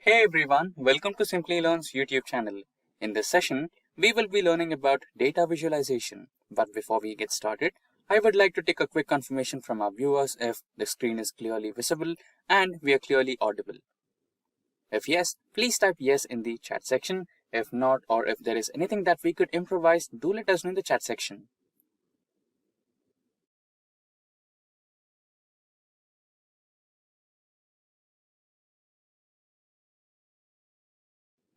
Hey everyone, welcome to Simplilearn's YouTube channel. In this session, we will be learning about data visualization. But before we get started, I would like to take a quick confirmation from our viewers if the screen is clearly visible and we are clearly audible. If yes, please type yes in the chat section. If not, or if there is anything that we could improvise, do let us know in the chat section.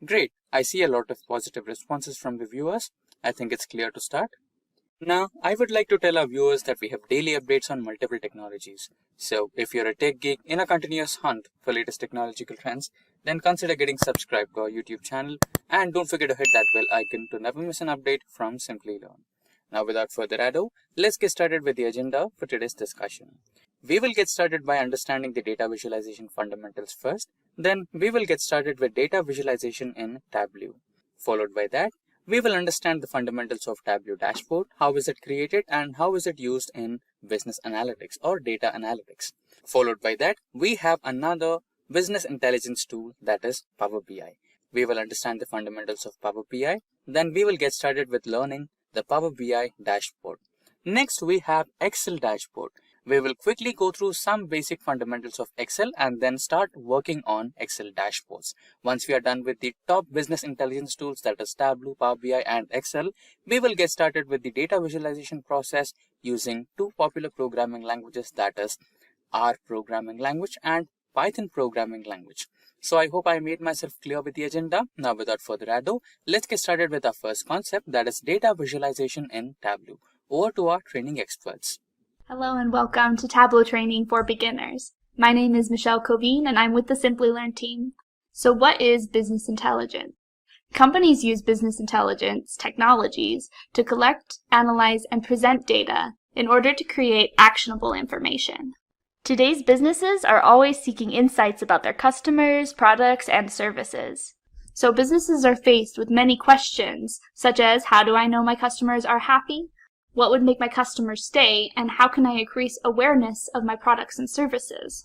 Great, I see a lot of positive responses from the viewers. I think it's clear to start. Now, I would like to tell our viewers that we have daily updates on multiple technologies. So, if you're a tech geek in a continuous hunt for latest technological trends, then consider getting subscribed to our YouTube channel and don't forget to hit that bell icon to never miss an update from Simplilearn. Now, without further ado, let's get started with the agenda for today's discussion. We will get started by understanding the data visualization fundamentals first. Then, we will get started with data visualization in Tableau. Followed by that, we will understand the fundamentals of Tableau dashboard, how is it created and how is it used in business analytics or data analytics. Followed by that, we have another business intelligence tool, that is Power BI. We will understand the fundamentals of Power BI. Then we will get started with learning the Power BI dashboard. Next, we have Excel dashboard. We will quickly go through some basic fundamentals of Excel and then start working on Excel dashboards. Once we are done with the top business intelligence tools, that is Tableau, Power BI and Excel, we will get started with the data visualization process using two popular programming languages, that is R programming language and Python programming language. So I hope I made myself clear with the agenda. Now without further ado, let's get started with our first concept, that is data visualization in Tableau. Over to our training experts. Hello and welcome to Tableau Training for Beginners. My name is Michelle Covine and I'm with the Simplilearn team. So what is business intelligence? Companies use business intelligence technologies to collect, analyze, and present data in order to create actionable information. Today's businesses are always seeking insights about their customers, products, and services. So businesses are faced with many questions, such as how do I know my customers are happy? What would make my customers stay, and how can I increase awareness of my products and services?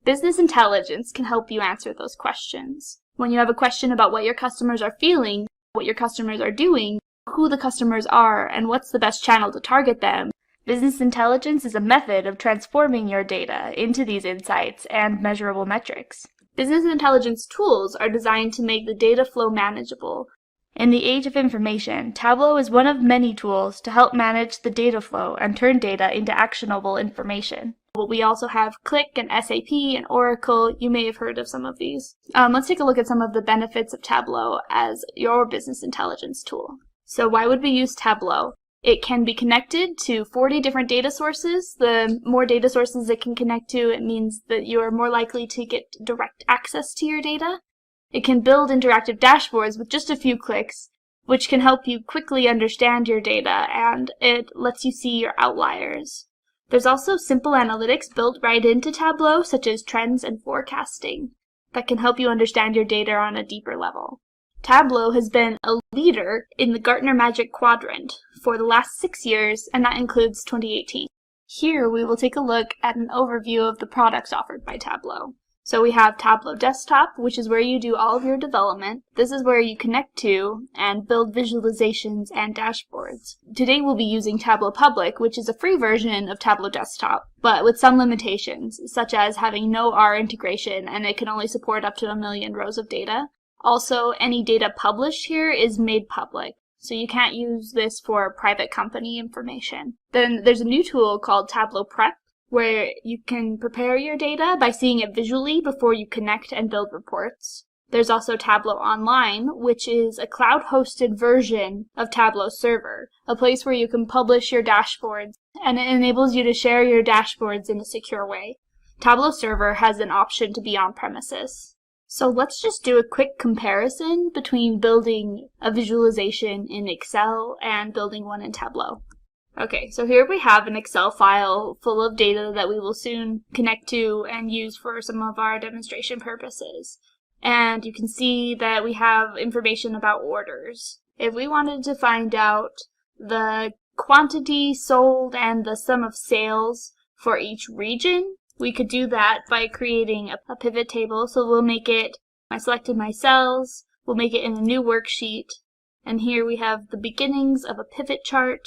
Business intelligence can help you answer those questions. When you have a question about what your customers are feeling, what your customers are doing, who the customers are, and what's the best channel to target them, business intelligence is a method of transforming your data into these insights and measurable metrics. Business intelligence tools are designed to make the data flow manageable. In the age of information, Tableau is one of many tools to help manage the data flow and turn data into actionable information. But we also have Qlik and SAP and Oracle. You may have heard of some of these. Let's take a look at some of the benefits of Tableau as your business intelligence tool. So why would we use Tableau? It can be connected to 40 different data sources. The more data sources it can connect to, it means that you are more likely to get direct access to your data. It can build interactive dashboards with just a few clicks, which can help you quickly understand your data, and it lets you see your outliers. There's also simple analytics built right into Tableau, such as trends and forecasting, that can help you understand your data on a deeper level. Tableau has been a leader in the Gartner Magic Quadrant for the last 6 years, and that includes 2018. Here we will take a look at an overview of the products offered by Tableau. So we have Tableau Desktop, which is where you do all of your development. This is where you connect to and build visualizations and dashboards. Today we'll be using Tableau Public, which is a free version of Tableau Desktop, but with some limitations, such as having no R integration, and it can only support up to 1 million rows of data. Also, any data published here is made public, so you can't use this for private company information. Then there's a new tool called Tableau Prep, where you can prepare your data by seeing it visually before you connect and build reports. There's also Tableau Online, which is a cloud-hosted version of Tableau Server, a place where you can publish your dashboards, and it enables you to share your dashboards in a secure way. Tableau Server has an option to be on-premises. So let's just do a quick comparison between building a visualization in Excel and building one in Tableau. Okay, so here we have an Excel file full of data that we will soon connect to and use for some of our demonstration purposes. And you can see that we have information about orders. If we wanted to find out the quantity sold and the sum of sales for each region, we could do that by creating a pivot table. So we'll make it I selected my cells. We'll make it in a new worksheet. And here we have the beginnings of a pivot chart.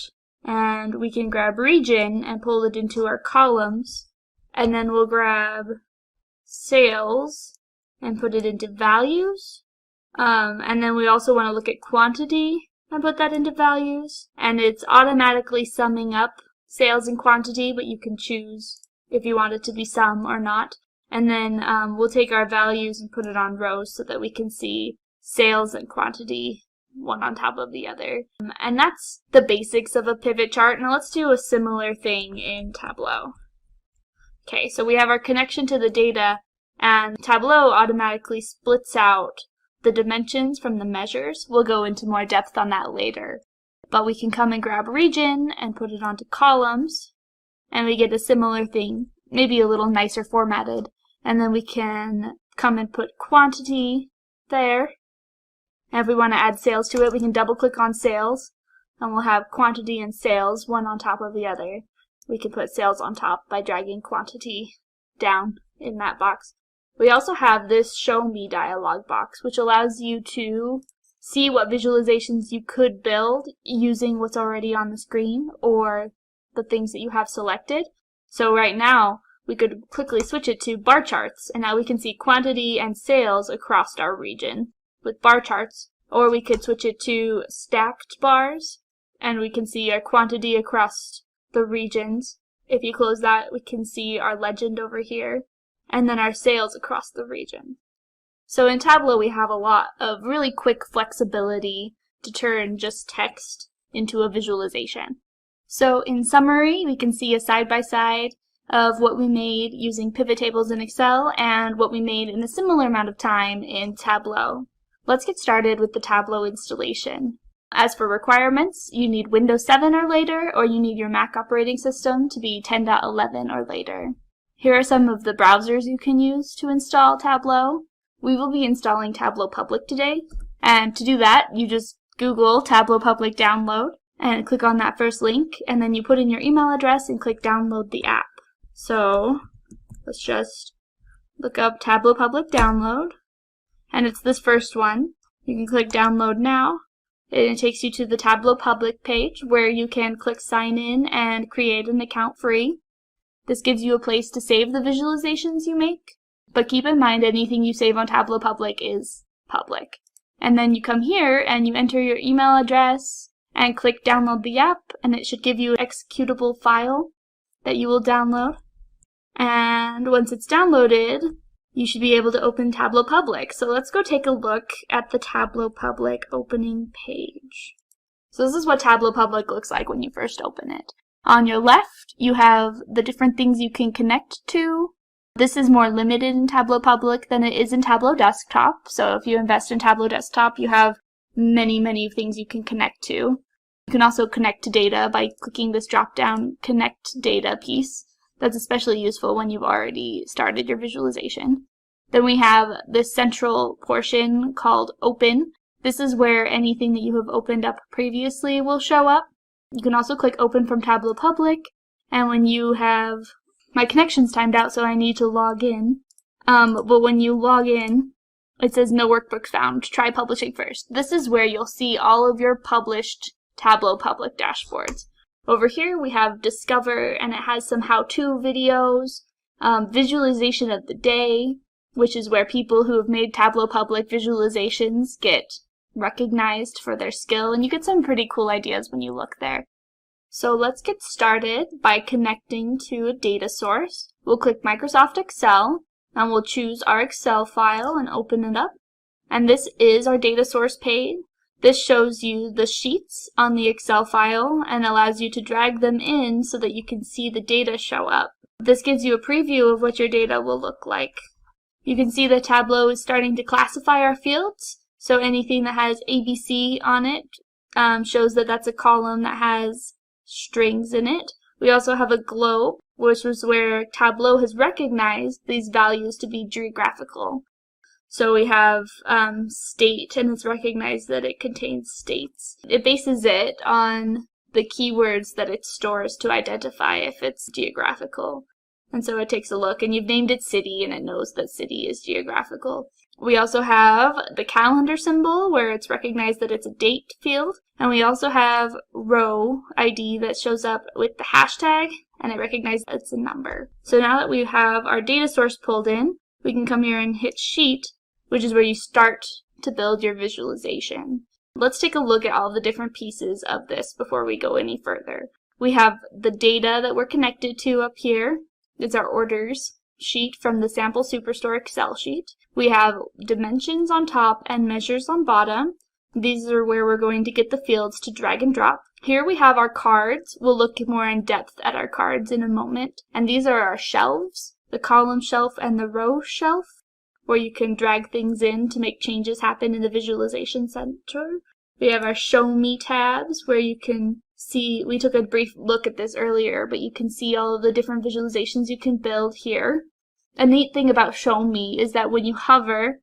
And we can grab region and pull it into our columns. And then we'll grab sales and put it into values. And then we also want to look at quantity and put that into values. And it's automatically summing up sales and quantity, but you can choose if you want it to be sum or not. And then we'll take our values and put it on rows so that we can see sales and quantity one on top of the other. And that's the basics of a pivot chart. Now let's do a similar thing in Tableau. Okay, so we have our connection to the data, and Tableau automatically splits out the dimensions from the measures. We'll go into more depth on that later. But we can come and grab region and put it onto columns, and we get a similar thing, maybe a little nicer formatted. And then we can come and put quantity there. And if we want to add sales to it, we can double click on sales, and we'll have quantity and sales one on top of the other. We can put sales on top by dragging quantity down in that box. We also have this show me dialog box, which allows you to see what visualizations you could build using what's already on the screen or the things that you have selected. So right now, we could quickly switch it to bar charts, and now we can see quantity and sales across our region with bar charts. Or we could switch it to stacked bars, and we can see our quantity across the regions. If you close that, we can see our legend over here, and then our sales across the region. So in Tableau, we have a lot of really quick flexibility to turn just text into a visualization. So in summary, we can see a side-by-side of what we made using pivot tables in Excel and what we made in a similar amount of time in Tableau. Let's get started with the Tableau installation. As for requirements, you need Windows 7 or later, or you need your Mac operating system to be 10.11 or later. Here are some of the browsers you can use to install Tableau. We will be installing Tableau Public today, and to do that, you just Google Tableau Public Download and click on that first link, and then you put in your email address and click download the app. So let's just look up Tableau Public Download, and it's this first one. You can click download now, and it takes you to the Tableau Public page where you can click sign in and create an account free. This gives you a place to save the visualizations you make, but keep in mind anything you save on Tableau Public is public. And then you come here and you enter your email address and click download the app, and it should give you an executable file that you will download. And once it's downloaded, you should be able to open Tableau Public. So let's go take a look at the Tableau Public opening page. So this is what Tableau Public looks like when you first open it. On your left, you have the different things you can connect to. This is more limited in Tableau Public than it is in Tableau Desktop. So if you invest in Tableau Desktop, you have many things you can connect to. You can also connect to data by clicking this drop-down Connect Data piece. That's especially useful when you've already started your visualization. Then we have this central portion called Open. This is where anything that you have opened up previously will show up. You can also click Open from Tableau Public, and when you have, my connection's timed out, so I need to log in. But when you log in, it says no workbook found. Try publishing first. This is where you'll see all of your published Tableau Public dashboards. Over here we have Discover, and it has some how-to videos, visualization of the day, which is where people who have made Tableau Public visualizations get recognized for their skill, and you get some pretty cool ideas when you look there. So let's get started by connecting to a data source. We'll click Microsoft Excel, and we'll choose our Excel file and open it up. And this is our data source page. This shows you the sheets on the Excel file and allows you to drag them in so that you can see the data show up. This gives you a preview of what your data will look like. You can see that Tableau is starting to classify our fields. So anything that has ABC on it shows that that's a column that has strings in it. We also have a globe, which was where Tableau has recognized these values to be geographical. So we have state, and it's recognized that it contains states. It bases it on the keywords that it stores to identify if it's geographical. And so it takes a look, and you've named it city, and it knows that city is geographical. We also have the calendar symbol where it's recognized that it's a date field. And we also have row ID that shows up with the hashtag and it recognizes it's a number. So now that we have our data source pulled in, we can come here and hit Sheet, which is where you start to build your visualization. Let's take a look at all the different pieces of this before we go any further. We have the data that we're connected to up here. It's our orders sheet from the Sample Superstore Excel sheet. We have dimensions on top and measures on bottom. These are where we're going to get the fields to drag and drop. Here we have our cards. We'll look more in depth at our cards in a moment. And these are our shelves, the column shelf and the row shelf, where you can drag things in to make changes happen in the visualization center. We have our Show Me tabs, where you can see, we took a brief look at this earlier, but you can see all of the different visualizations you can build here. A neat thing about Show Me is that when you hover,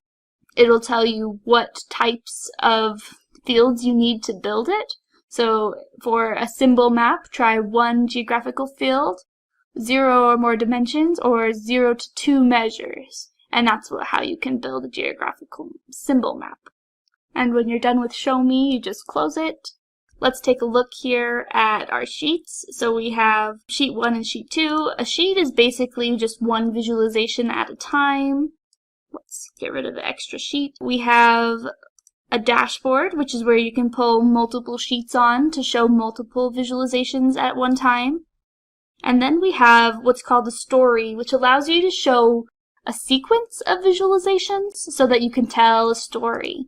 it'll tell you what types of fields you need to build it. So for a symbol map, try 1 geographical field, 0 or more dimensions, or 0 to 2 measures. And that's how you can build a geographical symbol map. And when you're done with Show Me, you just close it. Let's take a look here at our sheets. So we have Sheet 1 and Sheet 2. A sheet is basically just one visualization at a time. Let's get rid of the extra sheet. We have a dashboard, which is where you can pull multiple sheets on to show multiple visualizations at one time. And then we have what's called a story, which allows you to show a sequence of visualizations so that you can tell a story.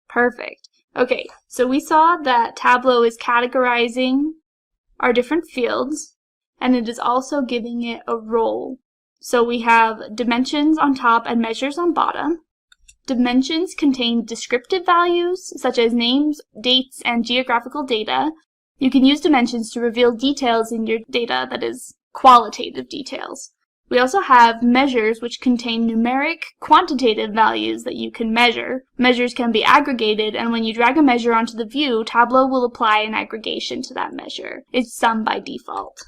Perfect. Okay, so we saw that Tableau is categorizing our different fields, and it is also giving it a role. So we have dimensions on top and measures on bottom. Dimensions contain descriptive values, such as names, dates, and geographical data. You can use dimensions to reveal details in your data, that is, qualitative details. We also have measures, which contain numeric, quantitative values that you can measure. Measures can be aggregated, and when you drag a measure onto the view, Tableau will apply an aggregation to that measure. It's sum by default.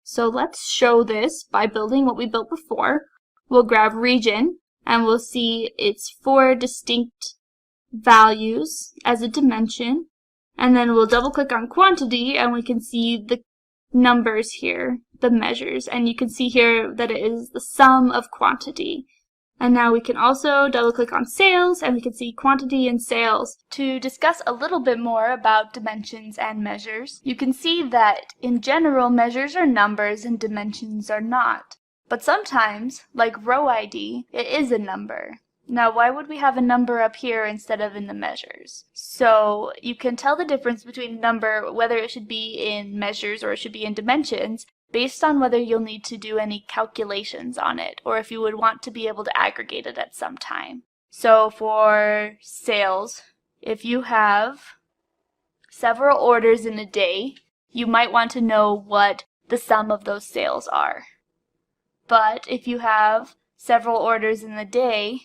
So let's show this by building what we built before. We'll grab region, and we'll see its 4 distinct values as a dimension. And then we'll double click on quantity, and we can see the numbers here, the measures, and you can see here that it is the sum of quantity. And now we can also double click on sales, and we can see quantity and sales. To discuss a little bit more about dimensions and measures, you can see that in general measures are numbers and dimensions are not. But sometimes, like row ID, it is a number. Now, why would we have a number up here instead of in the measures? So you can tell the difference between a number, whether it should be in measures or it should be in dimensions, based on whether you'll need to do any calculations on it, or if you would want to be able to aggregate it at some time. So for sales, if you have several orders in a day, you might want to know what the sum of those sales are. But if you have several orders in the day,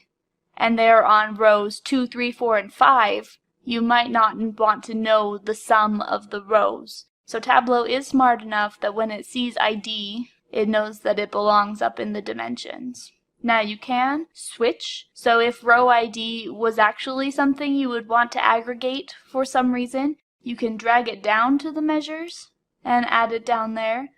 and they're on rows 2, 3, 4, and 5, you might not want to know the sum of the rows. So Tableau is smart enough that when it sees ID, it knows that it belongs up in the dimensions. Now you can switch. So if row ID was actually something you would want to aggregate for some reason, you can drag it down to the measures and add it down there.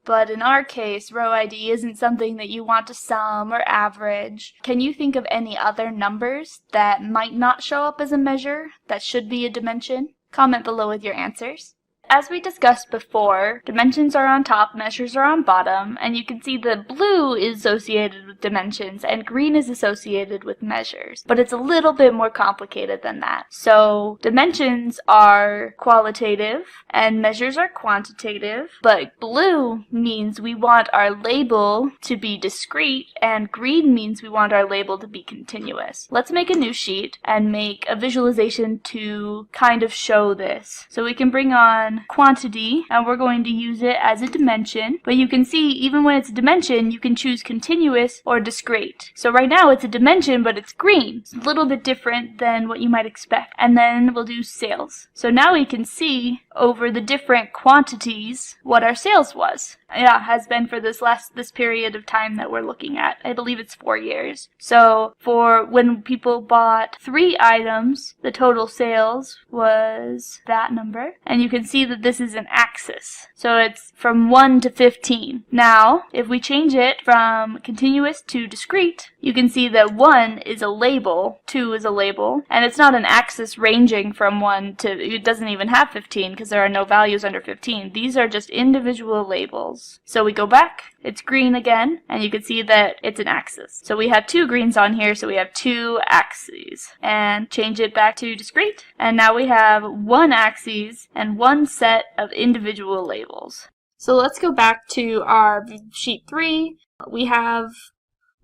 But in our case, row ID isn't something that you want to sum or average. Can you think of any other numbers that might not show up as a measure that should be a dimension? Comment below with your answers. As we discussed before, dimensions are on top, measures are on bottom, and you can see that blue is associated with dimensions and green is associated with measures. But it's a little bit more complicated than that. So dimensions are qualitative and measures are quantitative, but blue means we want our label to be discrete and green means we want our label to be continuous. Let's make a new sheet and make a visualization to kind of show this. So we can bring on on quantity, and we're going to use it as a dimension. But you can see, even when it's a dimension, you can choose continuous or discrete. So right now it's a dimension, but it's green. It's a little bit different than what you might expect. And then we'll do sales. So now we can see over the different quantities what our sales was. Yeah, has been for this period of time that we're looking at. I believe it's 4 years. So for when people bought 3 items, the total sales was that number. And you can see that this is an axis. So it's from 1 to 15. Now, if we change it from continuous to discrete, you can see that 1 is a label, 2 is a label, and it's not an axis ranging from 1 to, it doesn't even have 15 because there are no values under 15. These are just individual labels. So we go back, it's green again, and you can see that it's an axis. So we have 2 greens on here, so we have 2 axes. And change it back to discrete, and now we have 1 axis and 1 set of individual labels. So let's go back to our sheet 3. We have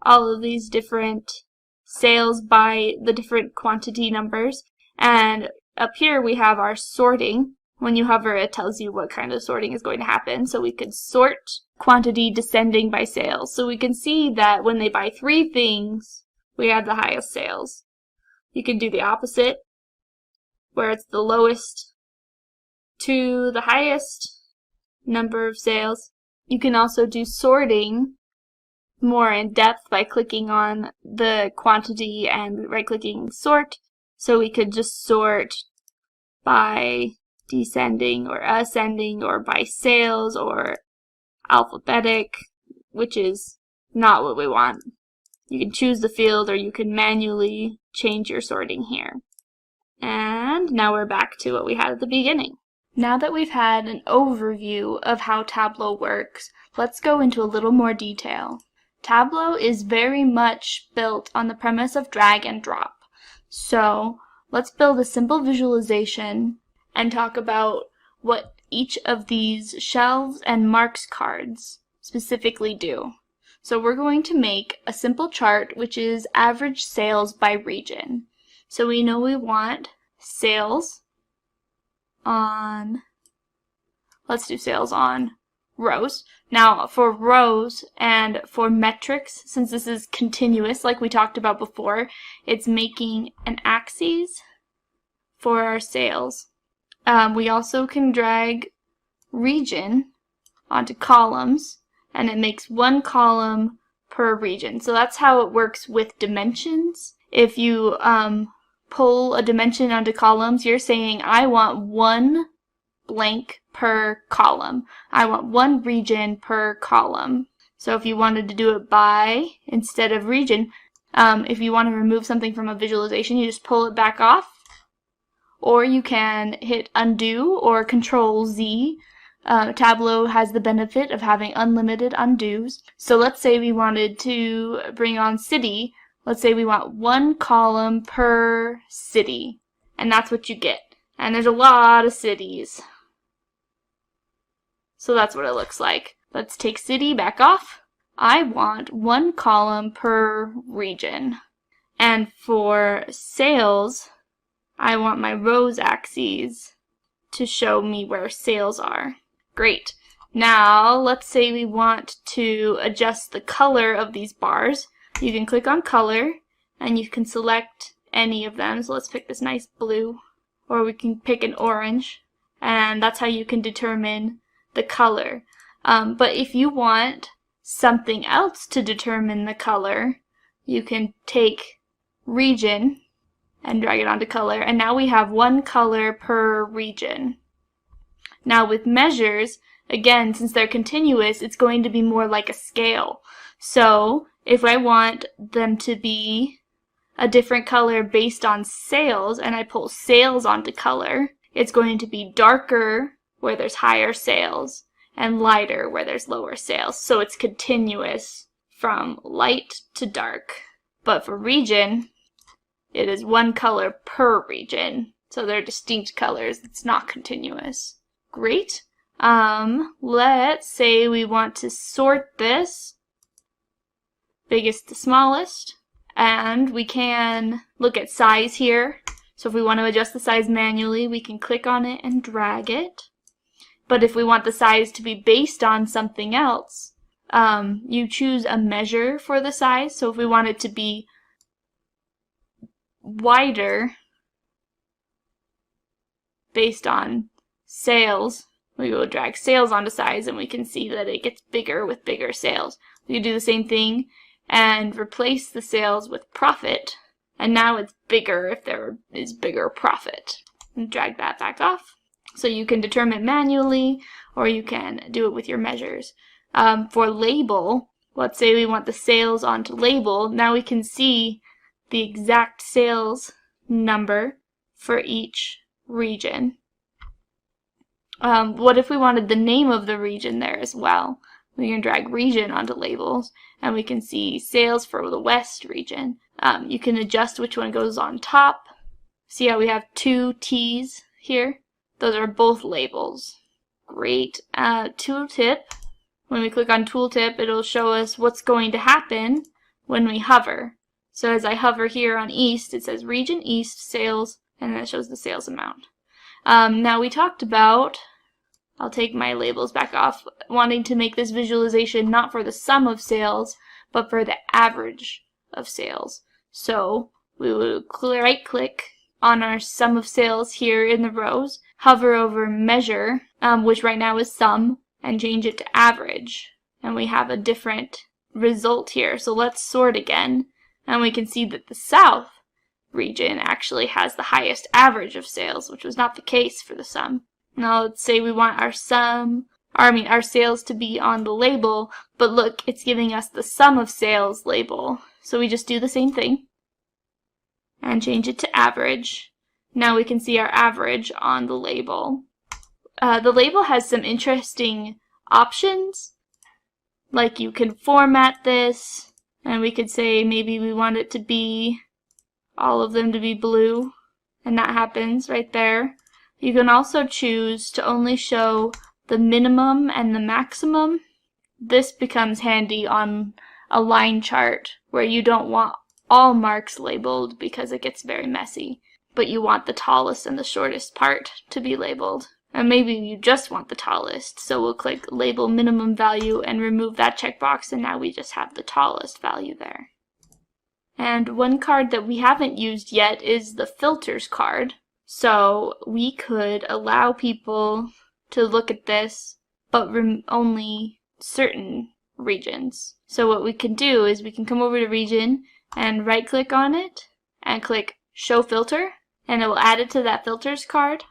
all of these different sales by the different quantity numbers, and up here we have our sorting. When you hover, it tells you what kind of sorting is going to happen. So we could sort quantity descending by sales. So we can see that when they buy 3 things, we have the highest sales. You can do the opposite, where it's the lowest to the highest number of sales. You can also do sorting more in depth by clicking on the quantity and right-clicking sort. So we could just sort by descending or ascending, or by sales, or alphabetic, which is not what we want. You can choose the field, or you can manually change your sorting here. And now we're back to what we had at the beginning. Now that we've had an overview of how Tableau works, let's go into a little more detail. Tableau is very much built on the premise of drag and drop. So let's build a simple visualization and talk about what each of these shelves and marks cards specifically do. So we're going to make a simple chart which is average sales by region. So we know we want sales on, let's do sales on rows. Now for rows and for metrics, since this is continuous like we talked about before, it's making an axis for our sales. We also can drag region onto columns, and it makes 1 column per region. So that's how it works with dimensions. If you pull a dimension onto columns, you're saying I want 1 blank per column. I want 1 region per column. So if you wanted to do it by instead of region, if you want to remove something from a visualization, you just pull it back off. Or you can hit undo or Control Z. Tableau has the benefit of having unlimited undos. So let's say we wanted to bring on city. Let's say we want 1 column per city. And that's what you get. And there's a lot of cities. So that's what it looks like. Let's take city back off. I want 1 column per region. And for sales, I want my rows axes to show me where sales are. Great. Now, let's say we want to adjust the color of these bars. You can click on color, and you can select any of them. So let's pick this nice blue, or we can pick an orange, and that's how you can determine the color. But if you want something else to determine the color, you can take region and drag it onto color, and now we have 1 color per region. Now with measures, again, since they're continuous, it's going to be more like a scale. So if I want them to be a different color based on sales, and I pull sales onto color, it's going to be darker where there's higher sales and lighter where there's lower sales. So it's continuous from light to dark. But for region, it is 1 color per region. So they're distinct colors. It's not continuous. Great. Let's say we want to sort this biggest to smallest, and we can look at size here. So if we want to adjust the size manually, we can click on it and drag it. But if we want the size to be based on something else, you choose a measure for the size. So if we want it to be wider based on sales, we will drag sales onto size, and we can see that it gets bigger with bigger sales. We can do the same thing and replace the sales with profit, and now it's bigger if there is bigger profit. And drag that back off. So you can determine manually, or you can do it with your measures. For label, let's say we want the sales onto label. Now we can see the exact sales number for each region. What if we wanted the name of the region there as well? We can drag region onto labels, and we can see sales for the West region. You can adjust which one goes on top. See how we have two T's here? Those are both labels. Great. Tooltip. When we click on Tooltip, it'll show us what's going to happen when we hover. So as I hover here on East, it says Region East Sales, and then it shows the sales amount. Now we talked about, I'll take my labels back off, wanting to make this visualization not for the sum of sales, but for the average of sales. So we would right click on our sum of sales here in the rows, hover over measure, which right now is sum, and change it to average. And we have a different result here. So let's sort again, and we can see that the South region actually has the highest average of sales, which was not the case for the sum. Now let's say we want our sales to be on the label, but look, it's giving us the sum of sales label. So we just do the same thing and change it to average. Now we can see our average on the label. The label has some interesting options, like you can format this, and we could say maybe we want it to be all of them to be blue, and that happens right there. You can also choose to only show the minimum and the maximum. This becomes handy on a line chart where you don't want all marks labeled because it gets very messy, but you want the tallest and the shortest part to be labeled. And maybe you just want the tallest, so we'll click Label Minimum Value and remove that checkbox, and now we just have the tallest value there. And one card that we haven't used yet is the filters card. So we could allow people to look at this, but only certain regions. So what we can do is we can come over to region and right click on it and click Show Filter, and it will add it to that filters card.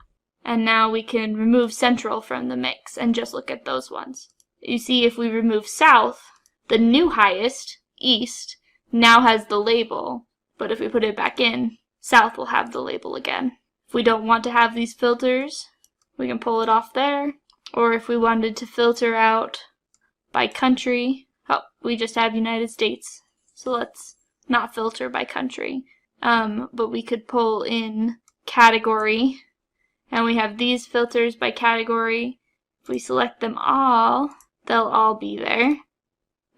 And now we can remove central from the mix and just look at those ones. You see, if we remove South, the new highest, East, now has the label, but if we put it back in, South will have the label again. If we don't want to have these filters, we can pull it off there. Or if we wanted to filter out by country, we just have United States. So let's not filter by country. But we could pull in category, and we have these filters by category. If we select them all, they'll all be there.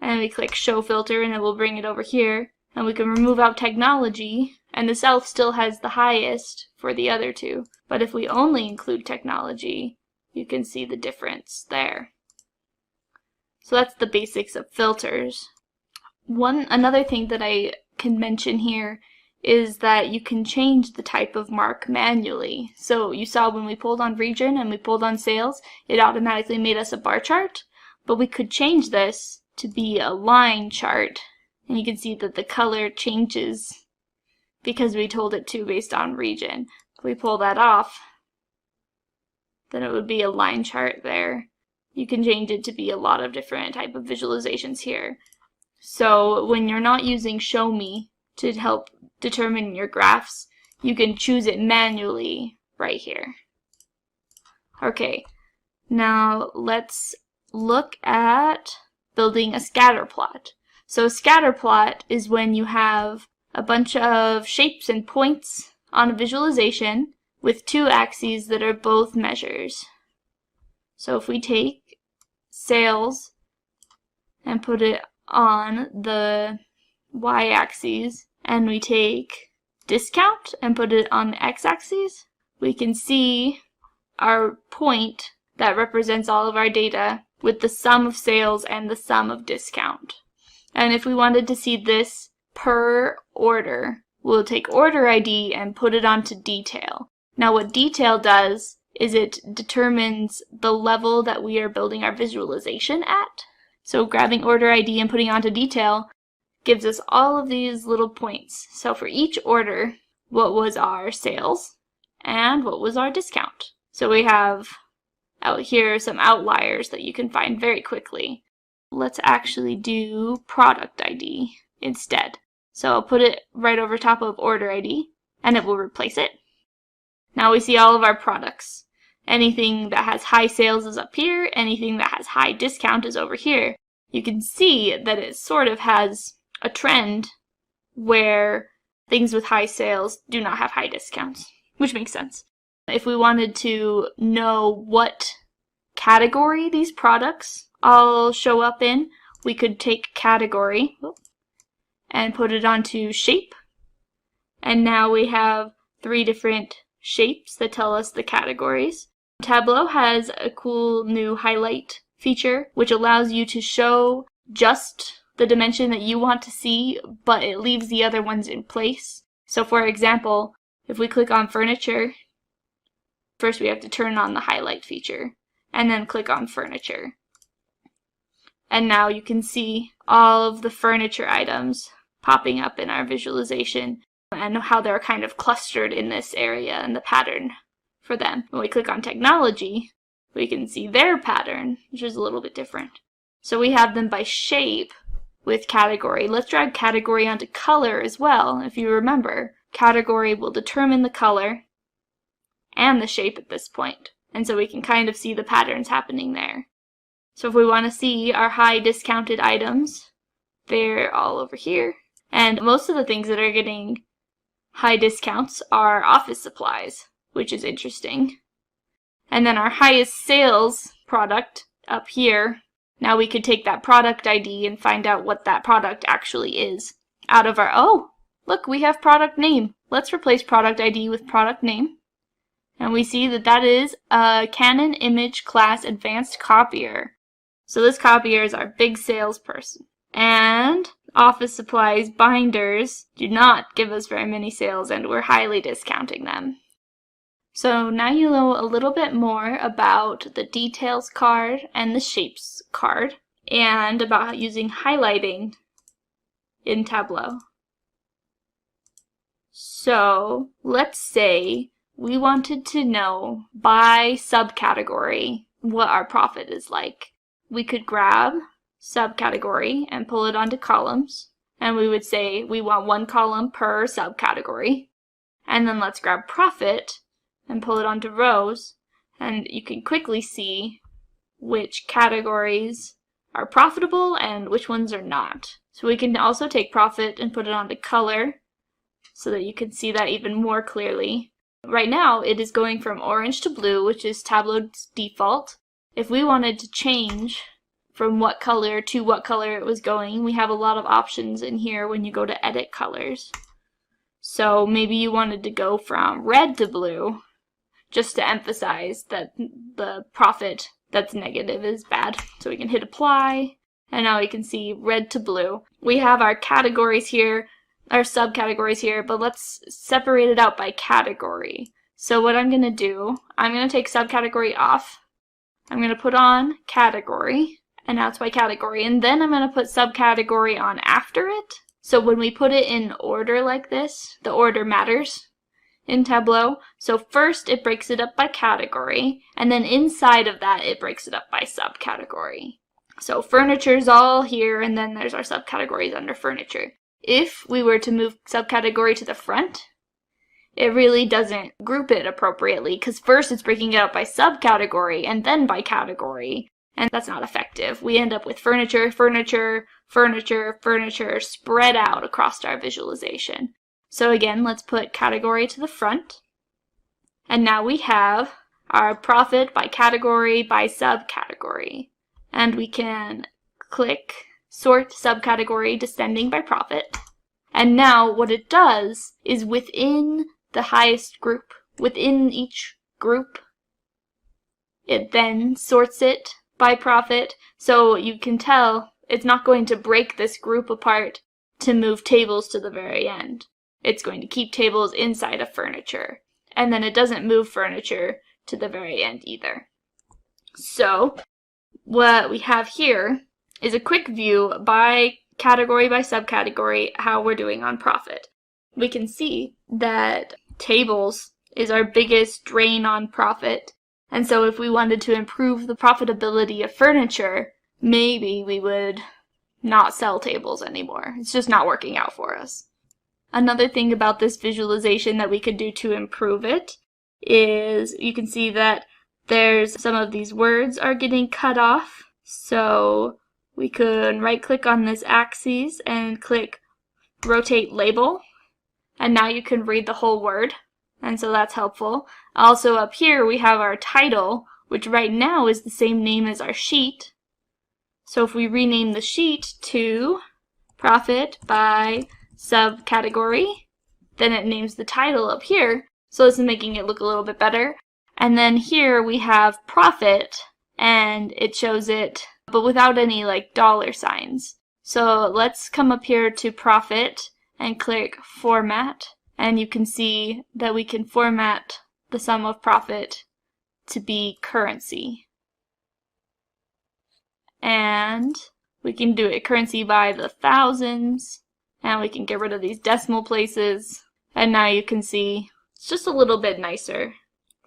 And we click Show Filter, and it will bring it over here. And we can remove out technology, and the South still has the highest for the other two. But if we only include technology, you can see the difference there. So that's the basics of filters. Another thing that I can mention here is that you can change the type of mark manually. So you saw when we pulled on region and we pulled on sales, it automatically made us a bar chart. But we could change this to be a line chart. And you can see that the color changes because we told it to based on region. If we pull that off, then it would be a line chart there. You can change it to be a lot of different type of visualizations here. So when you're not using Show Me to help determine your graphs, you can choose it manually right here. Okay, now let's look at building a scatter plot. So a scatter plot is when you have a bunch of shapes and points on a visualization with two axes that are both measures. So if we take sales and put it on the y-axis, and we take discount and put it on the x-axis, we can see our point that represents all of our data with the sum of sales and the sum of discount. And if we wanted to see this per order, we'll take order ID and put it onto detail. Now what detail does is it determines the level that we are building our visualization at. So grabbing order ID and putting onto detail gives us all of these little points. So for each order, what was our sales and what was our discount. So we have out here some outliers that you can find very quickly. Let's actually do product ID instead. So I'll put it right over top of order ID and it will replace it. Now we see all of our products. Anything that has high sales is up here, anything that has high discount is over here. You can see that it sort of has a trend where things with high sales do not have high discounts, which makes sense. If we wanted to know what category these products all show up in, we could take category and put it onto shape. And now we have 3 different shapes that tell us the categories. Tableau has a cool new highlight feature, which allows you to show just the dimension that you want to see, but it leaves the other ones in place. So for example, if we click on furniture, first we have to turn on the highlight feature, and then click on furniture. And now you can see all of the furniture items popping up in our visualization and how they're kind of clustered in this area and the pattern for them. When we click on technology, we can see their pattern, which is a little bit different. So we have them by shape with category. Let's drag category onto color as well. If you remember, category will determine the color and the shape at this point. And so we can kind of see the patterns happening there. So if we want to see our high discounted items, they're all over here. And most of the things that are getting high discounts are office supplies, which is interesting. And then our highest sales product up here, now we could take that product ID and find out what that product actually is out of our, oh, look, we have product name. Let's replace product ID with product name. And we see that that is a Canon Image Class Advanced Copier. So this copier is our big salesperson. And office supplies binders do not give us very many sales, and we're highly discounting them. So now you know a little bit more about the details card and the shapes card, and about using highlighting in Tableau. So let's say we wanted to know by subcategory what our profit is like. We could grab subcategory and pull it onto columns, and we would say we want 1 column per subcategory. And then let's grab profit and pull it onto rows, and you can quickly see which categories are profitable and which ones are not. So we can also take profit and put it onto color so that you can see that even more clearly. Right now it is going from orange to blue, which is Tableau's default. If we wanted to change from what color to what color it was going, we have a lot of options in here when you go to edit colors. So maybe you wanted to go from red to blue, just to emphasize that the profit that's negative is bad. So we can hit apply, and now we can see red to blue. We have our categories here, our subcategories here, but let's separate it out by category. So what I'm going to do, I'm going to take subcategory off. I'm going to put on category, and now it's by category, and then I'm going to put subcategory on after it. So when we put it in order like this, the order matters in Tableau. So first it breaks it up by category, and then inside of that it breaks it up by subcategory. So furniture's all here, and then there's our subcategories under furniture. If we were to move subcategory to the front, it really doesn't group it appropriately, because first it's breaking it up by subcategory and then by category, and that's not effective. We end up with furniture, furniture, furniture, furniture spread out across our visualization. So again, let's put category to the front, and now we have our profit by category by subcategory, and we can click sort subcategory descending by profit. And now what it does is within the highest group, within each group, It then sorts it by profit, so you can tell it's not going to break this group apart to move tables to the very end. It's going to keep tables inside of furniture, and then it doesn't move furniture to the very end either. So what we have here is a quick view by category, by subcategory, how we're doing on profit. We can see that tables is our biggest drain on profit. And so if we wanted to improve the profitability of furniture, maybe we would not sell tables anymore. It's just not working out for us. Another thing about this visualization that we could do to improve it is you can see that there's some of these words are getting cut off. So we could right-click on this axis and click Rotate Label. And now you can read the whole word. And so that's helpful. Also up here we have our title, which right now is the same name as our sheet. So if we rename the sheet to Profit by Subcategory, then it names the title up here. So this is making it look a little bit better. And then here we have Profit, and it shows it, but without any like dollar signs. So let's come up here to Profit and click Format. And you can see that we can format the sum of profit to be currency. And we can do it currency by the thousands. And we can get rid of these decimal places. And now you can see it's just a little bit nicer,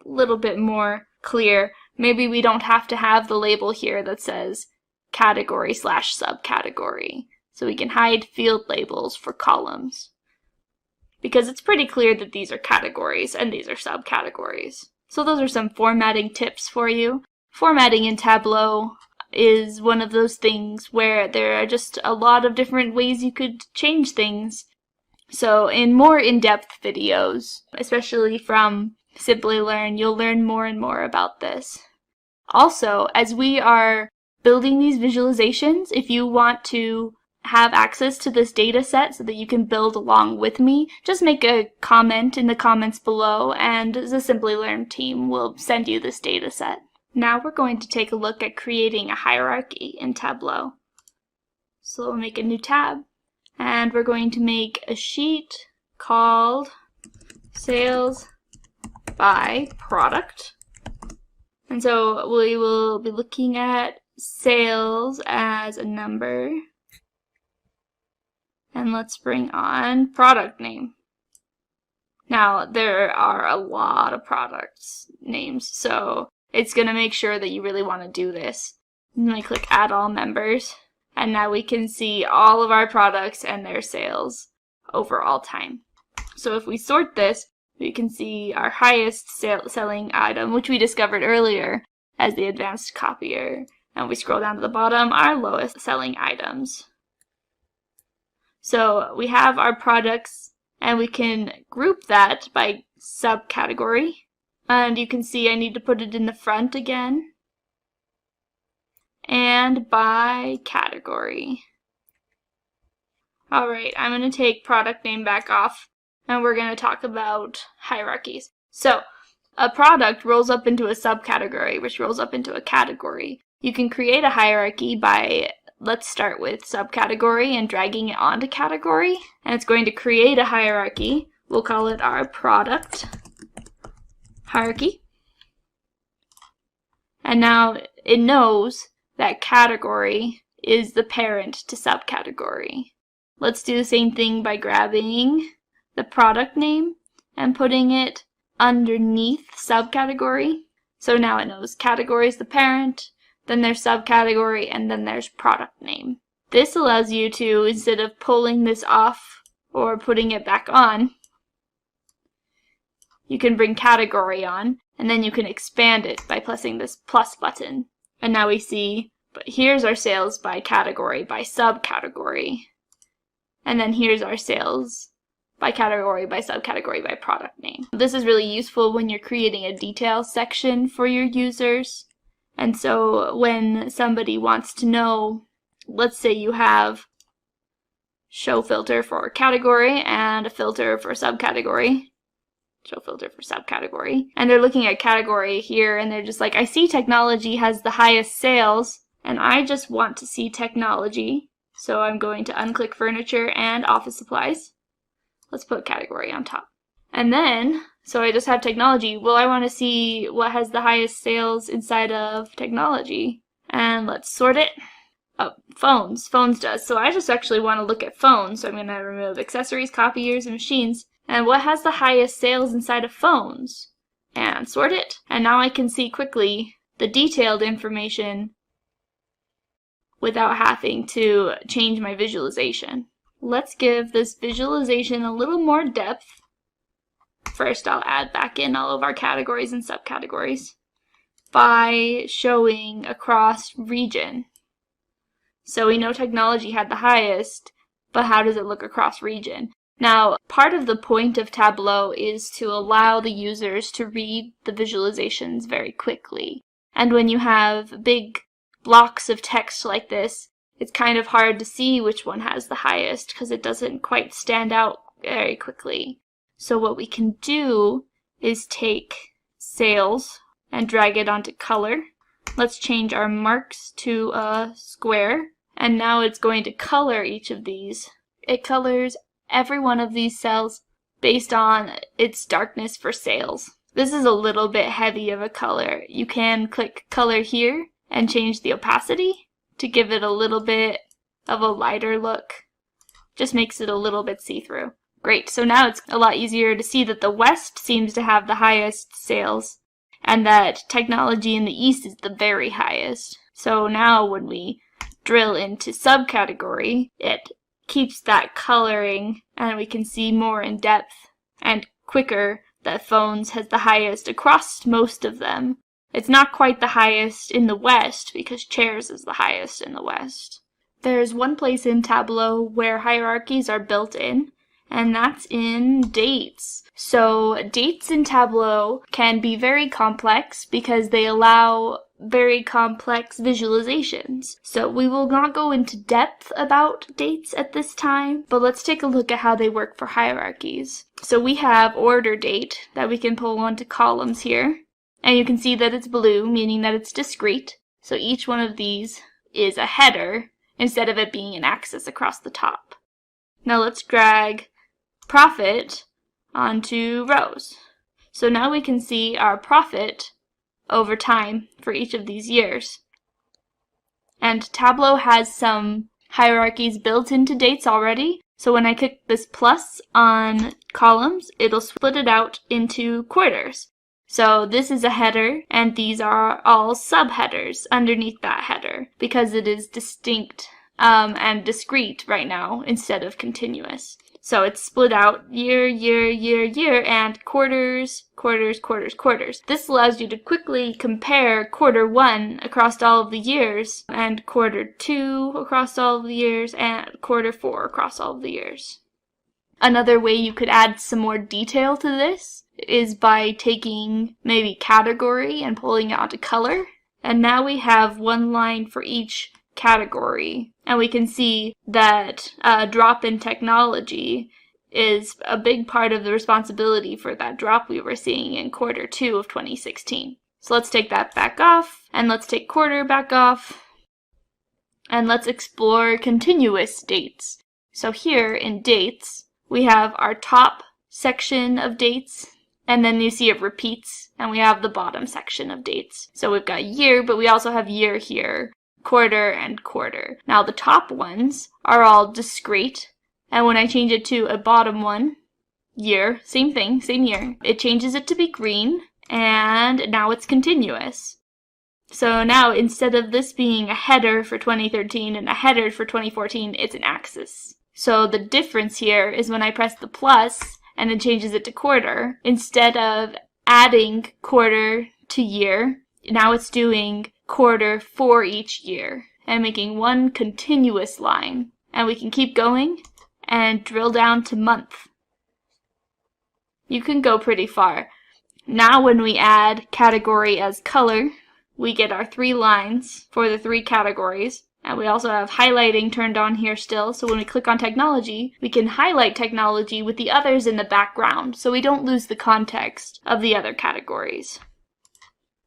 a little bit more clear. Maybe we don't have to have the label here that says category/subcategory. So we can hide field labels for columns, because it's pretty clear that these are categories and these are subcategories. So those are some formatting tips for you. Formatting in Tableau is one of those things where there are just a lot of different ways you could change things. So in more in-depth videos, especially from Simplilearn, you'll learn more and more about this. Also, as we are building these visualizations, if you want to have access to this data set so that you can build along with me, just make a comment in the comments below and the Simplilearn team will send you this data set. Now we're going to take a look at creating a hierarchy in Tableau. So we'll make a new tab and we're going to make a sheet called Sales by Product. And so we will be looking at sales as a number. And let's bring on product name. Now, there are a lot of products names, so it's going to make sure that you really want to do this. I'm going to click Add All Members, and now we can see all of our products and their sales over all time. So if we sort this, we can see our highest selling item, which we discovered earlier as the advanced copier. And we scroll down to the bottom, our lowest selling items. So we have our products, and we can group that by subcategory. And you can see I need to put it in the front again. And by category. Alright, I'm going to take product name back off, and we're going to talk about hierarchies. So a product rolls up into a subcategory, which rolls up into a category. You can create a hierarchy by, let's start with subcategory and dragging it onto category. And it's going to create a hierarchy. We'll call it our product hierarchy. And now it knows that category is the parent to subcategory. Let's do the same thing by grabbing the product name and putting it underneath subcategory. So now it knows category is the parent, then there's subcategory, and then there's product name. This allows you to, instead of pulling this off or putting it back on, you can bring category on, and then you can expand it by pressing this plus button. And now we see, but here's our sales by category, by subcategory. And then here's our sales by category, by subcategory, by product name. This is really useful when you're creating a detail section for your users. And so when somebody wants to know, let's say you have show filter for category and a filter for subcategory, show filter for subcategory. And they're looking at category here, and they're just like, I see technology has the highest sales, and I just want to see technology. So I'm going to unclick furniture and office supplies. Let's put category on top. And then, so I just have technology. Well, I want to see what has the highest sales inside of technology. And let's sort it. Oh, phones. Phones does. So I just actually want to look at phones. So I'm going to remove accessories, copiers, and machines. And what has the highest sales inside of phones? And sort it. And now I can see quickly the detailed information without having to change my visualization. Let's give this visualization a little more depth. First, I'll add back in all of our categories and subcategories by showing across region. So we know technology had the highest, but how does it look across region? Now, part of the point of Tableau is to allow the users to read the visualizations very quickly. And when you have big blocks of text like this, it's kind of hard to see which one has the highest because it doesn't quite stand out very quickly. So what we can do is take sales and drag it onto color. Let's change our marks to a square, and now it's going to color each of these. It colors every one of these cells based on its darkness for sales. This is a little bit heavy of a color. You can click color here and change the opacity to give it a little bit of a lighter look. Just makes it a little bit see-through. Great, so now it's a lot easier to see that the West seems to have the highest sales and that technology in the East is the very highest. So now when we drill into subcategory, it keeps that coloring and we can see more in depth and quicker that phones has the highest across most of them. It's not quite the highest in the West because chairs is the highest in the West. There's one place in Tableau where hierarchies are built in, and that's in dates. So dates in Tableau can be very complex because they allow very complex visualizations. So we will not go into depth about dates at this time, but let's take a look at how they work for hierarchies. So we have order date that we can pull onto columns here. And you can see that it's blue, meaning that it's discrete. So each one of these is a header instead of it being an axis across the top. Now let's drag profit onto rows. So now we can see our profit over time for each of these years. And Tableau has some hierarchies built into dates already. So when I click this plus on columns, it'll split it out into quarters. So this is a header, and these are all subheaders underneath that header because it is distinct and discrete right now instead of continuous. So it's split out year, year, year, year, and quarters, quarters, quarters, quarters. This allows you to quickly compare quarter 1 across all of the years, and quarter 2 across all of the years, and quarter 4 across all of the years. Another way you could add some more detail to this is by taking maybe category and pulling it onto color. And now we have one line for each category. And we can see that drop in technology is a big part of the responsibility for that drop we were seeing in quarter 2 of 2016. So let's take that back off, and let's take quarter back off, and let's explore continuous dates. So here in dates, we have our top section of dates, and then you see it repeats, and we have the bottom section of dates. So we've got year, but we also have year here, quarter, and quarter. Now the top ones are all discrete, and when I change it to a bottom one, year, same thing, same year, it changes it to be green, and now it's continuous. So now instead of this being a header for 2013 and a header for 2014, it's an axis. So the difference here is when I press the plus and it changes it to quarter, instead of adding quarter to year, now it's doing quarter for each year and making one continuous line. And we can keep going and drill down to month. You can go pretty far. Now when we add category as color, we get our 3 lines for the 3 categories, And we also have highlighting turned on here still, so when we click on technology, we can highlight technology with the others in the background, so we don't lose the context of the other categories.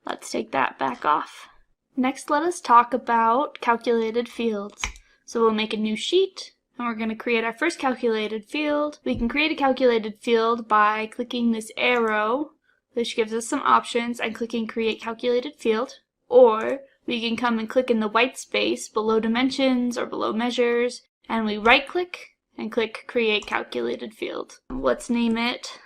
Let's take that back off. Next, let us talk about calculated fields. So we'll make a new sheet, and we're going to create our first calculated field. We can create a calculated field by clicking this arrow, which gives us some options, and clicking Create Calculated Field, or we can come and click in the white space below dimensions or below measures, and we right click and click Create Calculated Field. Let's name it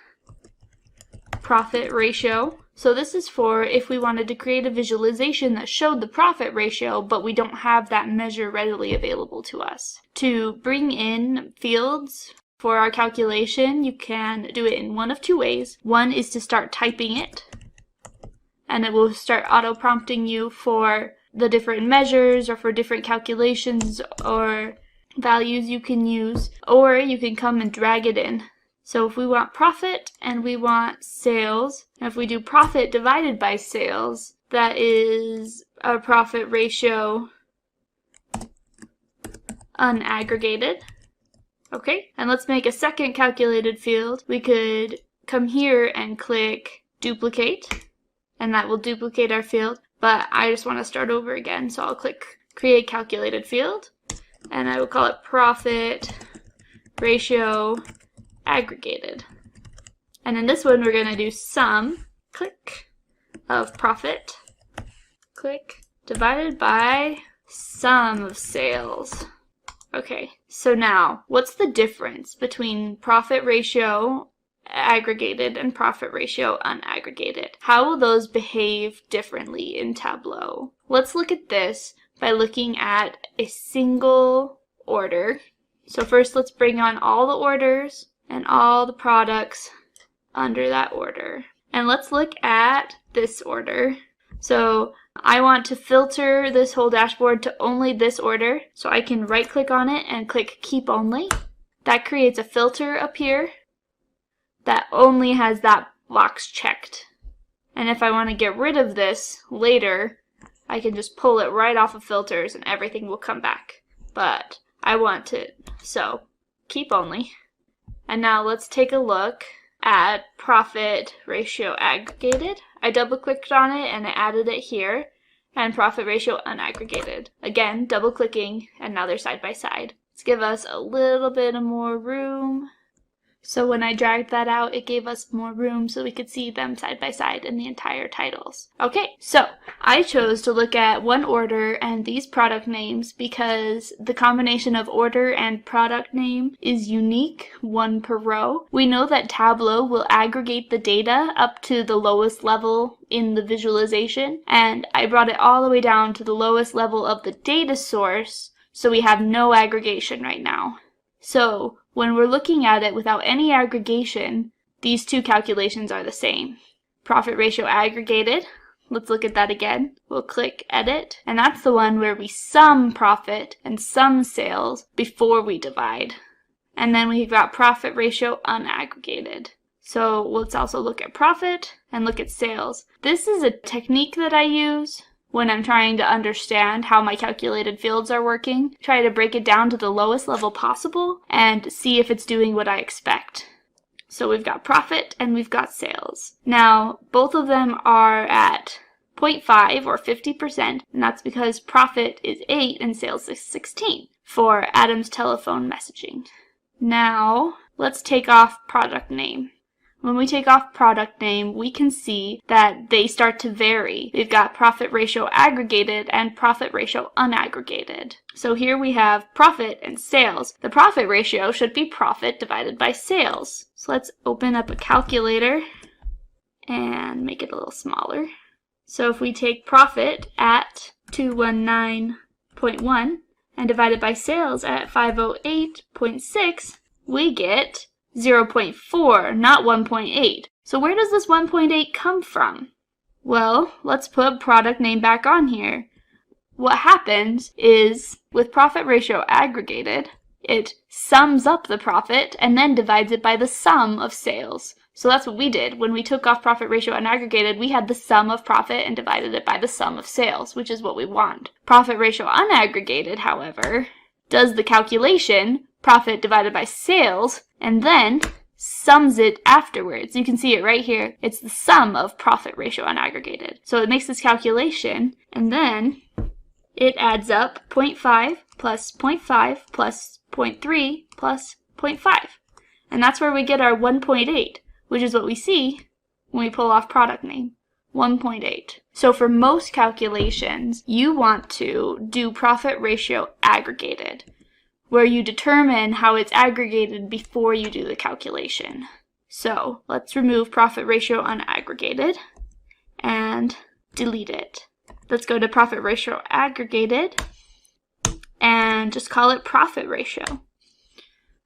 Profit Ratio. So this is for if we wanted to create a visualization that showed the profit ratio, but we don't have that measure readily available to us. To bring in fields for our calculation, you can do it in one of two ways. One is to start typing it, and it will start auto-prompting you for the different measures or for different calculations or values you can use, or you can come and drag it in. So if we want profit and we want sales, if we do profit divided by sales, that is our profit ratio unaggregated. Okay, and let's make a second calculated field. We could come here and click duplicate, and that will duplicate our field, but I just want to start over again, so I'll click Create Calculated Field, and I will call it Profit Ratio Aggregated. And in this one, we're going to do sum, click, of profit, click, divided by sum of sales. Okay, so now, what's the difference between profit ratio aggregated and profit ratio unaggregated? How will those behave differently in Tableau? Let's look at this by looking at a single order. So first, let's bring on all the orders and all the products under that order. And let's look at this order. So I want to filter this whole dashboard to only this order. So I can right click on it and click Keep Only. That creates a filter up here that only has that box checked. And if I want to get rid of this later, I can just pull it right off of filters and everything will come back. But I want to, so Keep Only. And now let's take a look at profit ratio aggregated. I double clicked on it and I added it here, and profit ratio unaggregated. Again, double clicking, and now they're side by side. Let's give us a little bit of more room. So when I dragged that out, it gave us more room so we could see them side by side in the entire titles. Okay, so I chose to look at one order and these product names because the combination of order and product name is unique, one per row. We know that Tableau will aggregate the data up to the lowest level in the visualization, and I brought it all the way down to the lowest level of the data source, so we have no aggregation right now. So when we're looking at it without any aggregation, these two calculations are the same. Profit ratio aggregated, let's look at that again. We'll click Edit, and that's the one where we sum profit and sum sales before we divide. And then we've got profit ratio unaggregated. So let's also look at profit and look at sales. This is a technique that I use when I'm trying to understand how my calculated fields are working. Try to break it down to the lowest level possible and see if it's doing what I expect. So we've got profit and we've got sales. Now, both of them are at 0.5 or 50%, and that's because profit is 8 and sales is 16 for Adam's telephone messaging. Now, let's take off product name. When we take off product name, we can see that they start to vary. We've got profit ratio aggregated and profit ratio unaggregated. So here we have profit and sales. The profit ratio should be profit divided by sales. So let's open up a calculator and make it a little smaller. So if we take profit at 219.1 and divide it by sales at 508.6, we get 0.4, not 1.8. So where does this 1.8 come from? Well, let's put product name back on here. What happens is, with profit ratio aggregated, it sums up the profit and then divides it by the sum of sales. So that's what we did. When we took off profit ratio unaggregated, we had the sum of profit and divided it by the sum of sales, which is what we want. Profit ratio unaggregated, however, does the calculation, profit divided by sales, and then sums it afterwards. You can see it right here. It's the sum of profit ratio unaggregated. So it makes this calculation, and then it adds up 0.5 plus 0.5 plus 0.3 plus 0.5. And that's where we get our 1.8, which is what we see when we pull off product name, 1.8. So for most calculations, you want to do profit ratio aggregated, where you determine how it's aggregated before you do the calculation. So let's remove profit ratio unaggregated and delete it. Let's go to profit ratio aggregated and just call it profit ratio.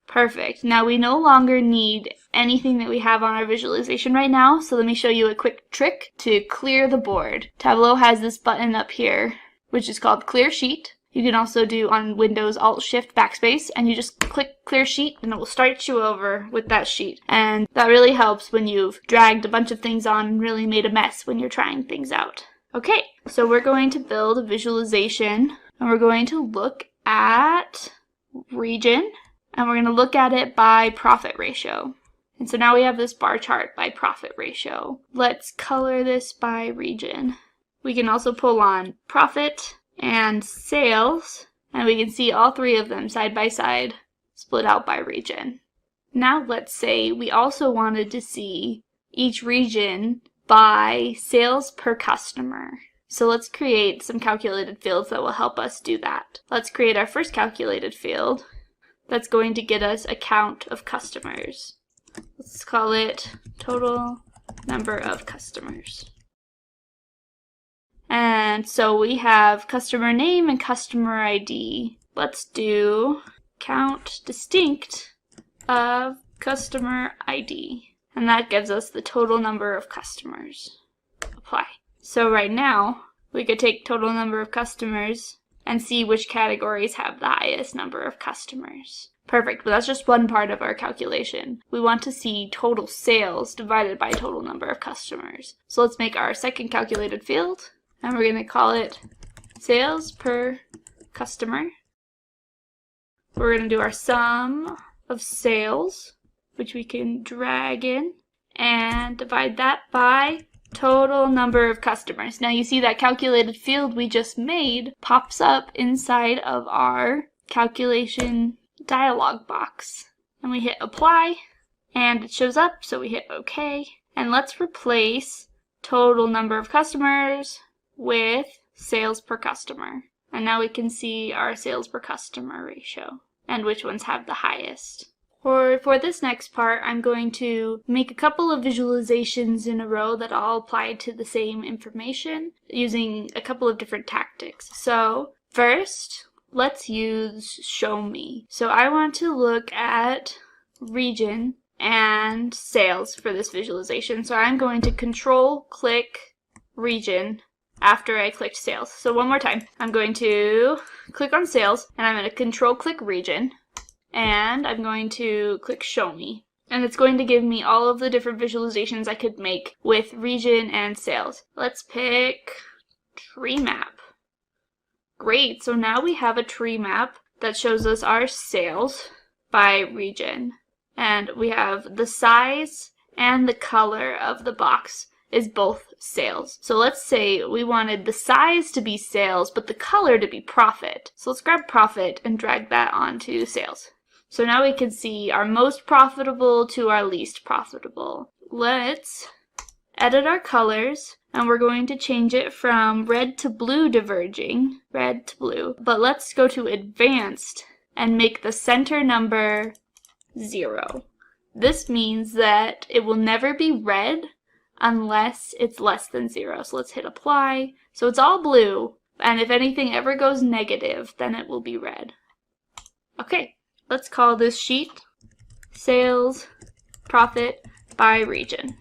Perfect. Now we no longer need anything that we have on our visualization right now, so let me show you a quick trick to clear the board. Tableau has this button up here, which is called Clear Sheet. You can also do on Windows Alt-Shift Backspace, and you just click Clear Sheet, and it will start you over with that sheet. And that really helps when you've dragged a bunch of things on and really made a mess when you're trying things out. Okay, so we're going to build a visualization, and we're going to look at region, and we're going to look at it by profit ratio. And so now we have this bar chart by profit ratio. Let's color this by region. We can also pull on profit and sales, and we can see all three of them side by side, split out by region. Now let's say we also wanted to see each region by sales per customer. So let's create some calculated fields that will help us do that. Let's create our first calculated field. That's going to get us a count of customers. Let's call it total number of customers. And so we have customer name and customer ID. Let's do count distinct of customer ID. And that gives us the total number of customers. Apply. So right now, we could take total number of customers and see which categories have the highest number of customers. Perfect, but that's just one part of our calculation. We want to see total sales divided by total number of customers. So let's make our second calculated field, and we're going to call it sales per customer. We're going to do our sum of sales, which we can drag in, and divide that by total number of customers. Now you see that calculated field we just made pops up inside of our calculation dialog box. And we hit apply, and it shows up, so we hit OK. And let's replace total number of customers with sales per customer. And now we can see our sales per customer ratio and which ones have the highest. For this next part, I'm going to make a couple of visualizations in a row that all apply to the same information using a couple of different tactics. So first, let's use show me. So I want to look at region and sales for this visualization. So I'm going to control click region after I clicked sales. So one more time, I'm going to click on sales, and I'm going to control click region, and I'm going to click show me. And it's going to give me all of the different visualizations I could make with region and sales. Let's pick tree map. Great, so now we have a tree map that shows us our sales by region. And we have the size and the color of the box is both sales. So let's say we wanted the size to be sales, but the color to be profit. So let's grab profit and drag that onto sales. So now we can see our most profitable to our least profitable. Let's edit our colors, and we're going to change it from red to blue diverging, red to blue. But let's go to advanced and make the center number 0. This means that it will never be red unless it's less than 0. So let's hit apply. So it's all blue, and if anything ever goes negative, then it will be red. Okay, let's call this sheet sales profit by region.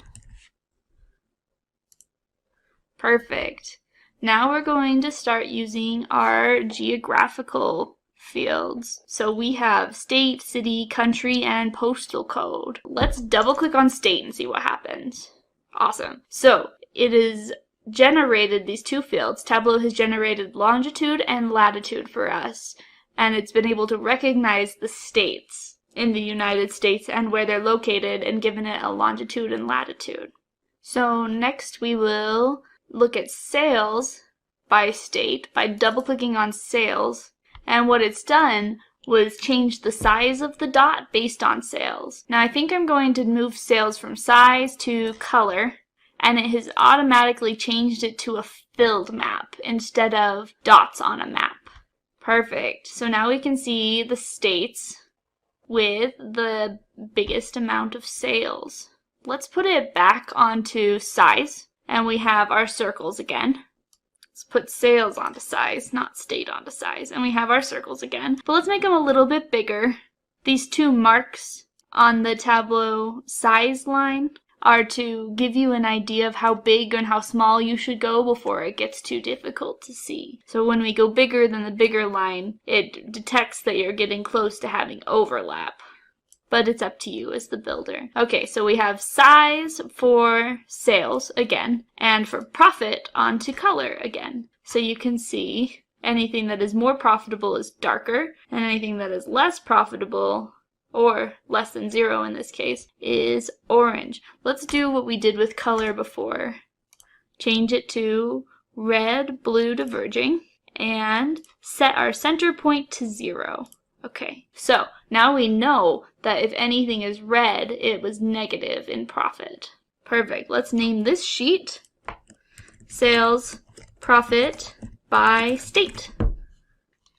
Perfect. Now we're going to start using our geographical fields. So we have state, city, country, and postal code. Let's double click on state and see what happens. Awesome. So it is generated these two fields. Tableau has generated longitude and latitude for us, and it's been able to recognize the states in the United States and where they're located and given it a longitude and latitude. So next we will look at sales by state by double clicking on sales, and what it's done was change the size of the dot based on sales. Now I think I'm going to move sales from size to color, and it has automatically changed it to a filled map instead of dots on a map. Perfect. So now we can see the states with the biggest amount of sales. Let's put it back onto size, and we have our circles again. Let's put sales onto size, not state onto size, and we have our circles again. But let's make them a little bit bigger. These two marks on the Tableau size line are to give you an idea of how big and how small you should go before it gets too difficult to see. So when we go bigger than the bigger line, it detects that you're getting close to having overlap. But it's up to you as the builder. Okay, so we have size for sales again, and for profit onto color again. So you can see anything that is more profitable is darker, and anything that is less profitable, or less than 0 in this case, is orange. Let's do what we did with color before. Change it to red, blue diverging, and set our center point to 0. Okay, so now we know that if anything is red, it was negative in profit. Perfect. Let's name this sheet Sales Profit by State.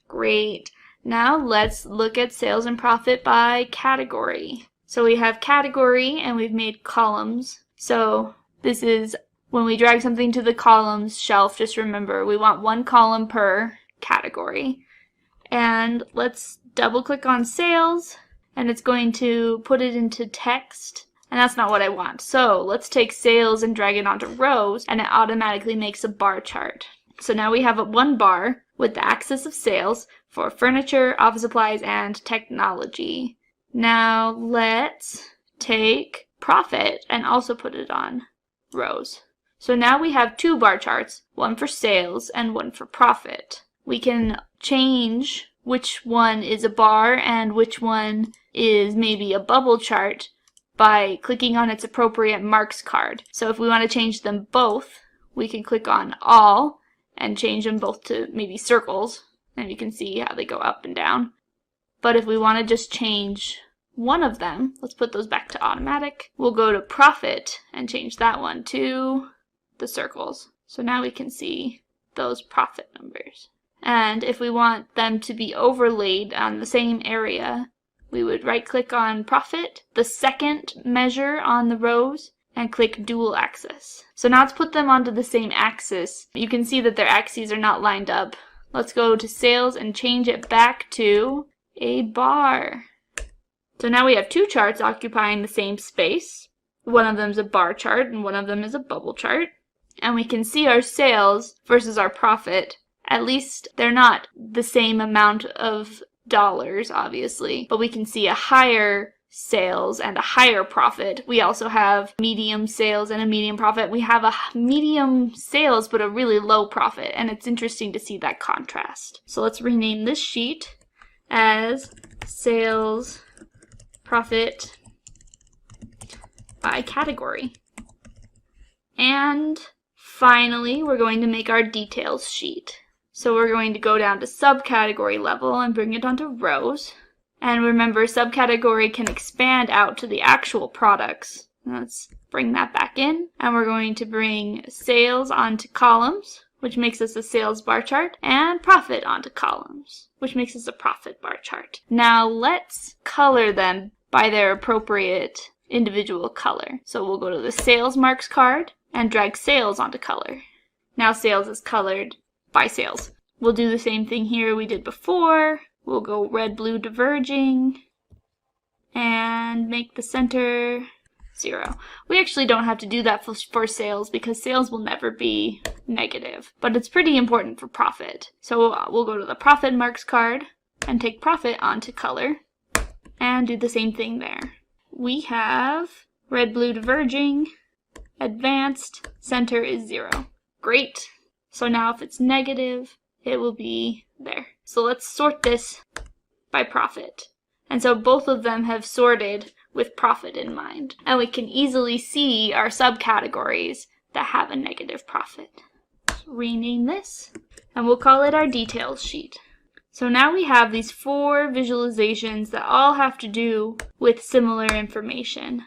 Great. Now let's look at sales and profit by category. So we have category and we've made columns. So this is when we drag something to the columns shelf, just remember we want one column per category. And let's double click on sales, and it's going to put it into text, and that's not what I want. So let's take sales and drag it onto rows, and it automatically makes a bar chart. So now we have one bar with the axis of sales for furniture, office supplies, and technology. Now let's take profit and also put it on rows. So now we have two bar charts, one for sales and one for profit. We can change which one is a bar and which one is maybe a bubble chart by clicking on its appropriate marks card. So if we want to change them both, we can click on all and change them both to maybe circles, and you can see how they go up and down. But if we want to just change one of them, let's put those back to automatic. We'll go to profit and change that one to the circles. So now we can see those profit numbers. And if we want them to be overlaid on the same area, we would right click on profit, the second measure on the rows, and click dual axis. So now let's put them onto the same axis. You can see that their axes are not lined up. Let's go to sales and change it back to a bar. So now we have two charts occupying the same space. One of them is a bar chart and one of them is a bubble chart. And we can see our sales versus our profit. At least they're not the same amount of dollars, obviously, but we can see a higher sales and a higher profit. We also have medium sales and a medium profit. We have a medium sales but a really low profit, and it's interesting to see that contrast. So let's rename this sheet as Sales Profit by Category. And finally, we're going to make our details sheet. So we're going to go down to subcategory level and bring it onto rows. And remember, subcategory can expand out to the actual products. Let's bring that back in. And we're going to bring sales onto columns, which makes us a sales bar chart, and profit onto columns, which makes us a profit bar chart. Now let's color them by their appropriate individual color. So we'll go to the sales marks card and drag sales onto color. Now sales is colored by sales. We'll do the same thing here we did before. We'll go red, blue diverging and make the center 0. We actually don't have to do that for sales because sales will never be negative, but it's pretty important for profit. So we'll go to the profit marks card and take profit onto color and do the same thing there. We have red, blue diverging, advanced, center is 0. Great. So now if it's negative, it will be there. So let's sort this by profit. And so both of them have sorted with profit in mind. And we can easily see our subcategories that have a negative profit. Let's rename this, and we'll call it our details sheet. So now we have these 4 visualizations that all have to do with similar information.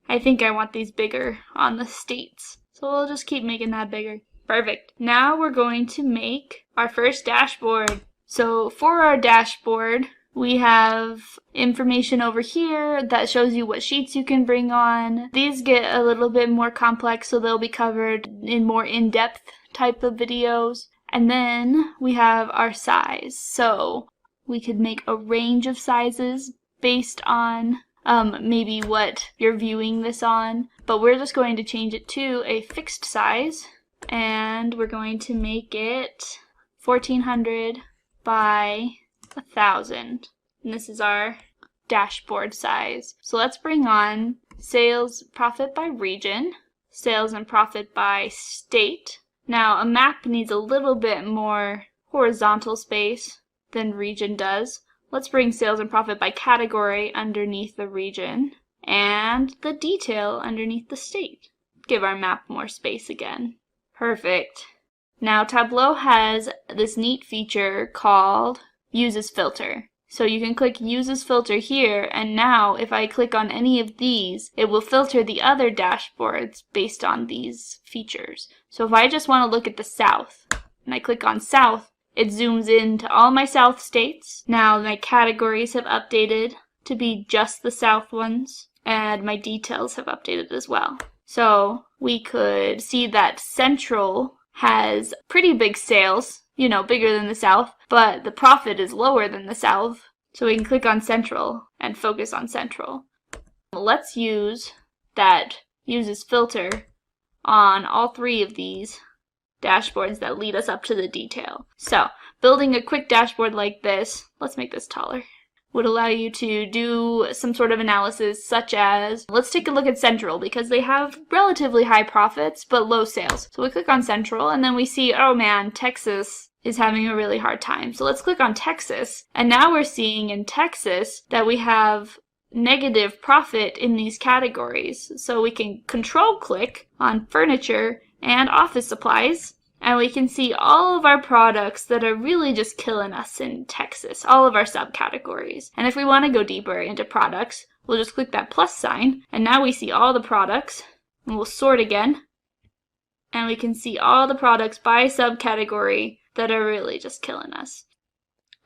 I think I want these bigger on the states, so we'll just keep making that bigger. Perfect. Now we're going to make our first dashboard. So for our dashboard, we have information over here that shows you what sheets you can bring on. These get a little bit more complex, so they'll be covered in more in-depth type of videos. And then we have our size. So we could make a range of sizes based on maybe what you're viewing this on. But we're just going to change it to a fixed size. And we're going to make it 1400 by 1000. And this is our dashboard size. So let's bring on sales profit by region, sales and profit by state. Now a map needs a little bit more horizontal space than region does. Let's bring sales and profit by category underneath the region and the detail underneath the state. Give our map more space again. Perfect. Now Tableau has this neat feature called Uses Filter. So you can click Uses Filter here, and now if I click on any of these, it will filter the other dashboards based on these features. So if I just want to look at the South, and I click on South, it zooms into all my South states. Now my categories have updated to be just the South ones, and my details have updated as well. So we could see that Central has pretty big sales, you know, bigger than the South, but the profit is lower than the South. So we can click on Central and focus on Central. Let's use that Uses Filter on all 3 of these dashboards that lead us up to the detail. So building a quick dashboard like this, let's make this taller, would allow you to do some sort of analysis such as, let's take a look at Central because they have relatively high profits but low sales. So we click on Central and then we see, oh man, Texas is having a really hard time. So let's click on Texas, and now we're seeing in Texas that we have negative profit in these categories. So we can control click on furniture and office supplies, and we can see all of our products that are really just killing us in Texas, all of our subcategories. And if we want to go deeper into products, we'll just click that plus sign, and now we see all the products, and we'll sort again, and we can see all the products by subcategory that are really just killing us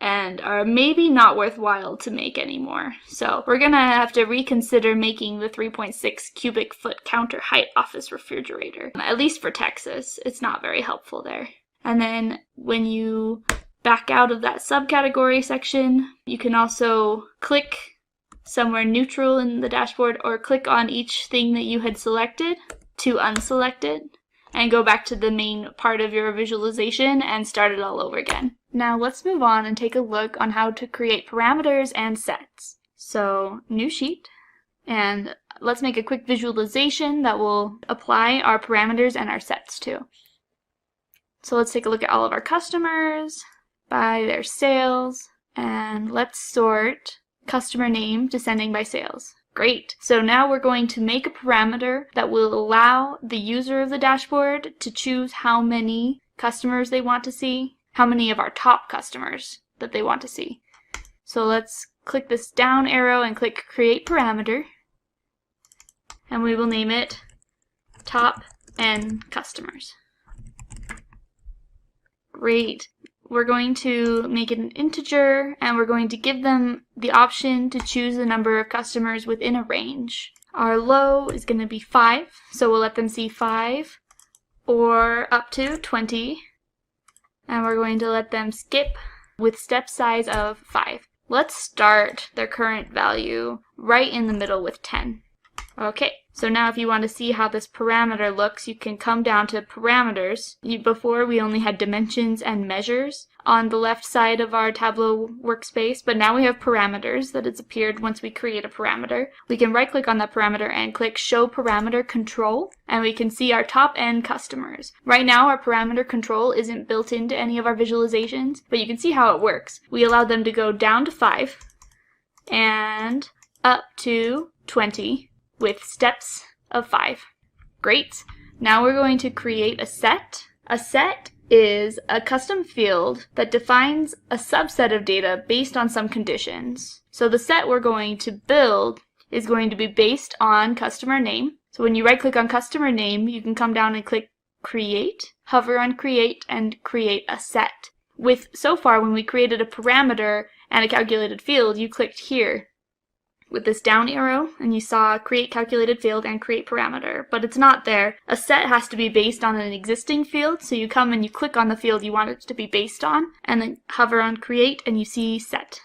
and are maybe not worthwhile to make anymore. So we're gonna have to reconsider making the 3.6 cubic foot counter height office refrigerator. At least for Texas, it's not very helpful there. And then when you back out of that subcategory section, you can also click somewhere neutral in the dashboard or click on each thing that you had selected to unselect it and go back to the main part of your visualization and start it all over again. Now let's move on and take a look on how to create parameters and sets. So new sheet, and let's make a quick visualization that will apply our parameters and our sets to. So let's take a look at all of our customers by their sales, and let's sort customer name descending by sales. Great. So now we're going to make a parameter that will allow the user of the dashboard to choose how many customers they want to see, how many of our top customers that they want to see. So let's click this down arrow and click Create Parameter, and we will name it Top N Customers. Great. We're going to make it an integer, and we're going to give them the option to choose the number of customers within a range. Our low is going to be 5, so we'll let them see 5 or up to 20, and we're going to let them skip with step size of 5. Let's start their current value right in the middle with 10. Okay, so now if you want to see how this parameter looks, you can come down to parameters. Before we only had dimensions and measures. on the left side of our Tableau workspace, but now we have parameters that has appeared once we create a parameter. We can right click on that parameter and click Show Parameter Control, and we can see our top N customers. Right now our parameter control isn't built into any of our visualizations, but you can see how it works. We allow them to go down to 5 and up to 20 with steps of 5. Great. Now we're going to create a set. A set is a custom field that defines a subset of data based on some conditions. So the set we're going to build is going to be based on customer name. So when you right click on customer name, you can come down and click Create, hover on Create, and create a set. So far, when we created a parameter and a calculated field, you clicked here with this down arrow, and you saw Create Calculated Field and Create Parameter, but it's not there. A set has to be based on an existing field, so you come and you click on the field you want it to be based on, and then hover on Create, and you see Set.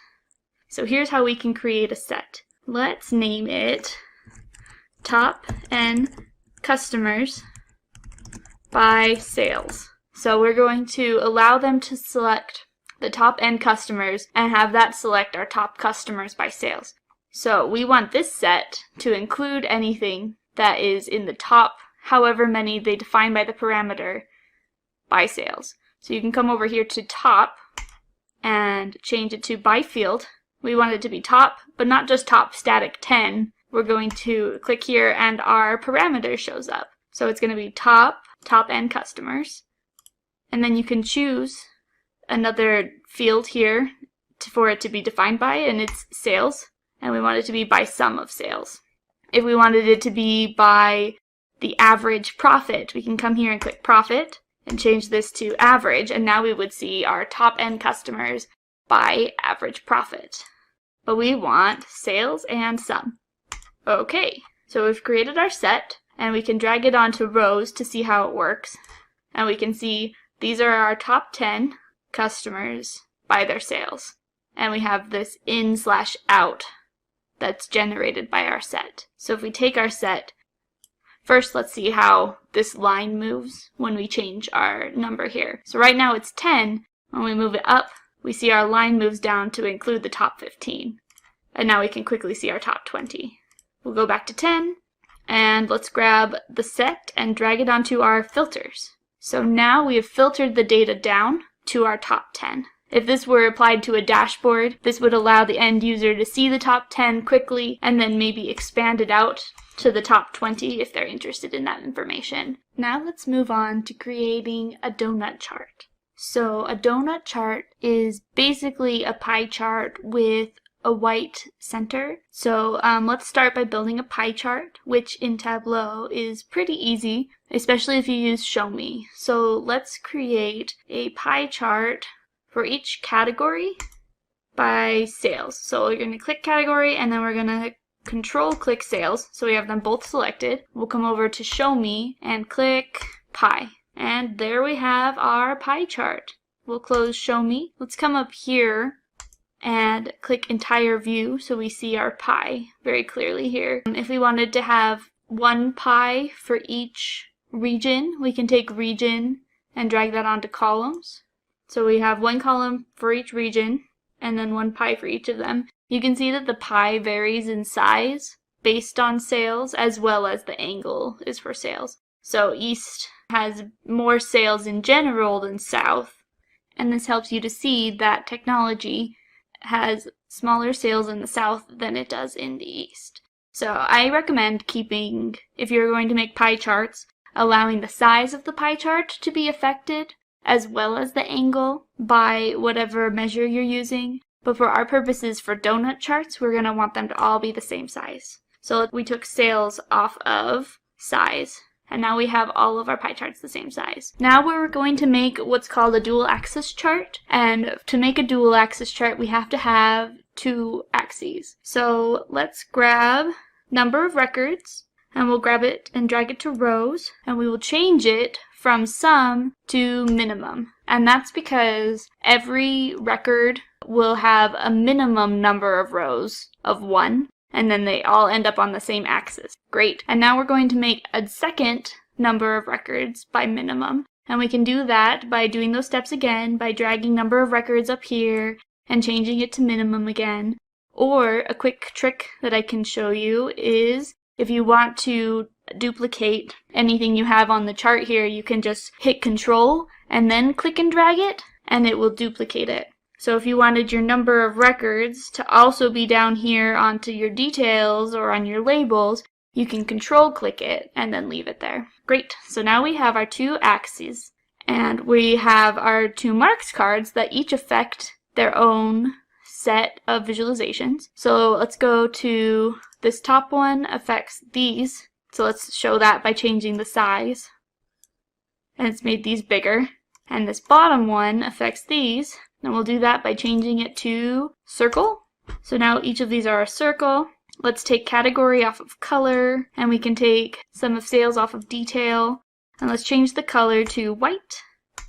So here's how we can create a set. Let's name it Top N Customers by Sales. So we're going to allow them to select the top N customers and have that select our top customers by sales. So we want this set to include anything that is in the top, however many they define by the parameter, by sales. So you can come over here to top and change it to by field. We want it to be top, but not just top static 10. We're going to click here and our parameter shows up. So it's going to be top N customers. And then you can choose another field here for it to be defined by, and it's sales. And we want it to be by sum of sales. If we wanted it to be by the average profit, we can come here and click profit and change this to average, and now we would see our top N customers by average profit. But we want sales and sum. Okay, so we've created our set, and we can drag it onto rows to see how it works. And we can see these are our top 10 customers by their sales. And we have this in/out that's generated by our set. So if we take our set, first let's see how this line moves when we change our number here. So right now it's 10. When we move it up, we see our line moves down to include the top 15. And now we can quickly see our top 20. We'll go back to 10, and let's grab the set and drag it onto our filters. So now we have filtered the data down to our top 10. If this were applied to a dashboard, this would allow the end user to see the top 10 quickly and then maybe expand it out to the top 20 if they're interested in that information. Now let's move on to creating a donut chart. So a donut chart is basically a pie chart with a white center. So let's start by building a pie chart, which in Tableau is pretty easy, especially if you use Show Me. So let's create a pie chart for each category by sales. So we're going to click category, and then we're going to control click sales. So we have them both selected. We'll come over to Show Me and click pie. And there we have our pie chart. We'll close Show Me. Let's come up here and click entire view so we see our pie very clearly here. If we wanted to have one pie for each region, we can take region and drag that onto columns. So we have one column for each region and then one pie for each of them. You can see that the pie varies in size based on sales, as well as the angle is for sales. So East has more sales in general than South, and this helps you to see that technology has smaller sales in the South than it does in the East. So I recommend keeping, if you're going to make pie charts, allowing the size of the pie chart to be affected as well as the angle by whatever measure you're using. But for our purposes for donut charts, we're going to want them to all be the same size. So we took sales off of size, and now we have all of our pie charts the same size. Now we're going to make what's called a dual axis chart, and to make a dual axis chart we have to have two axes. So let's grab number of records, and we'll grab it and drag it to rows, and we will change it from sum to minimum. And that's because every record will have a minimum number of rows of 1, and then they all end up on the same axis. Great. And now we're going to make a second number of records by minimum, And we can do that by doing those steps again, by dragging number of records up here and changing it to minimum again. Or a quick trick that I can show you is if you want to duplicate anything you have on the chart here, you can just hit Control and then click and drag it, and it will duplicate it. So if you wanted your number of records to also be down here onto your details or on your labels, you can Control click it and then leave it there. Great, so now we have our two axes, and we have our two marks cards that each affect their own set of visualizations. So let's go to this top one affects these. So let's show that by changing the size. And it's made these bigger. And this bottom one affects these. And we'll do that by changing it to circle. So now each of these are a circle. Let's take category off of color, and we can take sum of sales off of detail. And let's change the color to white.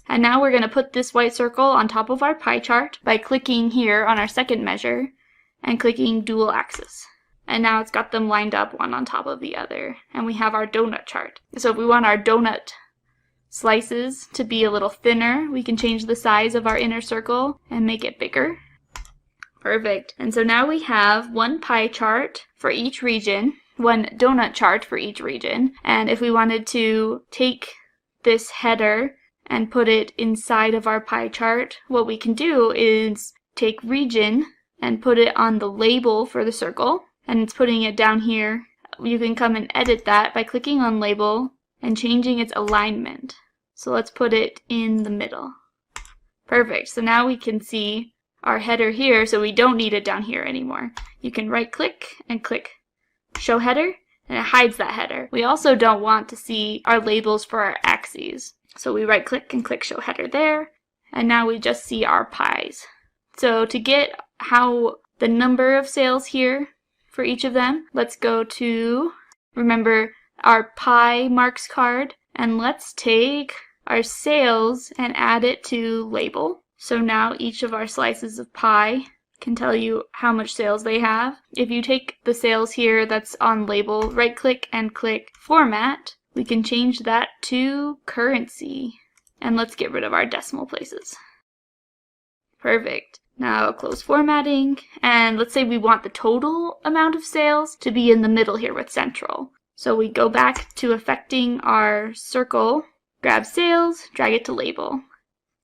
And now we're going to put this white circle on top of our pie chart by clicking here on our second measure and clicking dual axis. And now it's got them lined up one on top of the other. And we have our donut chart. So if we want our donut slices to be a little thinner, we can change the size of our inner circle and make it bigger. Perfect. And so now we have one pie chart for each region, one donut chart for each region. And if we wanted to take this header and put it inside of our pie chart, what we can do is take region and put it on the label for the circle, and it's putting it down here. You can come and edit that by clicking on label and changing its alignment. So let's put it in the middle. Perfect. So now we can see our header here, so we don't need it down here anymore. You can right click and click show header, and it hides that header. We also don't want to see our labels for our axes. So we right click and click show header there, and now we just see our pies. So to get how the number of sales here for each of them, let's go to, remember, our pie marks card, and let's take our sales and add it to label. So now each of our slices of pie can tell you how much sales they have. If you take the sales here that's on label, right click and click format, we can change that to currency. And let's get rid of our decimal places. Perfect. Now close formatting, and let's say we want the total amount of sales to be in the middle here with central. So we go back to affecting our circle, grab sales, drag it to label.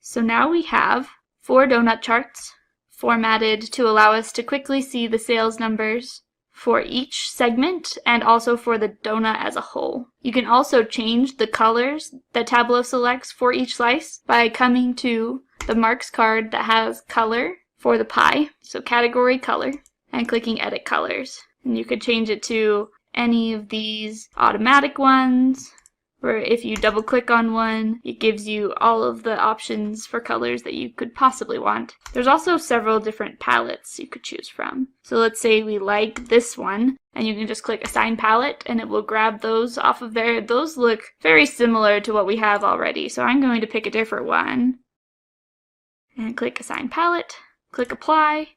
So now we have 4 donut charts formatted to allow us to quickly see the sales numbers for each segment and also for the donut as a whole. You can also change the colors that Tableau selects for each slice by coming to the marks card that has color for the pie, so category color, and clicking edit colors. And you could change it to any of these automatic ones, where if you double click on one, it gives you all of the options for colors that you could possibly want. There's also several different palettes you could choose from. So let's say we like this one, and you can just click assign palette and it will grab those off of there. Those look very similar to what we have already, so I'm going to pick a different one. And click assign palette, click apply.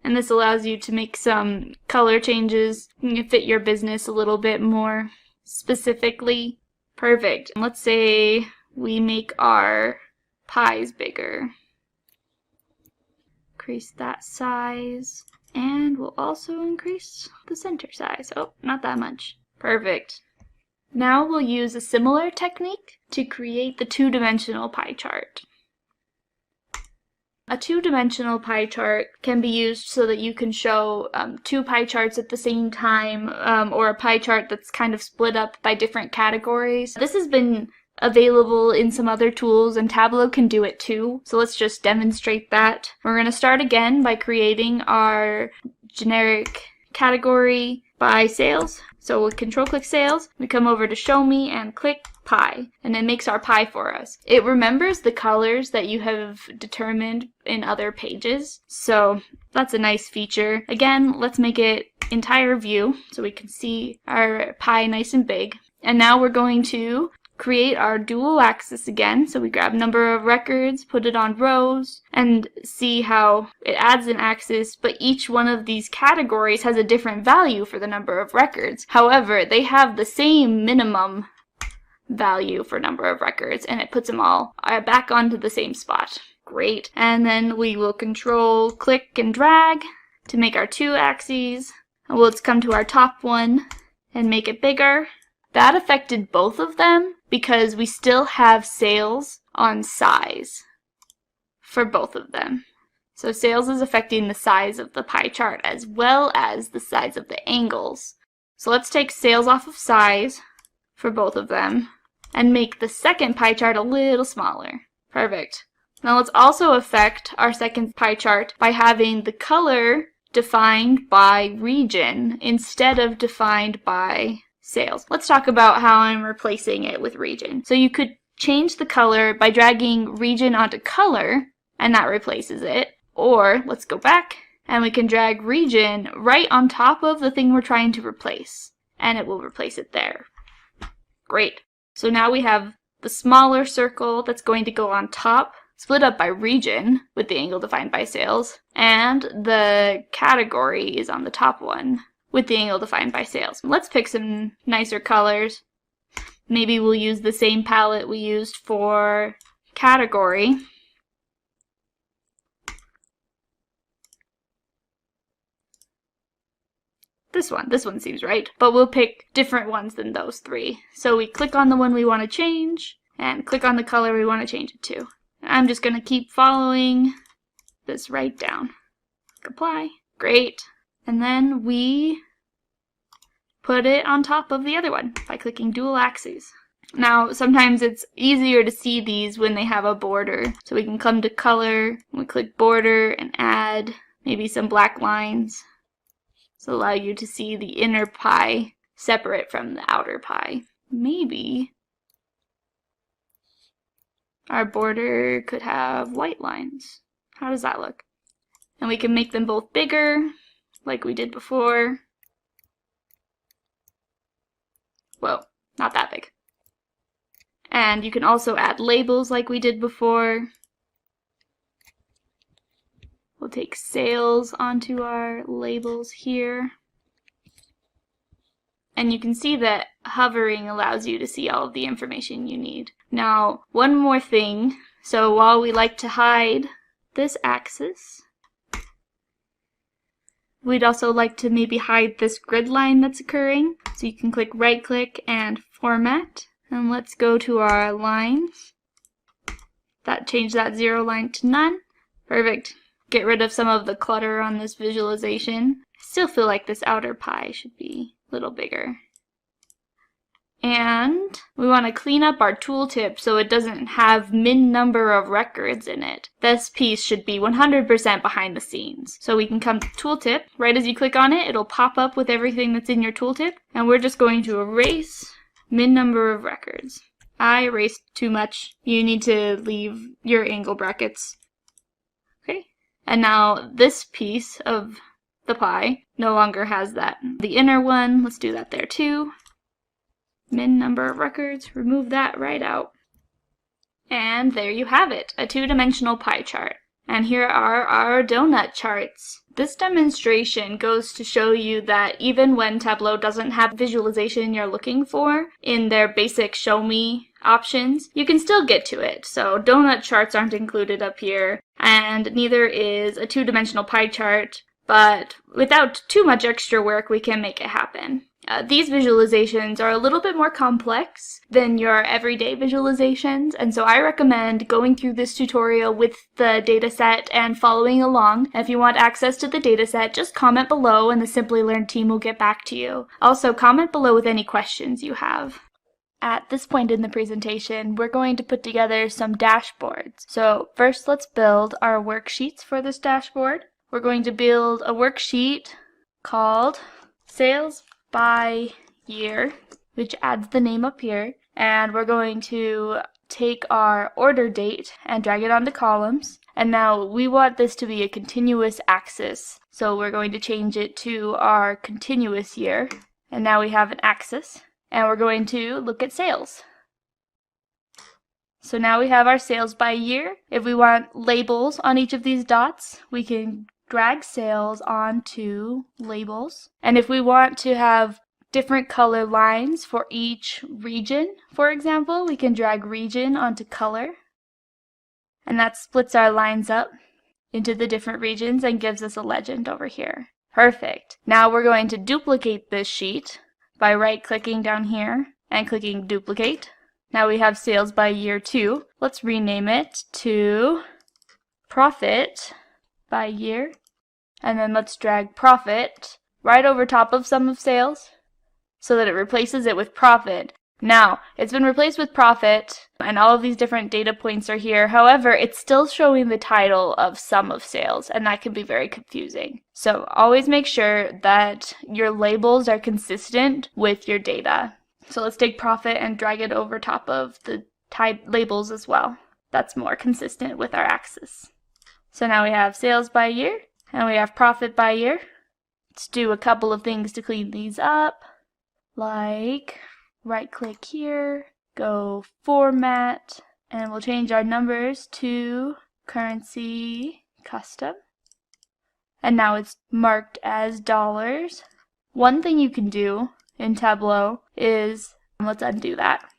And this allows you to make some color changes and fit your business a little bit more specifically. Perfect. And let's say we make our pies bigger. Increase that size, and we'll also increase the center size. Oh, not that much. Perfect. Now we'll use a similar technique to create the two-dimensional pie chart. A two-dimensional pie chart can be used so that you can show 2 pie charts at the same time, or a pie chart that's kind of split up by different categories. This has been available in some other tools, and Tableau can do it too. So let's just demonstrate that. We're going to start again by creating our generic category by sales. So we'll control-click sales, we come over to show me and click pie, and it makes our pie for us. It remembers the colors that you have determined in other pages, so that's a nice feature. Again, let's make it entire view so we can see our pie nice and big. And now we're going to create our dual axis again. So we grab number of records, put it on rows, and see how it adds an axis, but each one of these categories has a different value for the number of records. However, they have the same minimum value for number of records, and it puts them all back onto the same spot. Great. And then we will control click and drag to make our 2 axes. And let's come to our top one and make it bigger. That affected both of them because we still have sales on size for both of them. So sales is affecting the size of the pie chart as well as the size of the angles. So let's take sales off of size for both of them and make the second pie chart a little smaller. Perfect. Now let's also affect our second pie chart by having the color defined by region instead of defined by sales. Let's talk about how I'm replacing it with region. So you could change the color by dragging region onto color, and that replaces it. Or let's go back and we can drag region right on top of the thing we're trying to replace, and it will replace it there. Great. So now we have the smaller circle that's going to go on top, split up by region with the angle defined by sales, and the category is on the top one with the angle defined by sales. Let's pick some nicer colors. Maybe we'll use the same palette we used for category. This one seems right, but we'll pick different ones than those 3. So we click on the one we want to change and click on the color we want to change it to. I'm just going to keep following this right down. Apply. Great. And then we put it on top of the other one by clicking dual axes. Now, sometimes it's easier to see these when they have a border. So we can come to color, we click border and add maybe some black lines. So allow you to see the inner pie separate from the outer pie. Maybe our border could have white lines. How does that look? And we can make them both bigger, like we did before. Whoa, not that big. And you can also add labels like we did before. We'll take sales onto our labels here. And you can see that hovering allows you to see all of the information you need. Now, one more thing. So while we like to hide this axis, we'd also like to maybe hide this grid line that's occurring. So you can click right click and format. And let's go to our lines. Change that 0 line to none. Perfect. Get rid of some of the clutter on this visualization. I still feel like this outer pie should be a little bigger. And we want to clean up our tooltip so it doesn't have min number of records in it. This piece should be 100% behind the scenes. So we can come to tooltip. Right as you click on it, it'll pop up with everything that's in your tooltip. And we're just going to erase min number of records. I erased too much. You need to leave your angle brackets. Okay. And now this piece of the pie no longer has that. The inner one, let's do that there too. Min number of records, remove that right out. And there you have it, a 2-dimensional pie chart. And here are our donut charts. This demonstration goes to show you that even when Tableau doesn't have the visualization you're looking for in their basic show me options, you can still get to it. So donut charts aren't included up here, and neither is a 2-dimensional pie chart, but without too much extra work, we can make it happen. These visualizations are a little bit more complex than your everyday visualizations, and so I recommend going through this tutorial with the dataset and following along. If you want access to the dataset, just comment below and the Simplilearn team will get back to you. Also, comment below with any questions you have. At this point in the presentation, we're going to put together some dashboards. So first, let's build our worksheets for this dashboard. We're going to build a worksheet called Sales by Year, which adds the name up here, and we're going to take our order date and drag it onto columns. And now we want this to be a continuous axis, so we're going to change it to our continuous year. And now we have an axis, and we're going to look at sales. So now we have our sales by year. If we want labels on each of these dots, we can drag sales onto labels. And if we want to have different color lines for each region. For example, we can drag region onto color, and that splits our lines up into the different regions and gives us a legend over here. Perfect. Now we're going to duplicate this sheet by right-clicking down here and clicking duplicate. Now we have sales by year 2. Let's rename it to profit by year, and then let's drag profit right over top of sum of sales so that it replaces it with profit. Now, it's been replaced with profit, and all of these different data points are here. However, it's still showing the title of sum of sales, and that can be very confusing. So always make sure that your labels are consistent with your data. So let's take profit and drag it over top of the labels as well. That's more consistent with our axis. So now we have sales by year, and we have profit by year. Let's do a couple of things to clean these up, like right click here, go format, and we'll change our numbers to currency custom. And now it's marked as dollars. One thing you can do in Tableau is, let's undo that.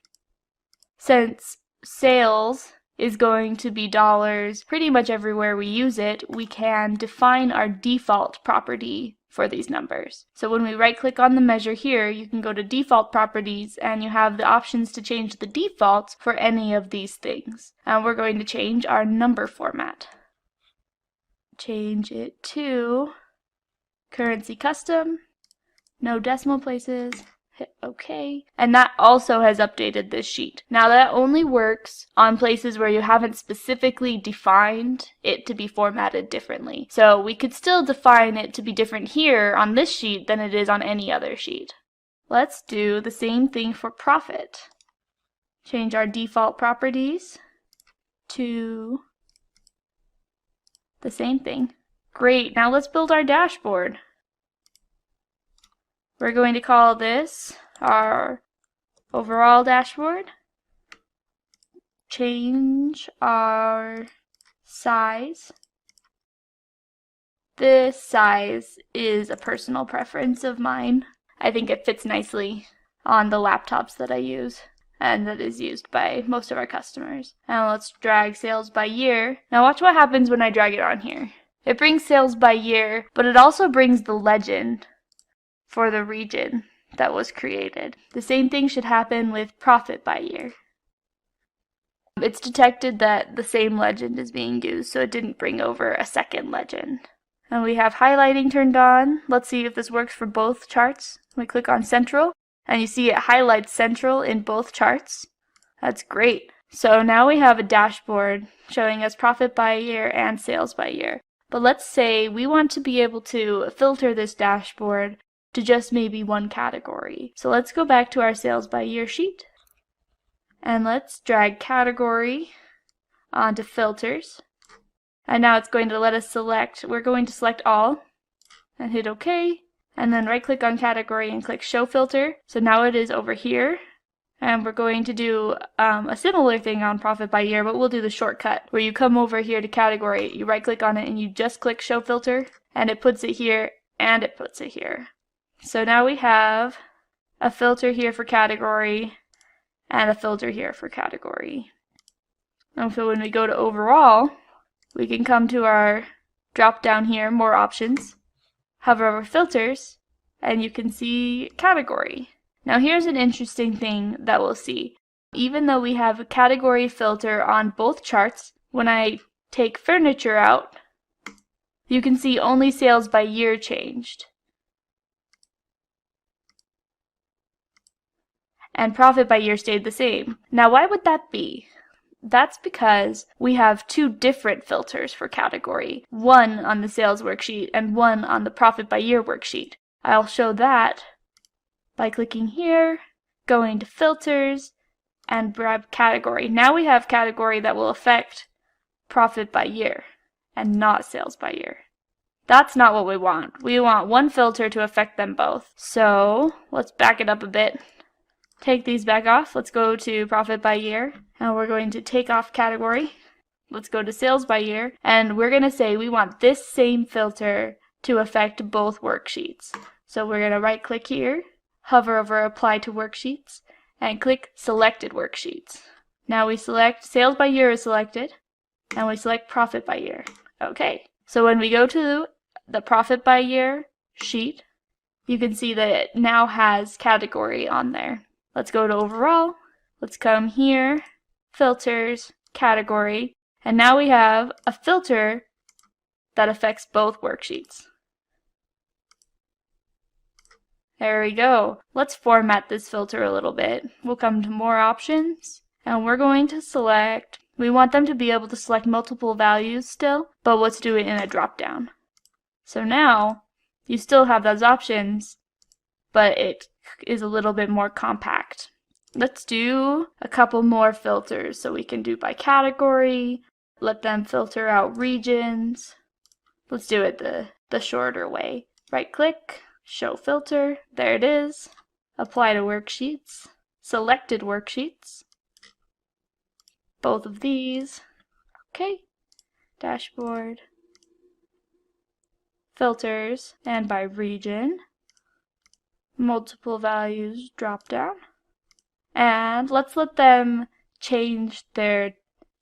Since sales is going to be dollars pretty much everywhere we use it, we can define our default property for these numbers. So when we right click on the measure here, you can go to default properties and you have the options to change the defaults for any of these things. And we're going to change our number format. Change it to currency custom, no decimal places, hit OK, and that also has updated this sheet. Now that only works on places where you haven't specifically defined it to be formatted differently. So we could still define it to be different here on this sheet than it is on any other sheet. Let's do the same thing for profit. Change our default properties to the same thing. Great, now let's build our dashboard. We're going to call this our overall dashboard. Change our size. This size is a personal preference of mine. I think it fits nicely on the laptops that I use and that is used by most of our customers. Now let's drag sales by year. Now watch what happens when I drag it on here. It brings sales by year, but it also brings the legend for the region that was created. The same thing should happen with profit by year. It's detected that the same legend is being used, so it didn't bring over a second legend. And we have highlighting turned on. Let's see if this works for both charts. We click on central, and you see it highlights central in both charts. That's great. So now we have a dashboard showing us profit by year and sales by year. But let's say we want to be able to filter this dashboard to just maybe one category. So let's go back to our sales by year sheet, and let's drag category onto filters. And now it's going to let us select, we're going to select all and hit OK, and then right click on category and click show filter. So now it is over here, and we're going to do a similar thing on profit by year, but we'll do the shortcut where you come over here to category, you right click on it and you just click show filter, and it puts it here and it puts it here. So now we have a filter here for category and a filter here for category. And so when we go to overall, we can come to our drop down here, more options, hover over filters, and you can see category. Now here's an interesting thing that we'll see. Even though we have a category filter on both charts, when I take furniture out, you can see only sales by year changed. And profit by year stayed the same. Now why would that be? That's because we have two different filters for category, one on the sales worksheet and one on the profit by year worksheet. I'll show that by clicking here, going to filters, and grab category. Now we have category that will affect profit by year and not sales by year. That's not what we want. We want one filter to affect them both. So let's back it up a bit. Take these back off. Let's go to profit by year, and we're going to take off category. Let's go to sales by year, and we're going to say we want this same filter to affect both worksheets. So we're going to right click here, hover over Apply to Worksheets and click Selected Worksheets. Now we select Sales by Year is selected, and we select Profit by Year. Okay, so when we go to the Profit by Year sheet, you can see that it now has category on there. Let's go to Overall. Let's come here, Filters, Category, and now we have a filter that affects both worksheets. There we go. Let's format this filter a little bit. We'll come to More Options, and we're going to select, we want them to be able to select multiple values still, but let's do it in a drop-down. So now, you still have those options, but it is a little bit more compact. Let's do a couple more filters. So we can do by category, let them filter out regions. Let's do it the shorter way. Right click, Show Filter, there it is. Apply to Worksheets, Selected Worksheets, both of these. Okay, Dashboard, Filters, and by region, multiple values drop down. And let's let them change their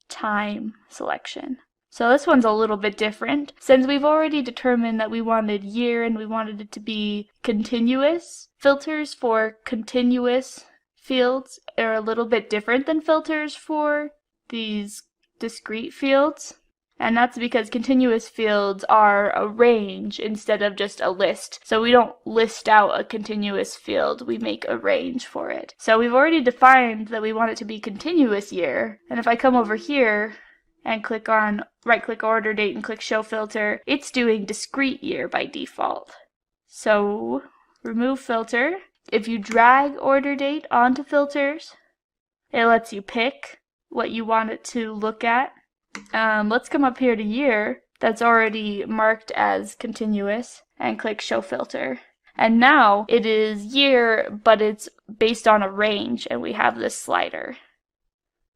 time selection. So this one's a little bit different. Since we've already determined that we wanted year and we wanted it to be continuous, filters for continuous fields are a little bit different than filters for these discrete fields. And that's because continuous fields are a range instead of just a list. So we don't list out a continuous field, we make a range for it. So we've already defined that we want it to be continuous year. And if I come over here and click on right-click Order Date and click Show Filter, it's doing discrete year by default. So remove filter. If you drag Order Date onto filters, it lets you pick what you want it to look at. Let's come up here to year, that's already marked as continuous, and click Show Filter. And now it is year, but it's based on a range, and we have this slider.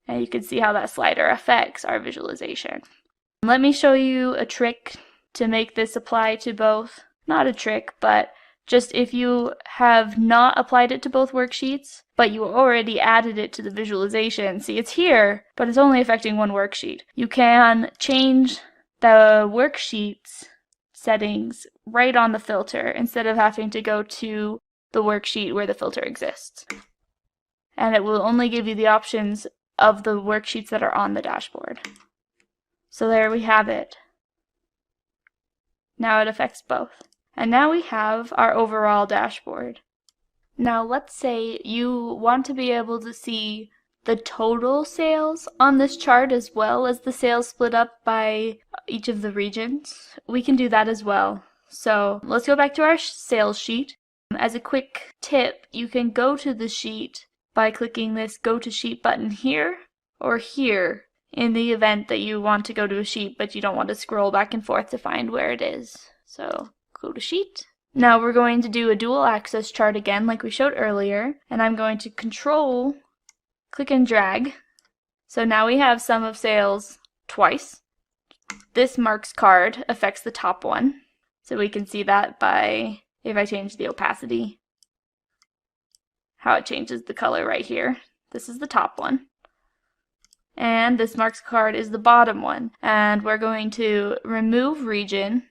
And you can see how that slider affects our visualization. Let me show you a trick to make this apply to both. Not a trick, but just if you have not applied it to both worksheets, but you already added it to the visualization. See, it's here, but it's only affecting one worksheet. You can change the worksheet's settings right on the filter instead of having to go to the worksheet where the filter exists. And it will only give you the options of the worksheets that are on the dashboard. So there we have it. Now it affects both. And now we have our overall dashboard. Now let's say you want to be able to see the total sales on this chart as well as the sales split up by each of the regions. We can do that as well. So let's go back to our sales sheet. As a quick tip, you can go to the sheet by clicking this Go to Sheet button here or here in the event that you want to go to a sheet but you don't want to scroll back and forth to find where it is. So go to Sheet. Now we're going to do a dual axis chart again like we showed earlier, and I'm going to Control, click and drag. So now we have sum of sales twice. This marks card affects the top one. So we can see that by, if I change the opacity, how it changes the color right here. This is the top one. And this marks card is the bottom one. And we're going to remove region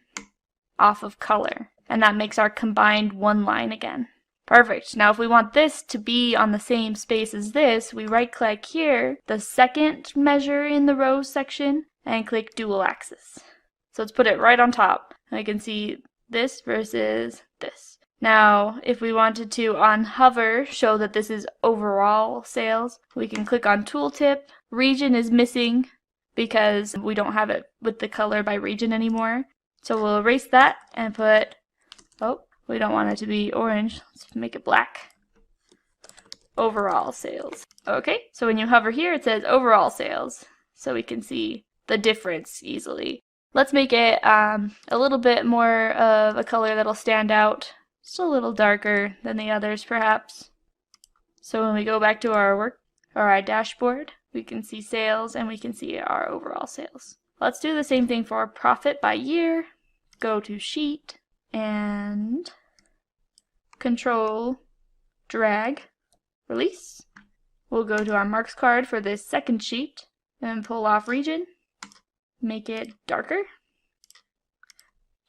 off of color. And that makes our combined one line again. Perfect. Now if we want this to be on the same space as this, we right click here, the second measure in the rows section, and click dual axis. So let's put it right on top. I can see this versus this. Now if we wanted to on hover show that this is overall sales, we can click on tooltip. Region is missing because we don't have it with the color by region anymore. So we'll erase that and put, oh, we don't want it to be orange. Let's make it black. Overall sales. Okay, so when you hover here, it says overall sales. So we can see the difference easily. Let's make it a little bit more of a color that'll stand out. Just a little darker than the others, perhaps. So when we go back to our our dashboard, we can see sales and we can see our overall sales. Let's do the same thing for profit by year. Go to Sheet and Control, drag, release. We'll go to our marks card for this second sheet and pull off region, make it darker,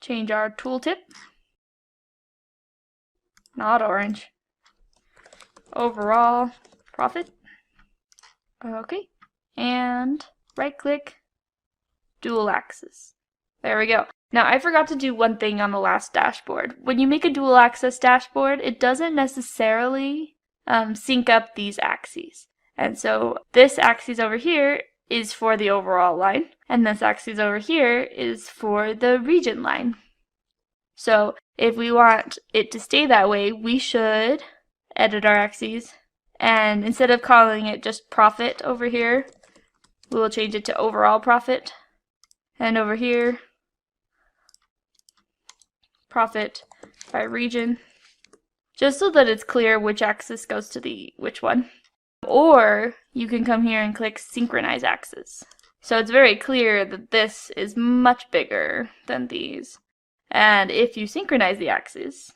change our tooltip, not orange, overall profit, okay, and right click, dual axis. There we go. Now I forgot to do one thing on the last dashboard. When you make a dual axis dashboard, it doesn't necessarily sync up these axes. And so this axis over here is for the overall line, and this axis over here is for the region line. So if we want it to stay that way, we should edit our axes, and instead of calling it just profit over here, we will change it to overall profit, and over here, profit by region, just so that it's clear which axis goes to which one. Or you can come here and click synchronize axis. So it's very clear that this is much bigger than these. And if you synchronize the axis,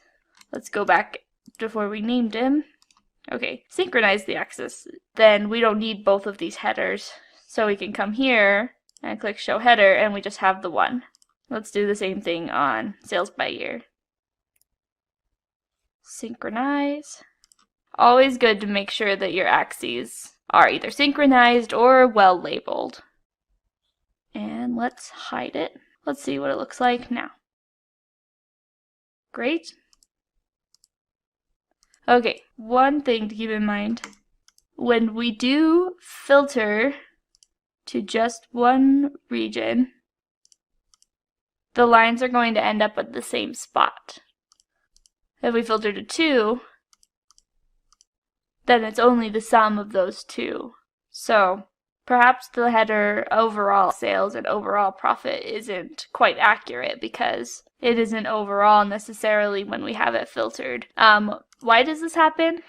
let's go back before we named him. Okay, synchronize the axis. Then we don't need both of these headers. So we can come here and click show header, and we just have the one. Let's do the same thing on sales by year. Synchronize. Always good to make sure that your axes are either synchronized or well labeled. And let's hide it. Let's see what it looks like now. Great. Okay, one thing to keep in mind. When we do filter to just one region, the lines are going to end up at the same spot. If we filter to 2, then it's only the sum of those two. So perhaps the header overall sales and overall profit isn't quite accurate because it isn't overall necessarily when we have it filtered. Why does this happen?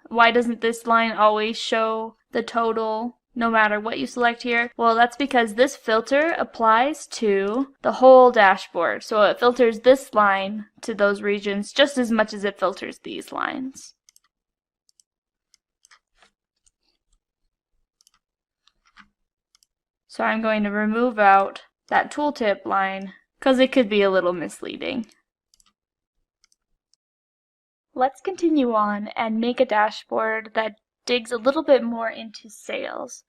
Why doesn't this line always show the total no matter what you select here? Well, that's because this filter applies to the whole dashboard. So it filters this line to those regions just as much as it filters these lines. So I'm going to remove out that tooltip line because it could be a little misleading. Let's continue on and make a dashboard that digs a little bit more into sales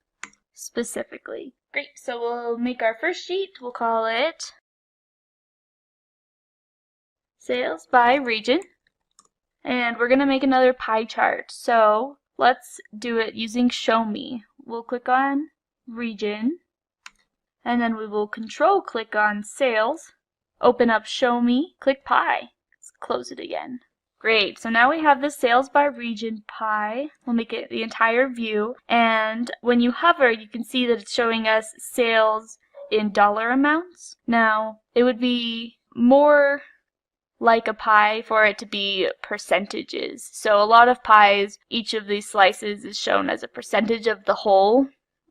specifically. Great, so we'll make our first sheet. We'll call it sales by region. And we're going to make another pie chart. So let's do it using show me. We'll click on region, and then we will control click on sales, open up show me, click pie. Let's close it again. Great, so now we have the sales by region pie. We'll make it the entire view, and when you hover, you can see that it's showing us sales in dollar amounts. Now, it would be more like a pie for it to be percentages. So a lot of pies, each of these slices is shown as a percentage of the whole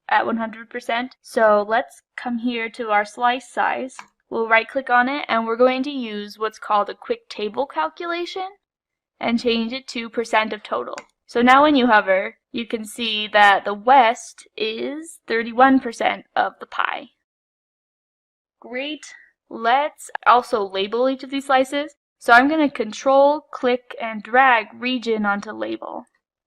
at 100%. So let's come here to our slice size. We'll right click on it, and we're going to use what's called a quick table calculation and change it to % of total. So now when you hover, you can see that the West is 31% of the pie. Great. Let's also label each of these slices. So I'm going to control, click, and drag region onto label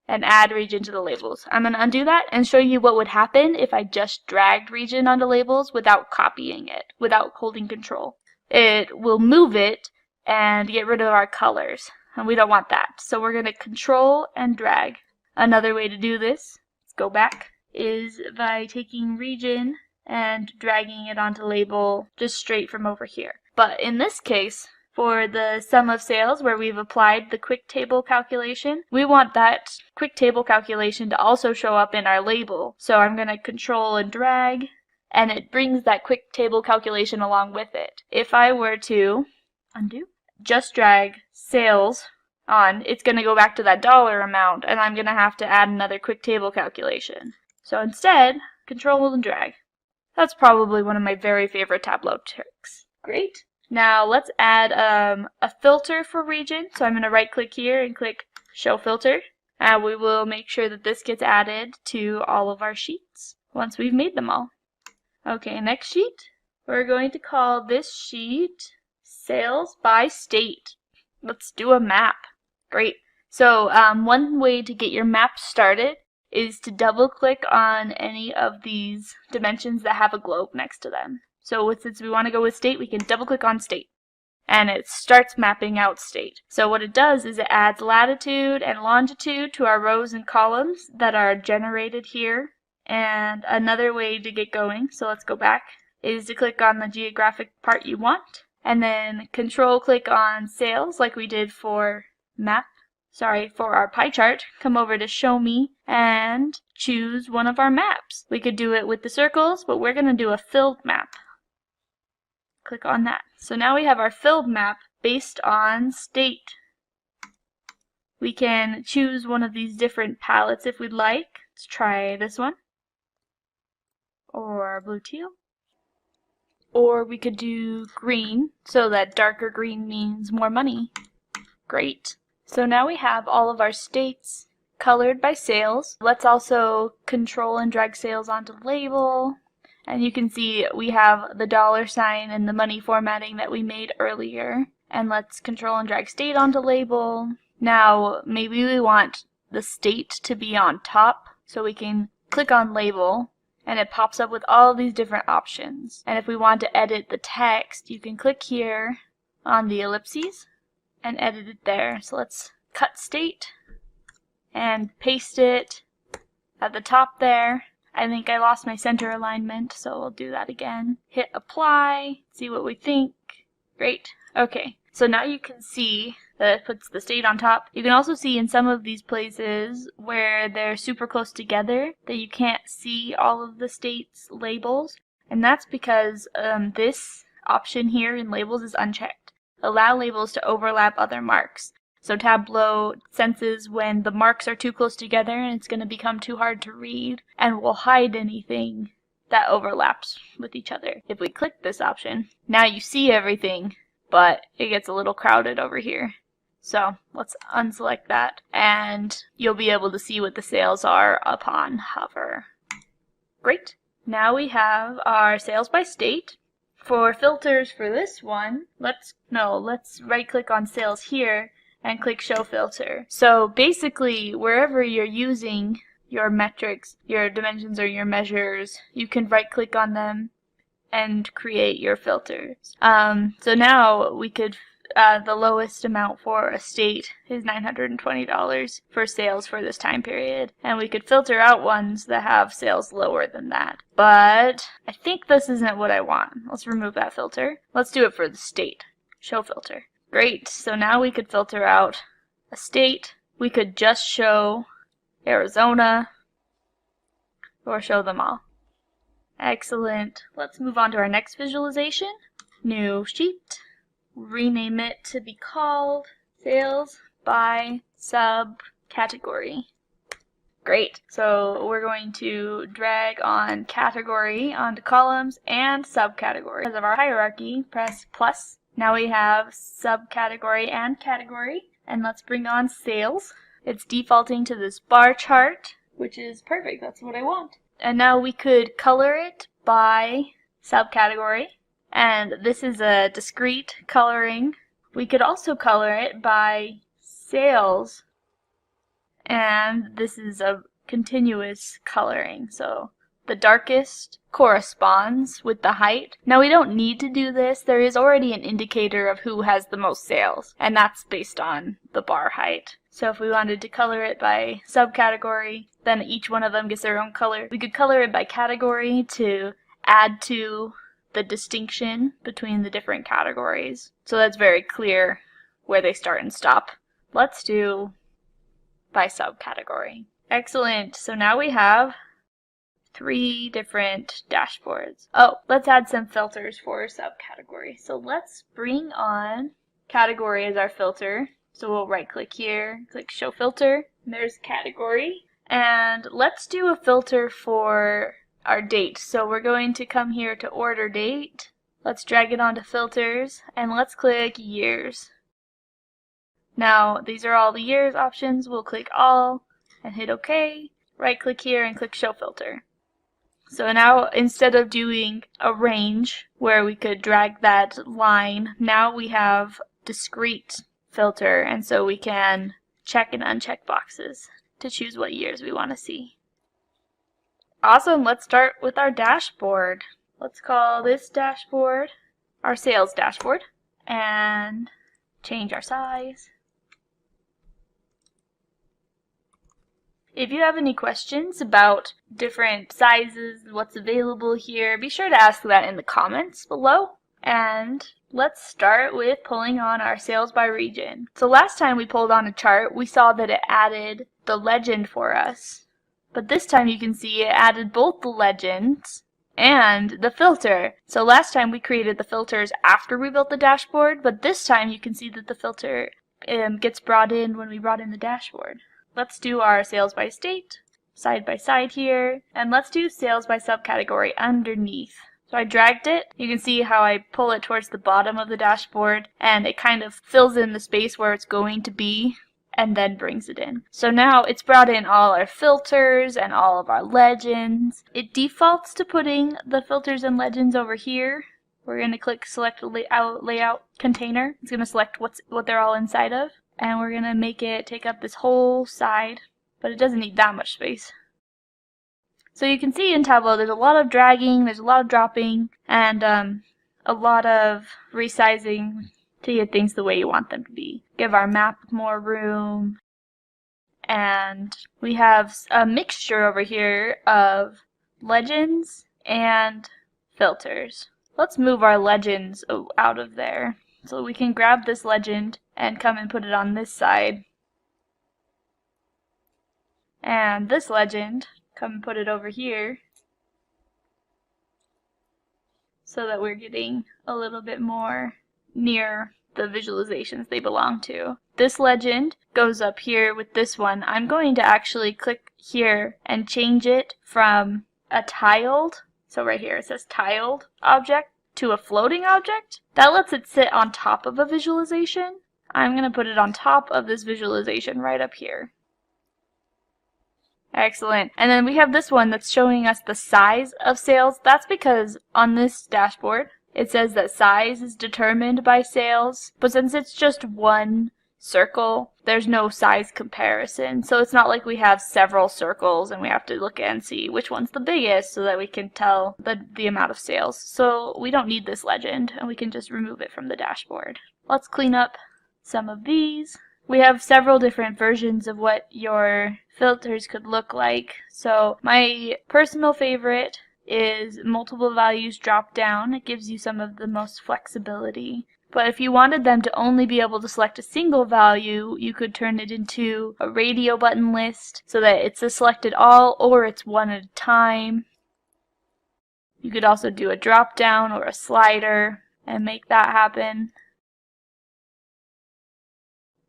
and add region to the labels. I'm going to undo that and show you what would happen if I just dragged region onto labels without copying it, without holding control. It will move it and get rid of our colors, and we don't want that. So we're going to control and drag. Another way to do this, let's go back, is by taking region and dragging it onto label just straight from over here. But in this case, for the sum of sales where we've applied the quick table calculation, we want that quick table calculation to also show up in our label. So I'm going to control and drag, and it brings that quick table calculation along with it. If I were to undo, just drag sales on, it's going to go back to that dollar amount, and I'm going to have to add another quick table calculation. So instead, control and drag. That's probably one of my very favorite Tableau tricks. Great. Now let's add a filter for region. So I'm going to right click here and click show filter. And we will make sure that this gets added to all of our sheets once we've made them all. Okay, next sheet. We're going to call this sheet Sales by State. Let's do a map. Great. So one way to get your map started is to double click on any of these dimensions that have a globe next to them. So since we want to go with state, we can double click on state. And it starts mapping out state. So what it does is it adds latitude and longitude to our rows and columns that are generated here. And another way to get going, so let's go back, is to click on the geographic part you want, and then control click on sales like we did for for our pie chart. Come over to show me and choose one of our maps. We could do it with the circles, but we're going to do a filled map. Click on that. So now we have our filled map based on state. We can choose one of these different palettes if we'd like. Let's try this one. Or blue teal. Or we could do green, so that darker green means more money. Great. So now we have all of our states colored by sales. Let's also control and drag sales onto label. And you can see we have the $sign and the money formatting that we made earlier. And let's control and drag state onto label. Now maybe we want the state to be on top, so we can click on label and it pops up with all these different options. And if we want to edit the text, you can click here on the ellipses and edit it there. So let's cut state and paste it at the top there. I think I lost my center alignment, so we'll do that again. Hit apply, see what we think. Great. Okay, so now you can see that it puts the state on top. You can also see in some of these places where they're super close together that you can't see all of the states' labels, and that's because this option here in labels is unchecked. Allow labels to overlap other marks. So Tableau senses when the marks are too close together and it's going to become too hard to read, and will hide anything that overlaps with each other. If we click this option, now you see everything, but it gets a little crowded over here. So let's unselect that, and you'll be able to see what the sales are upon hover. Great. Now we have our sales by state. For filters for this one, let's right click on sales here and click show filter. So basically, wherever you're using your metrics, your dimensions, or your measures, you can right click on them and create your filters. So now we could, the lowest amount for a state is $920 for sales for this time period. And we could filter out ones that have sales lower than that. But I think this isn't what I want. Let's remove that filter. Let's do it for the state. Show filter. Great, so now we could filter out a state. We could just show Arizona or show them all. Excellent. Let's move on to our next visualization. New sheet. Rename it to be called Sales by Subcategory. Great, so we're going to drag on category onto columns and subcategory. Because of our hierarchy, press plus. Now we have subcategory and category, and let's bring on sales. It's defaulting to this bar chart, which is perfect. That's what I want. And now we could color it by subcategory, and this is a discrete coloring. We could also color it by sales, and this is a continuous coloring. So the darkest corresponds with the height. Now we don't need to do this. There is already an indicator of who has the most sales, and that's based on the bar height. So if we wanted to color it by subcategory, then each one of them gets their own color. We could color it by category to add to the distinction between the different categories. So that's very clear where they start and stop. Let's do by subcategory. Excellent. So now we have 3 different dashboards. Oh, let's add some filters for subcategory. So let's bring on category as our filter. So we'll right click here, click show filter, and there's category. And let's do a filter for our date. So we're going to come here to order date. Let's drag it onto filters, and let's click years. Now, these are all the years options. We'll click all and hit OK. Right click here and click Show Filter. So now, instead of doing a range where we could drag that line, now we have Discrete filter, and so we can check and uncheck boxes to choose what years we want to see. Awesome, let's start with our dashboard. Let's call this dashboard our sales dashboard and change our size. If you have any questions about different sizes, what's available here, be sure to ask that in the comments below. And let's start with pulling on our sales by region. So last time we pulled on a chart, we saw that it added the legend for us. But this time you can see it added both the legends and the filter. So last time we created the filters after we built the dashboard, but this time you can see that the filter gets brought in when we brought in the dashboard. Let's do our sales by state, side by side here, and let's do sales by subcategory underneath. So I dragged it. You can see how I pull it towards the bottom of the dashboard, and it kind of fills in the space where it's going to be and then brings it in. So now it's brought in all our filters and all of our legends. It defaults to putting the filters and legends over here. We're going to click select layout container. It's going to select what they're all inside of. And we're going to make it take up this whole side, but it doesn't need that much space. So you can see in Tableau there's a lot of dragging, there's a lot of dropping, and a lot of resizing to get things the way you want them to be. Give our map more room. And we have a mixture over here of legends and filters. Let's move our legends out of there. So we can grab this legend and come and put it on this side. And this legend, come and put it over here. So that we're getting a little bit more near the visualizations they belong to. This legend goes up here with this one. I'm going to actually click here and change it from a tiled, so right here it says tiled object, to a floating object. That lets it sit on top of a visualization. I'm going to put it on top of this visualization right up here. Excellent. And then we have this one that's showing us the size of sales. That's because on this dashboard it says that size is determined by sales, but since it's just one circle, there's no size comparison. So it's not like we have several circles and we have to look and see which one's the biggest so that we can tell the amount of sales. So we don't need this legend and we can just remove it from the dashboard. Let's clean up some of these. We have several different versions of what your filters could look like. So my personal favorite is multiple values drop down. It gives you some of the most flexibility. But if you wanted them to only be able to select a single value, you could turn it into a radio button list so that it's a selected all or it's one at a time. You could also do a drop down or a slider and make that happen.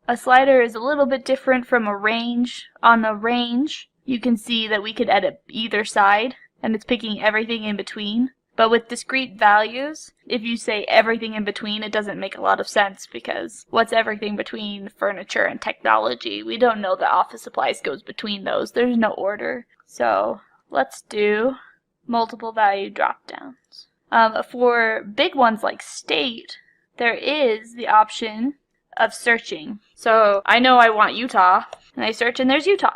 A slider is a little bit different from a range. On a range, you can see that we could edit either side and it's picking everything in between. But with discrete values, if you say everything in between, it doesn't make a lot of sense because what's everything between furniture and technology? We don't know that office supplies goes between those. There's no order. So let's do multiple value drop downs. For big ones like state, there is the option of searching. So I know I want Utah, and I search and there's Utah,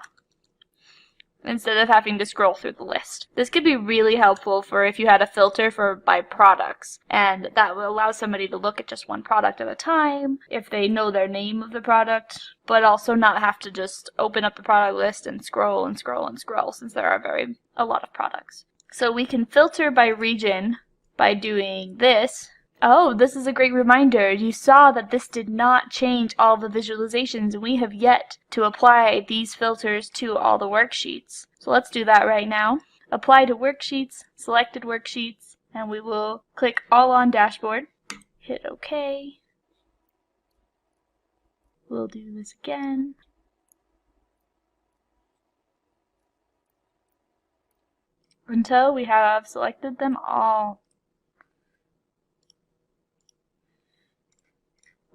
instead of having to scroll through the list. This could be really helpful for if you had a filter by products, and that will allow somebody to look at just one product at a time if they know their name of the product, but also not have to just open up the product list and scroll and scroll and scroll since there are a lot of products. So we can filter by region by doing this. Oh, this is a great reminder. You saw that this did not change all the visualizations. We have yet to apply these filters to all the worksheets. So let's do that right now. Apply to worksheets, selected worksheets, and we will click all on dashboard. Hit OK. We'll do this again. Until we have selected them all.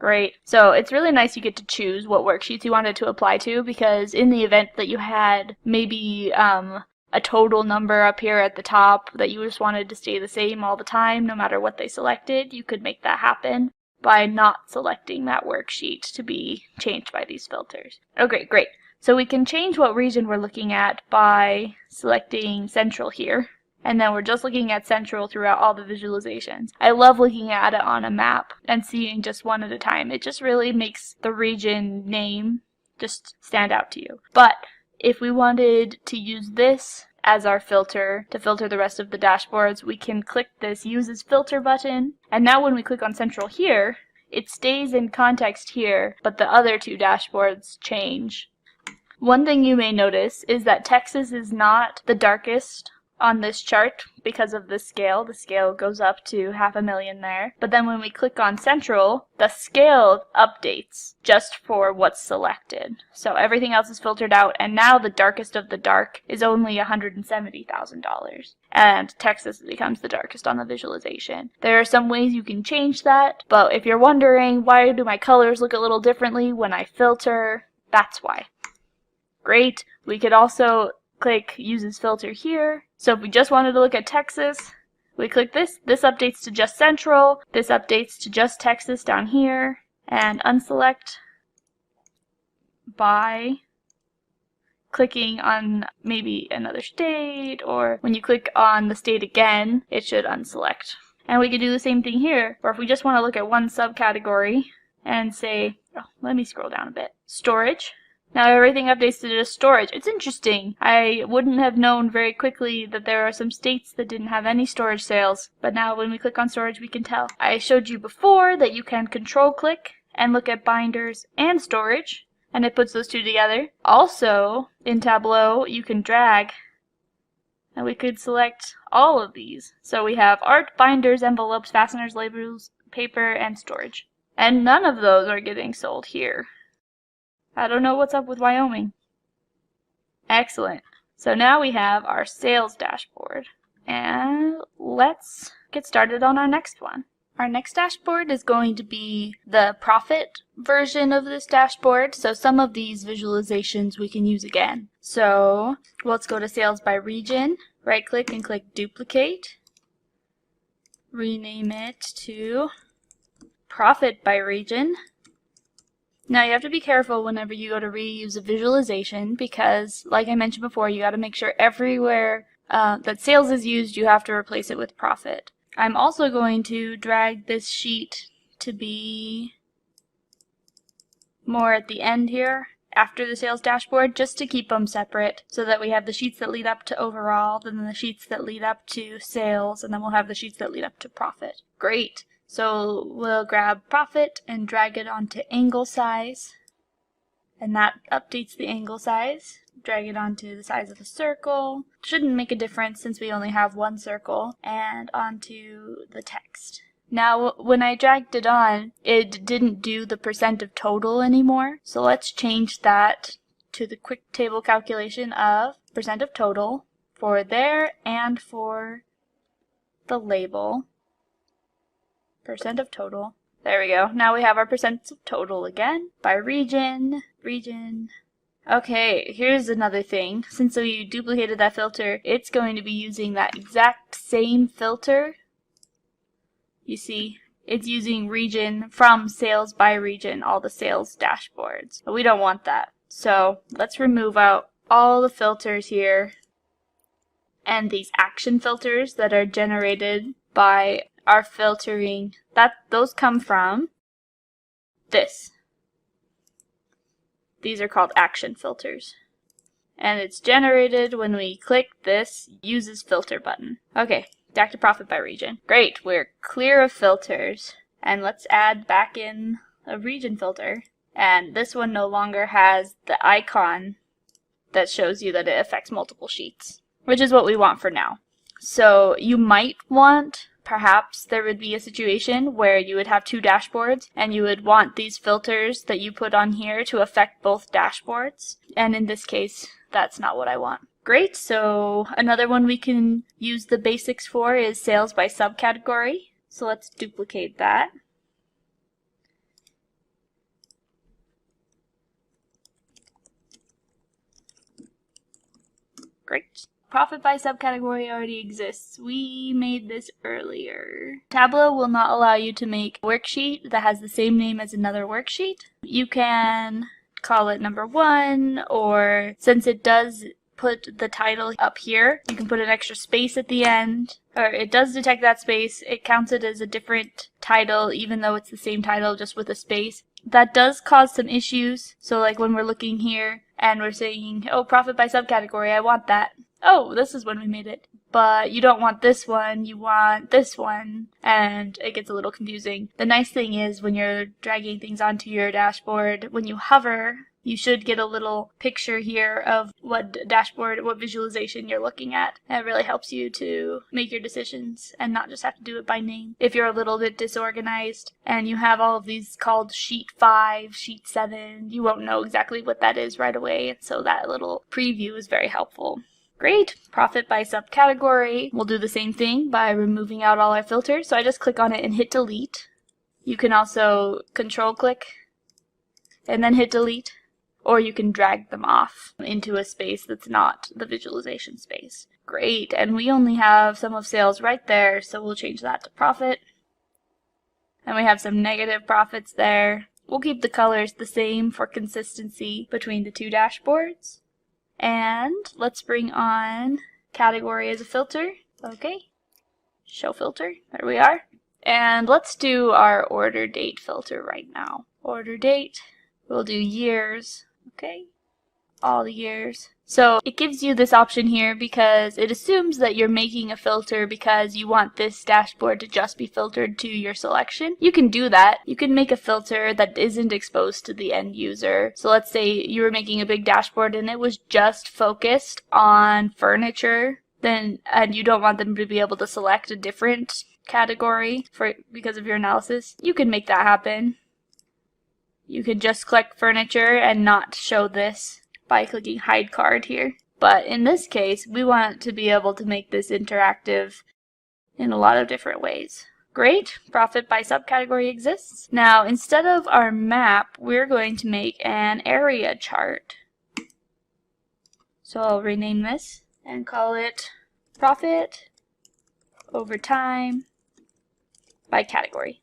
Great. So it's really nice you get to choose what worksheets you wanted to apply to, because in the event that you had maybe a total number up here at the top that you just wanted to stay the same all the time, no matter what they selected, you could make that happen by not selecting that worksheet to be changed by these filters. Okay, great. So we can change what region we're looking at by selecting Central here. And then we're just looking at Central throughout all the visualizations. I love looking at it on a map and seeing just one at a time. It just really makes the region name just stand out to you. But if we wanted to use this as our filter to filter the rest of the dashboards, we can click this Use as Filter button. And now when we click on Central here, it stays in context here, but the other two dashboards change. One thing you may notice is that Texas is not the darkest on this chart because of the scale. The scale goes up to 500,000 there. But then when we click on Central, the scale updates just for what's selected. So everything else is filtered out, and now the darkest of the dark is only $170,000. And Texas becomes the darkest on the visualization. There are some ways you can change that, but if you're wondering why do my colors look a little differently when I filter, that's why. Great. We could also click Use as Filter here. So if we just wanted to look at Texas, we click this. This updates to just Central. This updates to just Texas down here. And unselect by clicking on maybe another state, or when you click on the state again, it should unselect. And we could do the same thing here, or if we just want to look at one subcategory and say, let me scroll down a bit, storage. Now everything updates to just storage. It's interesting. I wouldn't have known very quickly that there are some states that didn't have any storage sales, but now when we click on storage we can tell. I showed you before that you can control click and look at binders and storage, and it puts those two together. Also, in Tableau, you can drag, and we could select all of these. So we have art, binders, envelopes, fasteners, labels, paper, and storage. And none of those are getting sold here. I don't know what's up with Wyoming. Excellent. So now we have our sales dashboard. And let's get started on our next one. Our next dashboard is going to be the profit version of this dashboard. So some of these visualizations we can use again. So let's go to sales by region. Right click and click duplicate. Rename it to profit by region. Now you have to be careful whenever you go to reuse a visualization, because like I mentioned before, you got to make sure everywhere that sales is used, you have to replace it with profit. I'm also going to drag this sheet to be more at the end here, after the sales dashboard, just to keep them separate, so that we have the sheets that lead up to overall, then the sheets that lead up to sales, and then we'll have the sheets that lead up to profit. Great. So we'll grab profit and drag it onto angle size, and that updates the angle size. Drag it onto the size of a circle. Shouldn't make a difference since we only have one circle, and onto the text. Now when I dragged it on, it didn't do the percent of total anymore, so let's change that to the quick table calculation of percent of total for there and for the label. Percent of total. There we go. Now we have our percents of total again. By region. Okay, here's another thing. Since we duplicated that filter, it's going to be using that exact same filter. You see, it's using region from sales by region, all the sales dashboards. But we don't want that. So let's remove out all the filters here. And these action filters that are generated by our filtering, those come from this. These are called action filters. And it's generated when we click this Use as Filter button. Okay, back to profit by region. Great, we're clear of filters. And let's add back in a region filter. And this one no longer has the icon that shows you that it affects multiple sheets, which is what we want for now. So you might want, perhaps there would be a situation where you would have two dashboards and you would want these filters that you put on here to affect both dashboards. And in this case, that's not what I want. Great, so another one we can use the basics for is sales by subcategory. So let's duplicate that. Great. Profit by subcategory already exists. We made this earlier. Tableau will not allow you to make a worksheet that has the same name as another worksheet. You can call it number 1, or since it does put the title up here, you can put an extra space at the end, or it does detect that space. It counts it as a different title even though it's the same title just with a space. That does cause some issues. So like when we're looking here and we're saying, oh, profit by subcategory, I want that. Oh, this is when we made it. But you don't want this one, you want this one, and it gets a little confusing. The nice thing is when you're dragging things onto your dashboard, when you hover, you should get a little picture here of what dashboard, what visualization you're looking at. And it really helps you to make your decisions and not just have to do it by name. If you're a little bit disorganized and you have all of these called sheet 5, sheet 7, you won't know exactly what that is right away. And so that little preview is very helpful. Great. Profit by subcategory. We'll do the same thing by removing out all our filters. So I just click on it and hit delete. You can also control click and then hit delete. Or you can drag them off into a space that's not the visualization space. Great, and we only have sum of sales right there, so we'll change that to profit. And we have some negative profits there. We'll keep the colors the same for consistency between the two dashboards. And let's bring on category as a filter. Okay, show filter, there we are. And let's do our order date filter right now. Order date, we'll do years. Okay, all the years. So it gives you this option here because it assumes that you're making a filter because you want this dashboard to just be filtered to your selection. You can do that. You can make a filter that isn't exposed to the end user. So let's say you were making a big dashboard and it was just focused on furniture, and you don't want them to be able to select a different category because of your analysis. You can make that happen. You can just click furniture and not show this by clicking hide card here. But in this case, we want to be able to make this interactive in a lot of different ways. Great, profit by subcategory exists. Now, instead of our map, we're going to make an area chart. So I'll rename this and call it profit over time by category.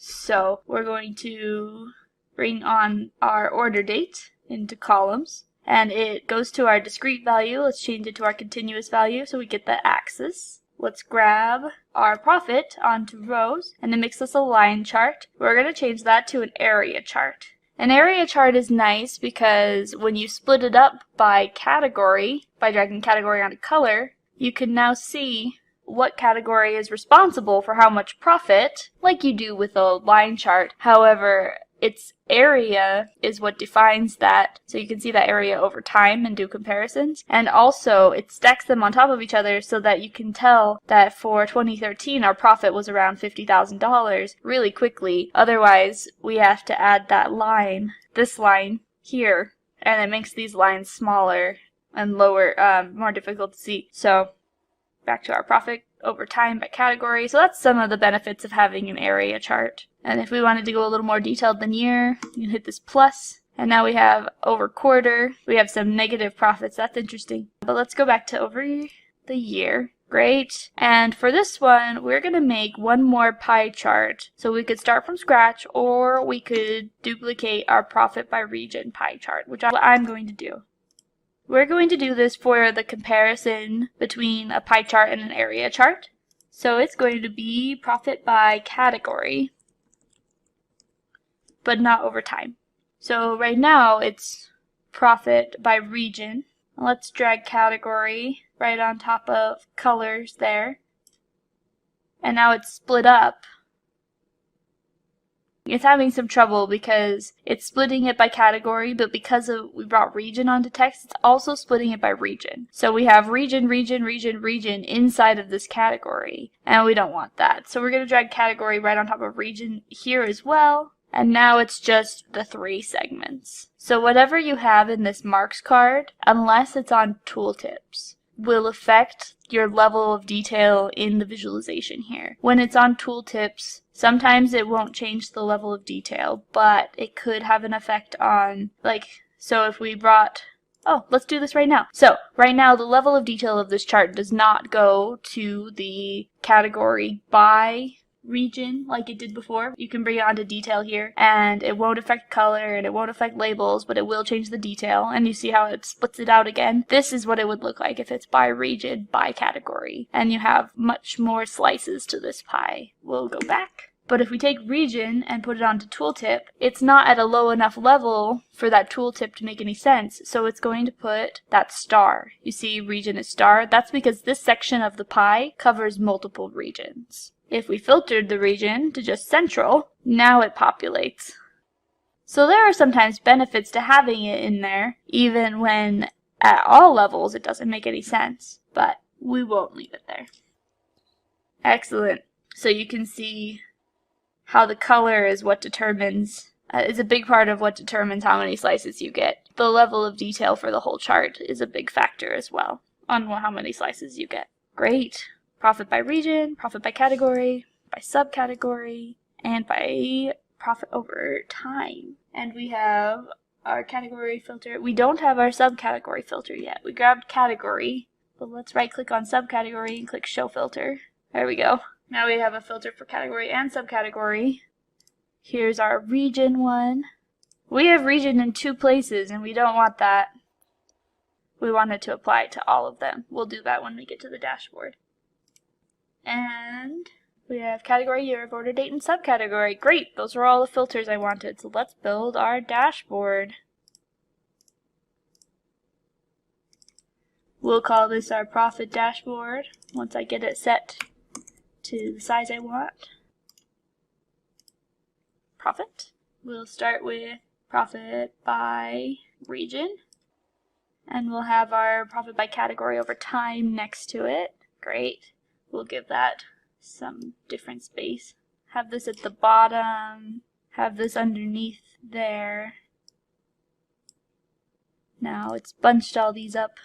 So we're going to bring on our order date into columns, and it goes to our discrete value. Let's change it to our continuous value so we get the axis. Let's grab our profit onto rows, and it makes us a line chart. We're going to change that to an area chart. An area chart is nice because when you split it up by category, by dragging category onto color, you can now see what category is responsible for how much profit, like you do with a line chart. However, its area is what defines that, so you can see that area over time and do comparisons. And also, it stacks them on top of each other so that you can tell that for 2013 our profit was around $50,000 really quickly. Otherwise, we have to add that line, this line here, and it makes these lines smaller and lower, more difficult to see. So back to our profit over time by category. So that's some of the benefits of having an area chart. And if we wanted to go a little more detailed than year, you can hit this plus. And now we have over quarter. We have some negative profits. That's interesting. But let's go back to over the year. Great. And for this one, we're going to make one more pie chart. So we could start from scratch, or we could duplicate our profit by region pie chart, which I'm going to do. We're going to do this for the comparison between a pie chart and an area chart. So it's going to be profit by category, but not over time. So right now it's profit by region. Let's drag category right on top of colors there. And now it's split up. It's having some trouble because it's splitting it by category, but because we brought region onto text, it's also splitting it by region. So we have region, region, region, region inside of this category, and we don't want that. So we're going to drag category right on top of region here as well, and now it's just the 3 segments. So whatever you have in this marks card, unless it's on tooltips, will affect your level of detail in the visualization here. When it's on tooltips, sometimes it won't change the level of detail, but it could have an effect on, so if we brought Oh, let's do this right now. So, right now the level of detail of this chart does not go to the category by region like it did before. You can bring it onto detail here, and it won't affect color and it won't affect labels, but it will change the detail, and you see how it splits it out again. This is what it would look like if it's by region, by category, and you have much more slices to this pie. We'll go back. But if we take region and put it onto tooltip, it's not at a low enough level for that tooltip to make any sense, so it's going to put that star. You see region is star? That's because this section of the pie covers multiple regions. If we filtered the region to just central, now it populates. So there are sometimes benefits to having it in there, even when at all levels it doesn't make any sense, but we won't leave it there. Excellent. So you can see how the color is what determines, is a big part of what determines how many slices you get. The level of detail for the whole chart is a big factor as well on how many slices you get. Great. Profit by region, profit by category, by subcategory, and by profit over time. And we have our category filter. We don't have our subcategory filter yet. We grabbed category, but let's right click on subcategory and click show filter. There we go. Now we have a filter for category and subcategory. Here's our region one. We have region in 2 places and we don't want that. We want it to apply to all of them. We'll do that when we get to the dashboard. And we have category, year of order, date, and subcategory. Great, those are all the filters I wanted. So let's build our dashboard. We'll call this our profit dashboard once I get it set to the size I want. Profit. We'll start with profit by region, and we'll have our profit by category over time next to it. Great. We'll give that some different space. Have this at the bottom, have this underneath there. Now it's bunched all these up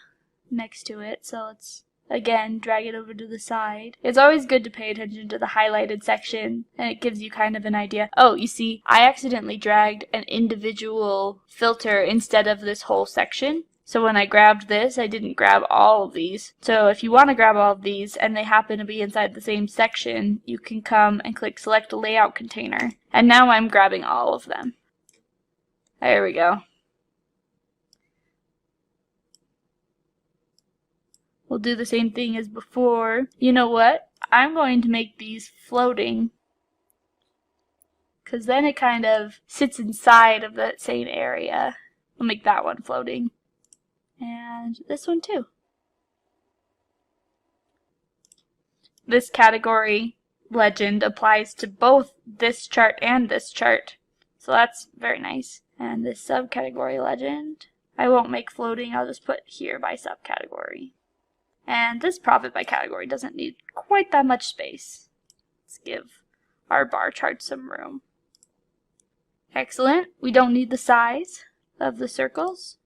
next to it, so let's again drag it over to the side. It's always good to pay attention to the highlighted section, and it gives you kind of an idea. Oh, you see, I accidentally dragged an individual filter instead of this whole section. So when I grabbed this, I didn't grab all of these. So if you want to grab all of these and they happen to be inside the same section, you can come and click select layout container. And now I'm grabbing all of them. There we go. We'll do the same thing as before. You know what? I'm going to make these floating, because then it kind of sits inside of that same area. We'll make that one floating. And this one too. This category legend applies to both this chart and this chart. So that's very nice. And this subcategory legend, I won't make floating, I'll just put here by subcategory. And this profit by category doesn't need quite that much space. Let's give our bar chart some room. Excellent. We don't need the size of the circles.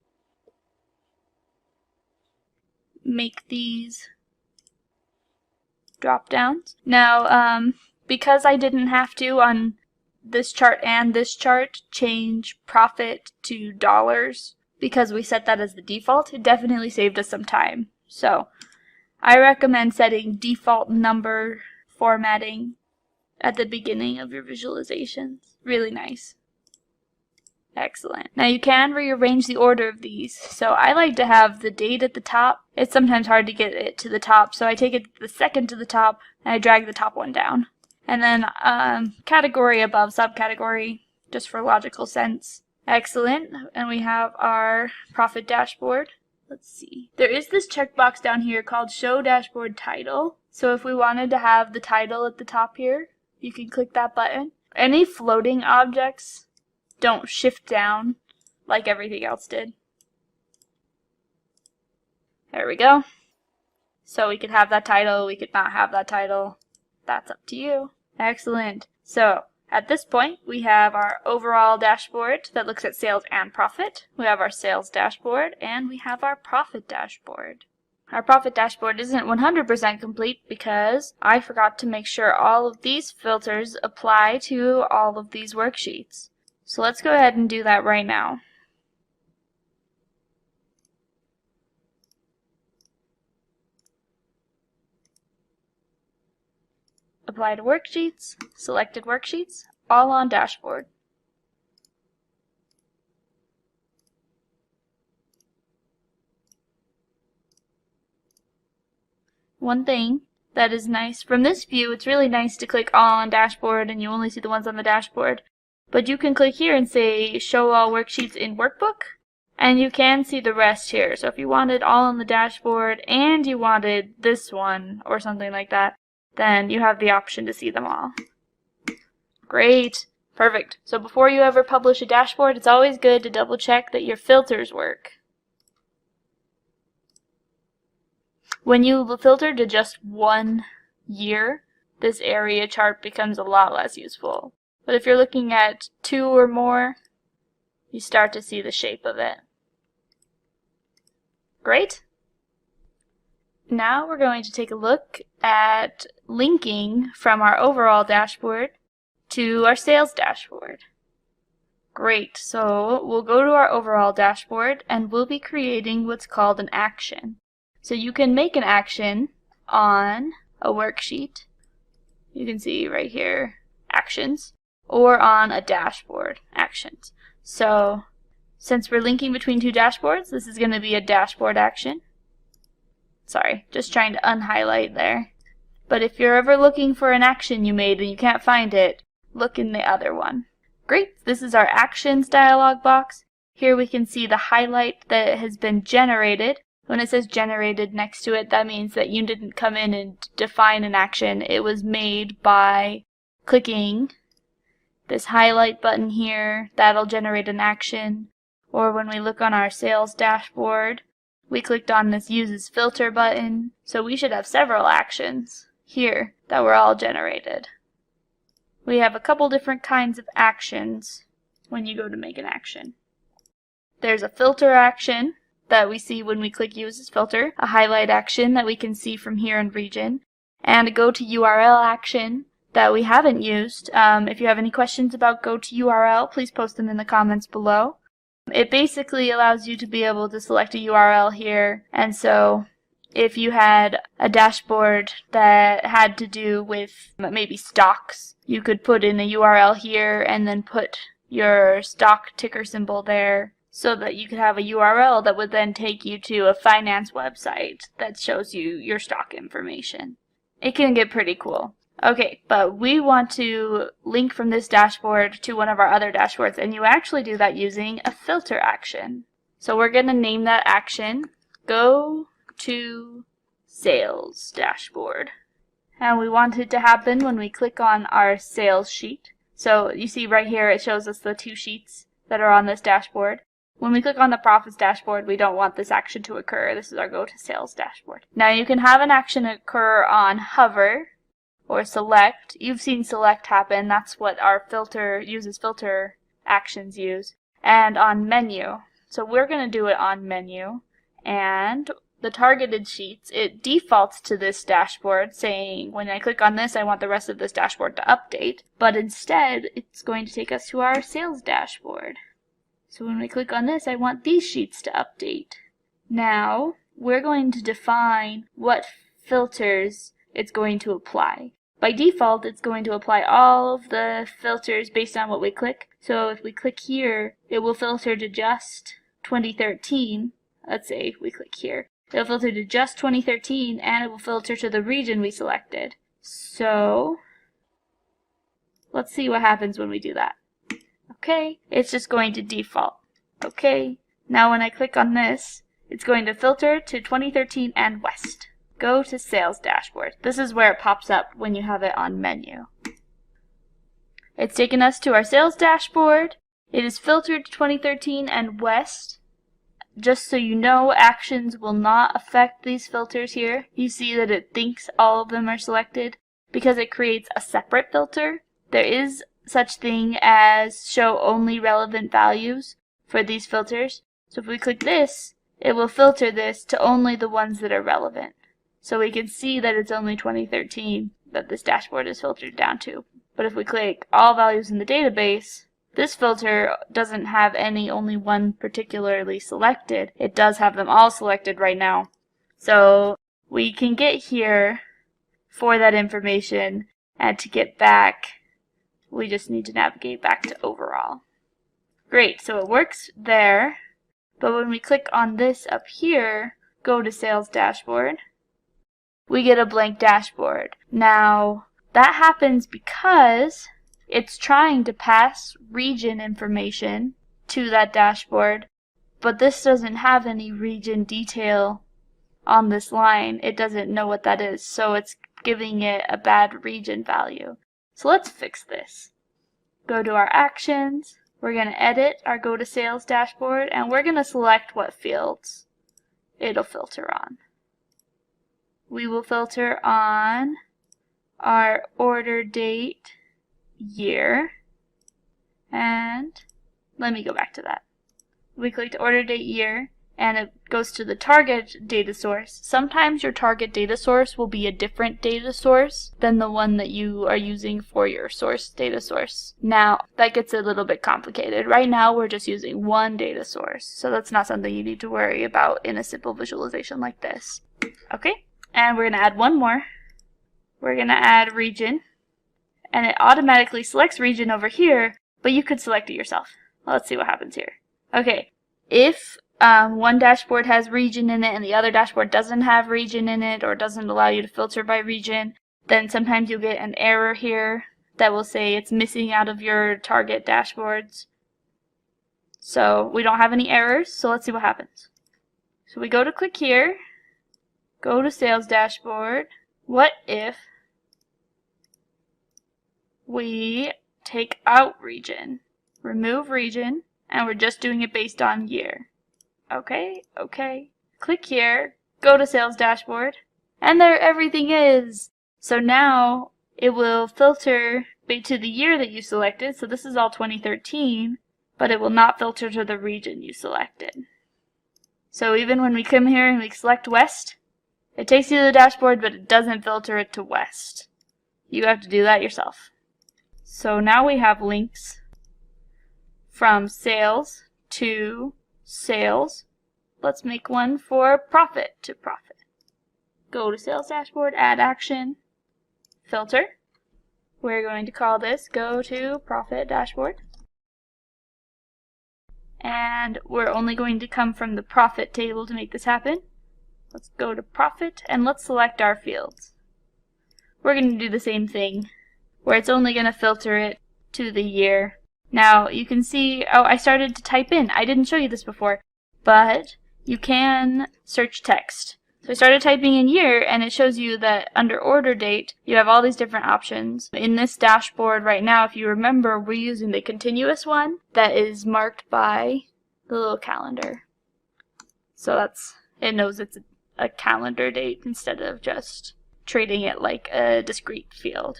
Make these drop downs. Now, because I didn't have to on this chart and this chart change profit to dollars, because we set that as the default, it definitely saved us some time. So I recommend setting default number formatting at the beginning of your visualizations. Really nice. Excellent. Now you can rearrange the order of these. So I like to have the date at the top. It's sometimes hard to get it to the top, so I take it the second to the top and I drag the top one down. And then category above subcategory, just for logical sense. Excellent. And we have our profit dashboard. Let's see. There is this checkbox down here called Show Dashboard Title. So if we wanted to have the title at the top here, you can click that button. Any floating objects don't shift down like everything else did. There we go. So we could have that title, we could not have that title. That's up to you. Excellent. So at this point, we have our overall dashboard that looks at sales and profit. We have our sales dashboard, and we have our profit dashboard. Our profit dashboard isn't 100% complete because I forgot to make sure all of these filters apply to all of these worksheets. So let's go ahead and do that right now. apply to worksheets, selected worksheets, all on dashboard. One thing that is nice from this view, it's really nice to click all on dashboard and you only see the ones on the dashboard. But you can click here and say show all worksheets in workbook, and you can see the rest here. So if you wanted all on the dashboard and you wanted this one or something like that, then you have the option to see them all. Great. Perfect. So before you ever publish a dashboard, it's always good to double check that your filters work. When you filter to just 1 year, this area chart becomes a lot less useful. But if you're looking at 2 or more, you start to see the shape of it. Great. Now we're going to take a look at linking from our overall dashboard to our sales dashboard. Great. So we'll go to our overall dashboard and we'll be creating what's called an action. So you can make an action on a worksheet. You can see right here, actions, or on a dashboard, actions. So since we're linking between 2 dashboards, this is going to be a dashboard action. Sorry, just trying to unhighlight there. But if you're ever looking for an action you made and you can't find it, look in the other one. Great, this is our actions dialog box. Here we can see the highlight that has been generated. When it says generated next to it, that means that you didn't come in and define an action. It was made by clicking this highlight button here. That'll generate an action. Or when we look on our sales dashboard, we clicked on this uses filter button. So we should have several actions here that were all generated. We have a couple different kinds of actions when you go to make an action. There's a filter action that we see when we click uses filter, a highlight action that we can see from here in region, and a go to URL action that we haven't used. If you have any questions about go to URL, please post them in the comments below. It basically allows you to be able to select a URL here, and so if you had a dashboard that had to do with maybe stocks, you could put in a URL here and then put your stock ticker symbol there so that you could have a URL that would then take you to a finance website that shows you your stock information. It can get pretty cool. Okay, but we want to link from this dashboard to one of our other dashboards, and you actually do that using a filter action. So we're going to name that action Go to Sales Dashboard. And we want it to happen when we click on our sales sheet. So you see right here it shows us the 2 sheets that are on this dashboard. When we click on the profits dashboard, we don't want this action to occur. This is our go to sales dashboard. Now you can have an action occur on hover or select. You've seen select happen. That's what our filter uses filter actions use. And on menu. So we're going to do it on menu. And the targeted sheets, it defaults to this dashboard saying when I click on this I want the rest of this dashboard to update. But instead it's going to take us to our sales dashboard. So when we click on this, I want these sheets to update. Now, we're going to define what filters it's going to apply. By default, it's going to apply all of the filters based on what we click. So if we click here, it will filter to just 2013. Let's say we click here. It'll filter to just 2013, and it will filter to the region we selected. So, let's see what happens when we do that. Okay, it's just going to default. Okay, now when I click on this, it's going to filter to 2013 and West. Go to Sales Dashboard. This is where it pops up when you have it on menu. It's taken us to our Sales Dashboard. It is filtered to 2013 and West. Just so you know, actions will not affect these filters here. You see that it thinks all of them are selected because it creates a separate filter. There is such thing as show only relevant values for these filters. So if we click this, it will filter this to only the ones that are relevant. So we can see that it's only 2013 that this dashboard is filtered down to. But if we click all values in the database, this filter doesn't have only one particularly selected. It does have them all selected right now. So we can get here for that information And to get back, we just need to navigate back to overall. Great, so it works there. But when we click on this up here, go to Sales Dashboard, we get a blank dashboard. Now, that happens because it's trying to pass region information to that dashboard, but this doesn't have any region detail on this line. It doesn't know what that is, so it's giving it a bad region value. So let's fix this. Go to our actions. We're going to edit our Go to Sales dashboard, and we're going to select what fields it'll filter on. We will filter on our order date, year, and let me go back to that. We clicked order date, year, and it goes to the target data source. Sometimes your target data source will be a different data source than the one that you are using for your source data source. Now, that gets a little bit complicated. Right now, we're just using one data source, so that's not something you need to worry about in a simple visualization like this. Okay, and we're going to add one more. We're going to add region, and it automatically selects region over here, but you could select it yourself. Let's see what happens here. Okay, if one dashboard has region in it and the other dashboard doesn't have region in it or doesn't allow you to filter by region, then sometimes you'll get an error here that will say it's missing out of your target dashboards. So we don't have any errors, so let's see what happens. So we go to click here, go to Sales Dashboard. What if we take out region, remove region, and we're just doing it based on year? Okay. Click here, go to Sales Dashboard, and there everything is. So now it will filter to the year that you selected, so this is all 2013, but it will not filter to the region you selected. So even when we come here and we select West, it takes you to the dashboard, but it doesn't filter it to West. You have to do that yourself. So now we have links from sales to sales. Let's make one for profit to profit. Go to Sales Dashboard, add action, filter. We're going to call this Go to Profit Dashboard. And we're only going to come from the profit table to make this happen. Let's go to profit and let's select our fields. We're going to do the same thing where it's only going to filter it to the year. Now you can see, I started to type in. I didn't show you this before, but you can search text. So I started typing in year, and it shows you that under order date, you have all these different options. In this dashboard right now, if you remember, we're using the continuous one that is marked by the little calendar. So it knows it's a calendar date instead of just treating it like a discrete field.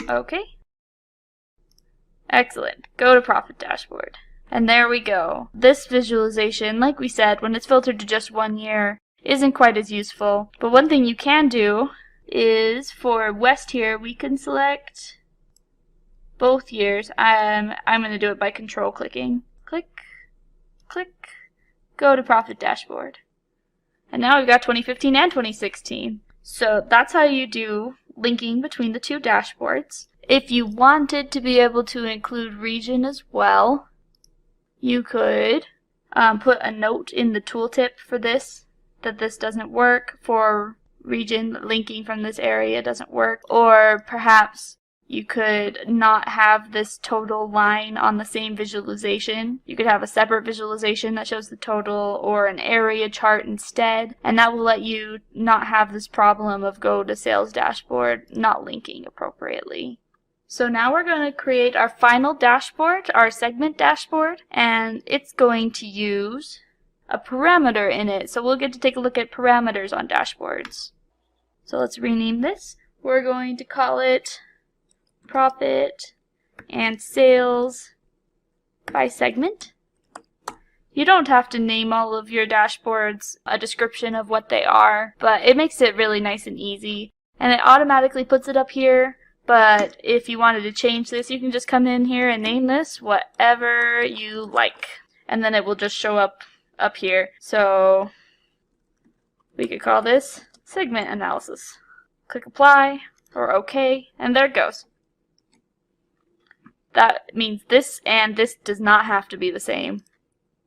Okay. Excellent. Go to Profit Dashboard. And there we go. This visualization, like we said, when it's filtered to just 1 year, isn't quite as useful. But one thing you can do is for West here, we can select both years. I'm going to do it by control clicking. Click, click, go to Profit Dashboard. And now we've got 2015 and 2016. So that's how you do linking between the two dashboards. If you wanted to be able to include region as well, you could put a note in the tooltip for this, that this doesn't work for region, linking from this area doesn't work. Or perhaps you could not have this total line on the same visualization. You could have a separate visualization that shows the total or an area chart instead, and that will let you not have this problem of Go to Sales Dashboard not linking appropriately. So now we're going to create our final dashboard, our segment dashboard, and it's going to use a parameter in it. So we'll get to take a look at parameters on dashboards. So let's rename this. We're going to call it Profit and Sales by Segment. You don't have to name all of your dashboards a description of what they are, but it makes it really nice and easy. And it automatically puts it up here. But if you wanted to change this, you can just come in here and name this whatever you like. And then it will just show up here. So we could call this Segment Analysis. Click Apply. or OK, and there it goes. That means this and this does not have to be the same.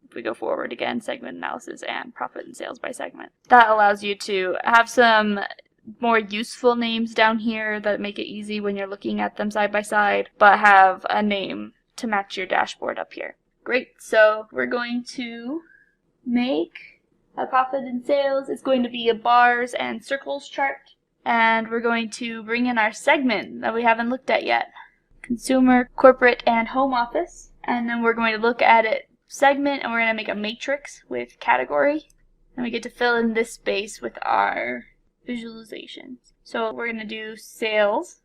If we go forward again, segment analysis and profit and sales by segment. That allows you to have some more useful names down here that make it easy when you're looking at them side by side, but have a name to match your dashboard up here. Great, so we're going to make a profit and sales. It's going to be a bars and circles chart, and we're going to bring in our segment that we haven't looked at yet. Consumer, corporate, and home office, and then we're going to look at it segment, and we're going to make a matrix with category, and we get to fill in this space with our visualizations. So we're going to do sales,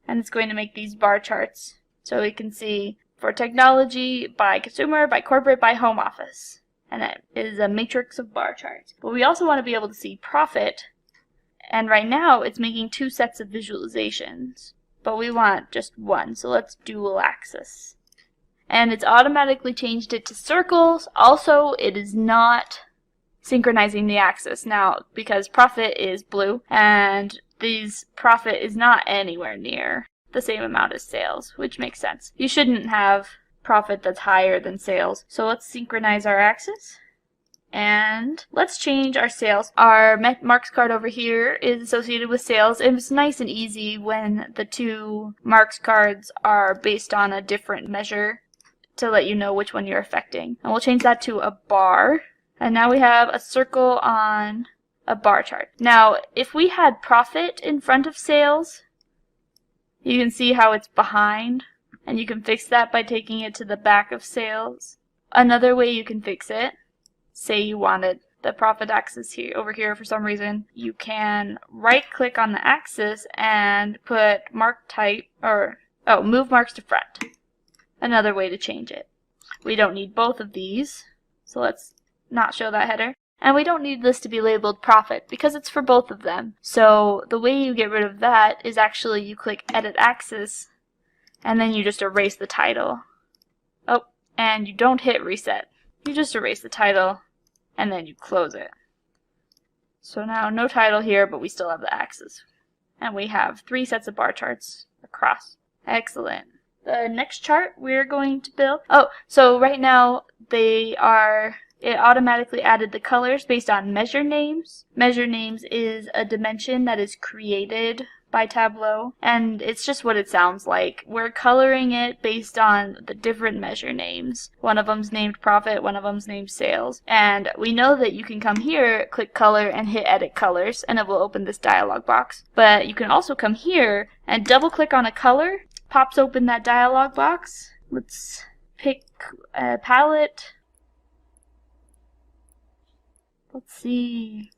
and it's going to make these bar charts so we can see for technology by consumer, by corporate, by home office, and that is a matrix of bar charts. But we also want to be able to see profit, and right now it's making two sets of visualizations, but we want just one, so let's dual axis. And it's automatically changed it to circles. Also, it is not synchronizing the axis now because profit is blue and these profit is not anywhere near the same amount as sales, which makes sense. You shouldn't have profit that's higher than sales. So let's synchronize our axis. And let's change our sales. Our marks card over here is associated with sales. It's nice and easy when the two marks cards are based on a different measure to let you know which one you're affecting. And we'll change that to a bar. And now we have a circle on a bar chart. Now, if we had profit in front of sales, you can see how it's behind. And you can fix that by taking it to the back of sales. Another way you can fix it, say you wanted the profit axis here over here for some reason, you can right click on the axis and put mark type or move marks to front. Another way to change it. We don't need both of these, so let's not show that header. And we don't need this to be labeled profit because it's for both of them. So the way you get rid of that is actually you click edit axis and then you just erase the title. Oh, and you don't hit reset. You just erase the title and then you close it. So now no title here, but we still have the axis. And we have 3 sets of bar charts across. Excellent. The next chart we're going to build. Oh, so right now it automatically added the colors based on measure names. Measure names is a dimension that is created by Tableau, and it's just what it sounds like. We're coloring it based on the different measure names. One of them's named profit, one of them's named sales. And we know that you can come here, click color, and hit edit colors, and it will open this dialog box. But you can also come here and double click on a color, pops open that dialog box. Let's pick a palette. Let's see.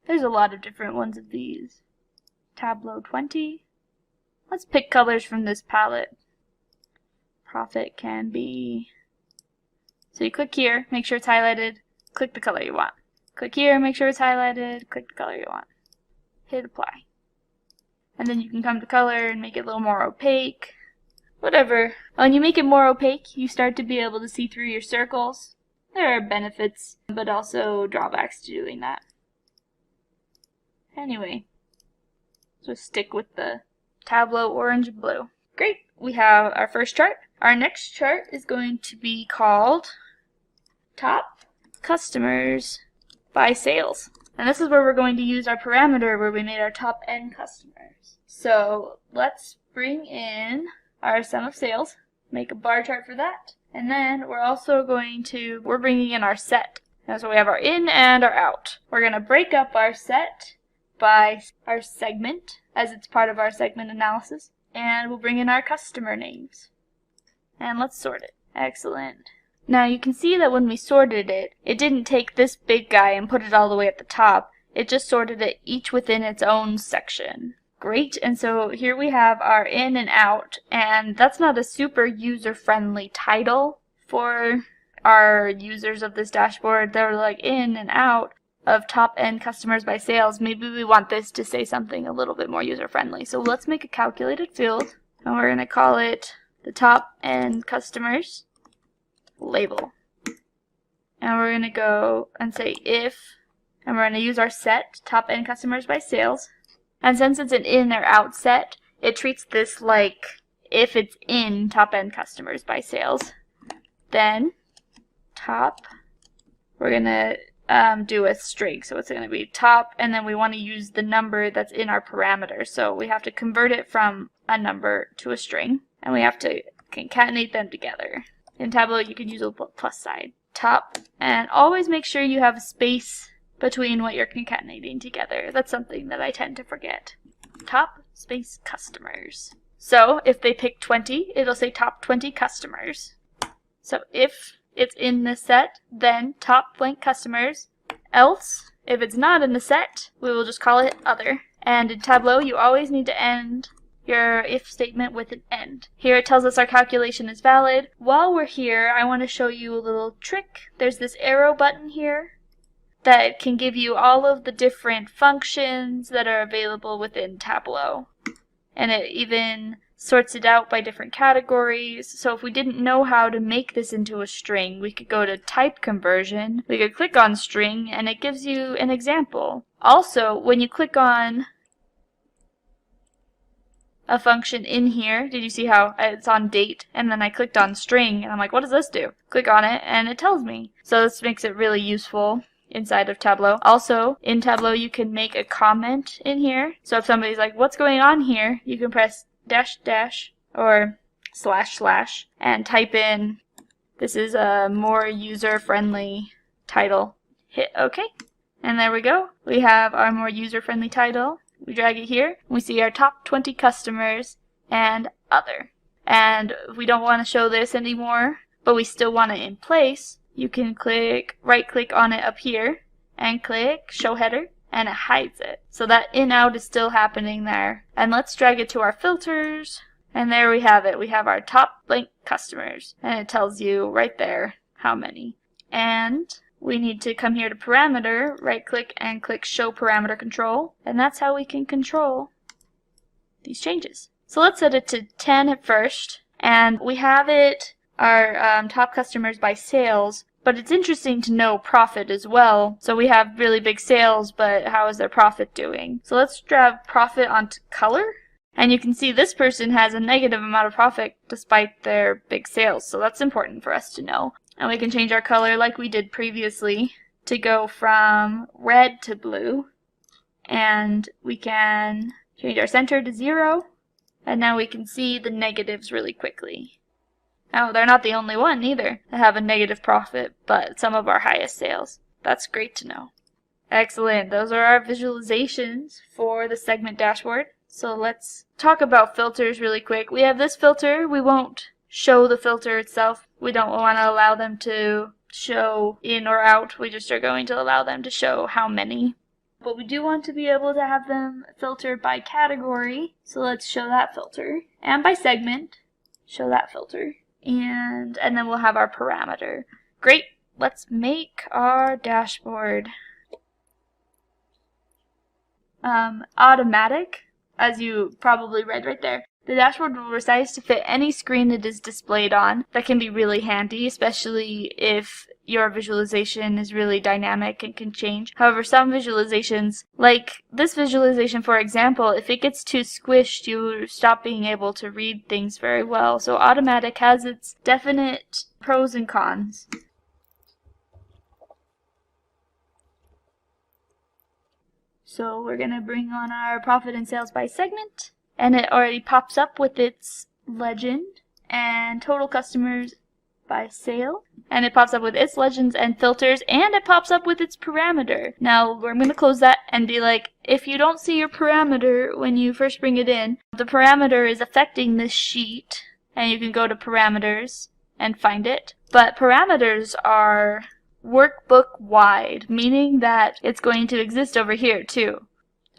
There's a lot of different ones of these. Tableau 20. Let's pick colors from this palette. Profit can be... So you click here, make sure it's highlighted, click the color you want. Click here, make sure it's highlighted, click the color you want. Hit apply. And then you can come to color and make it a little more opaque. Whatever. When you make it more opaque, you start to be able to see through your circles. There are benefits, but also drawbacks to doing that. Anyway, so stick with the Tableau orange and blue. Great, we have our first chart. Our next chart is going to be called Top Customers by Sales. And this is where we're going to use our parameter where we made our top N customers. So let's bring in our sum of sales, make a bar chart for that. And then we're bringing in our set. And so we have our in and our out. We're going to break up our set by our segment as it's part of our segment analysis. And we'll bring in our customer names. And let's sort it. Excellent. Now you can see that when we sorted it, it didn't take this big guy and put it all the way at the top. It just sorted it each within its own section. Great, and so here we have our in and out, and that's not a super user-friendly title for our users of this dashboard. They're like in and out of top N customers by sales. Maybe we want this to say something a little bit more user-friendly. So let's make a calculated field, and we're going to call it the top N customers label. And we're going to go and say if, and we're going to use our set, top N customers by sales. And since it's an in or out set, it treats this like if it's in top end customers by sales. Then top, we're going to do a string. So it's going to be top, and then we want to use the number that's in our parameter. So we have to convert it from a number to a string, and we have to concatenate them together. In Tableau, you can use a plus sign. Top, and always make sure you have a space between what you're concatenating together. That's something that I tend to forget. Top space customers. So if they pick 20, it'll say top 20 customers. So if it's in the set, then top blank customers. Else, if it's not in the set, we will just call it other. And in Tableau, you always need to end your if statement with an end. Here it tells us our calculation is valid. While we're here, I want to show you a little trick. There's this arrow button here that can give you all of the different functions that are available within Tableau. And it even sorts it out by different categories. So if we didn't know how to make this into a string, we could go to type conversion. We could click on string, and it gives you an example. Also, when you click on a function in here, did you see how it's on date? And then I clicked on string, and I'm like, what does this do? Click on it, and it tells me. So this makes it really useful inside of Tableau. Also, in Tableau, you can make a comment in here. So if somebody's like, what's going on here? You can press dash or // and type in, this is a more user-friendly title. Hit OK. And there we go. We have our more user-friendly title. We drag it here. We see our top 20 customers and other. And if we don't want to show this anymore, but we still want it in place, you can right-click on it up here and click Show Header, and it hides it. So that in-out is still happening there. And let's drag it to our filters, and there we have it. We have our top blank customers, and it tells you right there how many. And we need to come here to parameter, right-click, and click Show Parameter Control, and that's how we can control these changes. So let's set it to 10 at first, and we have it, our top customers by sales, but it's interesting to know profit as well. So we have really big sales, but how is their profit doing? So let's drag profit onto color, and you can see this person has a negative amount of profit despite their big sales, so that's important for us to know. And we can change our color like we did previously to go from red to blue. And we can change our center to 0. And now we can see the negatives really quickly. Now, they're not the only one either that have a negative profit, but some of our highest sales. That's great to know. Excellent. Those are our visualizations for the segment dashboard. So let's talk about filters really quick. We have this filter. We won't show the filter itself. We don't want to allow them to show in or out. We just are going to allow them to show how many. But we do want to be able to have them filtered by category. So let's show that filter. And by segment, show that filter. And then we'll have our parameter. Great. Let's make our dashboard automatic, as you probably read right there. The dashboard will resize to fit any screen it is displayed on. That can be really handy, especially if your visualization is really dynamic and can change. However, some visualizations, like this visualization for example, if it gets too squished, you stop being able to read things very well. So automatic has its definite pros and cons. So we're going to bring on our profit and sales by segment. And it already pops up with its legend and total customers by sale. And it pops up with its legends and filters, and it pops up with its parameter. Now, I'm going to close that and be like, if you don't see your parameter when you first bring it in, the parameter is affecting this sheet, and you can go to parameters and find it. But parameters are workbook wide, meaning that it's going to exist over here too.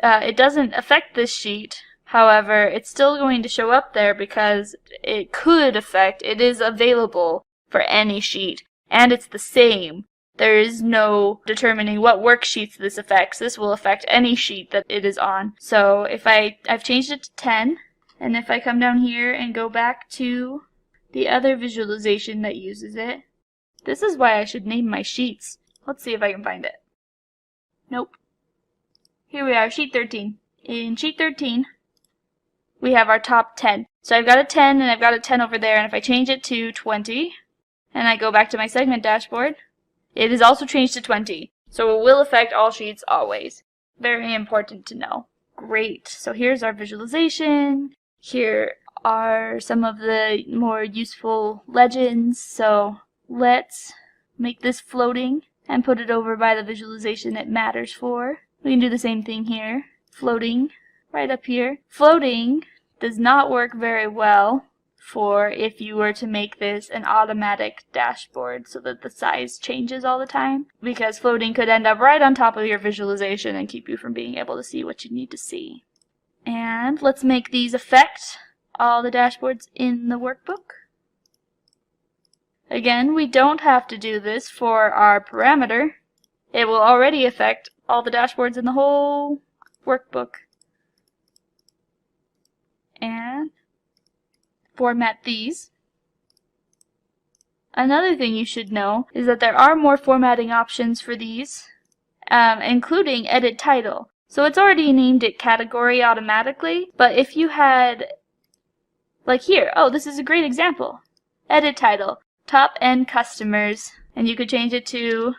It doesn't affect this sheet. However, it's still going to show up there because it could affect, it is available for any sheet, and it's the same. There is no determining what worksheets this affects. This will affect any sheet that it is on. So if I've changed it to 10, and if I come down here and go back to the other visualization that uses it, this is why I should name my sheets. Let's see if I can find it. Nope. Here we are, sheet 13. in sheet 13, we have our top 10. So I've got a 10 and I've got a 10 over there, and if I change it to 20, and I go back to my segment dashboard, it is also changed to 20. So it will affect all sheets always. Very important to know. Great. So here's our visualization. Here are some of the more useful legends. So let's make this floating and put it over by the visualization it matters for. We can do the same thing here. Floating right up here. Floating does not work very well for if you were to make this an automatic dashboard so that the size changes all the time, because floating could end up right on top of your visualization and keep you from being able to see what you need to see. And let's make these affect all the dashboards in the workbook. Again, we don't have to do this for our parameter. It will already affect all the dashboards in the whole workbook. And format these. Another thing you should know is that there are more formatting options for these, including edit title. So it's already named it category automatically, but if you had, like here, oh, this is a great example. Edit title, top end customers, and you could change it to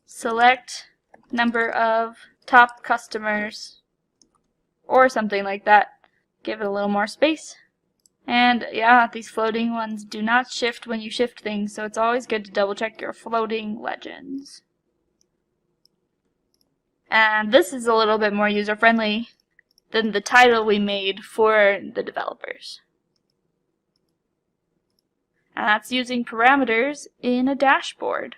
select number of top customers, or something like that. Give it a little more space. And yeah, these floating ones do not shift when you shift things, so it's always good to double check your floating legends. And this is a little bit more user-friendly than the title we made for the developers. And that's using parameters in a dashboard.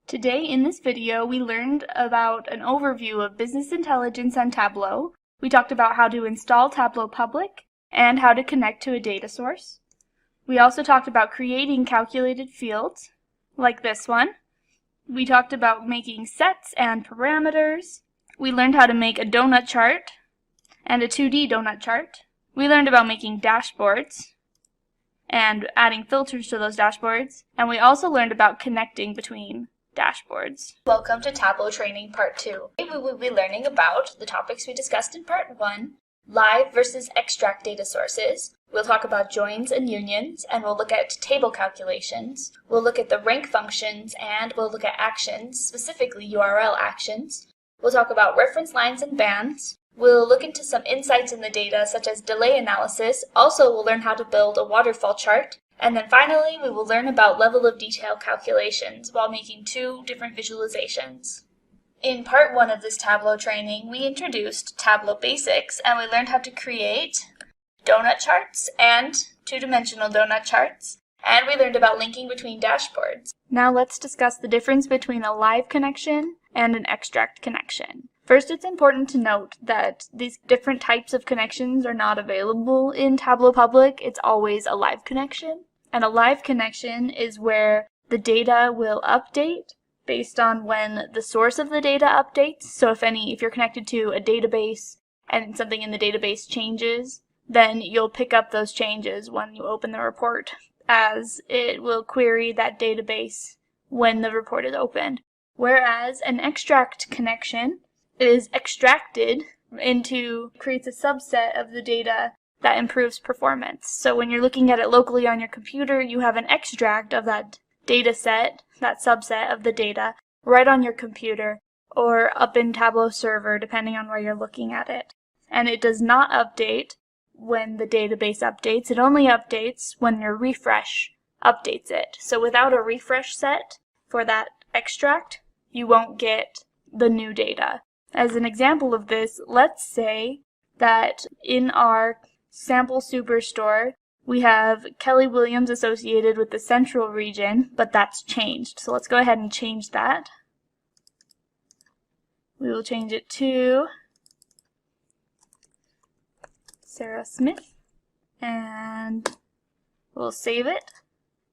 Today in this video we learned about an overview of business intelligence and Tableau. We talked about how to install Tableau Public and how to connect to a data source. We also talked about creating calculated fields, like this one. We talked about making sets and parameters. We learned how to make a donut chart and a 2D donut chart. We learned about making dashboards and adding filters to those dashboards. And we also learned about connecting between dashboards. Welcome to Tableau Training Part 2. Today we will be learning about the topics we discussed in Part 1, live versus extract data sources. We'll talk about joins and unions, and we'll look at table calculations. We'll look at the rank functions, and we'll look at actions, specifically URL actions. We'll talk about reference lines and bands. We'll look into some insights in the data, such as delay analysis. Also, we'll learn how to build a waterfall chart. And then finally, we will learn about level of detail calculations while making two different visualizations. In Part 1 of this Tableau training, we introduced Tableau basics, and we learned how to create donut charts and two-dimensional donut charts, and we learned about linking between dashboards. Now let's discuss the difference between a live connection and an extract connection. First, it's important to note that these different types of connections are not available in Tableau Public. It's always a live connection. And a live connection is where the data will update based on when the source of the data updates. So if you're connected to a database and something in the database changes, then you'll pick up those changes when you open the report, as it will query that database when the report is opened. Whereas an extract connection is extracted creates a subset of the data that improves performance. So when you're looking at it locally on your computer, you have an extract of that data set, that subset of the data, right on your computer or up in Tableau server, depending on where you're looking at it. And it does not update when the database updates. It only updates when your refresh updates it. So without a refresh set for that extract, you won't get the new data. As an example of this, let's say that in our sample superstore, we have Kelly Williams associated with the central region, but that's changed. So let's go ahead and change that. We will change it to Sarah Smith, and we'll save it.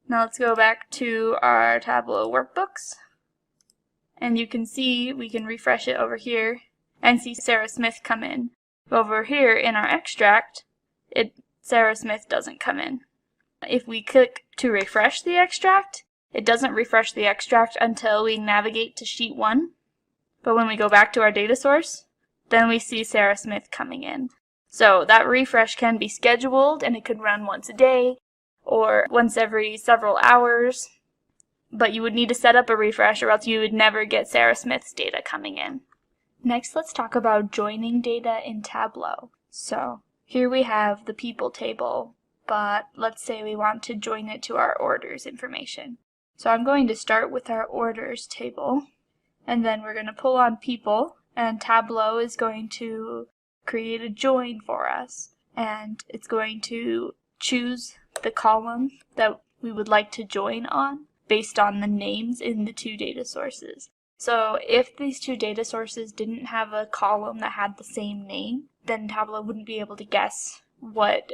Now let's go back to our Tableau workbooks, and you can see we can refresh it over here and see Sarah Smith come in. Over here in our extract, Sarah Smith doesn't come in. If we click to refresh the extract, it doesn't refresh the extract until we navigate to sheet 1. But when we go back to our data source, then we see Sarah Smith coming in. So that refresh can be scheduled, and it could run once a day or once every several hours. But you would need to set up a refresh or else you would never get Sarah Smith's data coming in. Next, let's talk about joining data in Tableau. So here we have the people table, but let's say we want to join it to our orders information. So I'm going to start with our orders table, and then we're going to pull on people, and Tableau is going to create a join for us, and it's going to choose the column that we would like to join on based on the names in the two data sources. So if these two data sources didn't have a column that had the same name, then Tableau wouldn't be able to guess what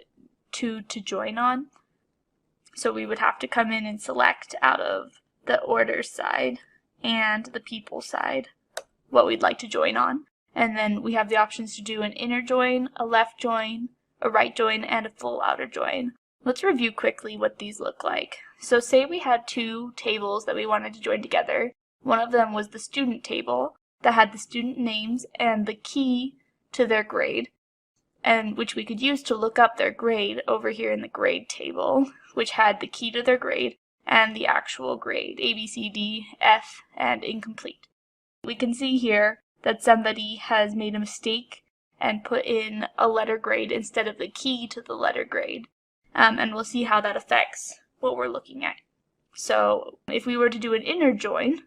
two to join on. So we would have to come in and select out of the orders side and the people side what we'd like to join on. And then we have the options to do an inner join, a left join, a right join, and a full outer join. Let's review quickly what these look like. So say we had two tables that we wanted to join together. One of them was the student table that had the student names and the key to their grade, and which we could use to look up their grade over here in the grade table, which had the key to their grade and the actual grade, A, B, C, D, F, and incomplete. We can see here that somebody has made a mistake and put in a letter grade instead of the key to the letter grade. And we'll see how that affects what we're looking at. So if we were to do an inner join,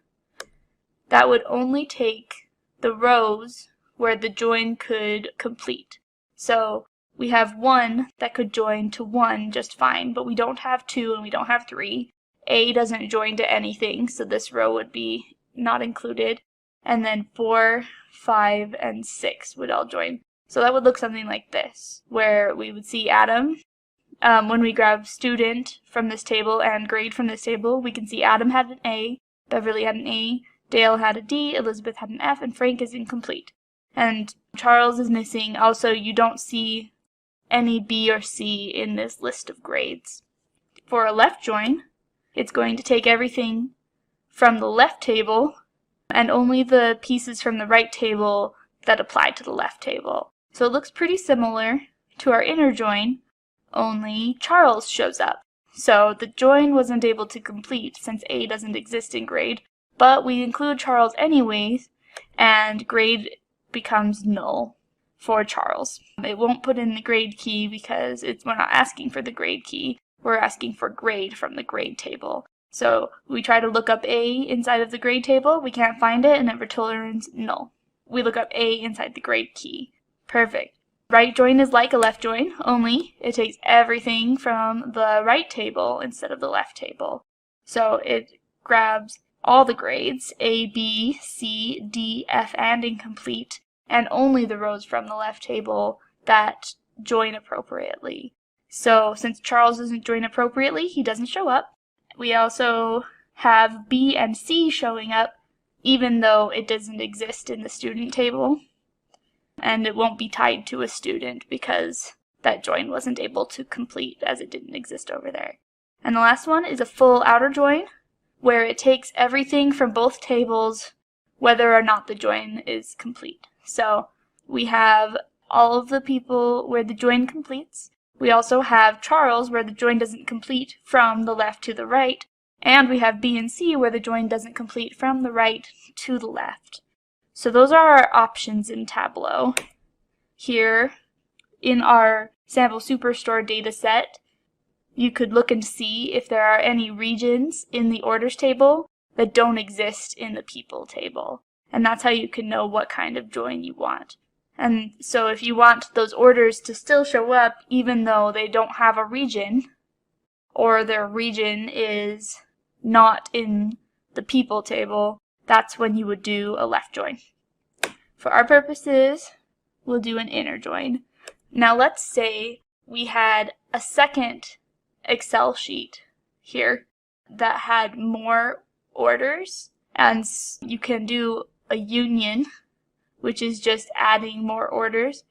that would only take the rows where the join could complete. So we have 1 that could join to 1 just fine, but we don't have 2 and we don't have 3. A doesn't join to anything, so this row would be not included. And then 4, 5, and 6 would all join. So that would look something like this, where we would see Adam. When we grab student from this table and grade from this table, we can see Adam had an A, Beverly had an A, Dale had a D, Elizabeth had an F, and Frank is incomplete. And Charles is missing. Also, you don't see any B or C in this list of grades. For a left join, it's going to take everything from the left table and only the pieces from the right table that apply to the left table. So it looks pretty similar to our inner join, only Charles shows up. So the join wasn't able to complete since A doesn't exist in grade, but we include Charles anyways, and grade becomes null for Charles. It won't put in the grade key because we're not asking for the grade key, we're asking for grade from the grade table. So we try to look up A inside of the grade table, we can't find it, and it returns null. We look up A inside the grade key. Perfect. Right join is like a left join, only it takes everything from the right table instead of the left table. So it grabs all the grades, A, B, C, D, F, and incomplete, and only the rows from the left table that join appropriately. So since Charles doesn't join appropriately, he doesn't show up. We also have B and C showing up, even though it doesn't exist in the student table. And it won't be tied to a student because that join wasn't able to complete as it didn't exist over there. And the last one is a full outer join, where it takes everything from both tables whether or not the join is complete. So we have all of the people where the join completes. We also have Charles where the join doesn't complete from the left to the right. And we have B and C where the join doesn't complete from the right to the left. So those are our options in Tableau. Here in our sample superstore data set, you could look and see if there are any regions in the orders table that don't exist in the people table. And that's how you can know what kind of join you want. And so if you want those orders to still show up even though they don't have a region, or their region is not in the people table, that's when you would do a left join. For our purposes, we'll do an inner join. Now let's say we had a second Excel sheet here that had more orders, and you can do a union, which is just adding more orders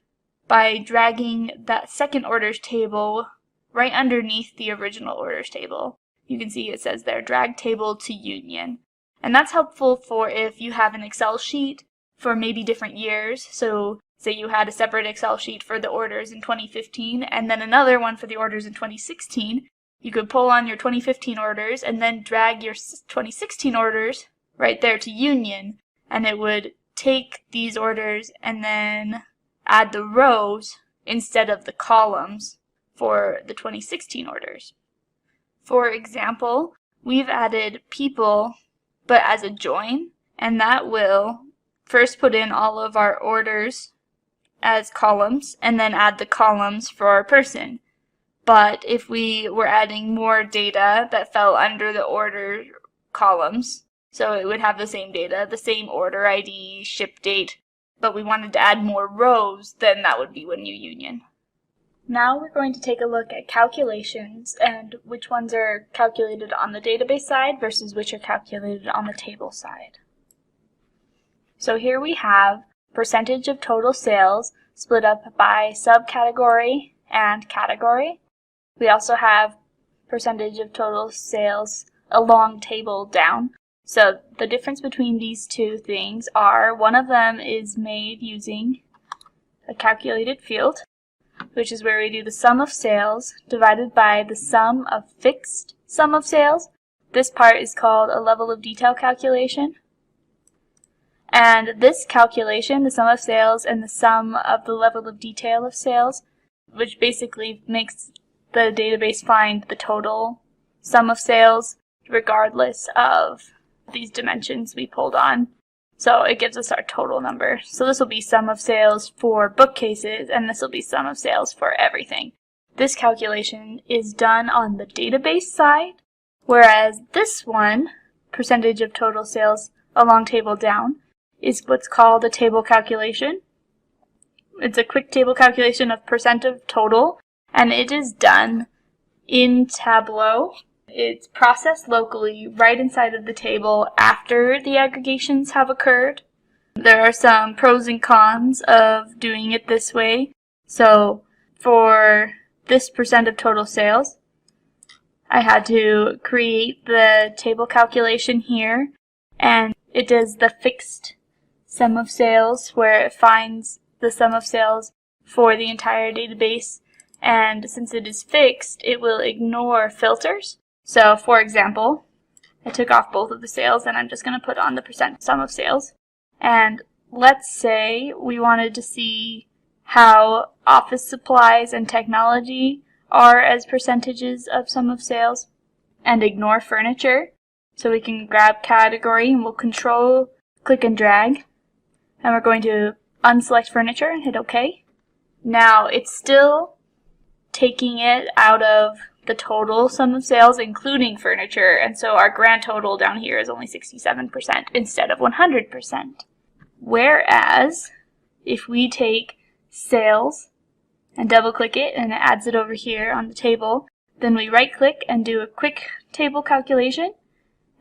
by dragging that second orders table right underneath the original orders table. You can see it says there, drag table to union. And that's helpful for if you have an Excel sheet for maybe different years. So say you had a separate Excel sheet for the orders in 2015 and then another one for the orders in 2016, you could pull on your 2015 orders and then drag your 2016 orders right there to Union, and it would take these orders and then add the rows instead of the columns for the 2016 orders. For example, we've added people but as a join, and that will first put in all of our orders as columns and then add the columns for our person. But if we were adding more data that fell under the order columns, so it would have the same data, the same order ID, ship date, but we wanted to add more rows, then that would be when you union. Now we're going to take a look at calculations and which ones are calculated on the database side versus which are calculated on the table side. So here we have percentage of total sales split up by subcategory and category. We also have percentage of total sales along table down. So the difference between these two things are one of them is made using a calculated field, which is where we do the sum of sales divided by the sum of fixed sum of sales. This part is called a level of detail calculation. And this calculation, the sum of sales and the sum of the level of detail of sales, which basically makes the database find the total sum of sales regardless of these dimensions we pulled on. So it gives us our total number. So this will be sum of sales for bookcases, and this will be sum of sales for everything. This calculation is done on the database side, whereas this one, percentage of total sales along table down, is what's called a table calculation. It's a quick table calculation of percent of total, and it is done in Tableau. It's processed locally right inside of the table after the aggregations have occurred. There are some pros and cons of doing it this way. So for this percent of total sales, I had to create the table calculation here, and it does the fixed sum of sales where it finds the sum of sales for the entire database, and since it is fixed, it will ignore filters. So for example, I took off both of the sales and I'm just going to put on the percent sum of sales. And let's say we wanted to see how office supplies and technology are as percentages of sum of sales and ignore furniture. So we can grab category and we'll control, click and drag. And we're going to unselect furniture and hit OK. Now it's still taking it out of the total sum of sales including furniture, and so our grand total down here is only 67% instead of 100%. Whereas if we take sales and double click it and it adds it over here on the table, then we right click and do a quick table calculation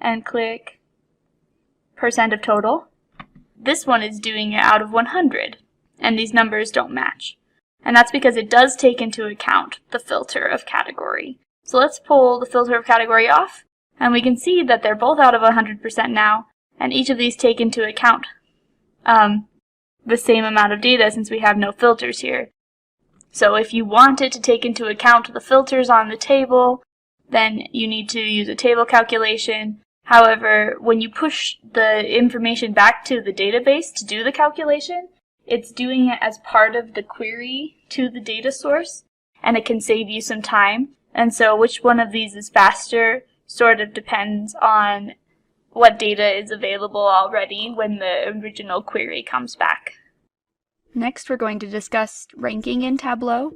and click percent of total. This one is doing it out of 100 and these numbers don't match. And that's because it does take into account the filter of category. So let's pull the filter of category off, and we can see that they're both out of 100% now, and each of these take into account the same amount of data since we have no filters here. So if you wanted to take into account the filters on the table, then you need to use a table calculation. However, when you push the information back to the database to do the calculation, it's doing it as part of the query to the data source, and it can save you some time. And so which one of these is faster sort of depends on what data is available already when the original query comes back. Next, we're going to discuss ranking in Tableau.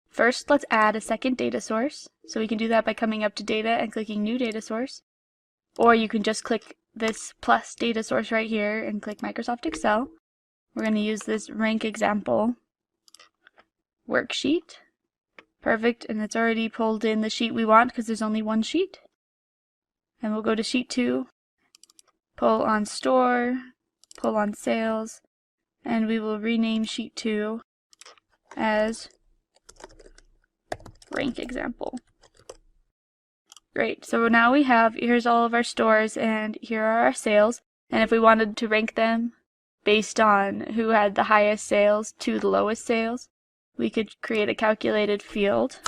First, let's add a second data source. So we can do that by coming up to Data and clicking New Data Source. Or you can just click this plus data source right here and click Microsoft Excel. We're going to use this rank example worksheet. Perfect, and it's already pulled in the sheet we want because there's only one sheet. And we'll go to sheet 2, pull on store, pull on sales, and we will rename sheet 2 as rank example. Great, so now we have, here's all of our stores and here are our sales. And if we wanted to rank them based on who had the highest sales to the lowest sales, we could create a calculated field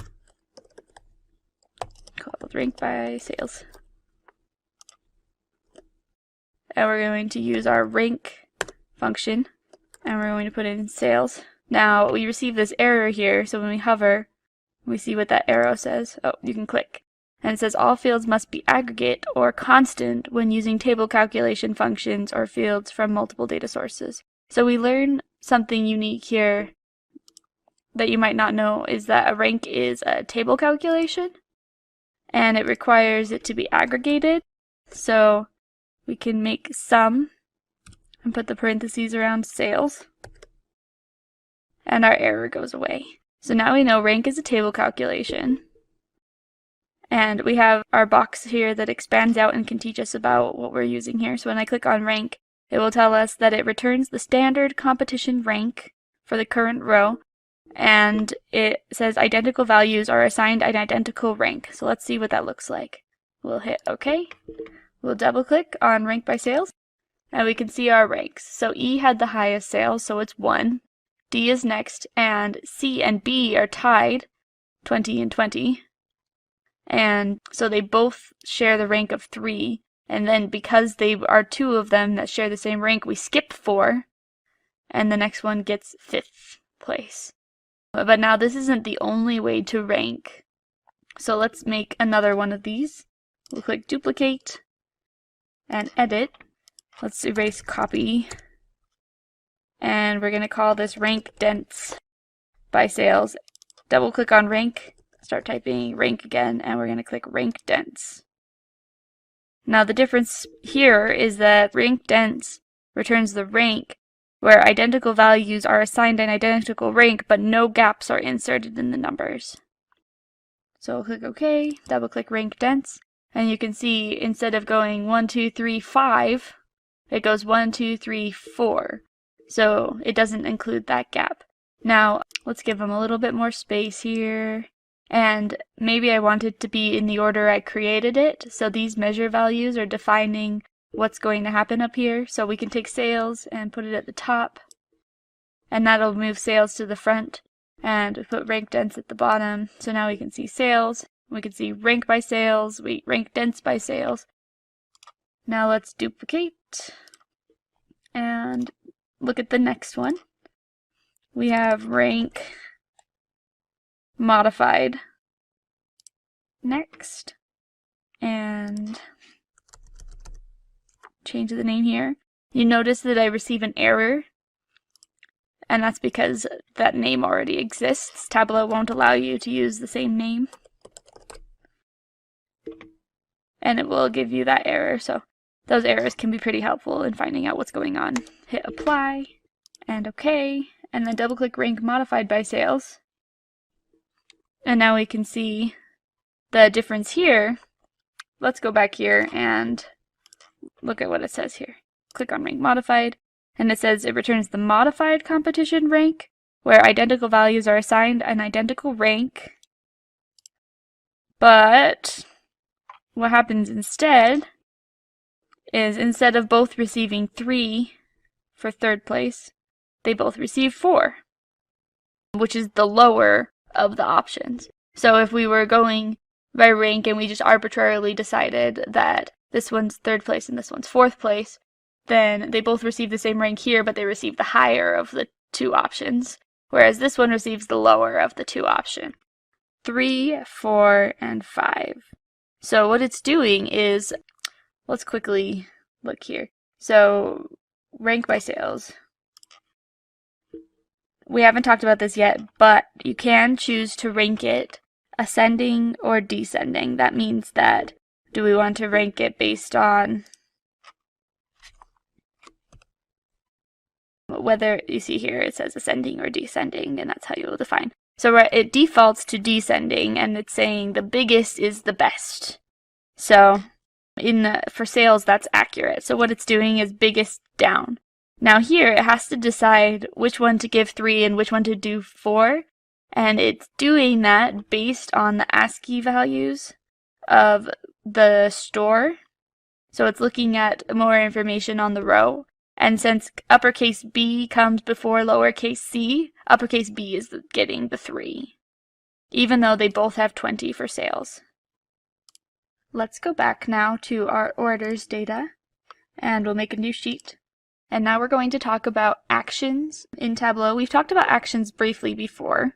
called rank by sales. And we're going to use our rank function, and we're going to put in sales. Now we receive this error here, so when we hover, we see what that arrow says. Oh, you can click. And it says all fields must be aggregate or constant when using table calculation functions or fields from multiple data sources. So we learn something unique here that you might not know, is that a rank is a table calculation, and it requires it to be aggregated. So we can make sum and put the parentheses around sales, and our error goes away. So now we know rank is a table calculation, and we have our box here that expands out and can teach us about what we're using here. So when I click on rank, it will tell us that it returns the standard competition rank for the current row, and it says identical values are assigned an identical rank. So let's see what that looks like. We'll hit OK. We'll double click on rank by sales, and we can see our ranks. So E had the highest sales, so it's 1. D is next, and C and B are tied, 20 and 20. And so they both share the rank of 3. And then because they are 2 of them that share the same rank, we skip 4. And the next one gets 5th place. But now this isn't the only way to rank. So let's make another one of these. We'll click duplicate and edit. Let's erase copy. And we're going to call this rank dense by sales. Double click on rank, start typing rank again, and we're going to click rank dense. Now the difference here is that rank dense returns the rank where identical values are assigned an identical rank, but no gaps are inserted in the numbers. So we'll click OK, double click rank dense, and you can see instead of going 1, 2, 3, 5, it goes 1, 2, 3, 4. So it doesn't include that gap. Now let's give them a little bit more space here. And maybe I want it to be in the order I created it. So these measure values are defining what's going to happen up here. So we can take sales and put it at the top, and that'll move sales to the front, and put rank dense at the bottom. So now we can see sales, we can see rank by sales, rank dense by sales. Now let's duplicate and look at the next one. We have rank modified next, and change the name here. You notice that I receive an error, and that's because that name already exists. Tableau won't allow you to use the same name, and it will give you that error. So those errors can be pretty helpful in finding out what's going on. Hit apply and OK, and then double click rank modified by sales. And now we can see the difference here. Let's go back here and look at what it says here. Click on rank modified, and it says it returns the modified competition rank, where identical values are assigned an identical rank. But what happens instead is, instead of both receiving 3 for third place, they both receive 4, which is the lower of the options. So if we were going by rank and we just arbitrarily decided that this one's third place and this one's fourth place, then they both receive the same rank here, but they receive the higher of the 2 options, whereas this one receives the lower of the 2 options. 3, 4, and 5. So what it's doing is, let's quickly look here. So rank by sales. We haven't talked about this yet, but you can choose to rank it ascending or descending. That means that, do we want to rank it based on whether, you see here it says ascending or descending, and that's how you'll define. So it defaults to descending, and it's saying the biggest is the best. So for sales, that's accurate. So what it's doing is biggest down. Now here it has to decide which one to give 3 and which one to do 4, and it's doing that based on the ASCII values of the store. So it's looking at more information on the row, And since uppercase B comes before lowercase c, uppercase B is getting the 3, even though they both have 20 for sales. Let's go back now to our orders data, and we'll make a new sheet. And now we're going to talk about actions in Tableau. We've talked about actions briefly before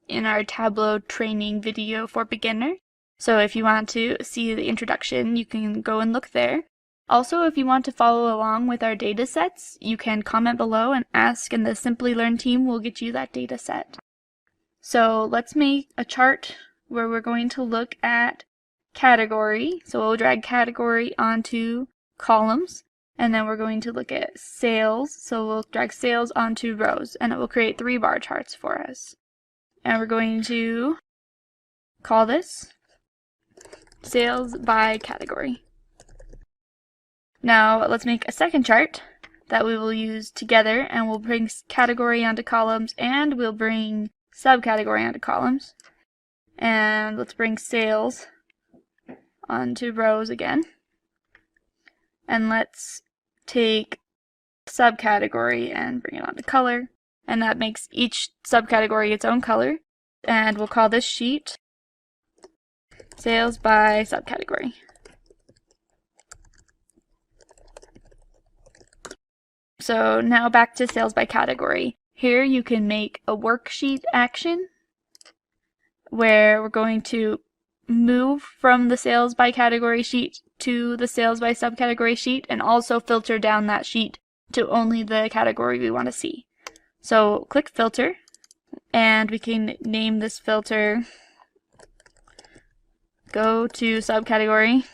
in our Tableau training video for beginners. So if you want to see the introduction, you can go and look there. Also, if you want to follow along with our data sets, you can comment below and ask, and the Simplilearn team will get you that data set. So let's make a chart where we're going to look at category. So we'll drag category onto columns, and then we're going to look at sales. So we'll drag sales onto rows, and it will create 3 bar charts for us. And we're going to call this sales by category. Now let's make a second chart that we will use together, and we'll bring category onto columns, and we'll bring subcategory onto columns. And let's bring sales onto rows again. And let's take subcategory and bring it onto color. And that makes each subcategory its own color. And we'll call this sheet sales by subcategory. So now back to sales by category. Here you can make a worksheet action where we're going to move from the sales by category sheet to the sales by subcategory sheet, and also filter down that sheet to only the category we want to see. So click filter, and we can name this filter go to subcategory.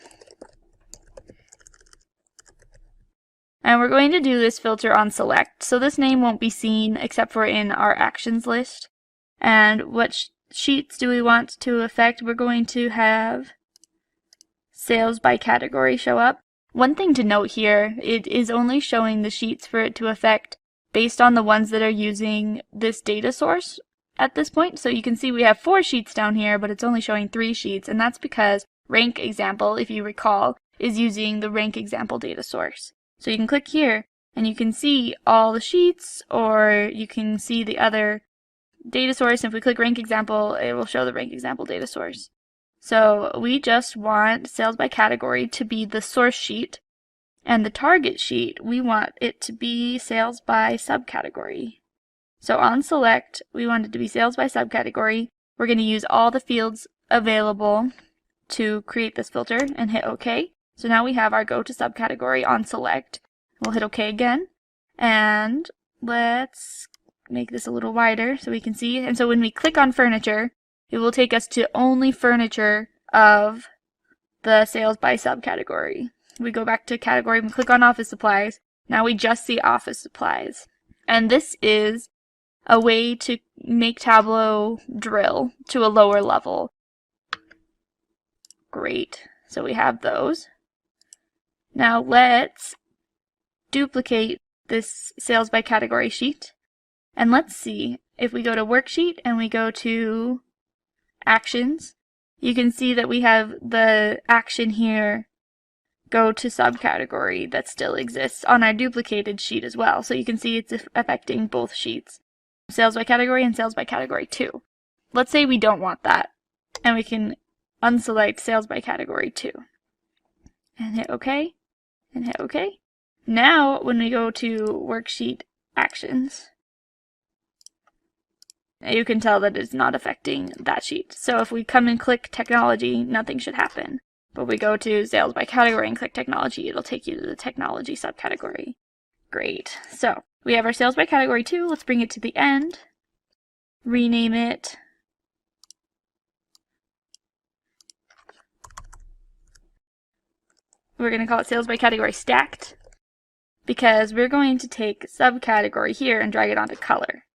And we're going to do this filter on select. So this name won't be seen except for in our actions list. And what sheets do we want to affect? We're going to have sales by category show up. One thing to note here, it is only showing the sheets for it to affect based on the ones that are using this data source at this point. So you can see we have 4 sheets down here, but it's only showing 3 sheets, and that's because rank example, if you recall, is using the rank example data source. So you can click here and you can see all the sheets, or you can see the other data source. If we click rank example, it will show the rank example data source. So we just want sales by category to be the source sheet, and the target sheet, we want it to be sales by subcategory. So on select, we want it to be sales by subcategory. We're going to use all the fields available to create this filter and hit OK. So now we have our go to subcategory on select. We'll hit OK again, and let's make this a little wider so we can see. And so when we click on furniture, it will take us to only furniture of the sales by subcategory. We go back to category and click on office supplies. Now we just see office supplies. And this is a way to make Tableau drill to a lower level. Great. So we have those. Now let's duplicate this sales by category sheet. And let's see, if we go to worksheet and we go to actions, you can see that we have the action here go to subcategory that still exists on our duplicated sheet as well. So you can see it's affecting both sheets, sales by category and sales by category too. Let's say we don't want that, and we can unselect sales by category too. And hit OK, and hit OK. Now when we go to worksheet actions, you can tell that it's not affecting that sheet. So if we come and click technology, nothing should happen. But we go to sales by category and click technology, it'll take you to the technology subcategory. Great. So we have our sales by category 2. Let's bring it to the end. Rename it. We're going to call it sales by category stacked, because we're going to take subcategory here and drag it onto color.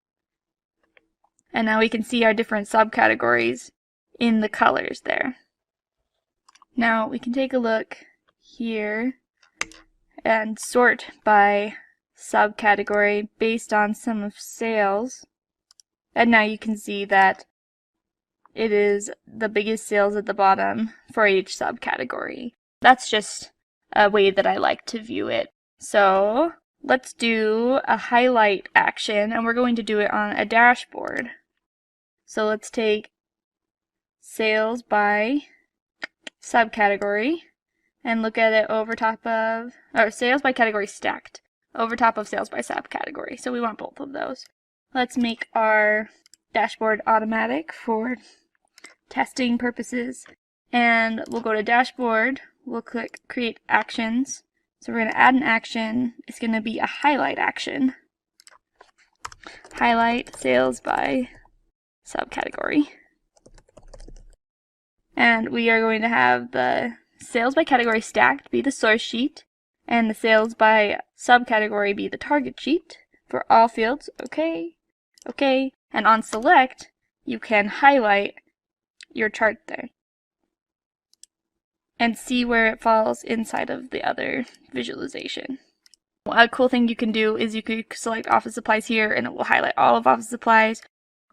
And now we can see our different subcategories in the colors there. Now we can take a look here and sort by subcategory based on sum of sales. And now you can see that it is the biggest sales at the bottom for each subcategory. That's just a way that I like to view it. So let's do a highlight action, and we're going to do it on a dashboard. So let's take sales by subcategory and look at it over top of, or sales by category stacked, over top of sales by subcategory. So we want both of those. Let's make our dashboard automatic for testing purposes. And we'll go to dashboard, we'll click create actions. So we're going to add an action. It's going to be a highlight action. Highlight sales by subcategory. And we are going to have the sales by category stacked be the source sheet, and the sales by subcategory be the target sheet for all fields. Okay, okay. And on select, you can highlight your chart there and see where it falls inside of the other visualization. A cool thing you can do is you could select office supplies here and it will highlight all of office supplies,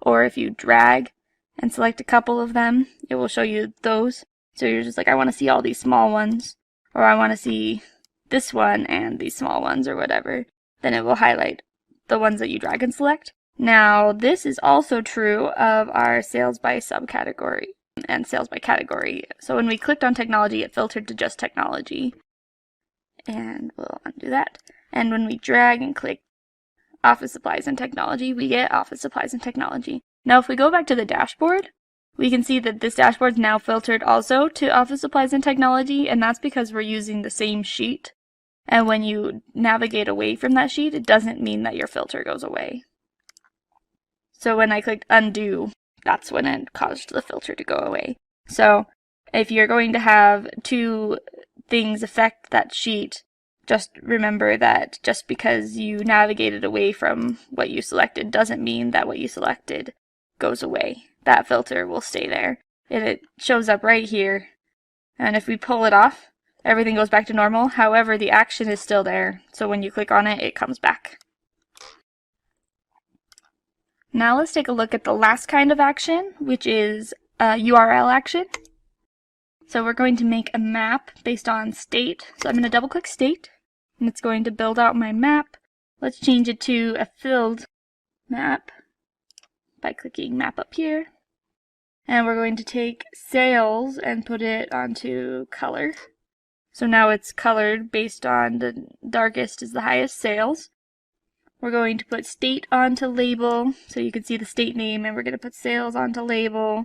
or if you drag and select a couple of them, it will show you those. So you're just like, I want to see all these small ones, or I want to see this one and these small ones, or whatever. Then it will highlight the ones that you drag and select. Now, this is also true of our sales by subcategory and sales by category. So when we clicked on technology, it filtered to just technology. And we'll undo that. And when we drag and click office supplies and technology, we get office supplies and technology. Now, if we go back to the dashboard, we can see that this dashboard is now filtered also to office supplies and technology, and that's because we're using the same sheet. And when you navigate away from that sheet, it doesn't mean that your filter goes away. So when I clicked undo, that's when it caused the filter to go away. So if you're going to have two things affect that sheet, just remember that just because you navigated away from what you selected doesn't mean that what you selected goes away. That filter will stay there. And it shows up right here. And if we pull it off, everything goes back to normal. However, the action is still there. So when you click on it, it comes back. Now let's take a look at the last kind of action, which is a URL action. So we're going to make a map based on state. So I'm going to double click state, and it's going to build out my map. Let's change it to a filled map by clicking map up here. And we're going to take sales and put it onto color. So now it's colored based on the darkest is the highest sales. We're going to put state onto label so you can see the state name, and we're going to put sales onto label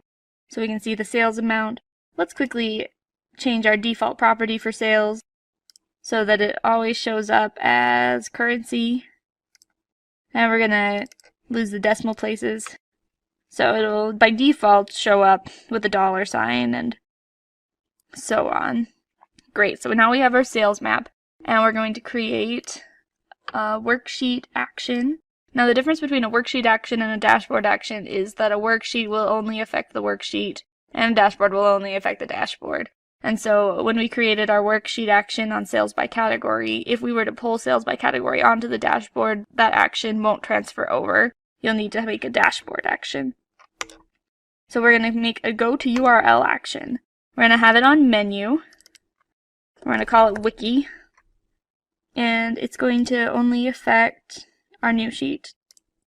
so we can see the sales amount. Let's quickly change our default property for sales so that it always shows up as currency. And we're going to lose the decimal places. So it'll, by default, show up with a $sign and so on. Great, so now we have our sales map, and we're going to create a worksheet action. Now the difference between a worksheet action and a dashboard action is that a worksheet will only affect the worksheet, and a dashboard will only affect the dashboard. And so when we created our worksheet action on sales by category, if we were to pull sales by category onto the dashboard, that action won't transfer over. You'll need to make a dashboard action. So we're going to make a go to URL action. We're going to have it on menu. We're going to call it wiki. And it's going to only affect our new sheet,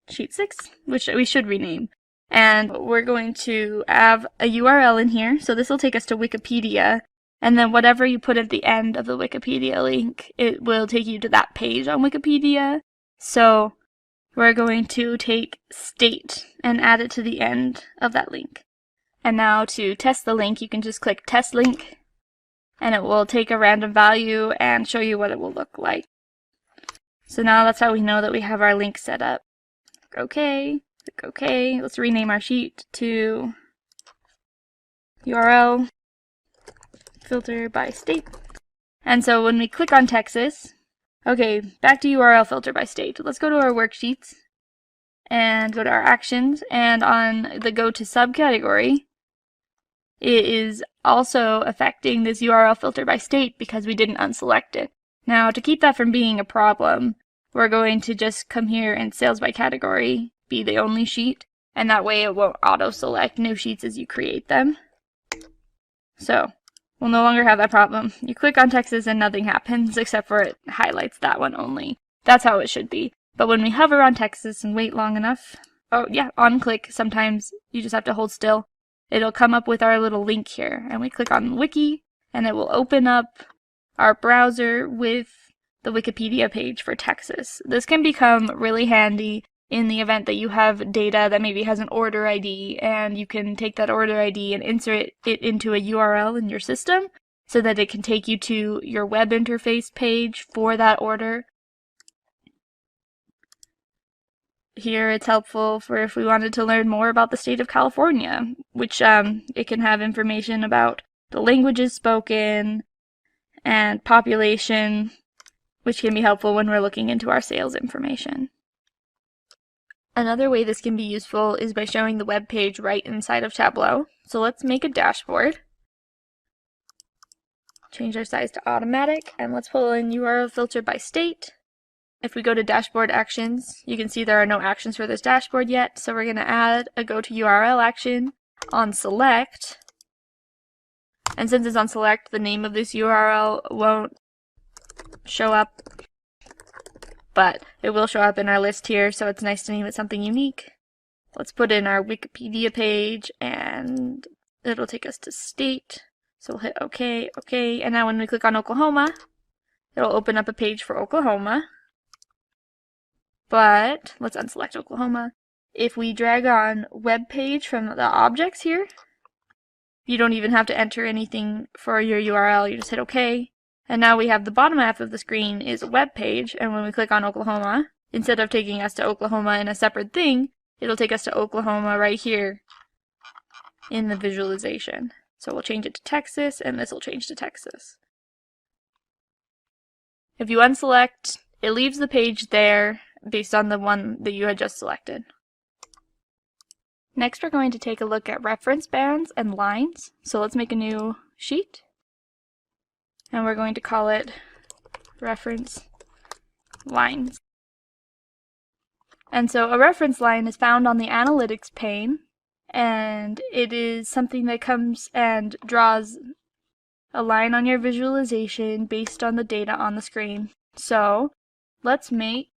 sheet 6, which we should rename. And we're going to have a URL in here. So this will take us to Wikipedia. And then whatever you put at the end of the Wikipedia link, it will take you to that page on Wikipedia. So we're going to take state and add it to the end of that link. And now to test the link, you can just click test link, and it will take a random value and show you what it will look like. So now that's how we know that we have our link set up. Click OK, click OK. Let's rename our sheet to URL filter by state. And so when we click on Texas, okay, back to URL filter by state. Let's go to our worksheets and go to our actions, and on the go to subcategory, it is also affecting this URL filter by state because we didn't unselect it. Now to keep that from being a problem, we're going to just come here and sales by category be the only sheet, and that way it won't auto select new sheets as you create them. So we'll no longer have that problem. You click on Texas and nothing happens except for it highlights that one only. That's how it should be. But when we hover on Texas and wait long enough, oh yeah, on click, sometimes you just have to hold still. It'll come up with our little link here, and we click on Wiki, and it will open up our browser with the Wikipedia page for Texas. This can become really handy in the event that you have data that maybe has an order ID, and you can take that order ID and insert it into a URL in your system so that it can take you to your web interface page for that order. Here it's helpful for if we wanted to learn more about the state of California, which it can have information about the languages spoken and population, which can be helpful when we're looking into our sales information. Another way this can be useful is by showing the web page right inside of Tableau. So let's make a dashboard. Change our size to automatic, and let's pull in URL filter by state. If we go to dashboard actions, you can see there are no actions for this dashboard yet, so we're going to add a go to URL action on select. And since it's on select, the name of this URL won't show up, but it will show up in our list here, so it's nice to name it something unique. Let's put in our Wikipedia page, and it'll take us to state. So we'll hit OK, OK, and now when we click on Oklahoma, it'll open up a page for Oklahoma. But let's unselect Oklahoma. If we drag on web page from the objects here, you don't even have to enter anything for your URL, you just hit OK. And now we have the bottom half of the screen is a web page, and when we click on Oklahoma, instead of taking us to Oklahoma in a separate thing, it'll take us to Oklahoma right here in the visualization. So we'll change it to Texas, and this will change to Texas. If you unselect, it leaves the page there based on the one that you had just selected. Next, we're going to take a look at reference bands and lines. So let's make a new sheet. And we're going to call it reference lines. And so a reference line is found on the analytics pane, and it is something that comes and draws a line on your visualization based on the data on the screen. So let's make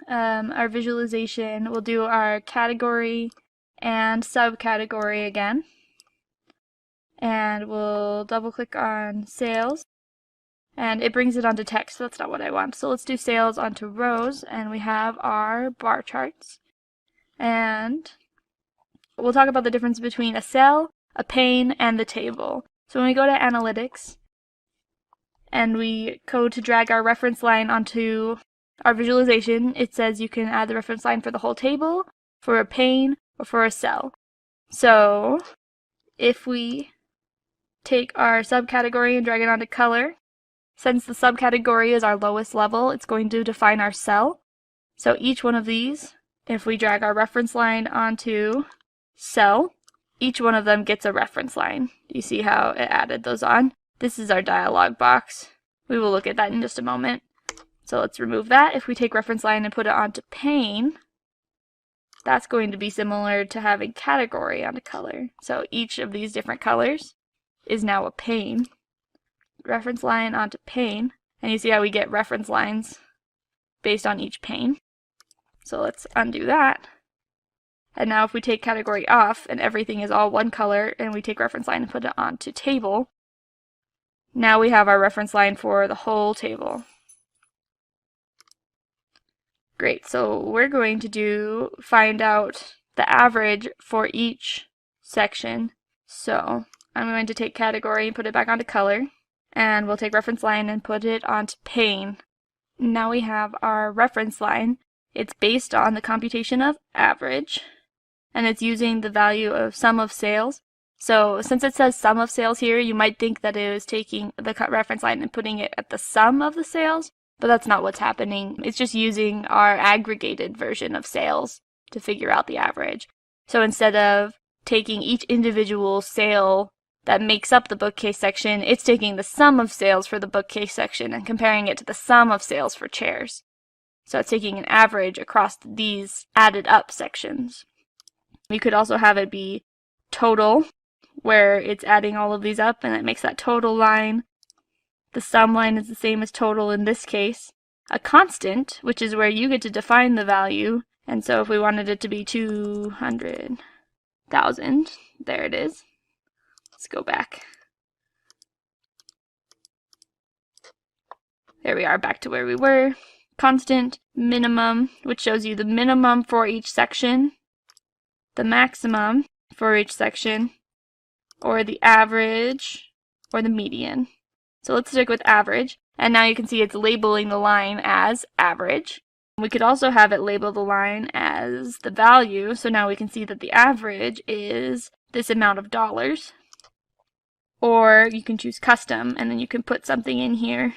our visualization. We'll do our category and subcategory again. And we'll double click on sales. And it brings it onto text, so that's not what I want. So let's do sales onto rows, and we have our bar charts. And we'll talk about the difference between a cell, a pane, and the table. So when we go to analytics, and we go to drag our reference line onto our visualization, it says you can add the reference line for the whole table, for a pane, or for a cell. So if we take our subcategory and drag it onto color, since the subcategory is our lowest level, it's going to define our cell. So each one of these, if we drag our reference line onto cell, each one of them gets a reference line. You see how it added those on? This is our dialog box. We will look at that in just a moment. So let's remove that. If we take reference line and put it onto pane, that's going to be similar to having category onto color. So each of these different colors is now a pane. Reference line onto pane, and you see how we get reference lines based on each pane. So let's undo that. And now if we take category off and everything is all one color, and we take reference line and put it onto table, now we have our reference line for the whole table. Great, so we're going to find out the average for each section. So I'm going to take category and put it back onto color. And we'll take reference line and put it onto pane. Now we have our reference line. It's based on the computation of average, and it's using the value of sum of sales. So since it says sum of sales here, you might think that it is taking the reference line and putting it at the sum of the sales, but that's not what's happening. It's just using our aggregated version of sales to figure out the average. So instead of taking each individual sale that makes up the bookcase section, it's taking the sum of sales for the bookcase section and comparing it to the sum of sales for chairs. So it's taking an average across these added up sections. We could also have it be total, where it's adding all of these up and it makes that total line. The sum line is the same as total in this case. a constant, which is where you get to define the value. And so if we wanted it to be 200,000, there it is. Let's go back. There we are, back to where we were. Constant, minimum, which shows you the minimum for each section, the maximum for each section, or the average, or the median. So let's stick with average. And now you can see it's labeling the line as average. We could also have it label the line as the value. So now we can see that the average is this amount of dollars. Or you can choose custom, and then you can put something in here.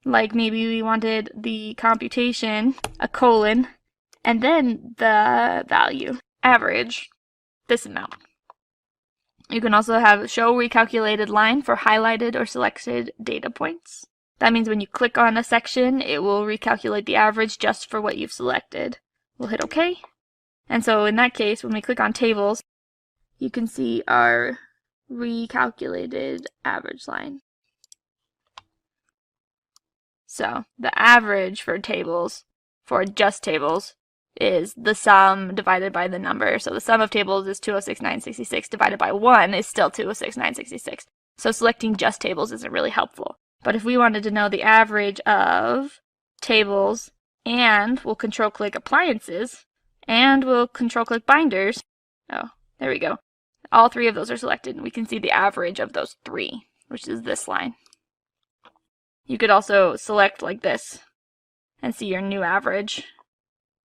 Like maybe we wanted the computation, a colon, and then the value, average, this amount. You can also have show recalculated line for highlighted or selected data points. That means when you click on a section, it will recalculate the average just for what you've selected. We'll hit OK. And so in that case, when we click on tables, you can see our recalculated average line. So the average for tables, for just tables, is the sum divided by the number. So the sum of tables is 206,966 divided by 1 is still 206,966. So selecting just tables isn't really helpful. But if we wanted to know the average of tables, and we'll control-click appliances, and we'll control-click binders, oh, there we go. All three of those are selected, and we can see the average of those three, which is this line. You could also select like this and see your new average.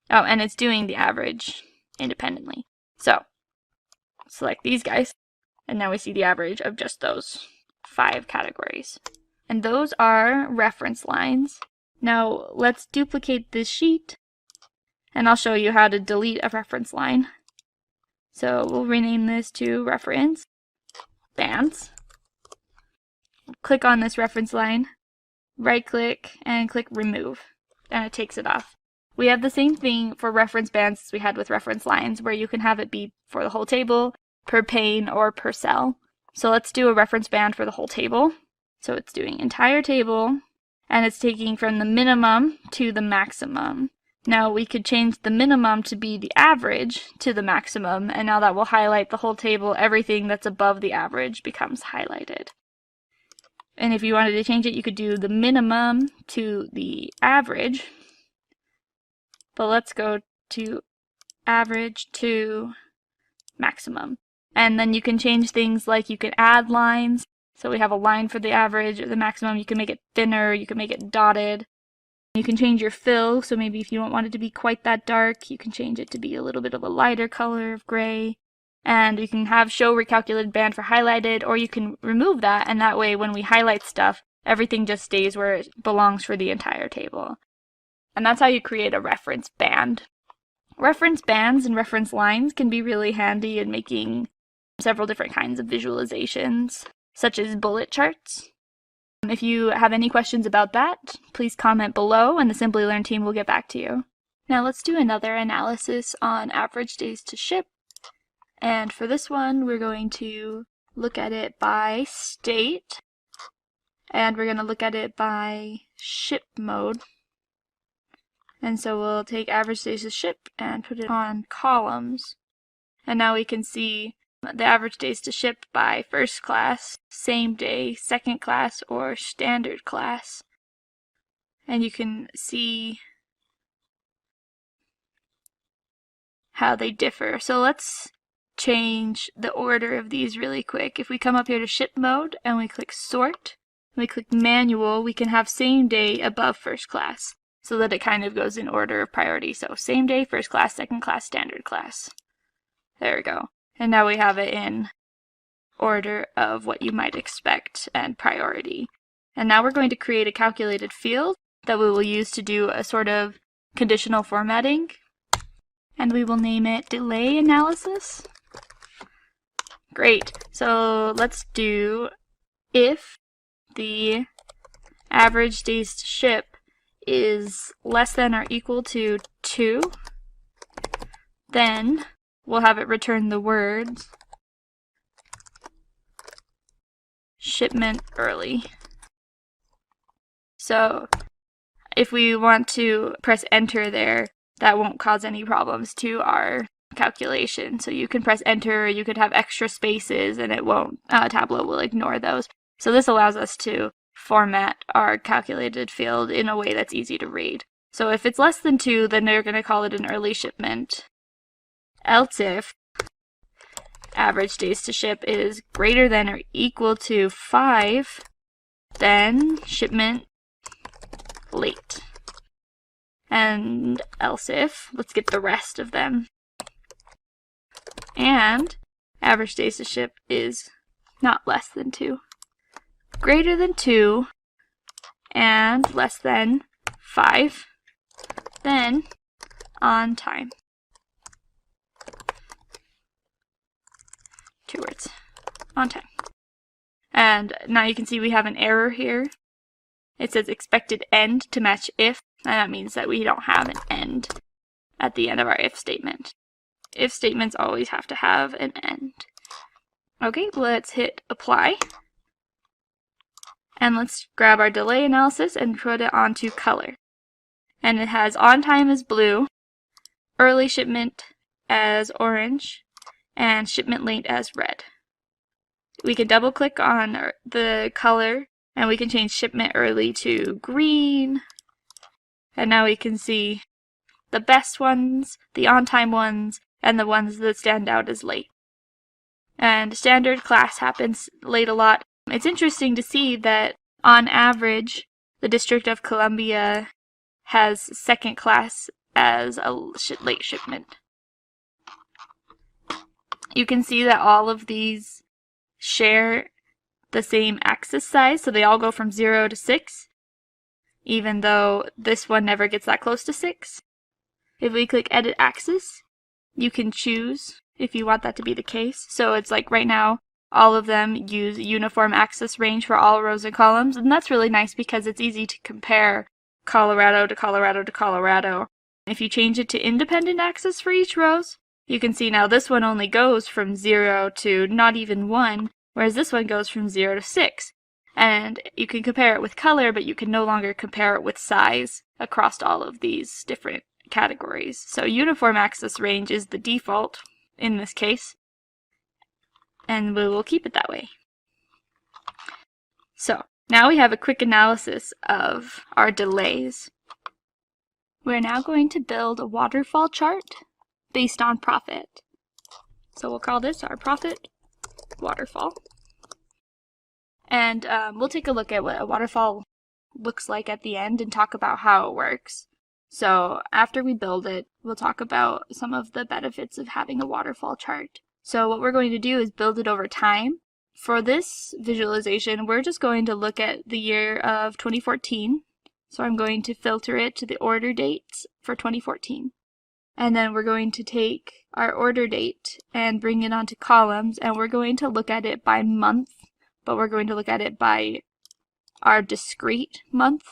Oh, and it's doing the average independently. So, select these guys, and now we see the average of just those 5 categories. And those are reference lines. Now, let's duplicate this sheet, and I'll show you how to delete a reference line. So, we'll rename this to reference bands. Click on this reference line, right-click, and click remove, and it takes it off. We have the same thing for reference bands as we had with reference lines, where you can have it be for the whole table, per pane, or per cell. So let's do a reference band for the whole table. So it's doing entire table, and it's taking from the minimum to the maximum. Now we could change the minimum to be the average to the maximum, and now that will highlight the whole table. Everything that's above the average becomes highlighted. And if you wanted to change it, you could do the minimum to the average. But let's go to average to maximum. And then you can change things like you can add lines. So we have a line for the average or the maximum. You can make it thinner, you can make it dotted. You can change your fill. So maybe if you don't want it to be quite that dark, you can change it to be a little bit of a lighter color of gray. And you can have show recalculated band for highlighted, or you can remove that, and that way when we highlight stuff, everything just stays where it belongs for the entire table. And that's how you create a reference band. Reference bands and reference lines can be really handy in making several different kinds of visualizations, such as bullet charts. If you have any questions about that, please comment below and the Simplilearn team will get back to you. Now let's do another analysis on average days to ship. And for this one, we're going to look at it by state, and we're going to look at it by ship mode. And so we'll take average days to ship and put it on columns. And now we can see the average days to ship by first class, same day, second class, or standard class. And you can see how they differ. So let's change the order of these really quick. If we come up here to ship mode and we click sort, and we click manual, we can have same day above first class, so that it kind of goes in order of priority. So same day, first class, second class, standard class. There we go. And now we have it in order of what you might expect and priority. And now we're going to create a calculated field that we will use to do a sort of conditional formatting. And we will name it delay analysis. Great. So let's do if the average days to ship is less than or equal to 2, then we'll have it return the words shipment early. So if we want to press enter there, that won't cause any problems to our calculation. So you can press enter, you could have extra spaces, and it won't, Tableau will ignore those. So this allows us to format our calculated field in a way that's easy to read. So if it's less than 2, then they're going to call it an early shipment. Else if average days to ship is greater than or equal to 5, then shipment late. And else if, let's get the rest of them. And average days to ship is not less than 2. Greater than 2 and less than 5, then on time. 2 words. On time. And now you can see we have an error here. It says expected end to match if, and that means that we don't have an end at the end of our if statement. If statements always have to have an end. Okay, let's hit apply. And let's grab our delay analysis and put it onto color. And it has on time as blue, early shipment as orange, and shipment late as red. We can double click on the color and we can change shipment early to green. And now we can see the best ones, the on-time ones, and the ones that stand out as late. And standard class happens late a lot. It's interesting to see that on average, the District of Columbia has second class as a late shipment. You can see that all of these share the same axis size, so they all go from 0 to 6, even though this one never gets that close to 6. If we click Edit Axis, you can choose if you want that to be the case. So it's like right now, all of them use uniform axis range for all rows and columns, and that's really nice because it's easy to compare Colorado to Colorado to Colorado. If you change it to independent axis for each rows, you can see now this one only goes from 0 to not even 1, whereas this one goes from 0 to 6. And you can compare it with color, but you can no longer compare it with size across all of these different categories. So uniform axis range is the default in this case, and we will keep it that way. So now we have a quick analysis of our delays. We're now going to build a waterfall chart based on profit. So we'll call this our profit waterfall. And we'll take a look at what a waterfall looks like at the end and talk about how it works. So after we build it, we'll talk about some of the benefits of having a waterfall chart. So what we're going to do is build it over time. For this visualization, we're just going to look at the year of 2014. So I'm going to filter it to the order dates for 2014. And then we're going to take our order date and bring it onto columns, and we're going to look at it by month, but we're going to look at it by our discrete month.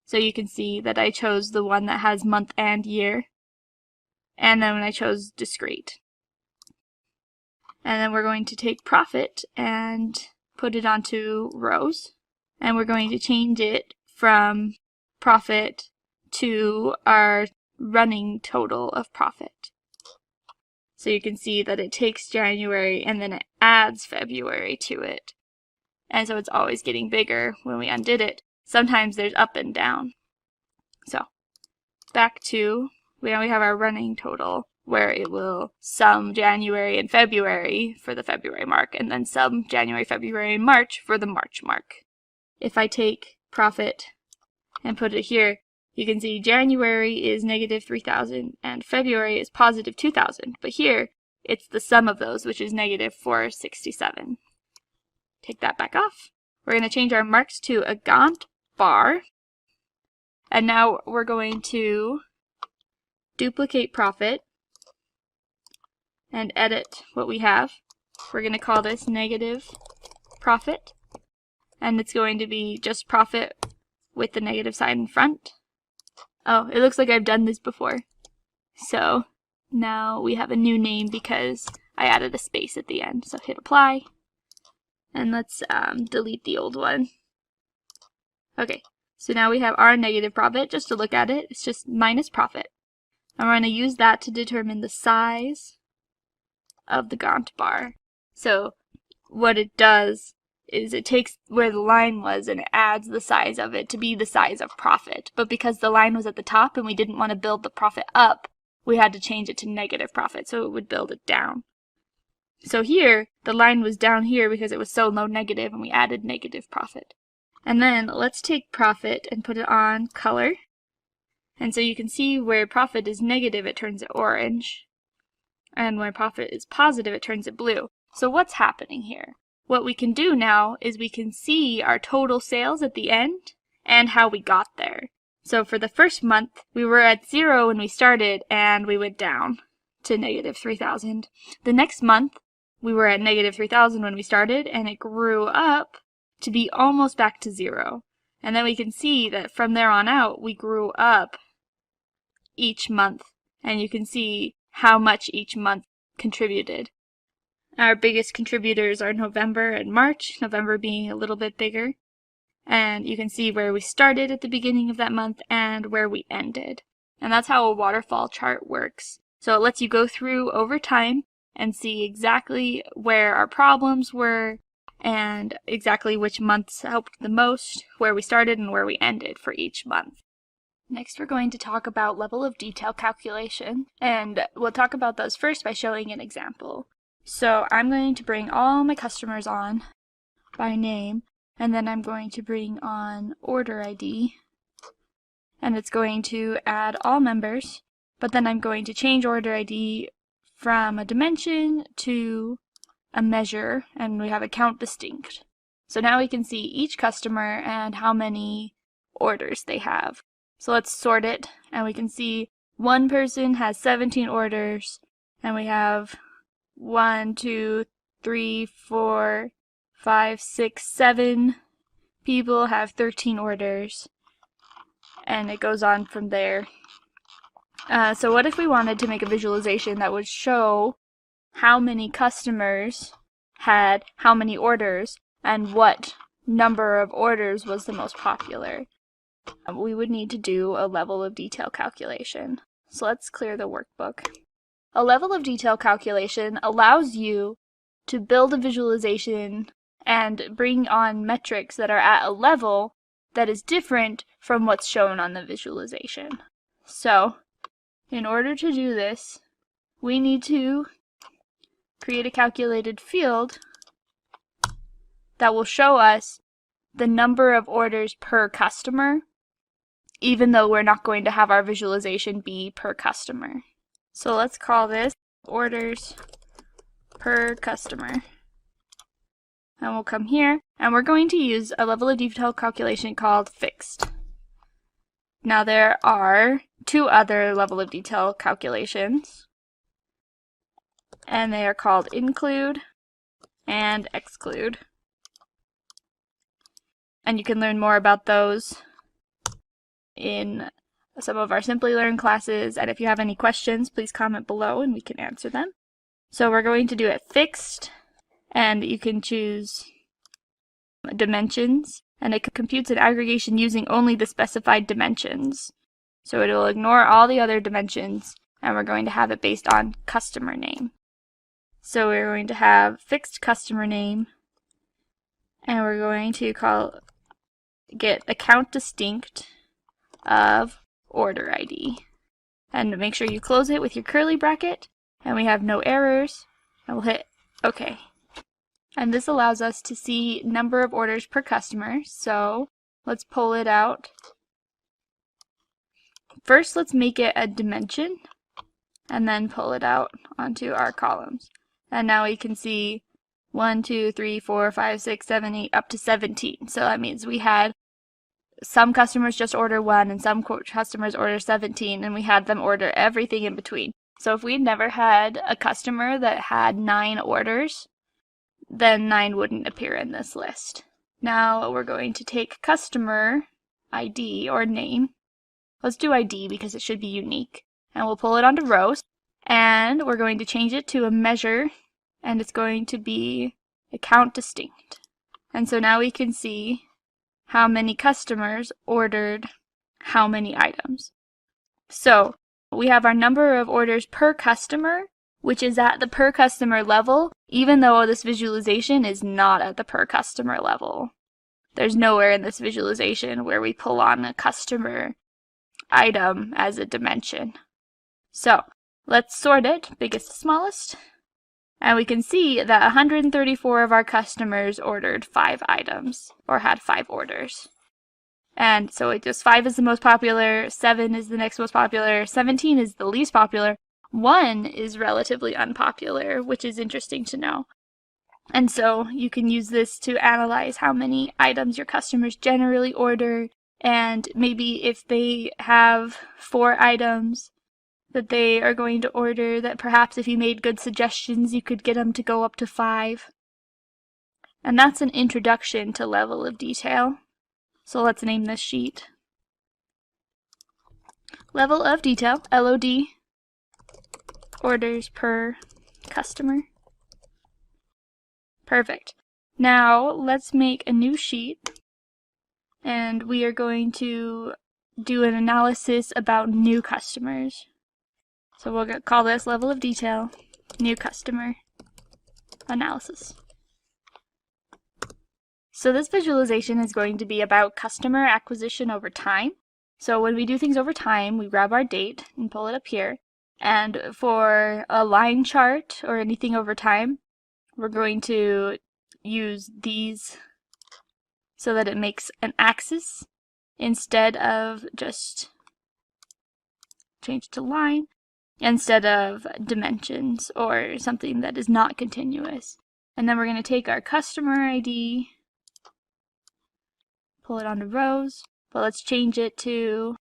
So you can see that I chose the one that has month and year, and then I chose discrete. And then we're going to take profit and put it onto rows, and we're going to change it from profit to our running total of profit. So you can see that it takes January and then it adds February to it. And so it's always getting bigger when we undid it. Sometimes there's up and down. So back to, we have our running total where it will sum January and February for the February mark, and then sum January, February, and March for the March mark. If I take profit and put it here, you can see January is negative 3,000 and February is positive 2,000. But here, it's the sum of those, which is negative 467. Take that back off. We're going to change our marks to a Gantt bar. And now we're going to duplicate profit and edit what we have. We're going to call this negative profit. And it's going to be just profit with the negative sign in front. Oh, it looks like I've done this before. So now we have a new name because I added a space at the end. So hit apply. And let's delete the old one. Okay, So now we have our negative profit. Just to look at it, it's just minus profit. And we're going to use that to determine the size of the Gantt bar. So what it does is it takes where the line was and it adds the size of it to be the size of profit. But because the line was at the top and we didn't want to build the profit up, we had to change it to negative profit, so it would build it down. So here, the line was down here because it was so low negative, and we added negative profit. And then let's take profit and put it on color. And so you can see where profit is negative, it turns it orange. And where profit is positive, it turns it blue. So what's happening here? What we can do now is we can see our total sales at the end and how we got there. So for the first month, we were at 0 when we started, and we went down to negative 3,000. The next month, we were at negative 3,000 when we started, and it grew up to be almost back to 0. And then we can see that from there on out, we grew up each month, and you can see how much each month contributed. Our biggest contributors are November and March, November being a little bit bigger. And you can see where we started at the beginning of that month and where we ended. And that's how a waterfall chart works. So it lets you go through over time and see exactly where our problems were and exactly which months helped the most, where we started and where we ended for each month. Next, we're going to talk about level of detail calculation, and we'll talk about those first by showing an example. So I'm going to bring all my customers on by name, and then I'm going to bring on order ID, and it's going to add all members, but then I'm going to change order ID from a dimension to a measure, and we have a count distinct. So now we can see each customer and how many orders they have. So let's sort it, and we can see one person has 17 orders, and we have 1, 2, 3, 4, 5, 6, 7 people have 13 orders, and it goes on from there. So what if we wanted to make a visualization that would show how many customers had how many orders and what number of orders was the most popular? We would need to do a level of detail calculation. So let's clear the workbook. A level of detail calculation allows you to build a visualization and bring on metrics that are at a level that is different from what's shown on the visualization. So, in order to do this, we need to create a calculated field that will show us the number of orders per customer, even though we're not going to have our visualization be per customer. So let's call this orders per customer. And we'll come here, and we're going to use a level of detail calculation called fixed. Now there are two other level of detail calculations, and they are called include and exclude. And you can learn more about those in some of our Simplilearn classes, and if you have any questions, please comment below and we can answer them. So we're going to do it fixed, and you can choose dimensions, and it computes an aggregation using only the specified dimensions. So it will ignore all the other dimensions, and we're going to have it based on customer name. So we're going to have fixed customer name, and we're going to get account distinct of order ID. And make sure you close it with your curly bracket, and we have no errors, and we'll hit OK. And this allows us to see number of orders per customer, so let's pull it out. First, let's make it a dimension, and then pull it out onto our columns. And now we can see 1, 2, 3, 4, 5, 6, 7, 8, up to 17. So that means we had some customers just order 1 and some customers order 17, and we had them order everything in between. So if we'd never had a customer that had 9 orders, then 9 wouldn't appear in this list. Now we're going to take customer ID or name. Let's do ID because it should be unique. And we'll pull it onto rows, and we're going to change it to a measure, and it's going to be account distinct. And so now we can see how many customers ordered how many items. So we have our number of orders per customer, which is at the per customer level, even though this visualization is not at the per customer level. There's nowhere in this visualization where we pull on a customer item as a dimension. So let's sort it, biggest to smallest. And we can see that 134 of our customers ordered 5 items, or had 5 orders. And so it just 5 is the most popular, 7 is the next most popular, 17 is the least popular, 1 is relatively unpopular, which is interesting to know. And so you can use this to analyze how many items your customers generally order, and maybe if they have 4 items that they are going to order, that perhaps if you made good suggestions, you could get them to go up to 5. And that's an introduction to level of detail. So let's name this sheet Level of Detail, LOD, orders per customer. Perfect. Now let's make a new sheet, and we are going to do an analysis about new customers. So we'll call this Level of Detail, New Customer Analysis. So this visualization is going to be about customer acquisition over time. So when we do things over time, we grab our date and pull it up here. And for a line chart or anything over time, we're going to use these so that it makes an axis instead of just change to line, instead of dimensions or something that is not continuous. And then we're going to take our customer ID, pull it onto rows, but let's change it to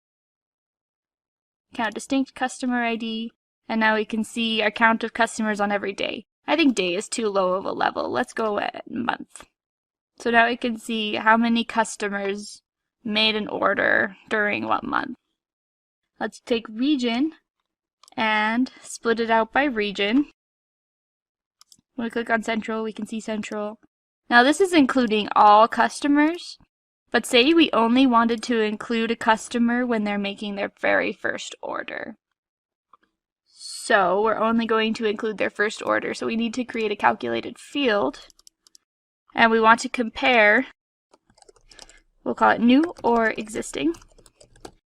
count distinct customer ID, and now we can see our count of customers on every day. I think day is too low of a level. Let's go at month. So now we can see how many customers made an order during what month. Let's take region and split it out by region. When we click on central, we can see central. Now this is including all customers, but say we only wanted to include a customer when they're making their very first order. So we're only going to include their first order. So we need to create a calculated field, and we want to compare, we'll call it new or existing,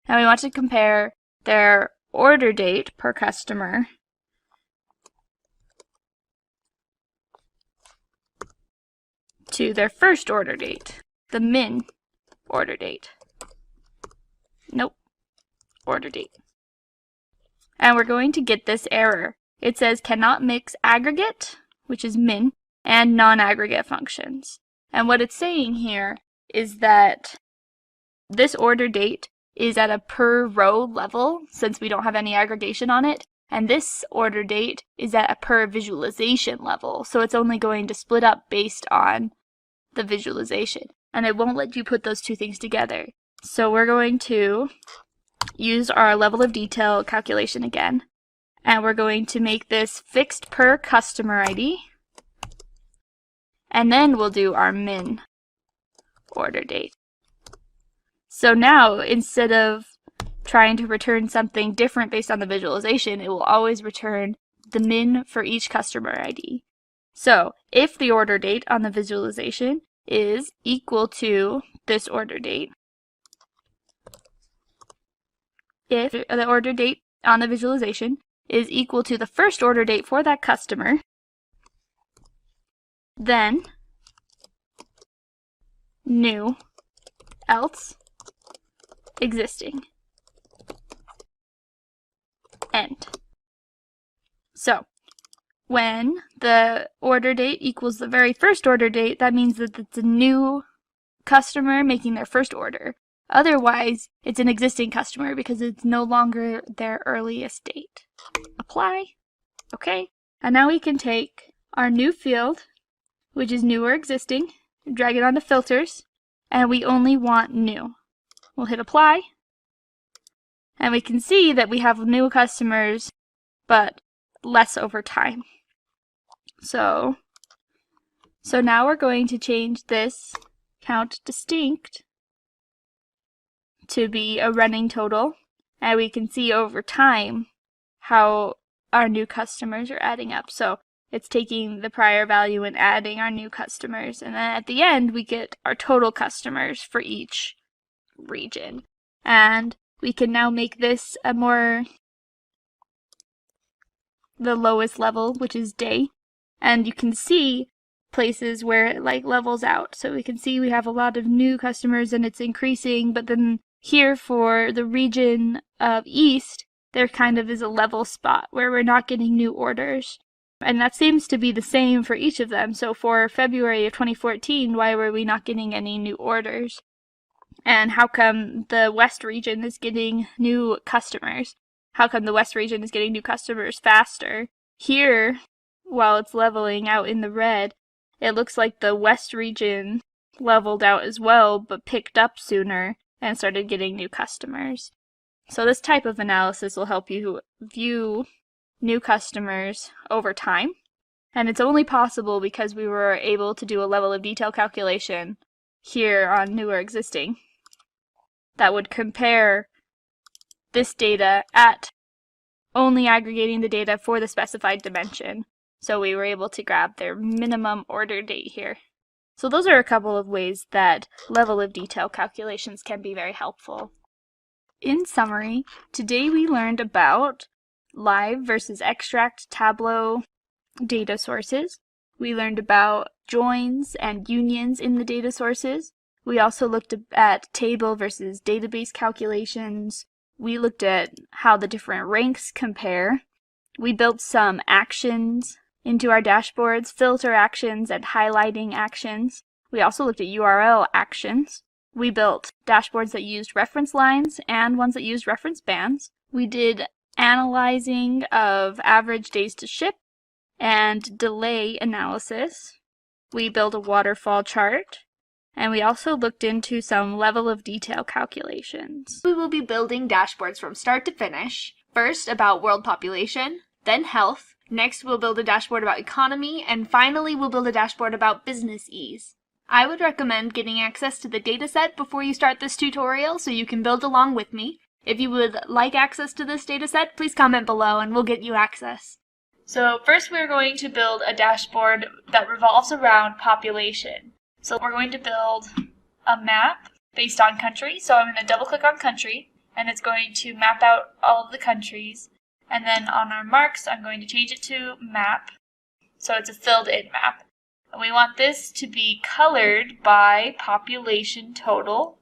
and we want to compare their order date per customer to their first order date, the min order date. Nope, order date. And we're going to get this error. It says cannot mix aggregate, which is min, and non-aggregate functions. And what it's saying here is that this order date is at a per row level, since we don't have any aggregation on it, and this order date is at a per visualization level, so it's only going to split up based on the visualization, and it won't let you put those two things together. So we're going to use our level of detail calculation again, and we're going to make this fixed per customer ID, and then we'll do our min order date. So now, instead of trying to return something different based on the visualization, it will always return the min for each customer ID. So if the order date on the visualization is equal to this order date, if the order date on the visualization is equal to the first order date for that customer, then new, else, existing, end. So when the order date equals the very first order date, that means that it's a new customer making their first order. Otherwise, it's an existing customer because it's no longer their earliest date. Apply. Okay. And now we can take our new field, which is new or existing, drag it onto filters, and we only want new. We'll hit apply, and we can see that we have new customers, but less over time. So now we're going to change this count distinct to be a running total, and we can see over time how our new customers are adding up. So it's taking the prior value and adding our new customers, and then at the end we get our total customers for each region. And we can now make this the lowest level, which is day, and you can see places where it levels out. So we can see we have a lot of new customers and it's increasing, but then here for the region of East, there kind of is a level spot where we're not getting new orders. And that seems to be the same for each of them. So for February of 2014, why were we not getting any new orders? And how come the West region is getting new customers? How come the West region is getting new customers faster? Here, while it's leveling out in the red, it looks like the West region leveled out as well, but picked up sooner and started getting new customers. So this type of analysis will help you view new customers over time. And it's only possible because we were able to do a level of detail calculation here on new or existing that would compare this data at only aggregating the data for the specified dimension. So we were able to grab their minimum order date here. So those are a couple of ways that level of detail calculations can be very helpful. In summary, today we learned about live versus extract Tableau data sources. We learned about joins and unions in the data sources. We also looked at table versus database calculations. We looked at how the different ranks compare. We built some actions into our dashboards, filter actions and highlighting actions. We also looked at URL actions. We built dashboards that used reference lines and ones that used reference bands. We did analyzing of average days to ship and delay analysis. We built a waterfall chart. And we also looked into some level of detail calculations. We will be building dashboards from start to finish. First about world population, then health. Next we'll build a dashboard about economy, and finally we'll build a dashboard about business ease. I would recommend getting access to the dataset before you start this tutorial so you can build along with me. If you would like access to this dataset, please comment below and we'll get you access. So first we're going to build a dashboard that revolves around population. So we're going to build a map based on country. So I'm going to double click on country and it's going to map out all of the countries. And then on our marks, I'm going to change it to map. So it's a filled in map. And we want this to be colored by population total.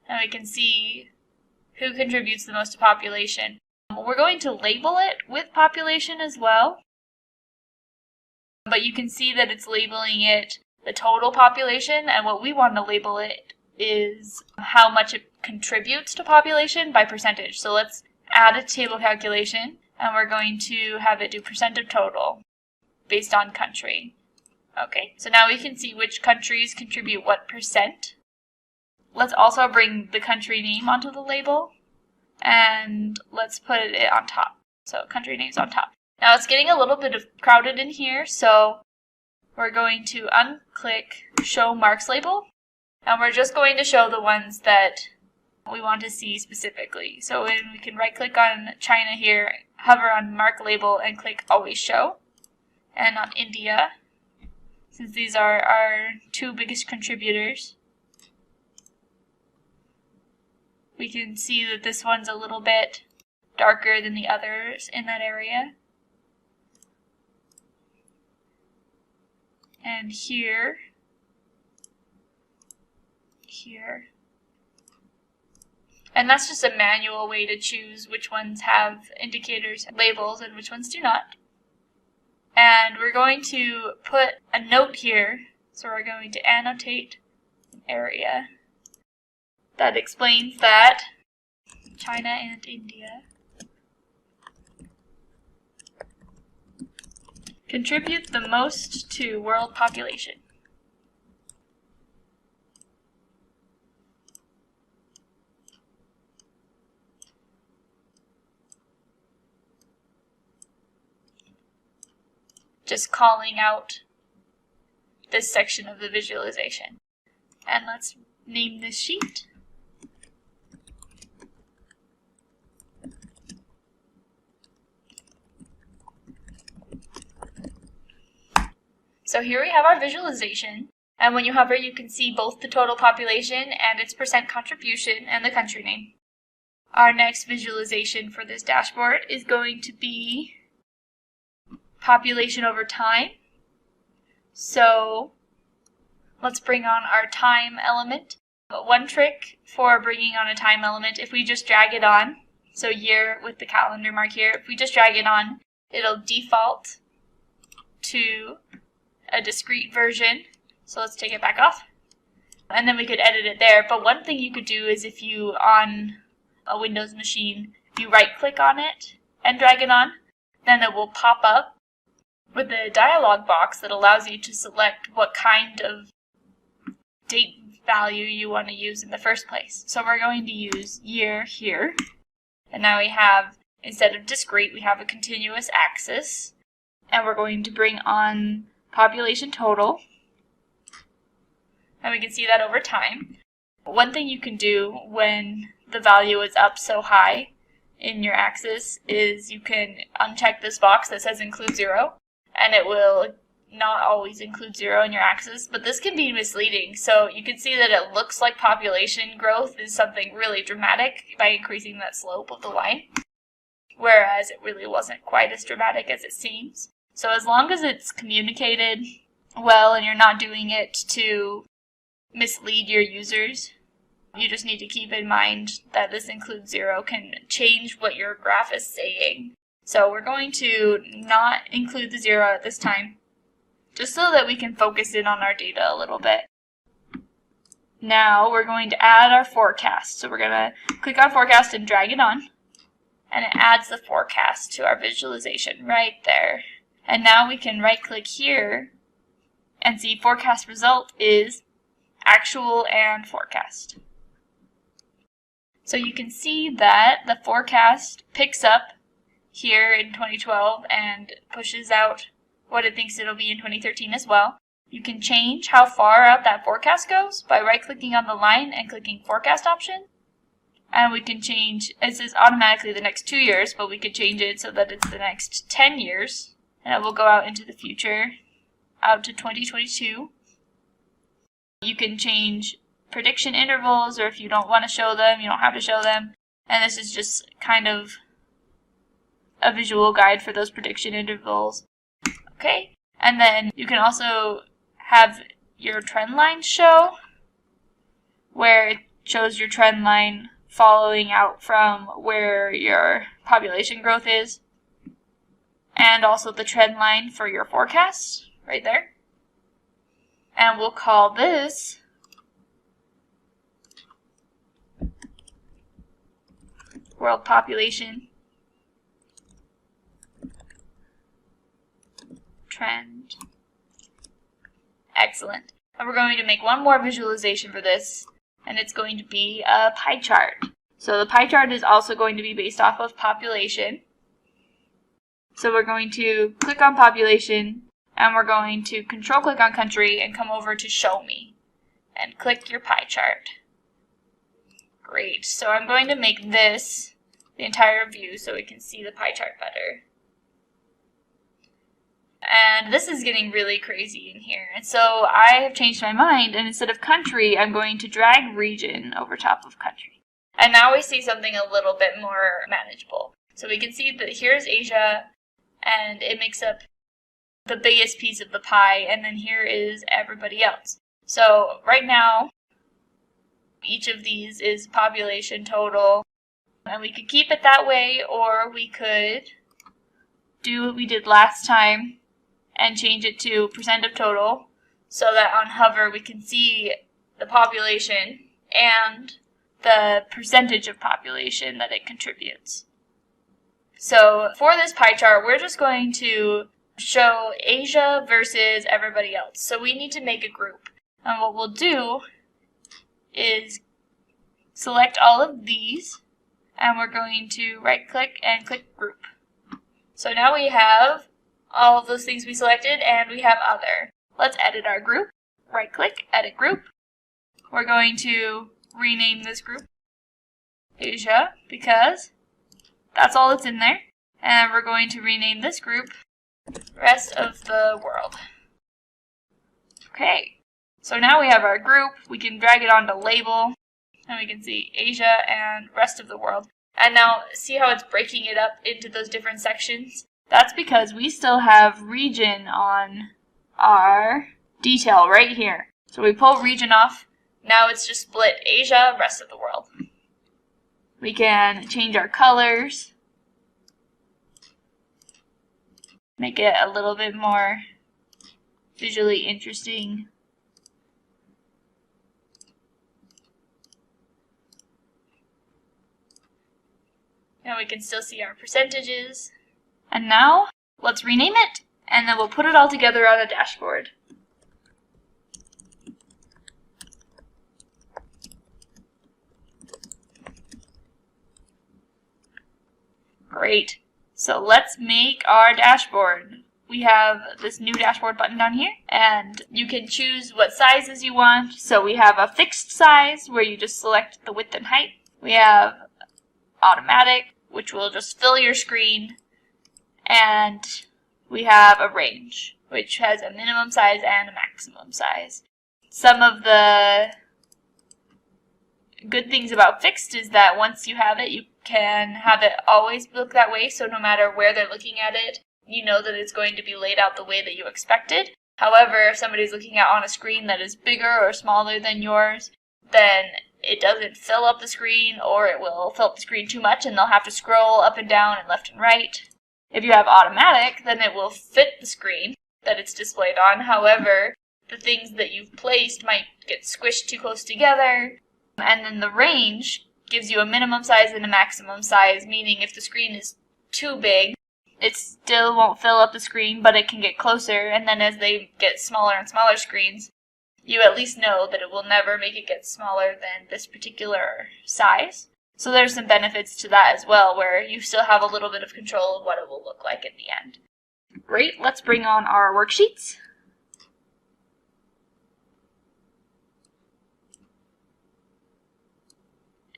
And we can see who contributes the most to population. We're going to label it with population as well. But you can see that it's labeling it the total population, and what we want to label it is how much it contributes to population by percentage. So let's add a table calculation, and we're going to have it do percent of total based on country. Okay, so now we can see which countries contribute what percent. Let's also bring the country name onto the label, and let's put it on top. So country name's on top. Now it's getting a little bit crowded in here, so we're going to unclick Show Marks Label, and we're just going to show the ones that we want to see specifically. So we can right-click on China here, hover on Mark Label, and click Always Show. And on India, since these are our two biggest contributors, we can see that this one's a little bit darker than the others in that area. And here. And that's just a manual way to choose which ones have indicators and labels and which ones do not. And we're going to put a note here. So we're going to annotate an area that explains that China and India contribute the most to world population. Just calling out this section of the visualization. And let's name this sheet. So here we have our visualization, and when you hover you can see both the total population and its percent contribution and the country name. Our next visualization for this dashboard is going to be population over time. So let's bring on our time element. But one trick for bringing on a time element, if we just drag it on, so year with the calendar mark here, if we just drag it on, it'll default to a discrete version. So let's take it back off. And then we could edit it there. But one thing you could do is if you, on a Windows machine, you right click on it and drag it on, then it will pop up with a dialog box that allows you to select what kind of date value you want to use in the first place. So we're going to use year here. And now we have, instead of discrete, we have a continuous axis. And we're going to bring on population total. And we can see that over time. One thing you can do when the value is up so high in your axis is you can uncheck this box that says include 0, and it will not always include 0 in your axis, but this can be misleading. So you can see that it looks like population growth is something really dramatic by increasing that slope of the line, whereas it really wasn't quite as dramatic as it seems. So as long as it's communicated well and you're not doing it to mislead your users, you just need to keep in mind that this include 0 can change what your graph is saying. So we're going to not include the 0 at this time, just so that we can focus in on our data a little bit. Now we're going to add our forecast. So we're going to click on forecast and drag it on, and it adds the forecast to our visualization right there. And now we can right click here and see forecast result is actual and forecast. So you can see that the forecast picks up here in 2012 and pushes out what it thinks it'll be in 2013 as well. You can change how far out that forecast goes by right-clicking on the line and clicking forecast option. And we can change, it says automatically the next 2 years, but we could change it so that it's the next 10 years. And it will go out into the future, out to 2022. You can change prediction intervals, or if you don't want to show them, you don't have to show them. And this is just kind of a visual guide for those prediction intervals. Okay, and then you can also have your trend line show, where it shows your trend line following out from where your population growth is, and also the trend line for your forecast right there. And we'll call this world population trend. Excellent. And we're going to make one more visualization for this, and it's going to be a pie chart. So the pie chart is also going to be based off of population. So we're going to click on population, and we're going to control click on country and come over to show me and click your pie chart. Great. So I'm going to make this the entire view so we can see the pie chart better. And this is getting really crazy in here. And so I have changed my mind, and instead of country, I'm going to drag region over top of country. And now we see something a little bit more manageable. So we can see that here's Asia, and it makes up the biggest piece of the pie, and then here is everybody else. So right now, each of these is population total, and we could keep it that way, or we could do what we did last time and change it to percent of total, so that on hover we can see the population and the percentage of population that it contributes. So for this pie chart, we're just going to show Asia versus everybody else. So we need to make a group. And what we'll do is select all of these, and we're going to right click and click group. So now we have all of those things we selected, and we have other. Let's edit our group. Right click, edit group. we're going to rename this group Asia because that's all that's in there. And we're going to rename this group Rest of the World. Okay, so now we have our group. We can drag it onto label, and we can see Asia and Rest of the World. And now see how it's breaking it up into those different sections? That's because we still have region on our detail right here. So we pull region off. Now it's just split Asia, Rest of the World. We can change our colors. Make it a little bit more visually interesting. Now we can still see our percentages. And now, let's rename it, and then we'll put it all together on a dashboard. Great. So let's make our dashboard. We have this new dashboard button down here, and you can choose what sizes you want. So we have a fixed size where you just select the width and height. We have automatic, which will just fill your screen. And we have a range, which has a minimum size and a maximum size. Some of the good things about fixed is that once you have it, you can have it always look that way, so no matter where they're looking at it, you know that it's going to be laid out the way that you expected. However, if somebody's looking at on a screen that is bigger or smaller than yours, then it doesn't fill up the screen, or it will fill up the screen too much and they'll have to scroll up and down and left and right. If you have automatic, then it will fit the screen that it's displayed on. However, the things that you've placed might get squished too close together. And then the range gives you a minimum size and a maximum size, meaning if the screen is too big, it still won't fill up the screen, but it can get closer. And then as they get smaller and smaller screens, you at least know that it will never make it get smaller than this particular size. So there's some benefits to that as well, where you still have a little bit of control of what it will look like in the end. Great, let's bring on our worksheets.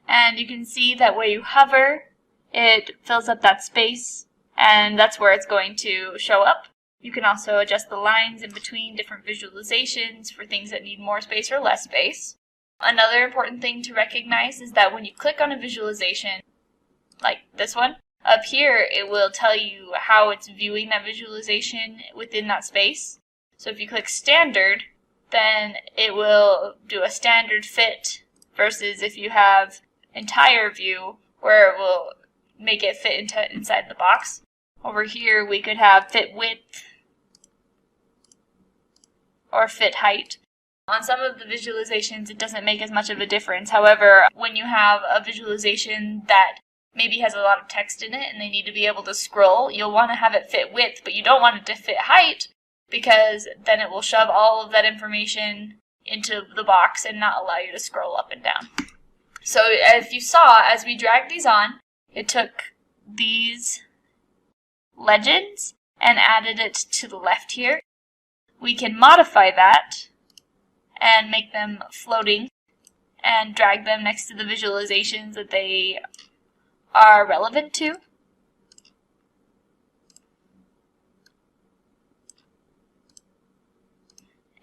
And you can see that where you hover, it fills up that space, and that's where it's going to show up. You can also adjust the lines in between different visualizations for things that need more space or less space. Another important thing to recognize is that when you click on a visualization, like this one, up here it will tell you how it's viewing that visualization within that space. So if you click standard, then it will do a standard fit, versus if you have entire view, where it will make it fit inside the box. Over here we could have fit width or fit height. On some of the visualizations, it doesn't make as much of a difference. However, when you have a visualization that maybe has a lot of text in it and they need to be able to scroll, you'll want to have it fit width, but you don't want it to fit height, because then it will shove all of that information into the box and not allow you to scroll up and down. So if you saw, as we dragged these on, it took these legends and added it to the left here. We can modify that and make them floating and drag them next to the visualizations that they are relevant to.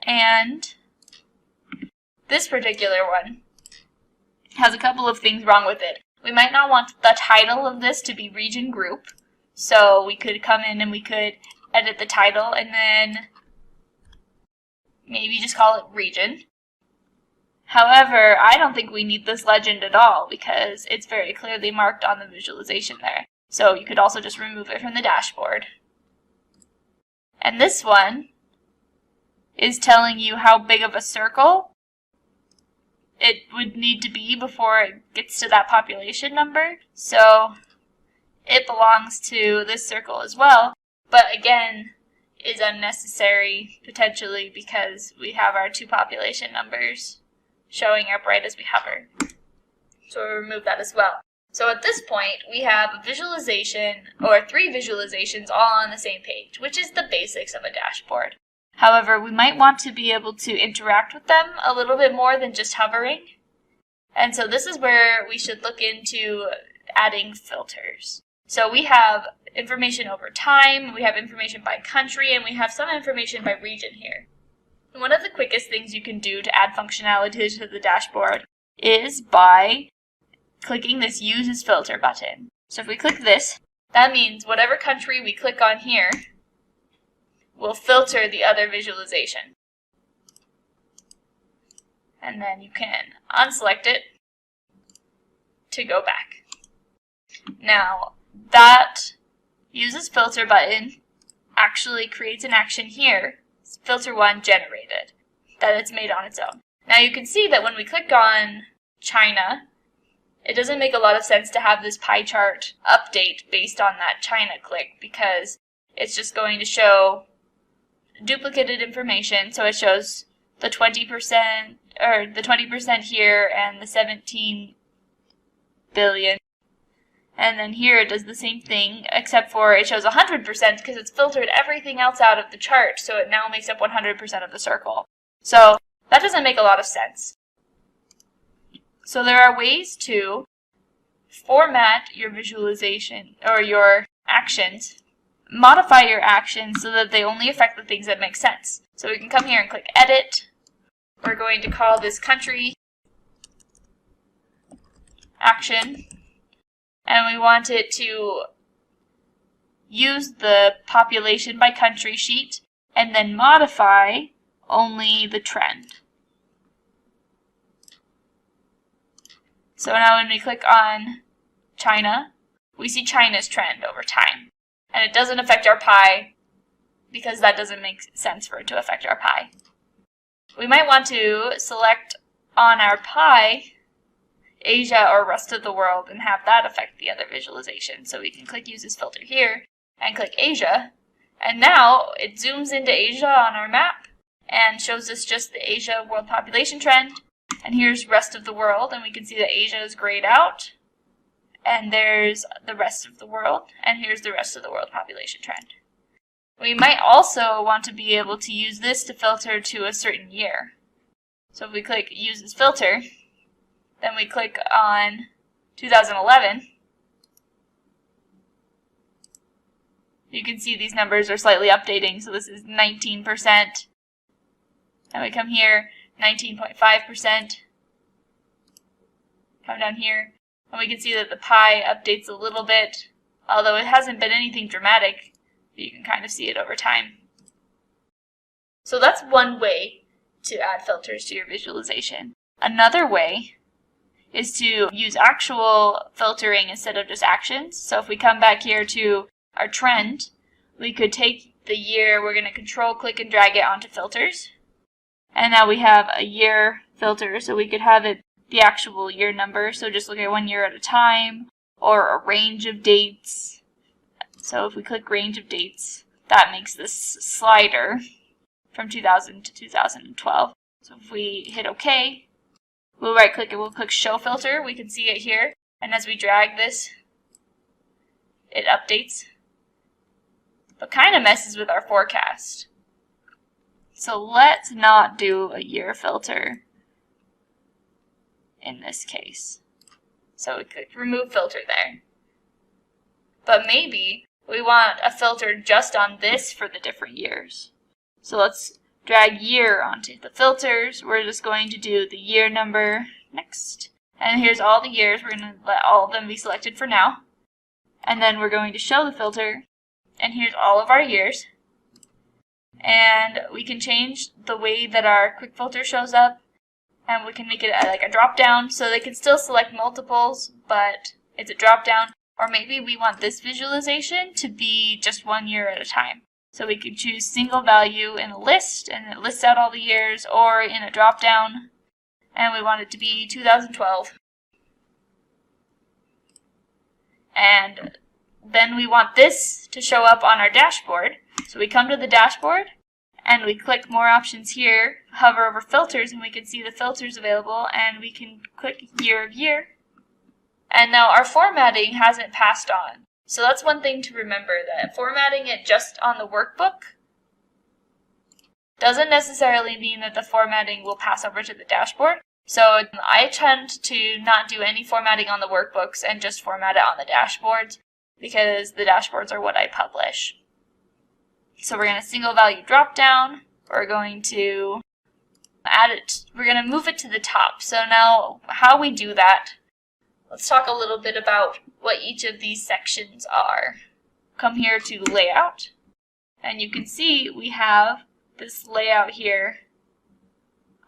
And this particular one has a couple of things wrong with it. We might not want the title of this to be region group, so we could come in and we could edit the title and then maybe just call it region. However, I don't think we need this legend at all because it's very clearly marked on the visualization there. So you could also just remove it from the dashboard. And this one is telling you how big of a circle it would need to be before it gets to that population number. So it belongs to this circle as well, but again, is unnecessary potentially because we have our two population numbers showing up right as we hover. So we'll remove that as well. So at this point, we have a visualization, or 3 visualizations all on the same page, which is the basics of a dashboard. However, we might want to be able to interact with them a little bit more than just hovering. And so this is where we should look into adding filters. So we have information over time, we have information by country, and we have some information by region here. And one of the quickest things you can do to add functionality to the dashboard is by clicking this Use as Filter button. So if we click this, that means whatever country we click on here will filter the other visualization. And then you can unselect it to go back. Now, that Use as Filter button actually creates an action here, filter 1 generated, that it's made on its own. Now you can see that when we click on China, it doesn't make a lot of sense to have this pie chart update based on that China click, because it's just going to show duplicated information. So it shows the 20% or the 20% here and the 17 billion. And then here it does the same thing, except for it shows 100% because it's filtered everything else out of the chart, so it now makes up 100% of the circle. So that doesn't make a lot of sense. So there are ways to format your visualization or your actions, modify your actions so that they only affect the things that make sense. So we can come here and click Edit. We're going to call this country action, and we want it to use the population by country sheet and then modify only the trend. So now when we click on China, we see China's trend over time. And it doesn't affect our pie because that doesn't make sense for it to affect our pie. We might want to select on our pie Asia or rest of the world and have that affect the other visualization. So we can click Use as Filter here and click Asia. And now it zooms into Asia on our map and shows us just the Asia world population trend. And here's rest of the world, and we can see that Asia is grayed out. And there's the rest of the world, and here's the rest of the world population trend. We might also want to be able to use this to filter to a certain year. So if we click Use as Filter, then we click on 2011, you can see these numbers are slightly updating. So this is 19%, and we come here, 19.5%, come down here, and we can see that the pie updates a little bit, although it hasn't been anything dramatic, but you can kind of see it over time. So that's one way to add filters to your visualization. Another way is to use actual filtering instead of just actions. So if we come back here to our trend, we could take the year, we're going to control click and drag it onto filters. And now we have a year filter, so we could have it the actual year number. So just look at 1 year at a time, or a range of dates. So if we click range of dates, that makes this slider from 2000 to 2012. So if we hit OK, we'll right click and we'll click Show Filter. We can see it here. And as we drag this, it updates, but kind of messes with our forecast. So let's not do a year filter in this case. So we click Remove Filter there. But maybe we want a filter just on this for the different years. So let's drag year onto the filters. We're just going to do the year number next. And here's all the years. We're going to let all of them be selected for now. And then we're going to show the filter. And here's all of our years. And we can change the way that our quick filter shows up, and we can make it like a drop down, so they can still select multiples, but it's a drop down. Or maybe we want this visualization to be just 1 year at a time. So we could choose single value in a list, and it lists out all the years, or in a drop down, and we want it to be 2012. And then we want this to show up on our dashboard. So we come to the dashboard and we click More Options here, hover over Filters, and we can see the filters available, and we can click Year of Year. And now our formatting hasn't passed on. So that's one thing to remember, that formatting it just on the workbook doesn't necessarily mean that the formatting will pass over to the dashboard. So I tend to not do any formatting on the workbooks and just format it on the dashboards, because the dashboards are what I publish. So we're going to single value drop down. We're going to add it, we're going to move it to the top. So now how we do that, let's talk a little bit about what each of these sections are. Come here to layout, and you can see we have this layout here,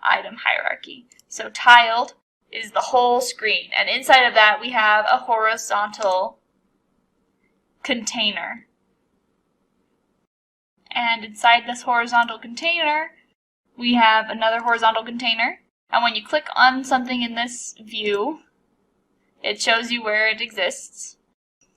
item hierarchy. So tiled is the whole screen, and inside of that we have a horizontal container. And inside this horizontal container, we have another horizontal container. And when you click on something in this view, it shows you where it exists.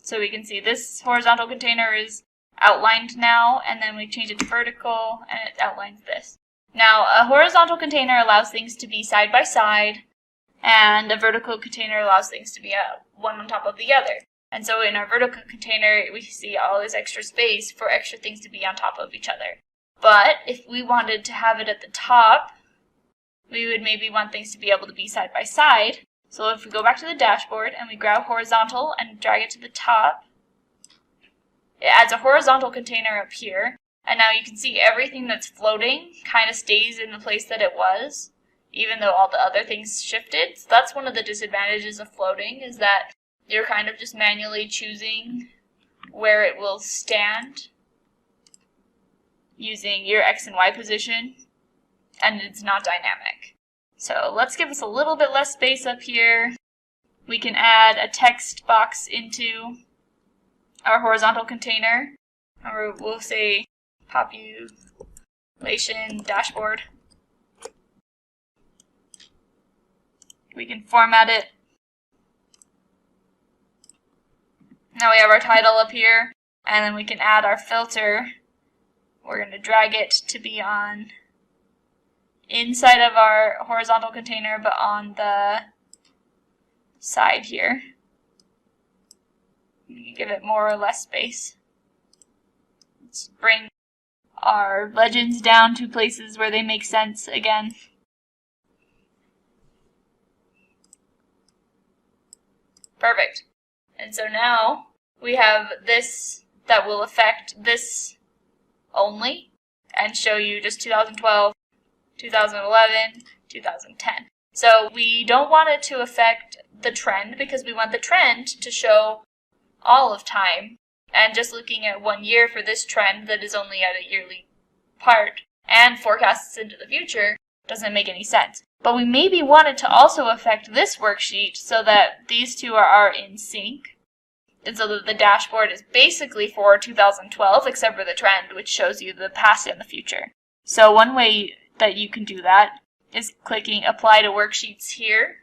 So we can see this horizontal container is outlined now, and then we change it to vertical, and it outlines this. Now, a horizontal container allows things to be side by side, and a vertical container allows things to be one on top of the other. And so in our vertical container, we see all this extra space for extra things to be on top of each other. But if we wanted to have it at the top, we would maybe want things to be able to be side by side. So if we go back to the dashboard and we grab horizontal and drag it to the top, it adds a horizontal container up here. And now you can see everything that's floating kind of stays in the place that it was, even though all the other things shifted. So that's one of the disadvantages of floating, is that you're kind of just manually choosing where it will stand using your X and Y position, and it's not dynamic. So let's give us a little bit less space up here. We can add a text box into our horizontal container, or we'll say population dashboard. We can format it. Now we have our title up here, and then we can add our filter. We're going to drag it to be on inside of our horizontal container, but on the side here. You can give it more or less space. Let's bring our legends down to places where they make sense again. Perfect. And so now we have this that will affect this only and show you just 2012, 2011, 2010. So we don't want it to affect the trend, because we want the trend to show all of time. And just looking at 1 year for this trend that is only at a yearly part and forecasts into the future doesn't make any sense. But we maybe want it to also affect this worksheet so that these two are in sync. And so that the dashboard is basically for 2012, except for the trend, which shows you the past and the future. So one way that you can do that is clicking Apply to Worksheets here.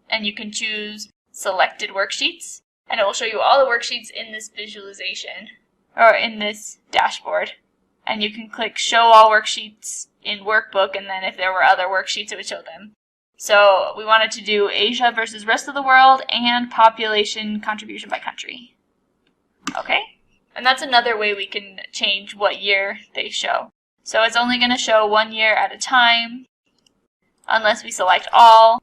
And you can choose Selected Worksheets. And it will show you all the worksheets in this visualization, or in this dashboard. And you can click Show All Worksheets in Workbook, and then if there were other worksheets, it would show them. So we wanted to do Asia versus rest of the world and population contribution by country. Okay? And that's another way we can change what year they show. So it's only going to show 1 year at a time, unless we select all.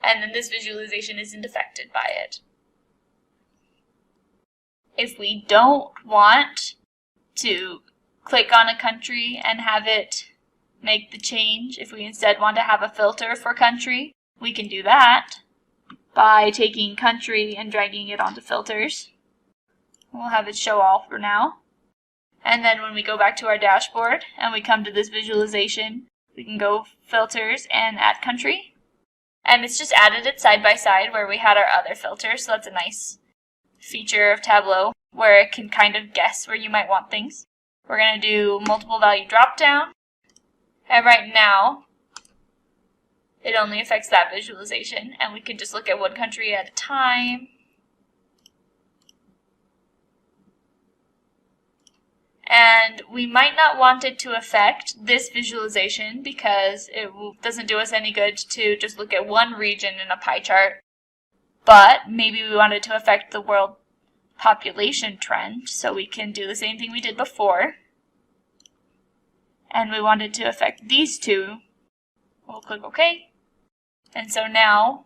And then this visualization isn't affected by it. If we don't want to click on a country and have it make the change, if we instead want to have a filter for country, we can do that by taking country and dragging it onto filters. We'll have it show all for now. And then when we go back to our dashboard and we come to this visualization, we can go filters and add country. And it's just added it side by side where we had our other filters, so that's a nice feature of Tableau where it can kind of guess where you might want things. We're going to do multiple value drop down, and right now it only affects that visualization, and we can just look at one country at a time. And we might not want it to affect this visualization because it doesn't do us any good to just look at one region in a pie chart. But maybe we want it to affect the world population trend, so we can do the same thing we did before. And we wanted to affect these two. We'll click OK. And so now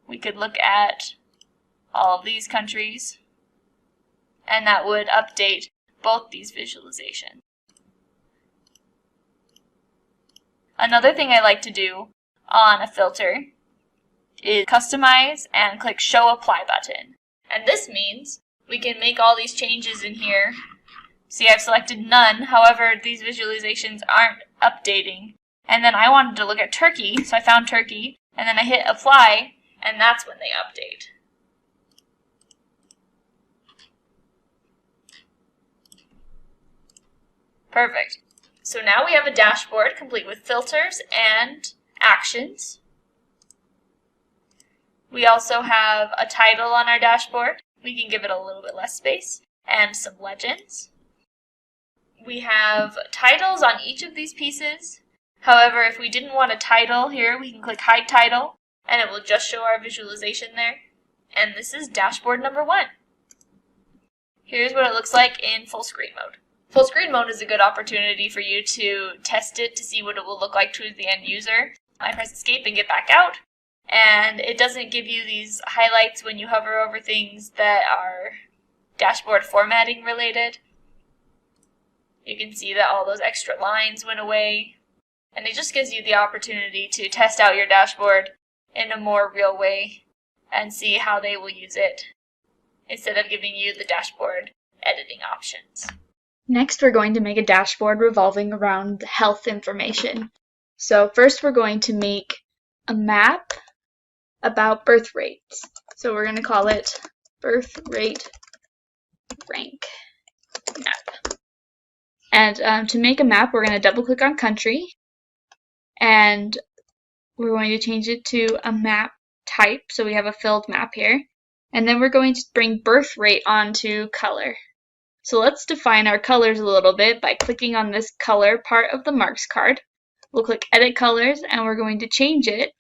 we could look at all of these countries, and that would update both these visualizations. Another thing I like to do on a filter is customize and click Show Apply button. And this means we can make all these changes in here. See, I've selected none, however, these visualizations aren't updating. And then I wanted to look at Turkey, so I found Turkey, and then I hit Apply, and that's when they update. Perfect. So now we have a dashboard complete with filters and actions. We also have a title on our dashboard. We can give it a little bit less space, and some legends. We have titles on each of these pieces. However, if we didn't want a title here, we can click Hide Title, and it will just show our visualization there. And this is dashboard number 1. Here's what it looks like in full screen mode. Full screen mode is a good opportunity for you to test it to see what it will look like to the end user. I press escape and get back out, and it doesn't give you these highlights when you hover over things that are dashboard formatting related. You can see that all those extra lines went away, and it just gives you the opportunity to test out your dashboard in a more real way and see how they will use it instead of giving you the dashboard editing options. Next, we're going to make a dashboard revolving around health information. So first we're going to make a map about birth rates. So we're going to call it birth rate rank map. And to make a map, we're going to double click on country, and we're going to change it to a map type, so we have a filled map here. And then we're going to bring birth rate onto color. So let's define our colors a little bit by clicking on this color part of the marks card. We'll click Edit Colors, and we're going to change it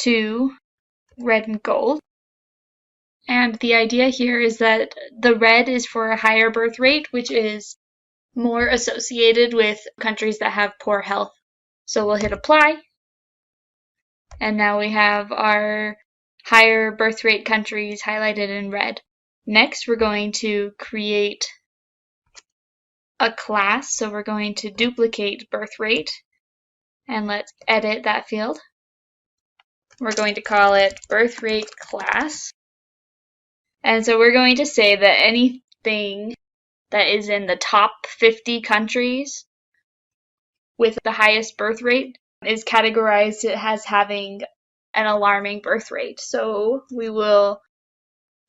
to red and gold. And the idea here is that the red is for a higher birth rate, which is more associated with countries that have poor health. So we'll hit Apply, and now we have our higher birth rate countries highlighted in red. Next, we're going to create a class. So we're going to duplicate birth rate, and let's edit that field. We're going to call it birth rate class. And so we're going to say that anything that is in the top 50 countries with the highest birth rate is categorized as having an alarming birth rate. So we will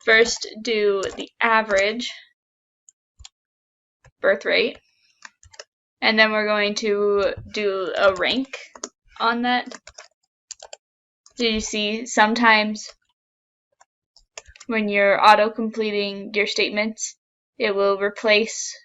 first do the average birth rate, and then we're going to do a rank on that. So you see, sometimes when you're auto-completing your statements, it will replace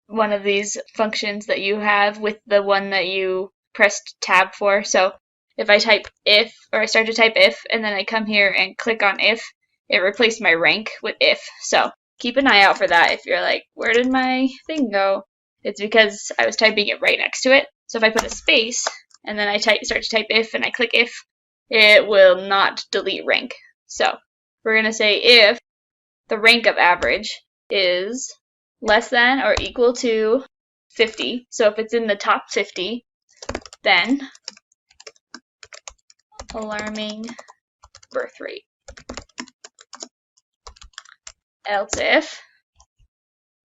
one of these functions that you have with the one that you pressed tab for. So if I type if, or I start to type if, and then I come here and click on if, it replaced my rank with if. So keep an eye out for that. If you're like, where did my thing go? It's because I was typing it right next to it. So if I put a space, and then I start to type if, and I click if, it will not delete rank. So we're going to say if the rank of average is less than or equal to 50. So if it's in the top 50, then alarming birth rate. Else if,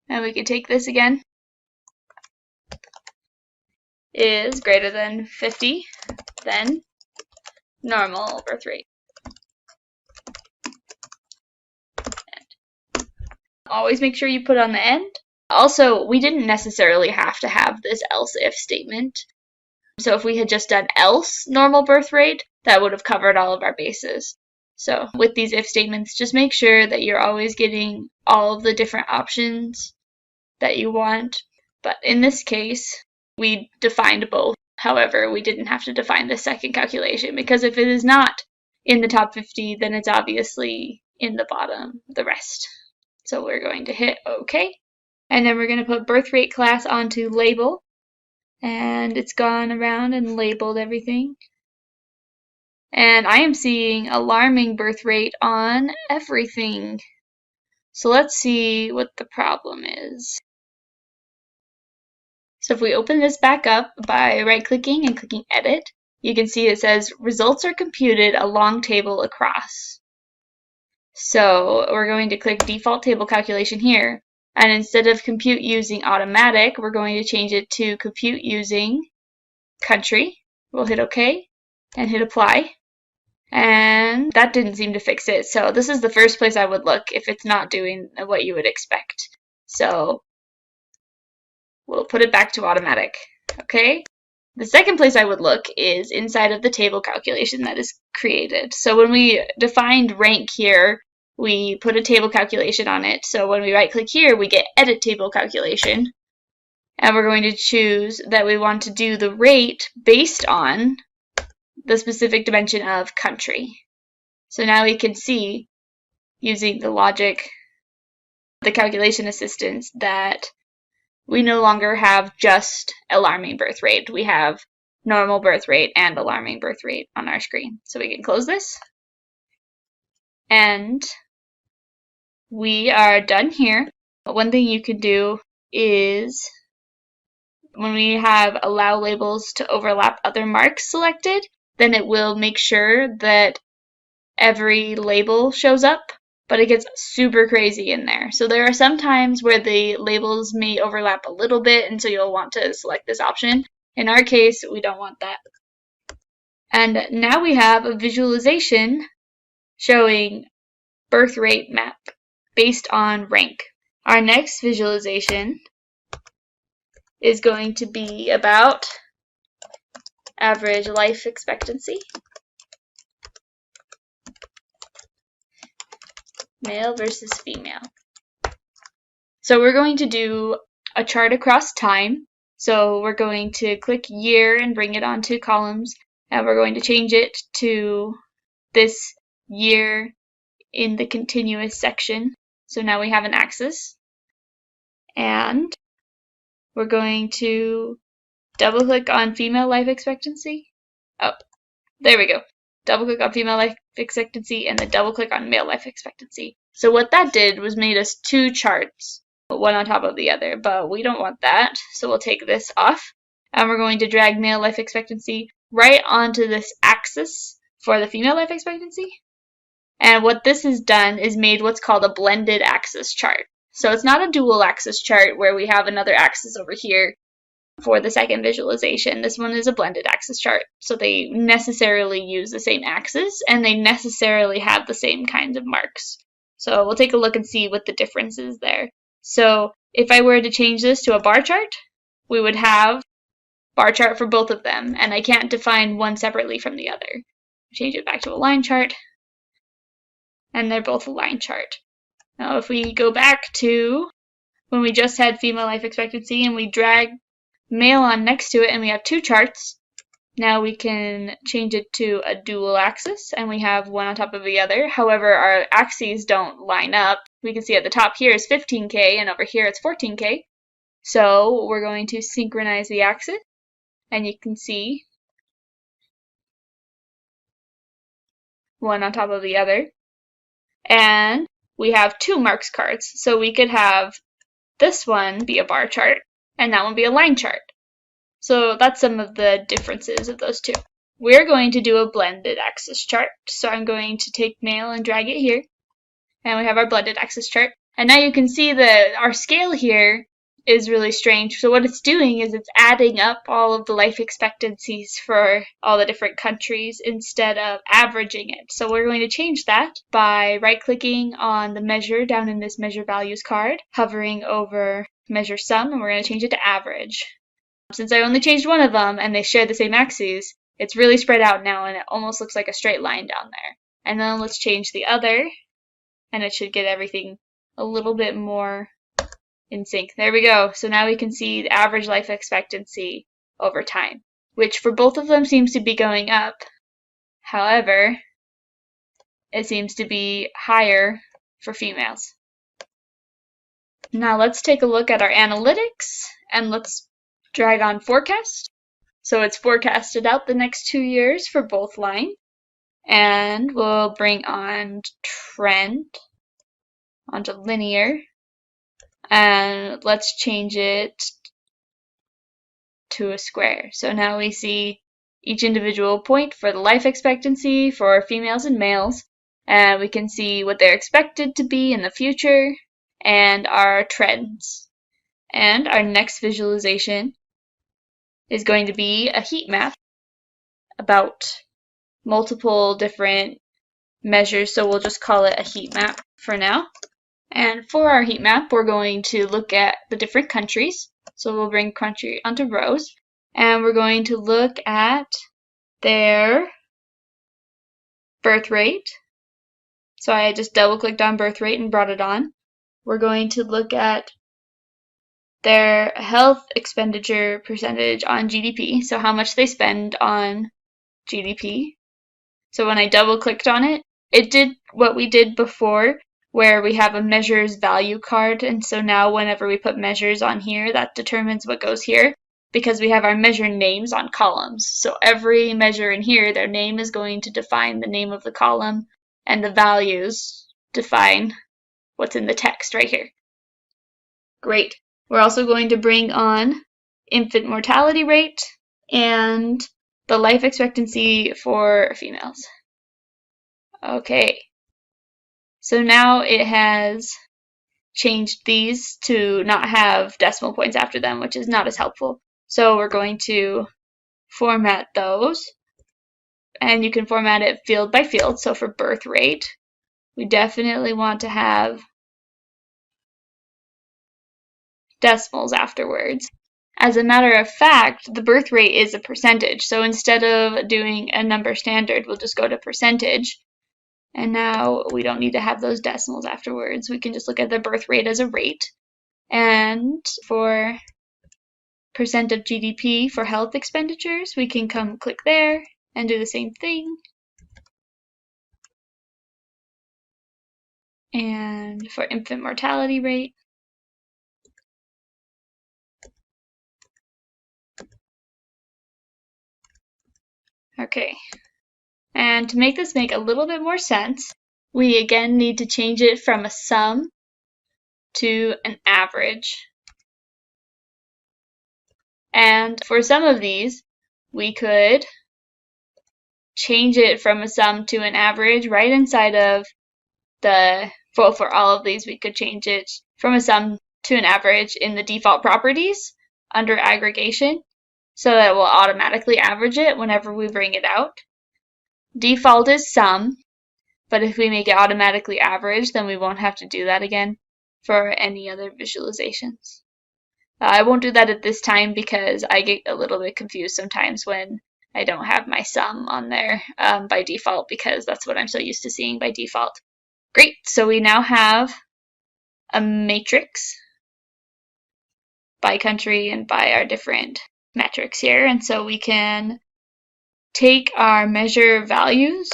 and we can take this again, is greater than 50, then normal birth rate. And always make sure you put on the end. Also, we didn't necessarily have to have this else if statement. So if we had just done else normal birth rate, that would have covered all of our bases. So with these if statements, just make sure that you're always getting all of the different options that you want. But in this case, we defined both. However, we didn't have to define the second calculation, because if it is not in the top 50, then it's obviously in the bottom, the rest. So we're going to hit OK. And then we're going to put birth rate class onto label. And it's gone around and labeled everything. And I am seeing alarming birth rate on everything. So let's see what the problem is. So if we open this back up by right-clicking and clicking Edit, you can see it says results are computed a long table across. So we're going to click Default Table Calculation here. And instead of compute using automatic, we're going to change it to compute using country. We'll hit OK and hit Apply. And that didn't seem to fix it. So this is the first place I would look if it's not doing what you would expect. So we'll put it back to automatic. Okay. The second place I would look is inside of the table calculation that is created. So when we defined rank here, we put a table calculation on it. So when we right click here, we get edit table calculation. And we're going to choose that we want to do the rate based on the specific dimension of country. So now we can see, using the logic, the calculation assistance, that we no longer have just alarming birth rate. We have normal birth rate and alarming birth rate on our screen. So we can close this. And we are done here. One thing you can do is, when we have allow labels to overlap other marks selected, then it will make sure that every label shows up, but it gets super crazy in there. So there are some times where the labels may overlap a little bit, and so you'll want to select this option. In our case, we don't want that. And now we have a visualization showing birth rate map based on rank. Our next visualization is going to be about average life expectancy, male versus female. So we're going to do a chart across time. So we're going to click year and bring it onto columns, and we're going to change it to this year in the continuous section. So now we have an axis, and we're going to double click on female life expectancy. Oh, there we go. Double click on female life expectancy and then double click on male life expectancy. So what that did was made us two charts, one on top of the other, but we don't want that. So we'll take this off, and we're going to drag male life expectancy right onto this axis for the female life expectancy. And what this has done is made what's called a blended axis chart. So it's not a dual axis chart where we have another axis over here for the second visualization. This one is a blended axis chart. So they necessarily use the same axis, and they necessarily have the same kinds of marks. So we'll take a look and see what the difference is there. So if I were to change this to a bar chart, we would have bar chart for both of them, and I can't define one separately from the other. Change it back to a line chart, and they're both a line chart. Now if we go back to when we just had female life expectancy and we drag male on next to it and we have two charts, now we can change it to a dual axis and we have one on top of the other. However, our axes don't line up. We can see at the top here is 15K and over here it's 14K. So we're going to synchronize the axis, and you can see one on top of the other. And we have two marks cards. So we could have this one be a bar chart and that one be a line chart. So that's some of the differences of those two. We're going to do a blended axis chart. So I'm going to take male and drag it here. And we have our blended axis chart. And now you can see that our scale here is really strange. So what it's doing is it's adding up all of the life expectancies for all the different countries instead of averaging it. So we're going to change that by right-clicking on the measure down in this measure values card, hovering over measure sum, and we're going to change it to average. Since I only changed one of them and they share the same axes, it's really spread out now and it almost looks like a straight line down there. And then let's change the other, and it should get everything a little bit more in sync. There we go. So now we can see the average life expectancy over time, which for both of them seems to be going up. However, it seems to be higher for females. Now let's take a look at our analytics and let's drag on forecast. So it's forecasted out the next 2 years for both lines. And we'll bring on trend onto linear. And let's change it to a square. So now we see each individual point for the life expectancy for females and males. And we can see what they're expected to be in the future and our trends. And our next visualization is going to be a heat map about multiple different measures. So we'll just call it a heat map for now. And for our heat map, we're going to look at the different countries. So we'll bring country onto rows. And we're going to look at their birth rate. So I just double-clicked on birth rate and brought it on. We're going to look at their health expenditure percentage on GDP, so how much they spend on GDP. So when I double-clicked on it, it did what we did before, where we have a measures value card, and so now whenever we put measures on here, that determines what goes here, because we have our measure names on columns. So every measure in here, their name is going to define the name of the column, and the values define what's in the text right here. Great. We're also going to bring on infant mortality rate and the life expectancy for females. Okay. So now it has changed these to not have decimal points after them, which is not as helpful. So we're going to format those. And you can format it field by field. So for birth rate, we definitely want to have decimals afterwards. As a matter of fact, the birth rate is a percentage. So instead of doing a number standard, we'll just go to percentage. And now we don't need to have those decimals afterwards. We can just look at the birth rate as a rate. And for percent of GDP for health expenditures, we can come click there and do the same thing. And for infant mortality rate, okay. And to make this make a little bit more sense, we again need to change it from a sum to an average. And for some of these, we could change it from a sum to an average right inside of the, well, for all of these, we could change it from a sum to an average in the default properties under aggregation, so that it will automatically average it whenever we bring it out. Default is sum, but if we make it automatically average, then we won't have to do that again for any other visualizations. I won't do that at this time because I get a little bit confused sometimes when I don't have my sum on there by default, because that's what I'm so used to seeing by default. Great, so we now have a matrix by country and by our different metrics here, and so we can take our measure values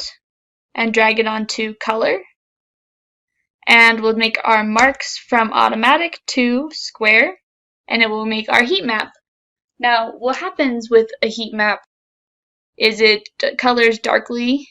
and drag it onto color, and we'll make our marks from automatic to square, and it will make our heat map. Now, what happens with a heat map is it colors darkly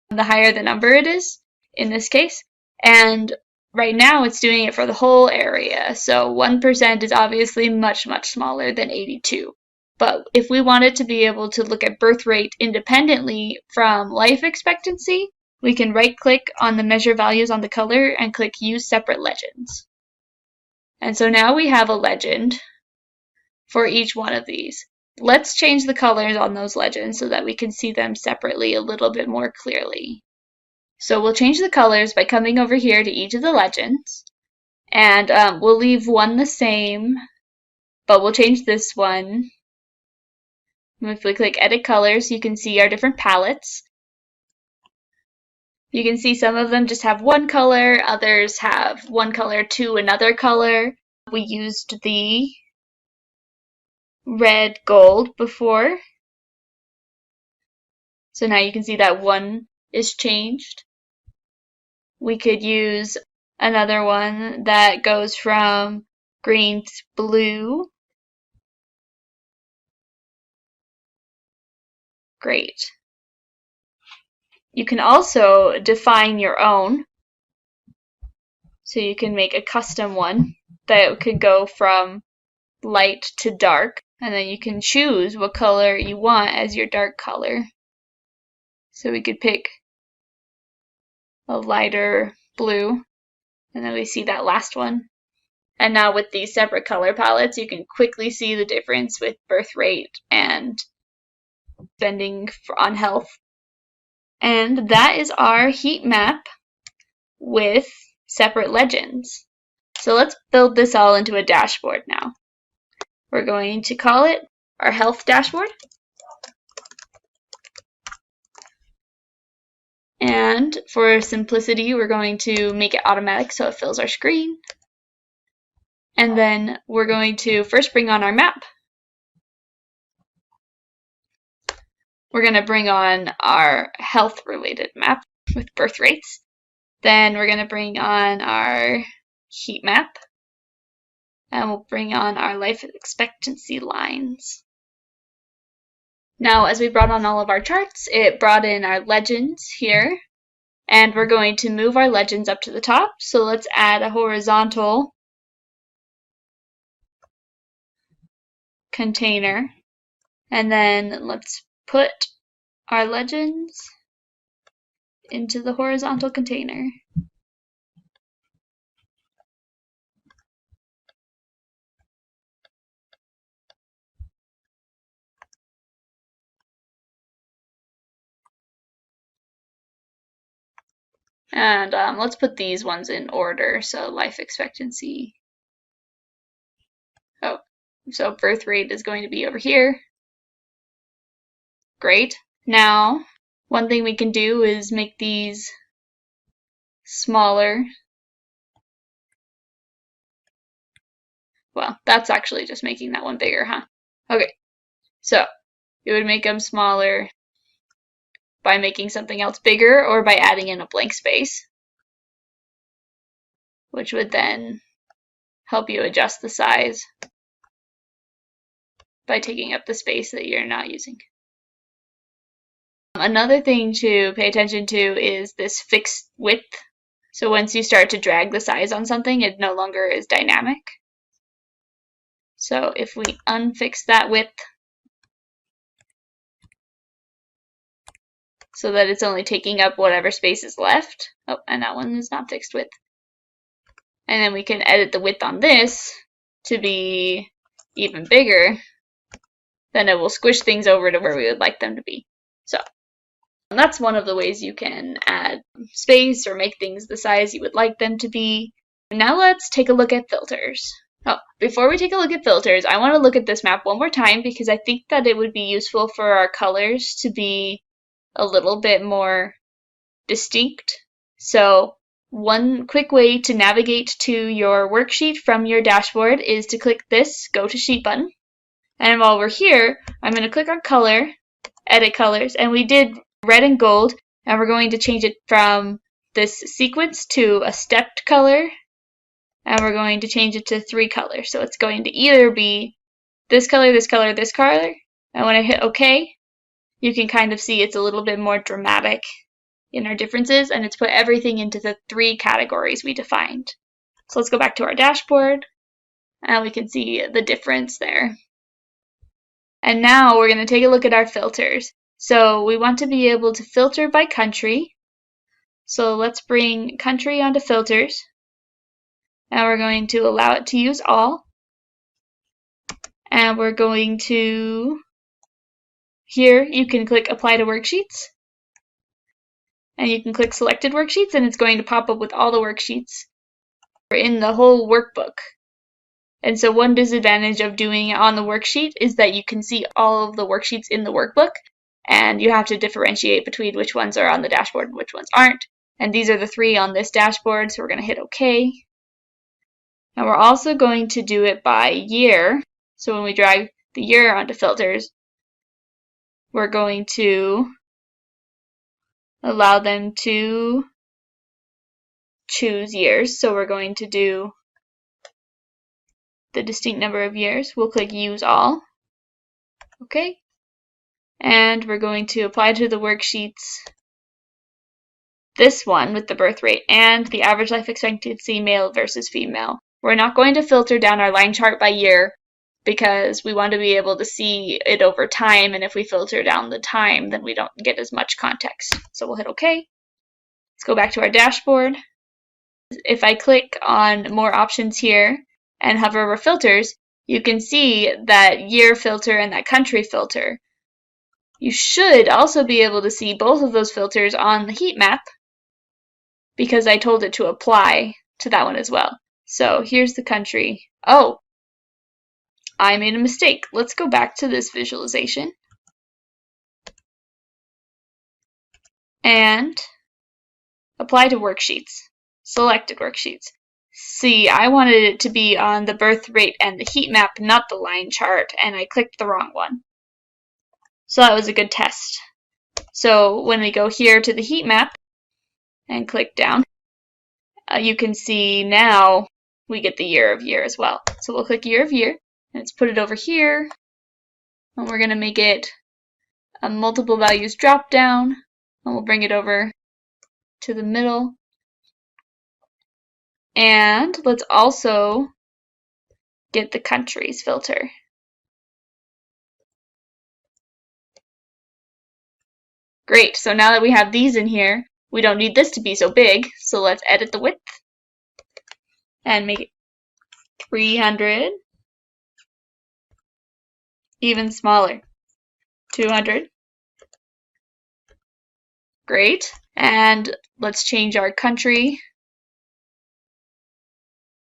the higher the number it is, in this case, and right now it's doing it for the whole area, so 1% is obviously much, much smaller than 82. But if we wanted to be able to look at birth rate independently from life expectancy, we can right-click on the measure values on the color and click Use Separate Legends. And so now we have a legend for each one of these. Let's change the colors on those legends so that we can see them separately a little bit more clearly. So we'll change the colors by coming over here to each of the legends, and we'll leave one the same, but we'll change this one. If we click Edit Colors, you can see our different palettes. You can see some of them just have one color, others have one color to another color. We used the red gold before, so now you can see that one is changed. we could use another one that goes from green to blue. Great. You can also define your own. So you can make a custom one that could go from light to dark, and then you can choose what color you want as your dark color. So we could pick a lighter blue, and then we see that last one. And now with these separate color palettes, you can quickly see the difference with birth rate and spending on health. And that is our heat map with separate legends. So let's build this all into a dashboard now. We're going to call it our health dashboard. And for simplicity, we're going to make it automatic so it fills our screen. And then we're going to first bring on our map. We're going to bring on our health-related map with birth rates. Then we're going to bring on our heat map. And we'll bring on our life expectancy lines. Now, as we brought on all of our charts, it brought in our legends here. And we're going to move our legends up to the top. So let's add a horizontal container. And then let's put our legends into the horizontal container. And let's put these ones in order. So life expectancy. Oh, so birth rate is going to be over here. Great. Now, one thing we can do is make these smaller. Well, that's actually just making that one bigger, huh? Okay, so you would make them smaller by making something else bigger or by adding in a blank space, which would then help you adjust the size by taking up the space that you're not using. Another thing to pay attention to is this fixed width. So once you start to drag the size on something, it no longer is dynamic. So if we unfix that width so that it's only taking up whatever space is left. Oh, and that one is not fixed width. And then we can edit the width on this to be even bigger. Then it will squish things over to where we would like them to be. So that's one of the ways you can add space or make things the size you would like them to be. Now let's take a look at filters. Oh, before we take a look at filters, I want to look at this map one more time because I think that it would be useful for our colors to be a little bit more distinct. So one quick way to navigate to your worksheet from your dashboard is to click this Go to Sheet button. And while we're here, I'm going to click on Color, Edit Colors, and we did red and gold, and we're going to change it from this sequence to a stepped color, and we're going to change it to 3 colors. So it's going to either be this color, this color, this color, and when I hit OK, you can kind of see it's a little bit more dramatic in our differences, and it's put everything into the 3 categories we defined. So let's go back to our dashboard, and we can see the difference there. And now we're going to take a look at our filters. So we want to be able to filter by country. So let's bring country onto filters, and we're going to allow it to use all. And we're going to, here you can click Apply to Worksheets. And you can click Selected Worksheets, and it's going to pop up with all the worksheets in the whole workbook. And so one disadvantage of doing it on the worksheet is that you can see all of the worksheets in the workbook, and you have to differentiate between which ones are on the dashboard and which ones aren't. And these are the 3 on this dashboard, so we're going to hit OK. And we're also going to do it by year. So when we drag the year onto filters, we're going to allow them to choose years. So we're going to do the distinct number of years. We'll click Use All. Okay. And we're going to apply to the worksheets this one with the birth rate and the average life expectancy male versus female. We're not going to filter down our line chart by year because we want to be able to see it over time, and if we filter down the time, then we don't get as much context. So we'll hit OK. Let's go back to our dashboard. If I click on more options here and hover over filters, you can see that year filter and that country filter. You should also be able to see both of those filters on the heat map because I told it to apply to that one as well. So here's the country. Oh, I made a mistake. Let's go back to this visualization and apply to worksheets. Selected worksheets. See, I wanted it to be on the birth rate and the heat map, not the line chart, and I clicked the wrong one. So that was a good test. So when we go here to the heat map and click down, you can see now we get the year of year as well. So we'll click year of year, and let's put it over here, and we're going to make it a multiple values drop down, and we'll bring it over to the middle. And let's also get the countries filter. Great, so now that we have these in here, we don't need this to be so big, so let's edit the width and make it 300, even smaller, 200. Great, and let's change our country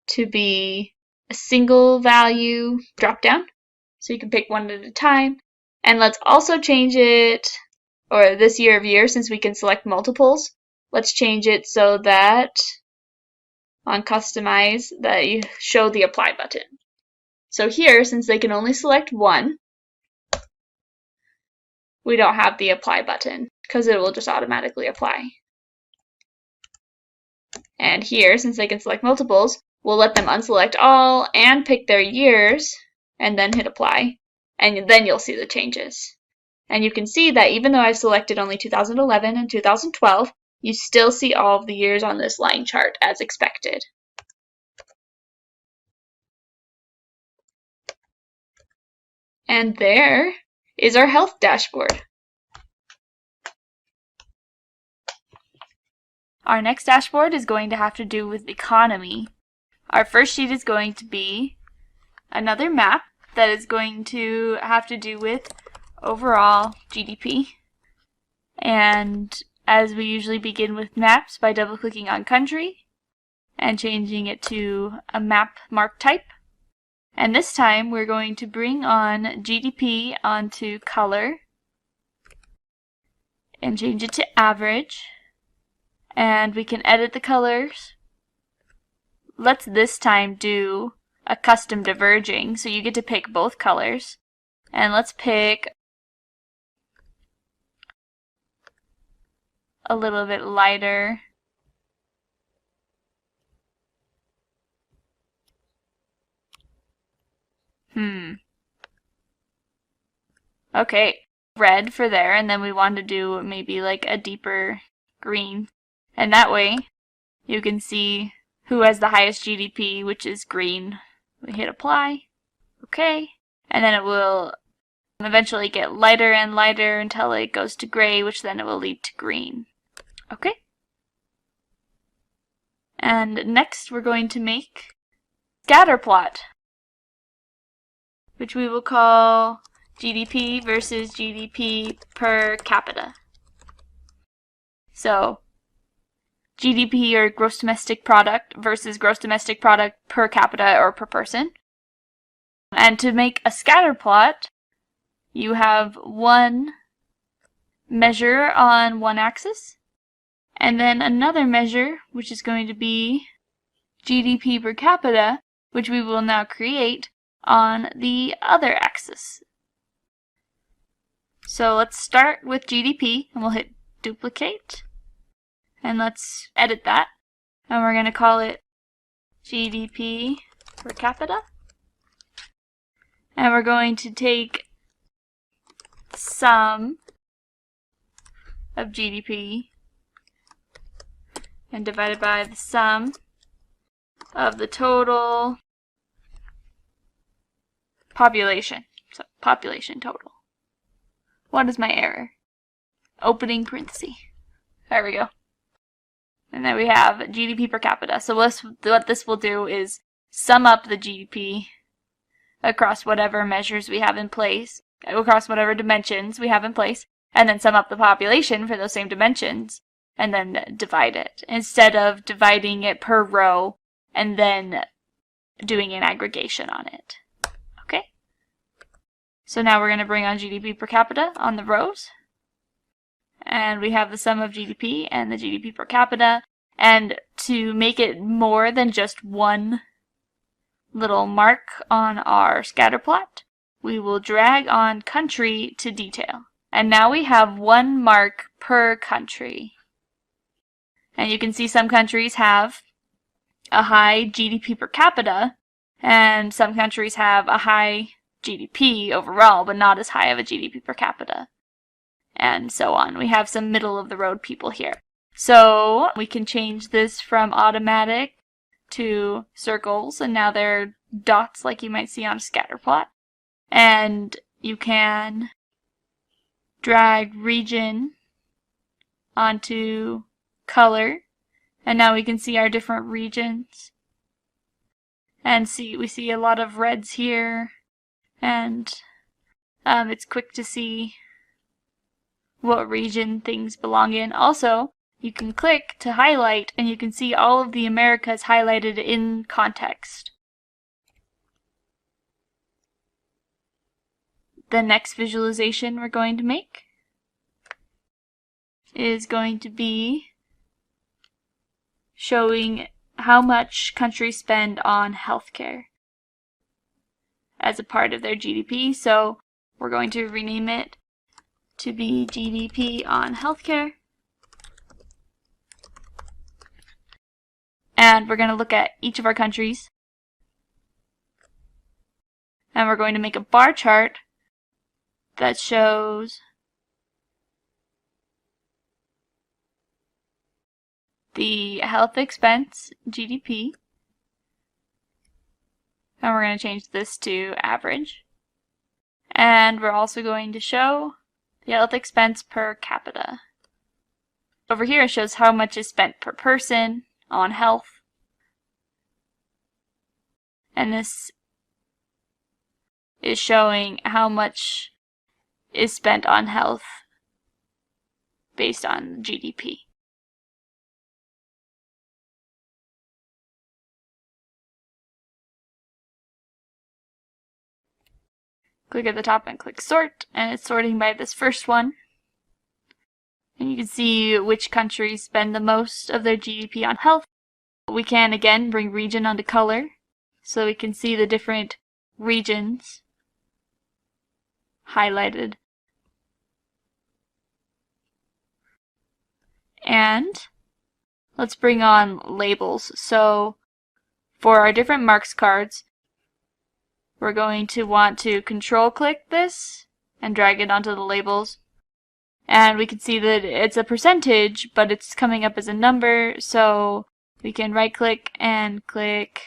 to be a single value drop down, so you can pick one at a time. And let's also change it, or this year of year, since we can select multiples, let's change it so that on customize that you show the apply button. So here, since they can only select one, we don't have the apply button because it will just automatically apply. And here, since they can select multiples, we'll let them unselect all and pick their years and then hit apply, and then you'll see the changes. And you can see that even though I've selected only 2011 and 2012, you still see all of the years on this line chart as expected. And there is our health dashboard. Our next dashboard is going to have to do with economy. Our first sheet is going to be another map that is going to have to do with overall GDP. And as we usually begin with maps by double-clicking on country and changing it to a map mark type. And this time we're going to bring on GDP onto color and change it to average. And we can edit the colors. Let's this time do a custom diverging, so you get to pick both colors. And let's pick a little bit lighter. Okay, red for there, and then we want to do maybe like a deeper green. And that way, you can see who has the highest GDP, which is green. We hit apply, okay, and then it will eventually get lighter and lighter until it goes to gray, which then it will lead to green. Okay. And next we're going to make scatter plot, which we will call GDP versus GDP per capita. So GDP, or gross domestic product, versus gross domestic product per capita or per person. And to make a scatter plot, you have one measure on one axis, and then another measure, which is going to be GDP per capita, which we will now create on the other axis. So let's start with GDP, and we'll hit duplicate, and let's edit that. and we're going to call it GDP per capita. And we're going to take sum of GDP and divide it by the sum of the total population. So population total. What is my error? Opening parenthesis. There we go. And then we have GDP per capita. So what this will do is sum up the GDP across whatever measures we have in place, across whatever dimensions we have in place, and then sum up the population for those same dimensions, and then divide it, instead of dividing it per row and then doing an aggregation on it. Okay? So now we're going to bring on GDP per capita on the rows. And we have the sum of GDP and the GDP per capita. And to make it more than just one little mark on our scatter plot, we will drag on country to detail. And now we have one mark per country. And you can see some countries have a high GDP per capita, and some countries have a high GDP overall, but not as high of a GDP per capita. And so on. We have some middle of the road people here. So we can change this from automatic to circles, and now they're dots like you might see on a scatter plot. And you can drag region onto color, and now we can see our different regions. And we see a lot of reds here, and it's quick to see what region things belong in. Also, you can click to highlight, and you can see all of the Americas highlighted in context. The next visualization we're going to make is going to be showing how much countries spend on healthcare as a part of their GDP. So we're going to rename it to be GDP on healthcare. And we're going to look at each of our countries. And we're going to make a bar chart that shows the health expense GDP. And we're going to change this to average. And we're also going to show the health expense per capita. Over here it shows how much is spent per person on health. And this is showing how much is spent on health based on GDP. Click at the top and click sort, and it's sorting by this first one. And you can see which countries spend the most of their GDP on health. We can again bring region onto color, so we can see the different regions highlighted. And let's bring on labels. So for our different marks cards, we're going to want to control click this and drag it onto the labels. And we can see that it's a percentage, but it's coming up as a number, so we can right click and click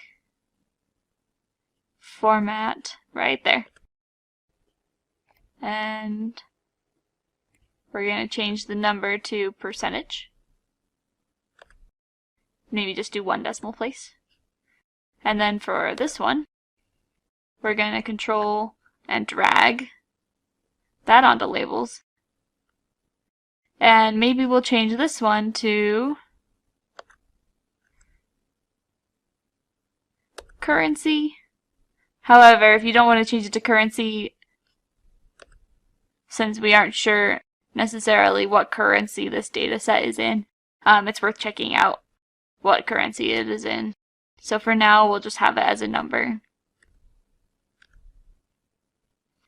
format right there. And we're going to change the number to percentage. Maybe just do 1 decimal place. And then for this one, we're going to control and drag that onto labels. And maybe we'll change this one to currency. However, if you don't want to change it to currency, since we aren't sure necessarily what currency this data set is in, it's worth checking out what currency it is in. So for now, we'll just have it as a number.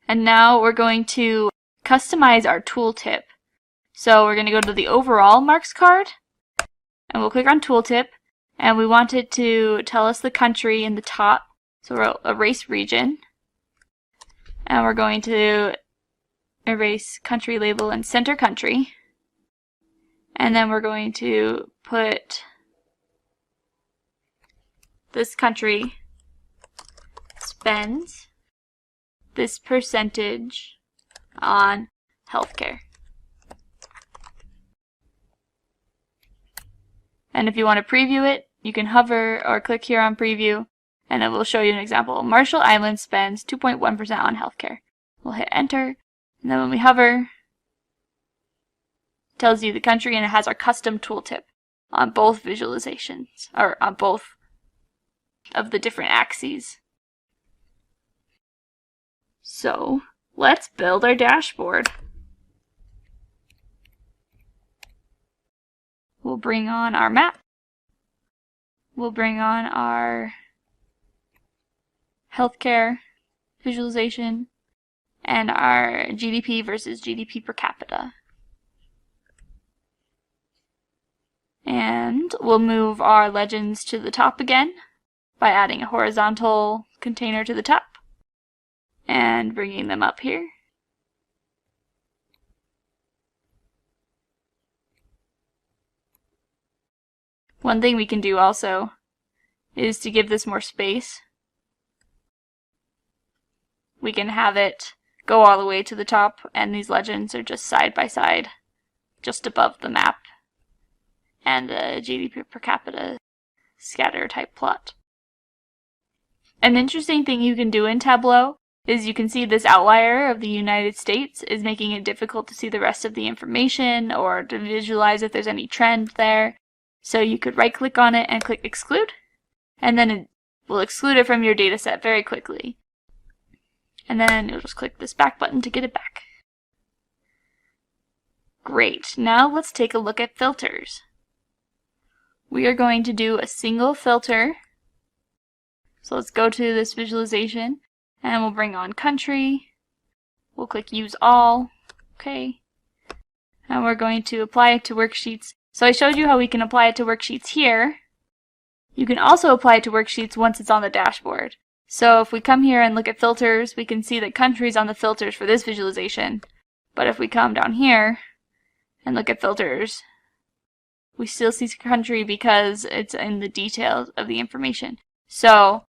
And now we're going to customize our tooltip. So we're going to go to the overall marks card, and we'll click on tooltip, And we want it to tell us the country in the top. So we'll erase region. And we're going to erase country label and center country. And then we're going to put this country spends this percentage on healthcare. And if you want to preview it, you can hover or click here on preview, and it will show you an example. Marshall Islands spends 2.1% on healthcare. We'll hit enter, and then when we hover, it tells you the country, and it has our custom tooltip on both visualizations, or on both of the different axes. So let's build our dashboard. We'll bring on our map. We'll bring on our healthcare visualization and our GDP versus GDP per capita. And we'll move our legends to the top again by adding a horizontal container to the top and bringing them up here. One thing we can do also is to give this more space. We can have it go all the way to the top, and these legends are just side by side, just above the map and the GDP per capita scatter type plot. An interesting thing you can do in Tableau is you can see this outlier of the United States is making it difficult to see the rest of the information or to visualize if there's any trend there. So you could right click on it and click exclude, and then it will exclude it from your data set very quickly. And then you'll just click this back button to get it back. Great, now let's take a look at filters. We are going to do a single filter. So let's go to this visualization and we'll bring on country. We'll click use all, okay. And we're going to apply it to worksheets. So I showed you how we can apply it to worksheets here. You can also apply it to worksheets once it's on the dashboard. So if we come here and look at filters, we can see that country is on the filters for this visualization. But if we come down here and look at filters, we still see country because it's in the details of the information. So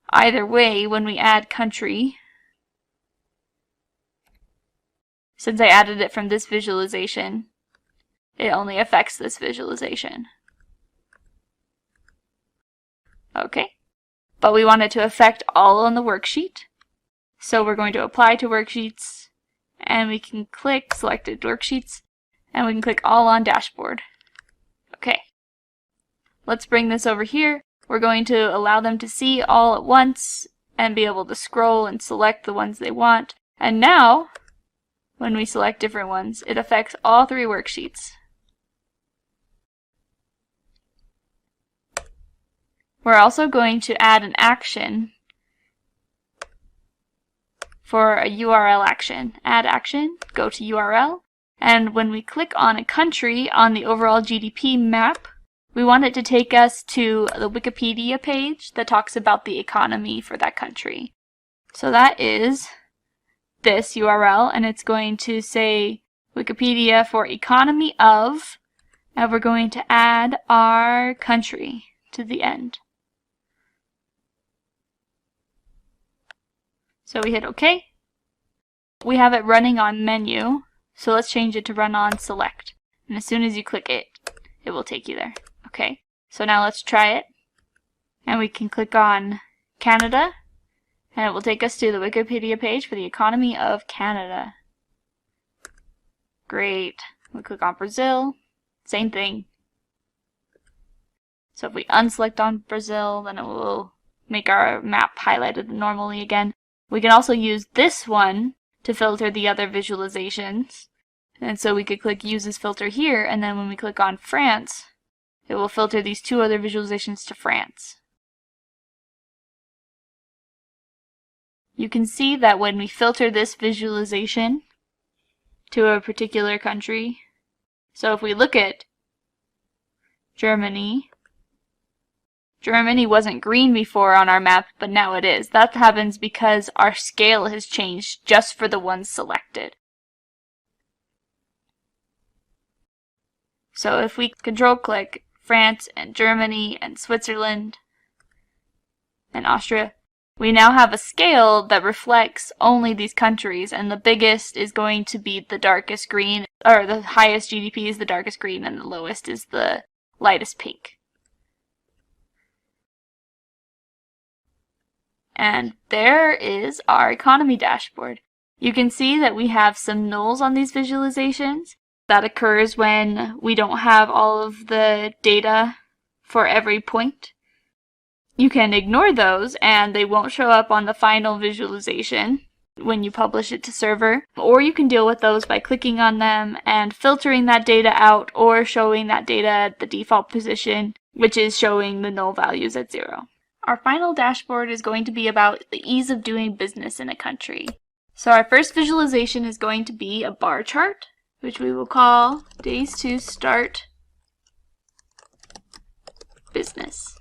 either way, when we add country, since I added it from this visualization, it only affects this visualization. Okay, but we want it to affect all on the worksheet. So we're going to apply to worksheets, and we can click selected worksheets, and we can click all on dashboard. Okay, let's bring this over here. We're going to allow them to see all at once and be able to scroll and select the ones they want. And now, when we select different ones, it affects all three worksheets. We're also going to add an action for a URL action. Add action, go to URL, and when we click on a country on the overall GDP map, we want it to take us to the Wikipedia page that talks about the economy for that country. So that is this URL, and it's going to say Wikipedia for economy of, and we're going to add our country to the end. So we hit OK. We have it running on menu, so let's change it to run on select. And as soon as you click it, it will take you there. Okay, so now let's try it. And we can click on Canada, and it will take us to the Wikipedia page for the economy of Canada. Great. We click on Brazil, same thing. So if we unselect on Brazil, then it will make our map highlighted normally again. We can also use this one to filter the other visualizations. And so we could click use this filter here, and then when we click on France, it will filter these two other visualizations to France. You can see that when we filter this visualization to a particular country, so if we look at Germany, Germany wasn't green before on our map, but now it is. That happens because our scale has changed just for the ones selected. So if we control-click France and Germany and Switzerland and Austria, we now have a scale that reflects only these countries, and the biggest is going to be the darkest green, or the highest GDP is the darkest green, and the lowest is the lightest pink. And there is our economy dashboard. You can see that we have some nulls on these visualizations. That occurs when we don't have all of the data for every point. You can ignore those and they won't show up on the final visualization when you publish it to server, or you can deal with those by clicking on them and filtering that data out, or showing that data at the default position, which is showing the null values at 0. Our final dashboard is going to be about the ease of doing business in a country. So our first visualization is going to be a bar chart, which we will call days to start business.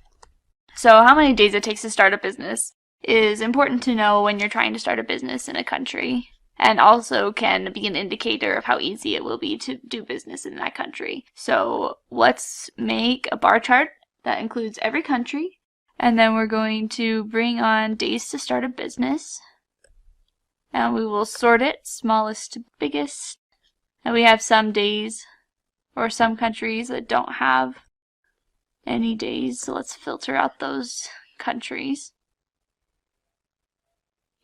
So how many days it takes to start a business is important to know when you're trying to start a business in a country, and also can be an indicator of how easy it will be to do business in that country. So let's make a bar chart that includes every country, and then we're going to bring on days to start a business, and we will sort it smallest to biggest. And we have some days or some countries that don't have any days, so let's filter out those countries.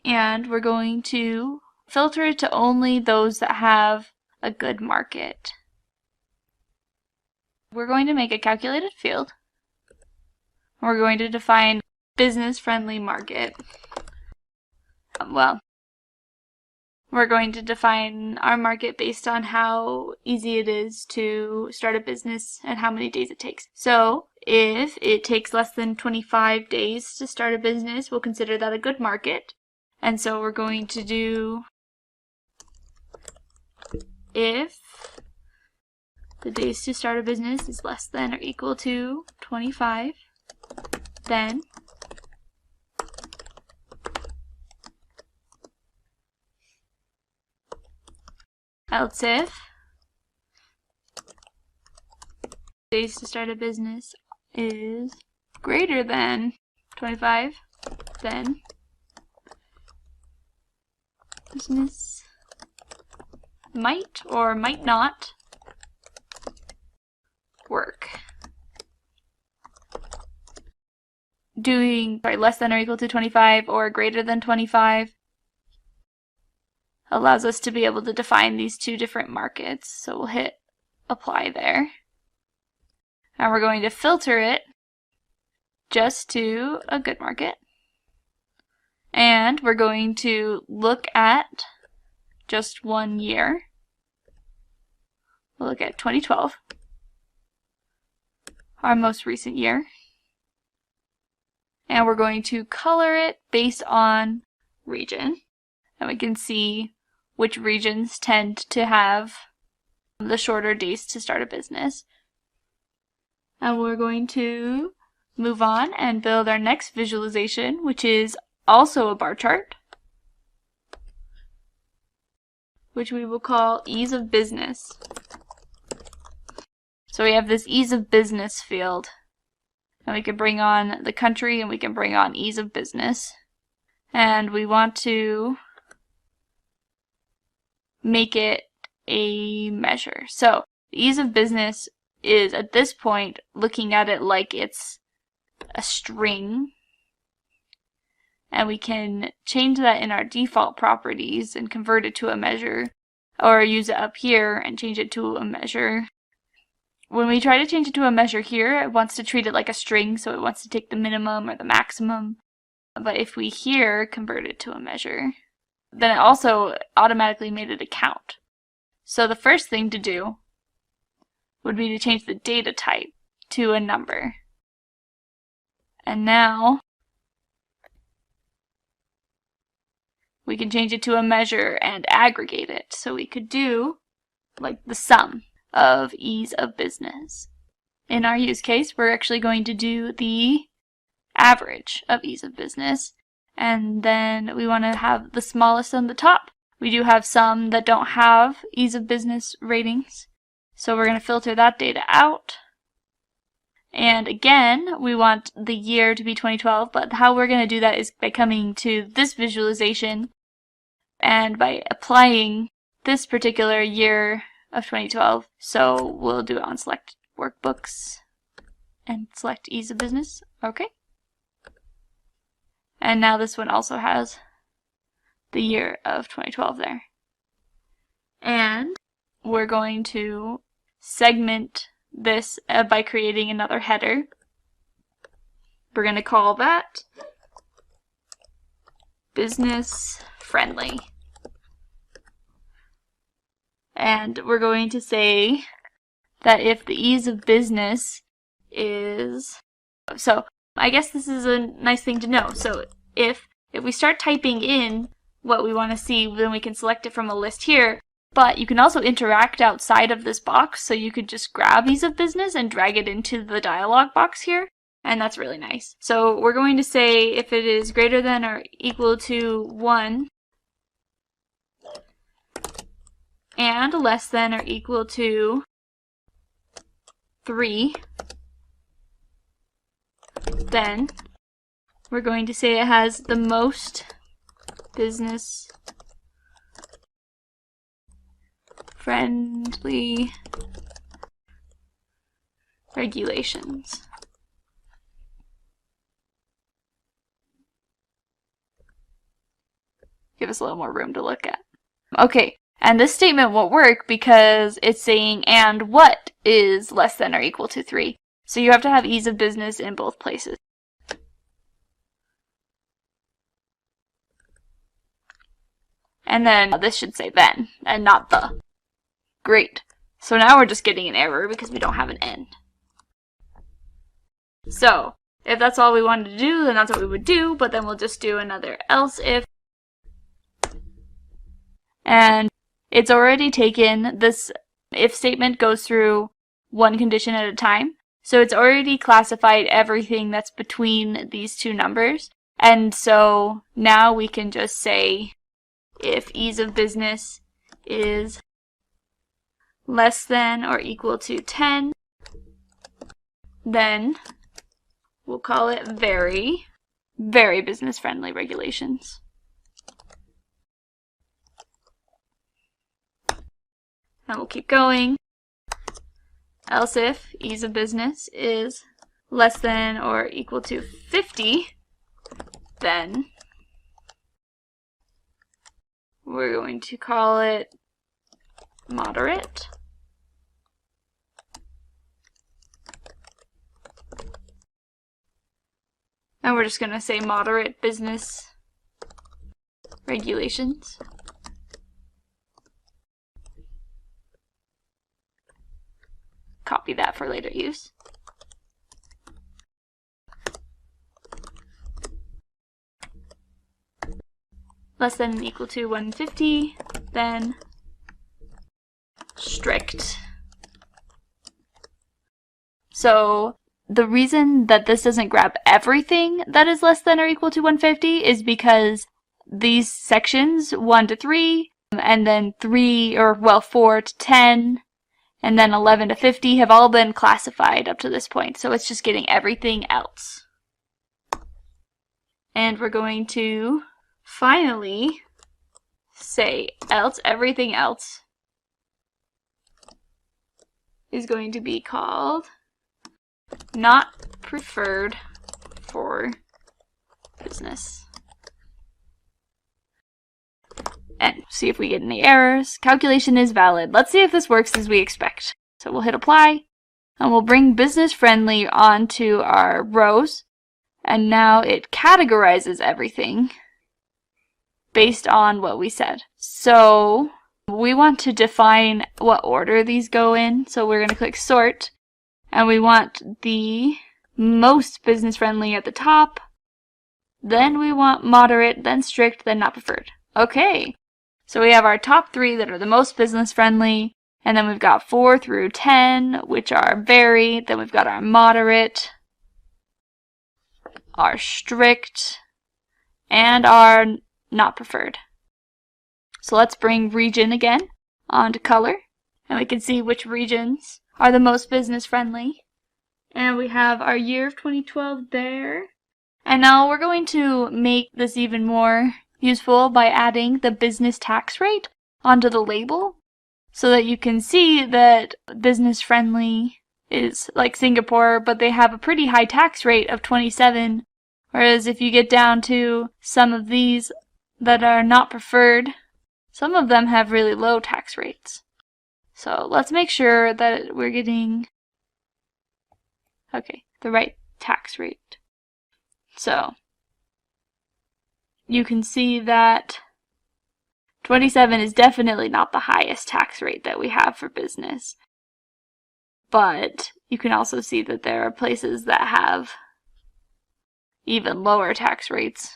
And we're going to filter it to only those that have a good market. We're going to make a calculated field. We're going to define business-friendly market. We're going to define our market based on how easy it is to start a business and how many days it takes. So if it takes less than 25 days to start a business, we'll consider that a good market. And so we're going to do if the days to start a business is less than or equal to 25, then else if days to start a business is greater than 25, then business might or might not work. Doing less than or equal to 25 or greater than 25 allows us to be able to define these two different markets. So we'll hit apply there. And we're going to filter it just to a good market. And we're going to look at just 1 year. We'll look at 2012, our most recent year. And we're going to color it based on region. And we can see which regions tend to have the shorter days to start a business. And we're going to move on and build our next visualization, which is also a bar chart, which we will call ease of business. So we have this ease of business field, and we can bring on the country and we can bring on ease of business. And we want to make it a measure. So ease of business is at this point looking at it like it's a string, and we can change that in our default properties and convert it to a measure, or use it up here and change it to a measure. When we try to change it to a measure here, it wants to treat it like a string, so it wants to take the minimum or the maximum. But if we here convert it to a measure, then it also automatically made it a count. So the first thing to do would be to change the data type to a number. And now we can change it to a measure and aggregate it. So we could do like the sum of ease of business. In our use case, we're actually going to do the average of ease of business. And then we want to have the smallest on the top. We do have some that don't have ease of business ratings, so we're going to filter that data out. And again, we want the year to be 2012, but how we're going to do that is by coming to this visualization and by applying this particular year of 2012. So we'll do it on select workbooks and select ease of business. Okay. And now this one also has the year of 2012 there. And we're going to segment this by creating another header. We're going to call that business friendly. And we're going to say that if the ease of business is, so I guess this is a nice thing to know. So if we start typing in what we want to see, then we can select it from a list here. But you can also interact outside of this box, so you could just grab ease of business and drag it into the dialog box here, and that's really nice. So we're going to say if it is greater than or equal to 1 and less than or equal to 3, then we're going to say it has the most business friendly regulations. Give us a little more room to look at. Okay, and this statement won't work because it's saying and what is less than or equal to 3. So you have to have ease of business in both places. And then this should say then and not the. Great. So now we're just getting an error because we don't have an end. So if that's all we wanted to do, then that's what we would do, but then we'll just do another else if. And it's already taken, this if statement goes through one condition at a time. So it's already classified everything that's between these two numbers. And so now we can just say if ease of business is less than or equal to 10, then we'll call it very, very business friendly regulations. And we'll keep going. Else if ease of business is less than or equal to 50, then we're going to call it moderate. And we're just going to say moderate business regulations. Copy that for later use. Less than or equal to 150, then strict. So the reason that this doesn't grab everything that is less than or equal to 150 is because these sections 1 to 3 and then 4 to 10 and then 11 to 50 have all been classified up to this point. So it's just getting everything else. And we're going to finally say else everything else is going to be called not preferred for business. And see if we get any errors. Calculation is valid. Let's see if this works as we expect. So we'll hit apply and we'll bring business friendly onto our rows. And now it categorizes everything based on what we said. So we want to define what order these go in. So we're going to click sort and we want the most business friendly at the top. Then we want moderate, then strict, then not preferred. Okay. So we have our top 3 that are the most business friendly, and then we've got 4 through 10, which are very, then we've got our moderate. are strict, and are not preferred. So let's bring region again onto color, and we can see which regions are the most business friendly. And we have our year of 2012 there. And now we're going to make this even more useful by adding the business tax rate onto the label, so that you can see that business friendly is like Singapore, but they have a pretty high tax rate of 27, whereas if you get down to some of these that are not preferred, some of them have really low tax rates. So let's make sure that we're getting the right tax rate. So you can see that 27 is definitely not the highest tax rate that we have for business. But you can also see that there are places that have even lower tax rates,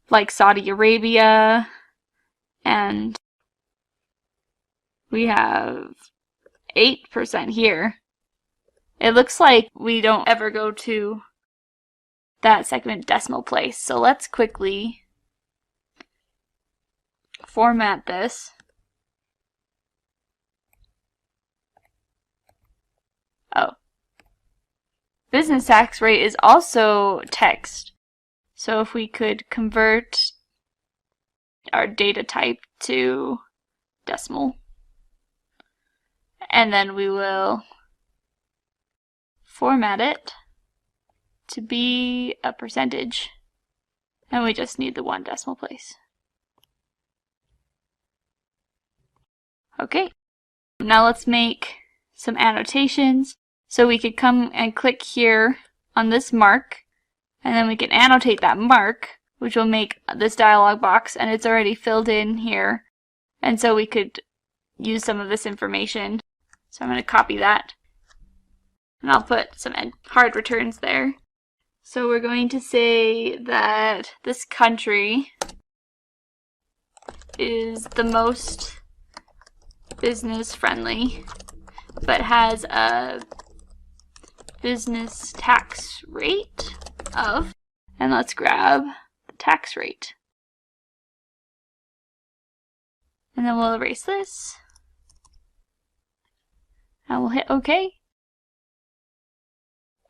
like Saudi Arabia, and we have 8% here. It looks like we don't ever go to that second decimal place. So let's quickly format this. Oh. Business tax rate is also text. So if we could convert our data type to decimal, and then we will format it to be a percentage, and we just need the 1 decimal place. Okay, now let's make some annotations. So we could come and click here on this mark, and then we can annotate that mark, which will make this dialog box, and it's already filled in here. And so we could use some of this information. So I'm going to copy that, and I'll put some hard returns there. So we're going to say that this country is the most business friendly, but has a business tax rate of, and let's grab the tax rate. And then we'll erase this. And we'll hit OK.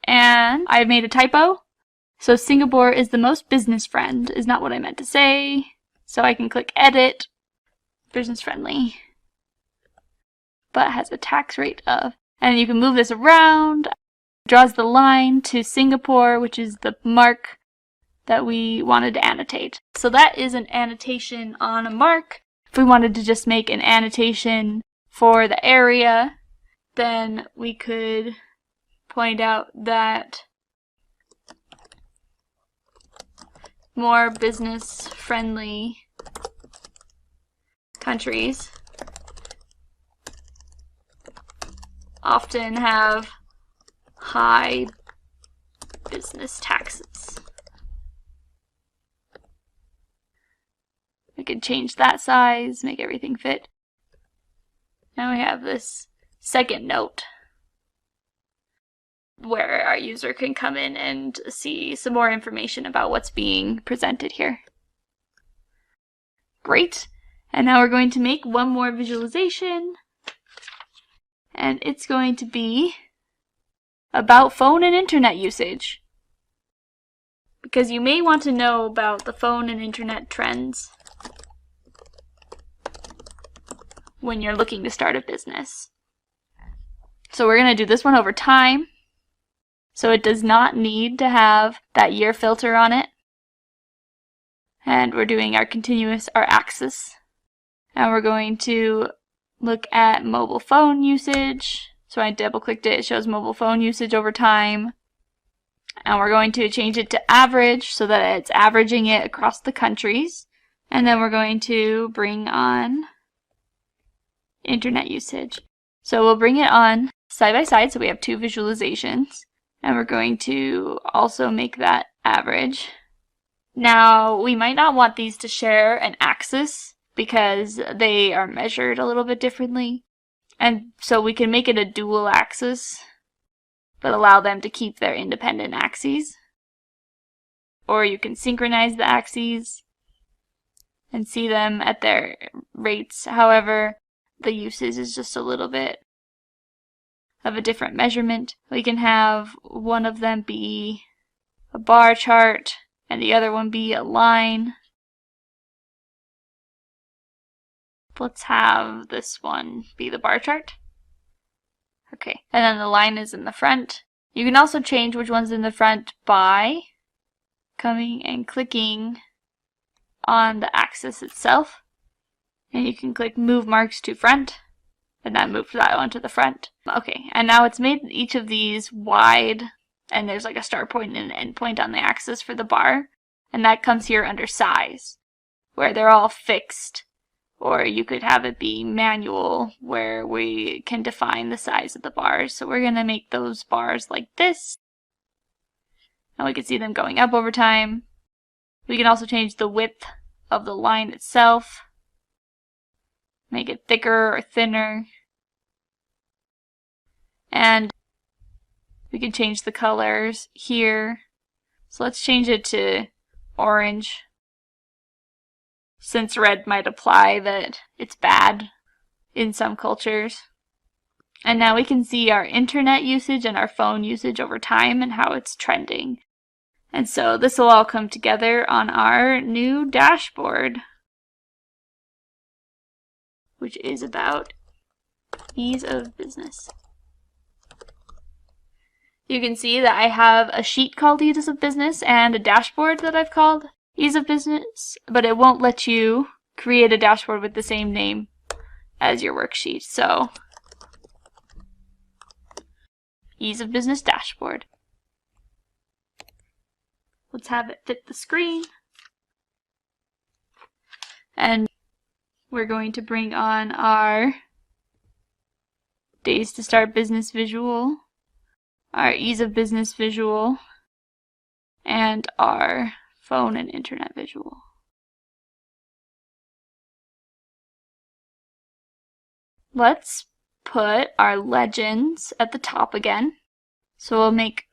And I made a typo. So Singapore is the most business friend is not what I meant to say. So I can click Edit, business friendly, but has a tax rate of, and you can move this around. Draws the line to Singapore, which is the mark that we wanted to annotate. So that is an annotation on a mark. If we wanted to just make an annotation for the area, then we could point out that more business-friendly countries often have high business taxes. We could change that size, make everything fit. Now we have this second note where our user can come in and see some more information about what's being presented here. Great. And now we're going to make one more visualization, and it's going to be about phone and internet usage, because you may want to know about the phone and internet trends when you're looking to start a business. So we're going to do this one over time. So it does not need to have that year filter on it. And we're doing our axis. And we're going to look at mobile phone usage. So I double clicked it, it shows mobile phone usage over time. And we're going to change it to average so that it's averaging it across the countries. And then we're going to bring on internet usage. So we'll bring it on side by side, so we have two visualizations. And we're going to also make that average. Now, we might not want these to share an axis because they are measured a little bit differently. And so we can make it a dual axis but allow them to keep their independent axes. Or you can synchronize the axes and see them at their rates. However, the usage is just a little bit of a different measurement. We can have one of them be a bar chart and the other one be a line. Let's have this one be the bar chart. Okay, and then the line is in the front. You can also change which one's in the front by coming and clicking on the axis itself. And you can click Move Marks to Front, and that moves that one to the front. Okay, and now it's made each of these wide, and there's like a start point and an end point on the axis for the bar, and that comes here under Size, where they're all fixed. Or you could have it be manual, where we can define the size of the bars. So we're going to make those bars like this. And we can see them going up over time. We can also change the width of the line itself. Make it thicker or thinner. And we can change the colors here. So let's change it to orange, since red might imply that it's bad in some cultures. And now we can see our internet usage and our phone usage over time and how it's trending. And so this will all come together on our new dashboard, which is about ease of business. You can see that I have a sheet called Ease of Business and a dashboard that I've called Ease of Business, but it won't let you create a dashboard with the same name as your worksheet. So, Ease of Business dashboard. Let's have it fit the screen. And we're going to bring on our Days to Start Business visual, our Ease of Business visual, and our phone and internet visual. Let's put our legends at the top again. So we'll make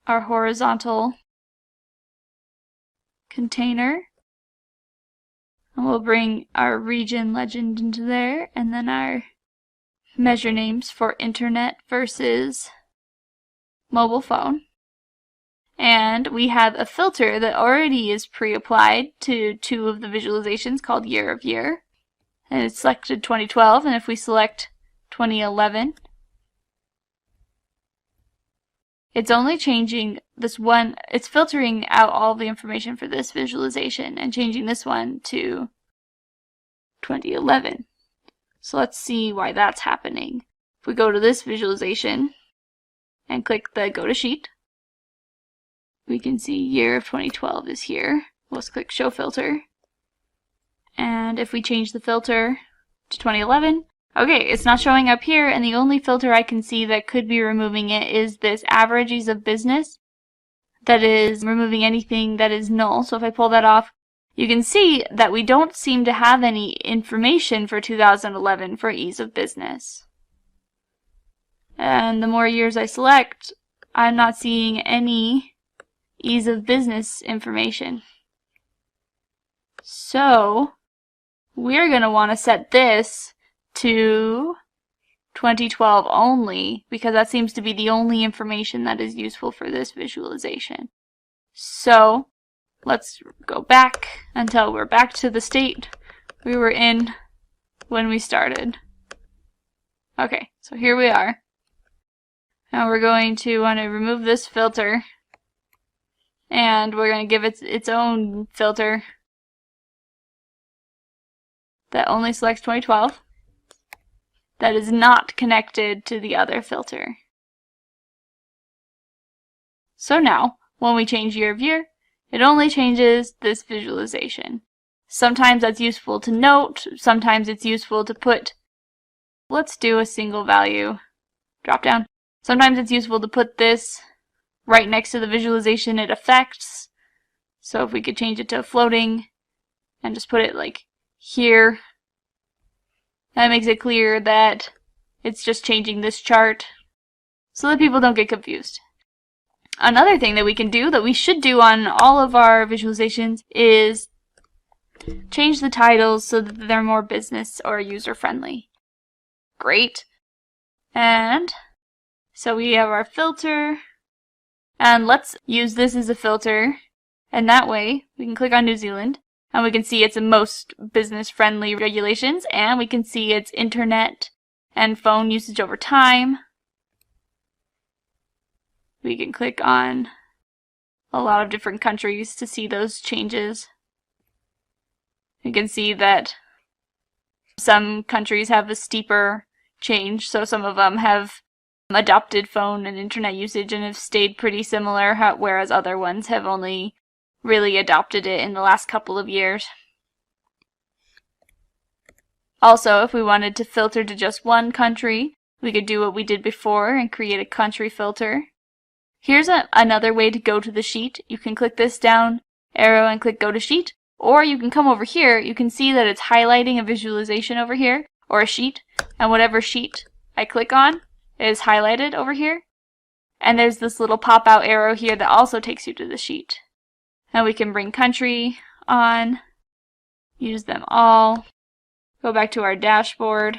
our horizontal container. And we'll bring our region legend into there, and then our measure names for internet versus mobile phone. And we have a filter that already is pre-applied to two of the visualizations called Year of Year. And it's selected 2012, and if we select 2011, it's only changing this one. It's filtering out all the information for this visualization and changing this one to 2011. So let's see why that's happening. If we go to this visualization and click the Go to Sheet, we can see year of 2012 is here. Let's click Show Filter. And if we change the filter to 2011, okay, it's not showing up here, and the only filter I can see that could be removing it is this Average Ease of Business. That is removing anything that is null. So if I pull that off, you can see that we don't seem to have any information for 2011 for Ease of Business. And the more years I select, I'm not seeing any Ease of Business information. So we're going to want to set this to 2012 only, because that seems to be the only information that is useful for this visualization. So let's go back until we're back to the state we were in when we started. Okay, so here we are. Now we're going to want to remove this filter, and we're going to give it its own filter that only selects 2012. That is not connected to the other filter. So now, when we change year of year, it only changes this visualization. Sometimes that's useful to note, sometimes it's useful to put, let's do a single value drop down. Sometimes it's useful to put this right next to the visualization it affects. So if we could change it to floating and just put it like here, that makes it clear that it's just changing this chart. so that people don't get confused. Another thing that we can do, that we should do on all of our visualizations, is change the titles so that they're more business or user friendly. Great. And so we have our filter, and let's use this as a filter, and that way we can click on New Zealand and we can see its most business friendly regulations, and we can see its internet and phone usage over time. We can click on a lot of different countries to see those changes. You can see that some countries have a steeper change, so some of them have adopted phone and internet usage and have stayed pretty similar, whereas other ones have only really adopted it in the last couple of years. Also, if we wanted to filter to just one country, we could do what we did before and create a country filter. Here's another way to go to the sheet. You can click this down arrow and click Go to Sheet, or you can come over here. You can see that it's highlighting a visualization over here, or a sheet, and whatever sheet I click on is highlighted over here. And there's this little pop-out arrow here that also takes you to the sheet. And we can bring country on, use them all, go back to our dashboard.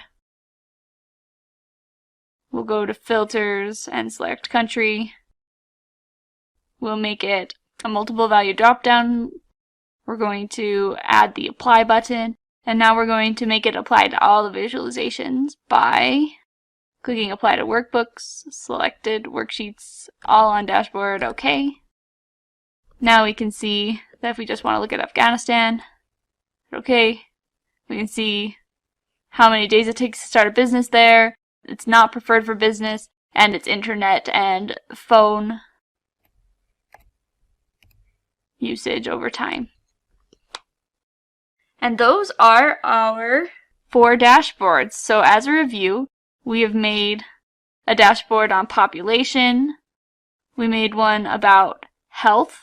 We'll go to Filters and select Country. We'll make it a multiple value drop-down. We're going to add the Apply button, and now we're going to make it apply to all the visualizations by clicking Apply to Workbooks, selected Worksheets, all on Dashboard, OK. Now we can see that if we just want to look at Afghanistan, OK. We can see how many days it takes to start a business there. It's not preferred for business, and it's internet and phone usage over time. And those are our 4 dashboards. So as a review, we have made a dashboard on population. We made one about health.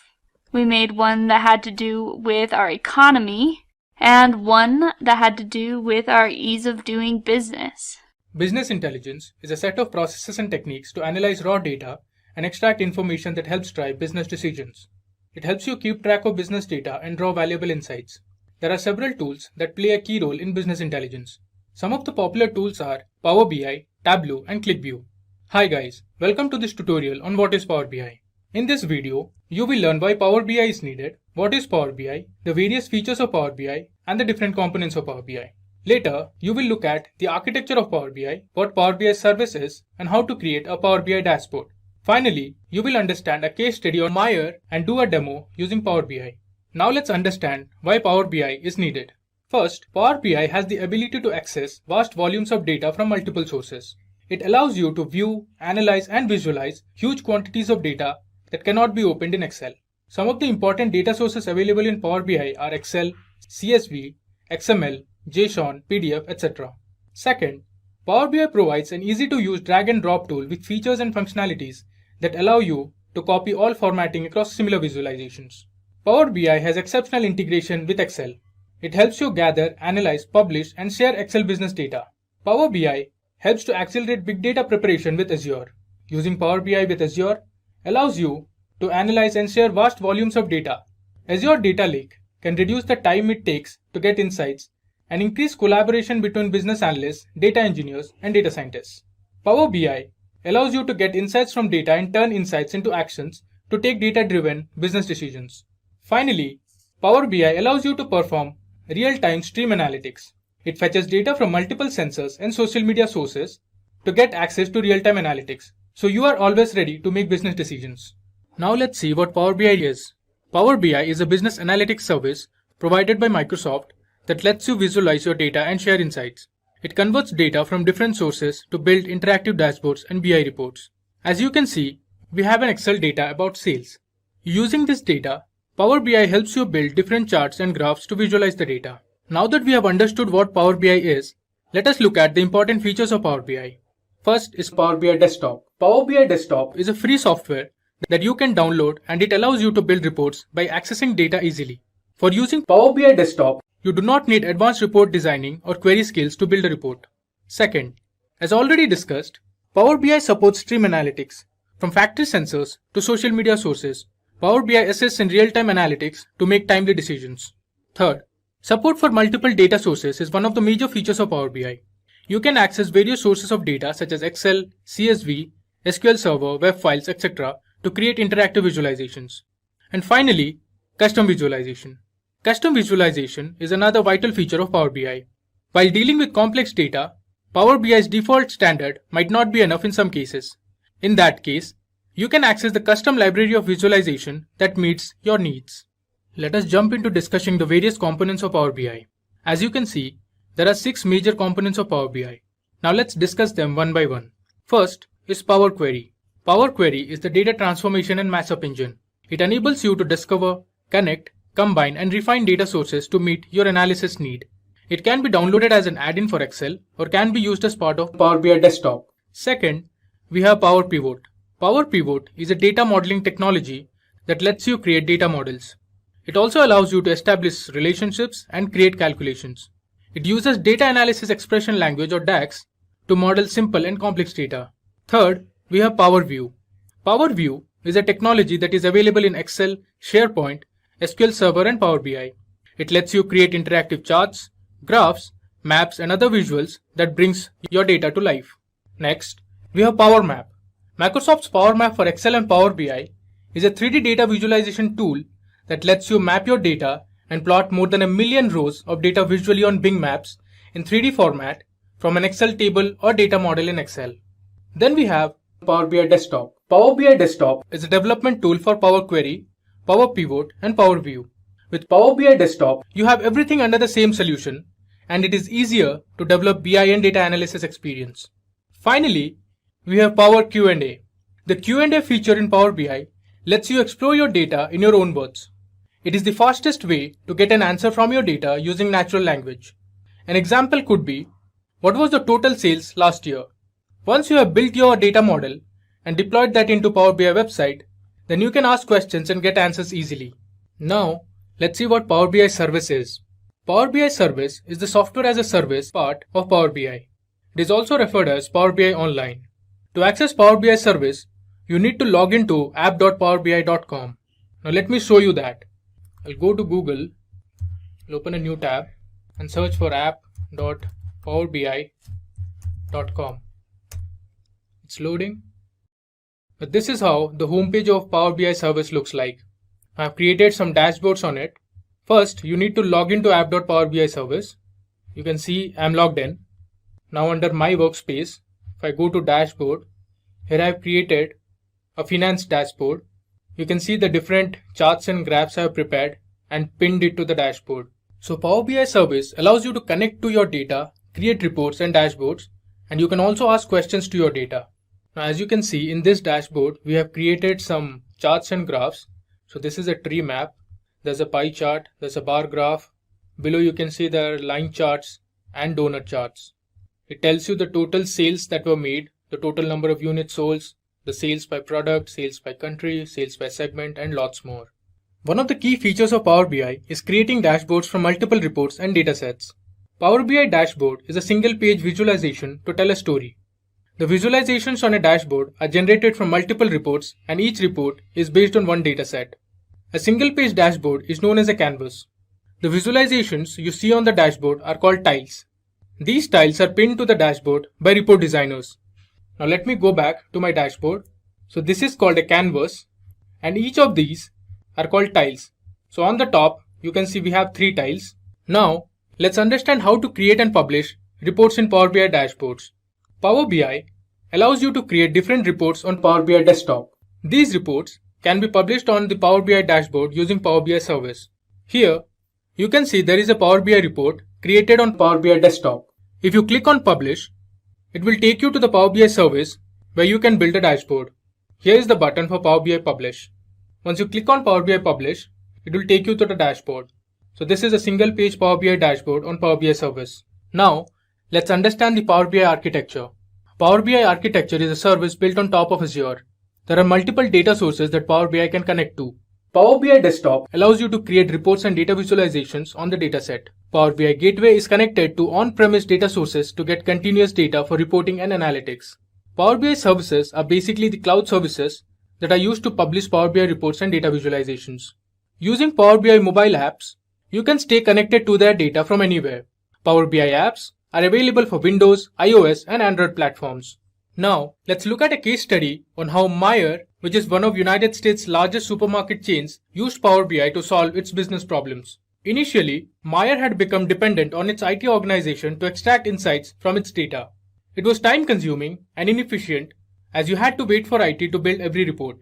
We made one that had to do with our economy, and one that had to do with our ease of doing business. Business intelligence is a set of processes and techniques to analyze raw data and extract information that helps drive business decisions. It helps you keep track of business data and draw valuable insights. There are several tools that play a key role in business intelligence. Some of the popular tools are Power BI, Tableau, and ClickView. Hi guys, welcome to this tutorial on what is Power BI. In this video, you will learn why Power BI is needed, what is Power BI, the various features of Power BI, and the different components of Power BI. Later, you will look at the architecture of Power BI, what Power BI service is, and how to create a Power BI dashboard. Finally, you will understand a case study on Meyer and do a demo using Power BI. Now let's understand why Power BI is needed. First, Power BI has the ability to access vast volumes of data from multiple sources. It allows you to view, analyze, and visualize huge quantities of data that cannot be opened in Excel. Some of the important data sources available in Power BI are Excel, CSV, XML, JSON, PDF, etc. Second, Power BI provides an easy-to-use drag and drop tool with features and functionalities that allow you to copy all formatting across similar visualizations. Power BI has exceptional integration with Excel. It helps you gather, analyze, publish, and share Excel business data. Power BI helps to accelerate big data preparation with Azure. Using Power BI with Azure allows you to analyze and share vast volumes of data. Azure Data Lake can reduce the time it takes to get insights and increase collaboration between business analysts, data engineers, and data scientists. Power BI allows you to get insights from data and turn insights into actions to take data-driven business decisions. Finally, Power BI allows you to perform real-time stream analytics. It fetches data from multiple sensors and social media sources to get access to real-time analytics, so you are always ready to make business decisions. Now let's see what Power BI is. Power BI is a business analytics service provided by Microsoft that lets you visualize your data and share insights. It converts data from different sources to build interactive dashboards and BI reports. As you can see, we have an Excel data about sales. Using this data, Power BI helps you build different charts and graphs to visualize the data. Now that we have understood what Power BI is, let us look at the important features of Power BI. First is Power BI Desktop. Power BI Desktop is a free software that you can download, and it allows you to build reports by accessing data easily. For using Power BI Desktop, you do not need advanced report designing or query skills to build a report. Second, as already discussed, Power BI supports stream analytics. From factory sensors to social media sources, Power BI assists in real-time analytics to make timely decisions. Third, support for multiple data sources is one of the major features of Power BI. You can access various sources of data such as Excel, CSV, SQL Server, web files, etc. to create interactive visualizations. And finally, custom visualization. Custom visualization is another vital feature of Power BI. While dealing with complex data, Power BI's default standard might not be enough in some cases. In that case, you can access the custom library of visualization that meets your needs. Let us jump into discussing the various components of Power BI. As you can see, there are 6 major components of Power BI. Now let's discuss them one by one. First is Power Query. Power Query is the data transformation and mashup engine. It enables you to discover, connect, combine and refine data sources to meet your analysis need. It can be downloaded as an add-in for Excel or can be used as part of Power BI Desktop. Second, we have Power Pivot. Power Pivot is a data modeling technology that lets you create data models. It also allows you to establish relationships and create calculations. It uses data analysis expression language or DAX to model simple and complex data. Third, we have Power View. Power View is a technology that is available in Excel, SharePoint, SQL Server and Power BI. It lets you create interactive charts, graphs, maps and other visuals that brings your data to life. Next, we have Power Map. Microsoft's Power Map for Excel and Power BI is a 3D data visualization tool that lets you map your data and plot more than 1 million rows of data visually on Bing Maps in 3D format from an Excel table or data model in Excel. Then we have Power BI Desktop. Power BI Desktop is a development tool for Power Query, Power Pivot and Power View. With Power BI Desktop, you have everything under the same solution and it is easier to develop BI and data analysis experience. Finally, we have Power Q&A. The Q&A feature in Power BI lets you explore your data in your own words. It is the fastest way to get an answer from your data using natural language. An example could be, what was the total sales last year? Once you have built your data model and deployed that into Power BI website, then you can ask questions and get answers easily. Now, let's see what Power BI Service is. Power BI Service is the software as a service part of Power BI. It is also referred as Power BI Online. To access Power BI Service, you need to log into app.powerbi.com. Now let me show you that. I'll go to Google, I'll open a new tab and search for app.powerbi.com. It's loading. But this is how the homepage of Power BI Service looks like. I've created some dashboards on it. First, you need to log into app.powerbi service. You can see I'm logged in. Now under my workspace, if I go to dashboard, here I've created a finance dashboard. You can see the different charts and graphs I have prepared and pinned it to the dashboard. So Power BI Service allows you to connect to your data, create reports and dashboards, and you can also ask questions to your data. Now as you can see in this dashboard, we have created some charts and graphs. So this is a tree map. There's a pie chart, there's a bar graph. Below you can see there are line charts and donut charts. It tells you the total sales that were made, the total number of units sold, the sales by product, sales by country, sales by segment, and lots more. One of the key features of Power BI is creating dashboards from multiple reports and datasets. Power BI Dashboard is a single-page visualization to tell a story. The visualizations on a dashboard are generated from multiple reports and each report is based on one dataset. A single-page dashboard is known as a canvas. The visualizations you see on the dashboard are called tiles. These tiles are pinned to the dashboard by report designers. Now let me go back to my dashboard. So this is called a canvas and each of these are called tiles. So on the top you can see we have 3 tiles. Now let's understand how to create and publish reports in Power BI dashboards. Power BI allows you to create different reports on Power BI Desktop. These reports can be published on the Power BI dashboard using Power BI Service. Here you can see there is a Power BI report created on Power BI Desktop. If you click on Publish, it will take you to the Power BI Service where you can build a dashboard. Here is the button for Power BI Publish. Once you click on Power BI Publish, it will take you to the dashboard. So this is a single page Power BI dashboard on Power BI Service. Now let's understand the Power BI architecture. Power BI architecture is a service built on top of Azure. There are multiple data sources that Power BI can connect to. Power BI Desktop allows you to create reports and data visualizations on the dataset. Power BI Gateway is connected to on-premise data sources to get continuous data for reporting and analytics. Power BI services are basically the cloud services that are used to publish Power BI reports and data visualizations. Using Power BI mobile apps, you can stay connected to their data from anywhere. Power BI apps are available for Windows, iOS, and Android platforms. Now, let's look at a case study on how Meijer, which is one of United States' largest supermarket chains, used Power BI to solve its business problems. Initially, Meijer had become dependent on its IT organization to extract insights from its data. It was time-consuming and inefficient as you had to wait for IT to build every report.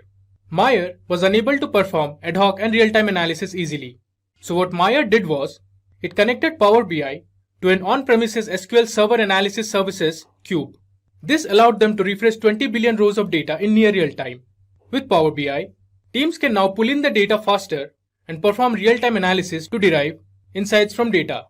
Meijer was unable to perform ad hoc and real-time analysis easily. So what Meijer did was, it connected Power BI to an on-premises SQL Server Analysis Services cube. This allowed them to refresh 20 billion rows of data in near real time. With Power BI, teams can now pull in the data faster and perform real-time analysis to derive insights from data.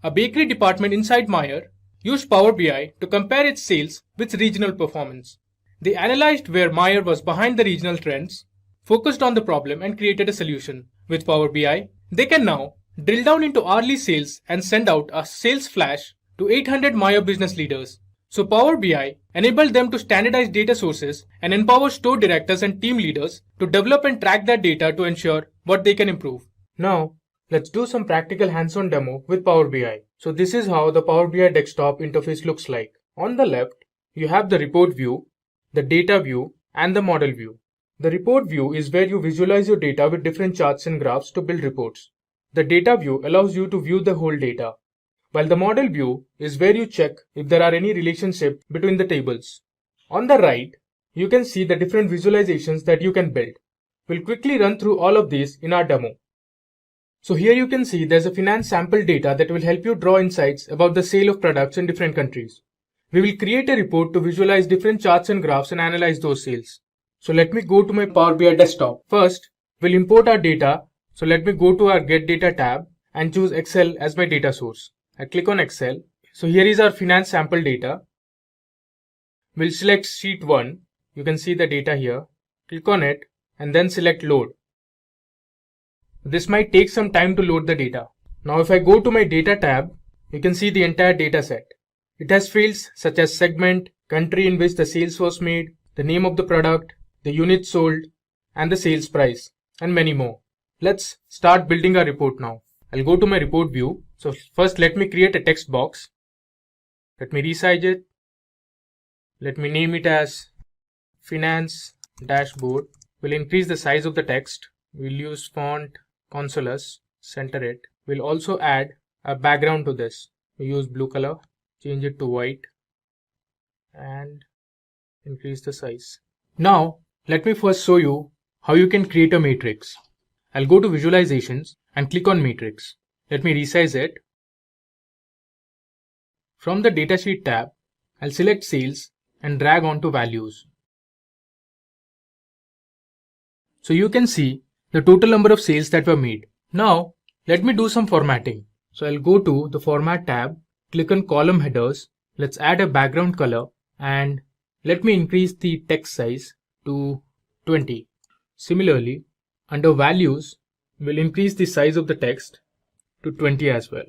A bakery department inside Meijer used Power BI to compare its sales with regional performance. They analyzed where Meijer was behind the regional trends, focused on the problem, and created a solution. With Power BI, they can now drill down into hourly sales and send out a sales flash to 800 Meijer business leaders. So Power BI enabled them to standardize data sources and empower store directors and team leaders to develop and track their data to ensure what they can improve. Now, let's do some practical hands-on demo with Power BI. So this is how the Power BI desktop interface looks like. On the left, you have the report view, the data view, and the model view. The report view is where you visualize your data with different charts and graphs to build reports. The data view allows you to view the whole data, while the model view is where you check if there are any relationship between the tables. On the right, you can see the different visualizations that you can build. We'll quickly run through all of these in our demo. So here you can see there's a finance sample data that will help you draw insights about the sale of products in different countries. We will create a report to visualize different charts and graphs and analyze those sales. So let me go to my Power BI desktop. First, we'll import our data. So let me go to our Get Data tab and choose Excel as my data source. I click on Excel. So here is our finance sample data. We'll select sheet 1. You can see the data here. Click on it and then select load. This might take some time to load the data. Now if I go to my data tab, you can see the entire data set. It has fields such as segment, country in which the sales was made, the name of the product, the units sold, and the sales price, and many more. Let's start building our report now. I'll go to my report view. So first let me create a text box. Let me resize it. Let me name it as Finance Dashboard. We'll increase the size of the text. We'll use font Consolas, center it. We'll also add a background to this. We use blue color, change it to white, and increase the size. Now, let me first show you how you can create a matrix. I'll go to Visualizations and click on Matrix. Let me resize it. From the Datasheet tab, I'll select Sales and drag onto Values. So you can see the total number of sales that were made. Now, let me do some formatting. So I'll go to the Format tab, click on Column Headers. Let's add a background color and let me increase the text size to 20. Similarly, under Values, we'll increase the size of the text to 20 as well.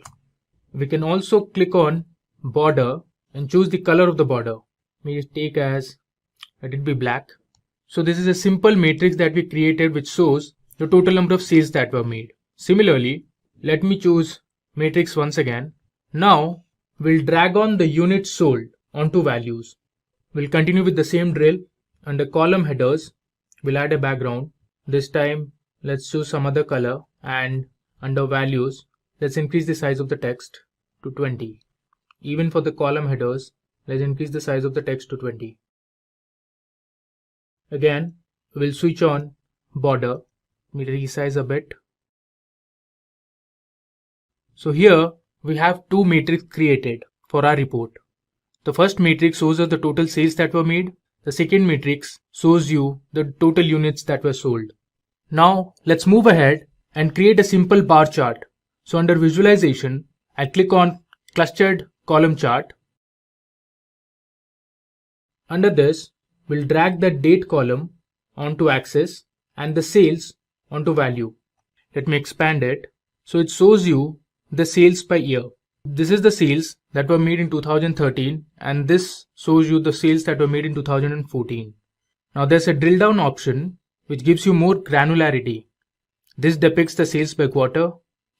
We can also click on Border and choose the color of the border. May take as, let it be black. So this is a simple matrix that we created which shows the total number of sales that were made. Similarly, let me choose matrix once again. Now we'll drag on the units sold onto values. We'll continue with the same drill. Under column headers, we'll add a background. This time, let's choose some other color, and under values, let's increase the size of the text to 20. Even for the column headers, let's increase the size of the text to 20. Again, we'll switch on border. We'll resize a bit. So here we have two matrices created for our report. The first matrix shows us the total sales that were made. The second matrix shows you the total units that were sold. Now let's move ahead and create a simple bar chart. So under visualization, I click on clustered column chart. Under this, we'll drag the date column onto axis and the sales onto value. Let me expand it. So it shows you the sales by year. This is the sales that were made in 2013, and this shows you the sales that were made in 2014. Now there's a drill down option which gives you more granularity. This depicts the sales by quarter.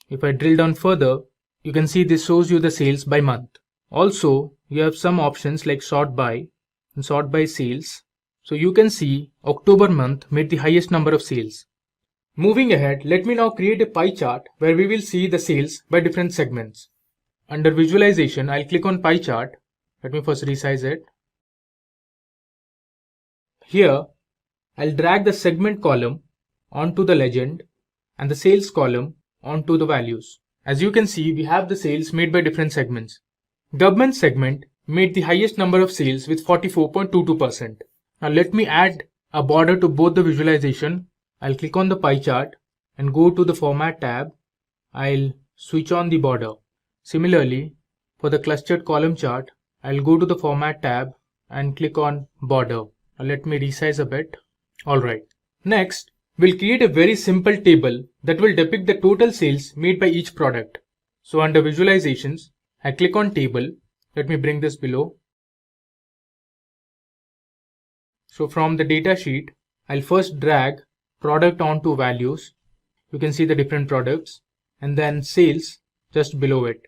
If I drill down further, you can see this shows you the sales by month. Also, you have some options like sort by and sort by sales. So you can see October month made the highest number of sales. Moving ahead, let me now create a pie chart where we will see the sales by different segments. Under visualization, I'll click on pie chart. Let me first resize it. Here, I'll drag the segment column onto the legend and the sales column onto the values. As you can see, we have the sales made by different segments. Government segment made the highest number of sales with 44.22%. Now let me add a border to both the visualization. I'll click on the pie chart and go to the Format tab. I'll switch on the border. Similarly, for the clustered column chart, I'll go to the Format tab and click on Border. Now let me resize a bit. Alright. Next, we'll create a very simple table that will depict the total sales made by each product. So under Visualizations, I click on Table. Let me bring this below. So from the data sheet, I'll first drag product onto values. You can see the different products, and then sales just below it.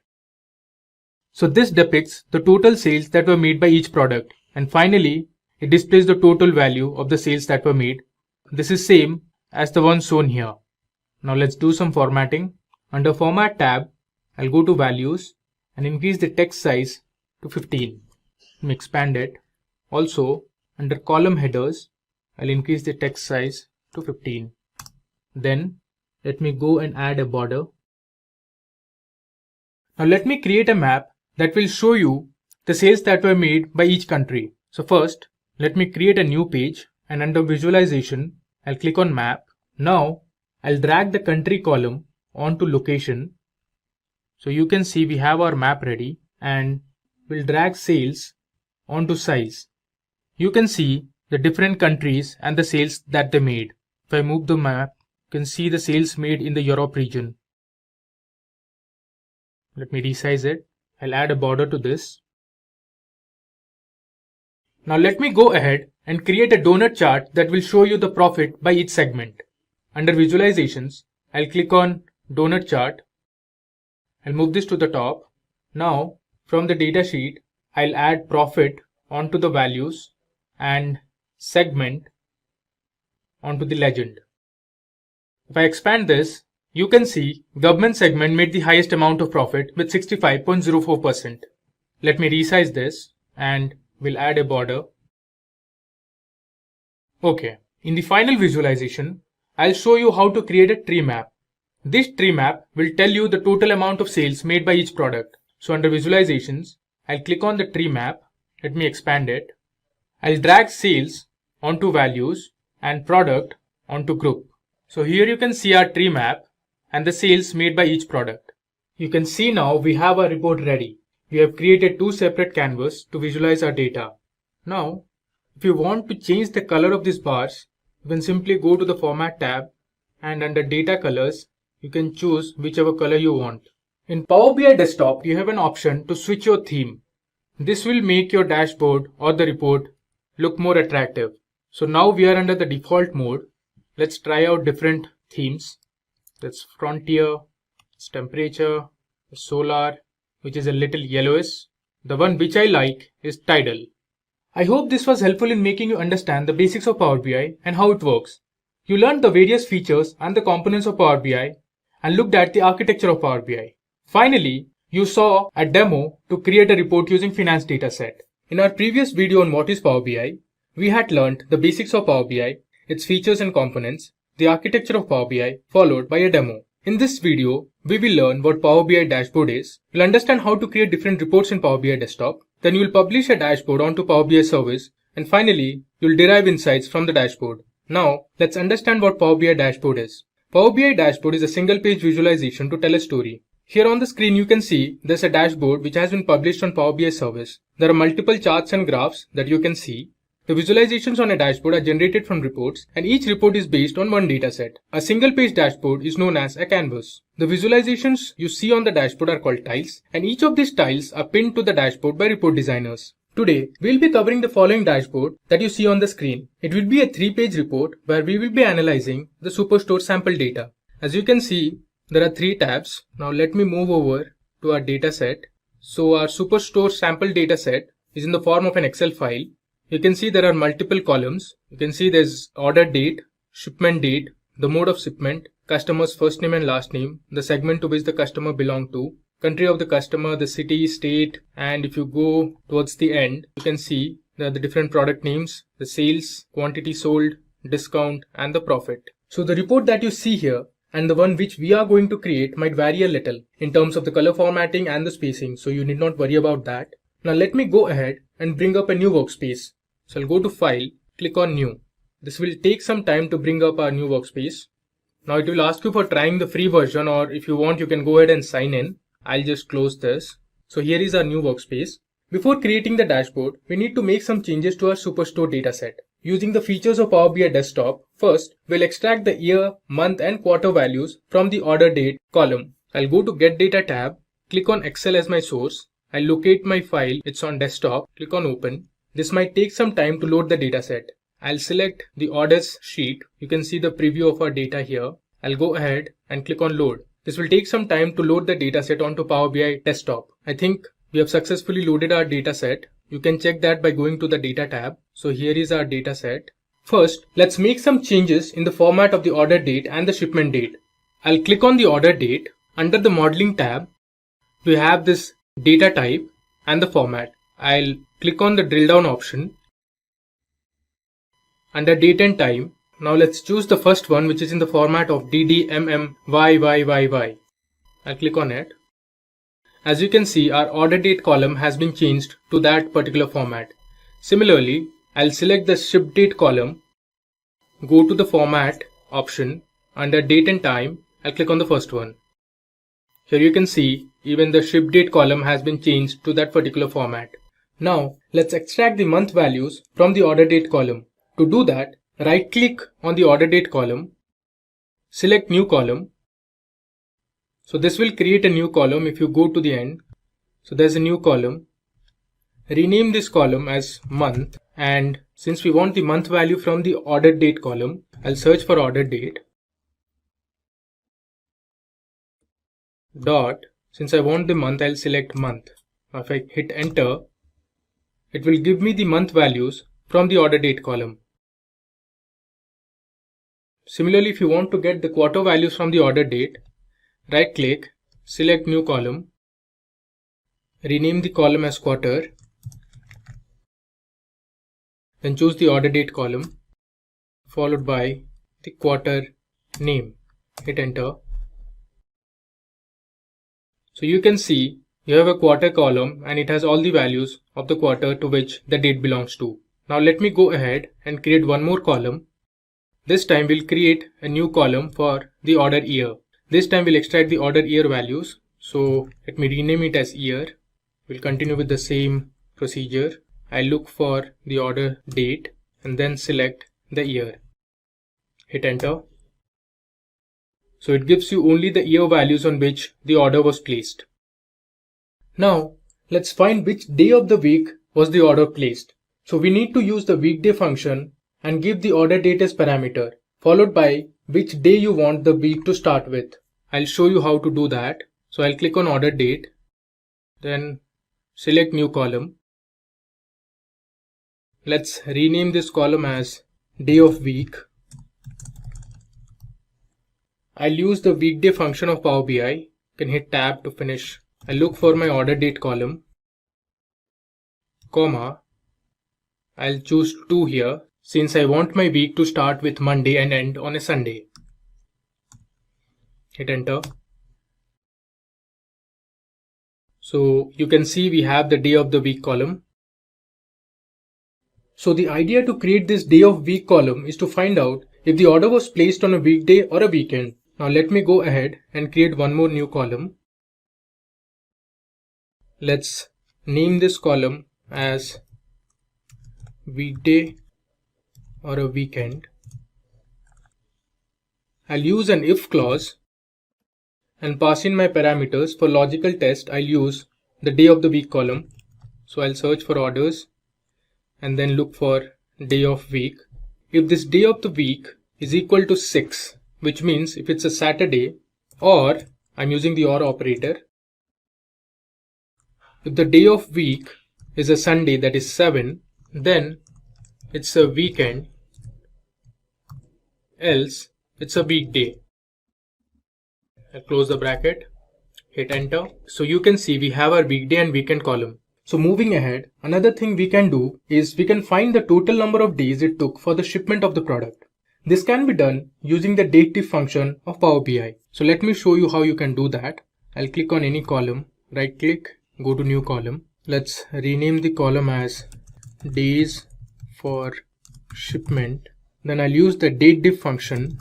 So this depicts the total sales that were made by each product, and finally it displays the total value of the sales that were made. This is same as the one shown here. Now let's do some formatting. Under Format tab, I'll go to Values and increase the text size to 15. Let me expand it. Also, under Column Headers, I'll increase the text size to 15. Then let me go and add a border. Now let me create a map that will show you the sales that were made by each country. So first, let me create a new page, and under Visualization, I'll click on Map. Now I'll drag the country column onto Location. So you can see we have our map ready, and we'll drag sales onto Size. You can see the different countries and the sales that they made. If I move the map, you can see the sales made in the Europe region. Let me resize it. I'll add a border to this. Now let me go ahead and create a donut chart that will show you the profit by each segment. Under Visualizations, I'll click on Donut Chart. I'll move this to the top. Now from the data sheet, I'll add profit onto the values and segment onto the legend. If I expand this, you can see government segment made the highest amount of profit with 65.04%. Let me resize this and we'll add a border. Okay, in the final visualization, I'll show you how to create a tree map. This tree map will tell you the total amount of sales made by each product. So under Visualizations, I'll click on the tree map. Let me expand it. I'll drag sales onto values and product onto group. So here you can see our tree map and the sales made by each product. You can see now we have our report ready. We have created two separate canvases to visualize our data. Now, if you want to change the color of these bars, you can simply go to the Format tab, and under Data Colors, you can choose whichever color you want. In Power BI Desktop, you have an option to switch your theme. This will make your dashboard or the report look more attractive. So now we are under the default mode. Let's try out different themes. That's Frontier, it's Temperature, Solar, which is a little yellowish. The one which I like is Tidal. I hope this was helpful in making you understand the basics of Power BI and how it works. You learned the various features and the components of Power BI and looked at the architecture of Power BI. Finally, you saw a demo to create a report using Finance Dataset. In our previous video on what is Power BI, we had learned the basics of Power BI, its features and components, the architecture of Power BI, followed by a demo. In this video, we will learn what Power BI Dashboard is, we'll understand how to create different reports in Power BI Desktop, then you'll publish a dashboard onto Power BI Service, and finally, you'll derive insights from the dashboard. Now, let's understand what Power BI Dashboard is. Power BI Dashboard is a single-page visualization to tell a story. Here on the screen you can see there's a dashboard which has been published on Power BI Service. There are multiple charts and graphs that you can see. The visualizations on a dashboard are generated from reports, and each report is based on one dataset. A single-page dashboard is known as a canvas. The visualizations you see on the dashboard are called tiles, and each of these tiles are pinned to the dashboard by report designers. Today, we'll be covering the following dashboard that you see on the screen. It will be a 3-page report where we will be analyzing the Superstore sample data. As you can see, there are 3 tabs. Now let me move over to our dataset. So our Superstore sample dataset is in the form of an Excel file. You can see there are multiple columns. You can see there's order date, shipment date, the mode of shipment, customer's first name and last name, the segment to which the customer belonged to, country of the customer, the city, state, and if you go towards the end, you can see there are the different product names, the sales, quantity sold, discount, and the profit. So the report that you see here and the one which we are going to create might vary a little in terms of the color formatting and the spacing, so you need not worry about that. Now let me go ahead and bring up a new workspace. So I'll go to File, click on New. This will take some time to bring up our new workspace. Now it will ask you for trying the free version, or if you want you can go ahead and sign in. I'll just close this. So here is our new workspace. Before creating the dashboard, we need to make some changes to our Superstore dataset. Using the features of Power BI Desktop, first we'll extract the year, month and quarter values from the order date column. I'll go to Get Data tab, click on Excel as my source. I'll locate my file, it's on desktop, click on Open. This might take some time to load the dataset. I'll select the orders sheet. You can see the preview of our data here. I'll go ahead and click on Load. This will take some time to load the dataset onto Power BI Desktop. I think we have successfully loaded our dataset. You can check that by going to the Data tab. So here is our dataset. First, let's make some changes in the format of the order date and the shipment date. I'll click on the order date. Under the Modeling tab, we have this data type and the format. I'll click on the drill down option. Under date and time, now let's choose the first one, which is in the format of DDMMYYYY. I'll click on it. As you can see, our order date column has been changed to that particular format. Similarly, I'll select the ship date column, go to the format option. Under date and time, I'll click on the first one. Here you can see even the ship date column has been changed to that particular format. Now let's extract the month values from the order date column. To do that, right click on the order date column, select new column. So this will create a new column if you go to the end. So there's a new column. Rename this column as month, and since we want the month value from the order date column, I'll search for order date. Since I want the month, I'll select month. Now if I hit enter, it will give me the month values from the order date column. Similarly, if you want to get the quarter values from the order date, right click, select new column, rename the column as quarter, then choose the order date column followed by the quarter name. Hit enter. So you can see you have a quarter column and it has all the values of the quarter to which the date belongs to. Now let me go ahead and create one more column. This time we'll create a new column for the order year. This time we'll extract the order year values. So let me rename it as year. We'll continue with the same procedure. I'll look for the order date and then select the year. Hit enter. So it gives you only the year values on which the order was placed. Now let's find which day of the week was the order placed. So we need to use the weekday function and give the order date as parameter, followed by which day you want the week to start with. I'll show you how to do that. So I'll click on order date, then select new column. Let's rename this column as day of week. I'll use the weekday function of Power BI. You can hit tab to finish. I'll look for my order date column, comma. I'll choose 2 here since I want my week to start with Monday and end on a Sunday. Hit enter. So you can see we have the day of the week column. So the idea to create this day of week column is to find out if the order was placed on a weekday or a weekend. Now let me go ahead and create one more new column. Let's name this column as weekday or a weekend. I'll use an if clause and pass in my parameters. For logical test, I'll use the day of the week column. So I'll search for orders and then look for day of week. If this day of the week is equal to 6, which means if it's a Saturday, or I'm using the or operator, if the day of week is a Sunday, that is 7, then it's a weekend, else it's a weekday. I'll close the bracket, hit enter. So you can see we have our weekday and weekend column. So moving ahead, another thing we can do is we can find the total number of days it took for the shipment of the product. This can be done using the dateDiff function of Power BI. So let me show you how you can do that. I'll click on any column, right click, go to new column. Let's rename the column as days for shipment. Then I'll use the dateDiff function.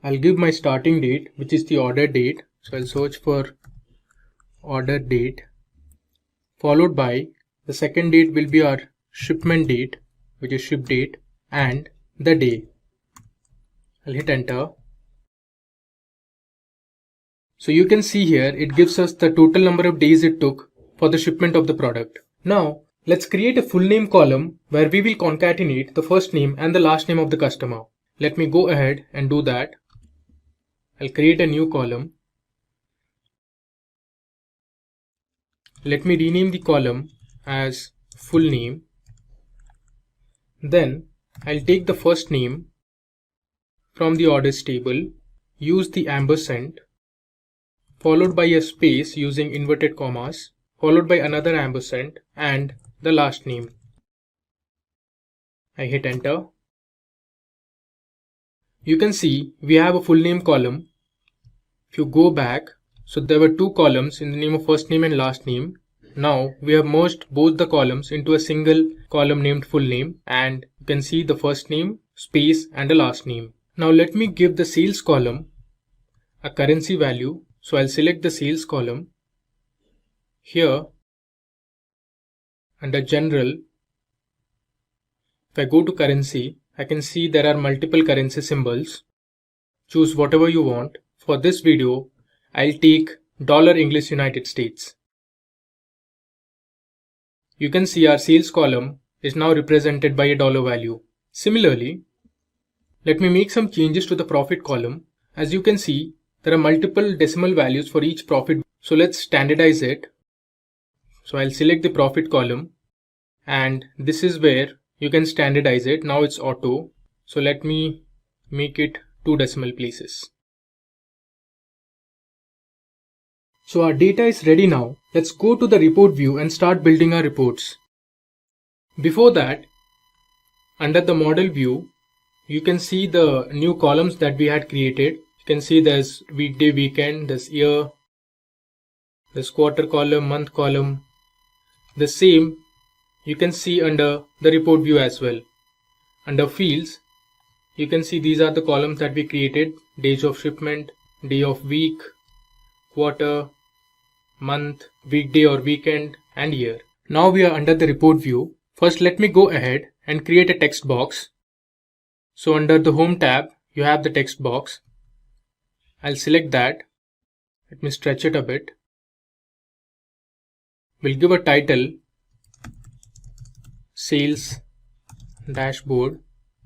I'll give my starting date, which is the order date. So I'll search for order date, followed by the second date will be our shipment date, which is ship date, and the day. I'll hit enter. So you can see here it gives us the total number of days it took for the shipment of the product. Now let's create a full name column where we will concatenate the first name and the last name of the customer. Let me go ahead and do that. I'll create a new column. Let me rename the column as full name. Then I'll take the first name from the orders table, use the ampersand, followed by a space using inverted commas, followed by another ampersand, and the last name. I hit enter. You can see we have a full name column. If you go back, so there were two columns in the name of first name and last name. Now we have merged both the columns into a single column named full name, and you can see the first name, space, and the last name. Now let me give the sales column a currency value. So I'll select the sales column. Here under general, if I go to currency, I can see there are multiple currency symbols. Choose whatever you want. For this video, I'll take $English United States. You can see our sales column is now represented by a dollar value. Similarly, let me make some changes to the profit column. As you can see, there are multiple decimal values for each profit. So let's standardize it. So I'll select the profit column, and this is where you can standardize it. Now it's auto. So let me make it 2 decimal places. So our data is ready now. Let's go to the report view and start building our reports. Before that, under the model view, you can see the new columns that we had created. You can see there's weekday, weekend, there's year, there's quarter column, month column. The same you can see under the report view as well. Under fields, you can see these are the columns that we created: days of shipment, day of week, quarter, month, weekday or weekend, and year. Now we are under the report view. First, let me go ahead and create a text box. So under the home tab, you have the text box. I'll select that. Let me stretch it a bit. We'll give a title, Sales Dashboard.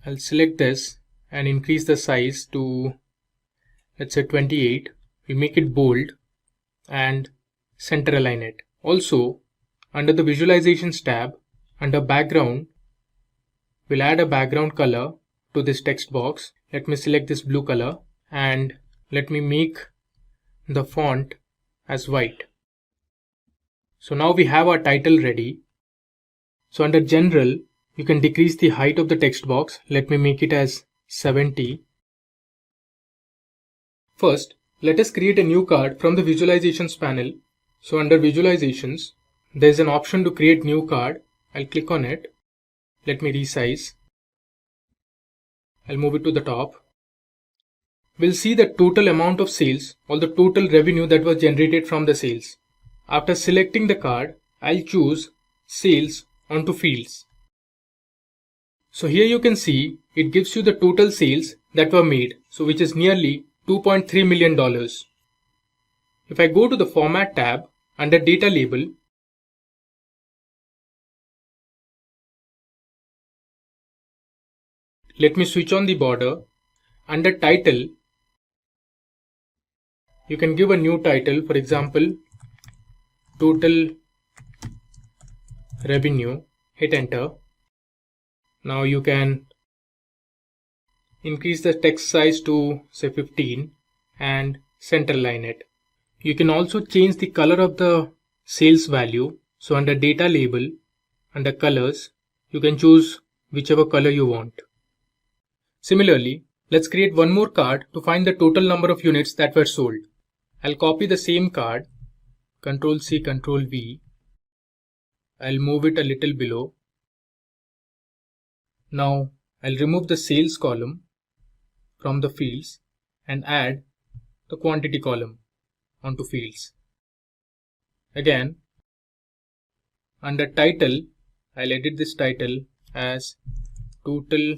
I'll select this and increase the size to, let's say, 28. We'll make it bold and center align it. Also, under the Visualizations tab, under Background, we'll add a background color to this text box. Let me select this blue color and let me make the font as white. So now we have our title ready. So under General, you can decrease the height of the text box. Let me make it as 70. First, let us create a new card from the Visualizations panel. So under Visualizations, there is an option to create new card. I'll click on it. Let me resize. I'll move it to the top. We'll see the total amount of sales or the total revenue that was generated from the sales. After selecting the card, I'll choose Sales onto Fields. So here you can see it gives you the total sales that were made, so which is nearly $2.3 million. If I go to the Format tab under Data Label, let me switch on the border. Under Title, you can give a new title, for example, Total Revenue. Hit Enter. Now you can increase the text size to say 15 and centerline it. You can also change the color of the sales value. So under Data Label, under Colors, you can choose whichever color you want. Similarly, let's create one more card to find the total number of units that were sold. I'll copy the same card, Ctrl C, Ctrl V. I'll move it a little below. Now I'll remove the sales column from the fields and add the quantity column onto fields. Again, under title, I'll edit this title as total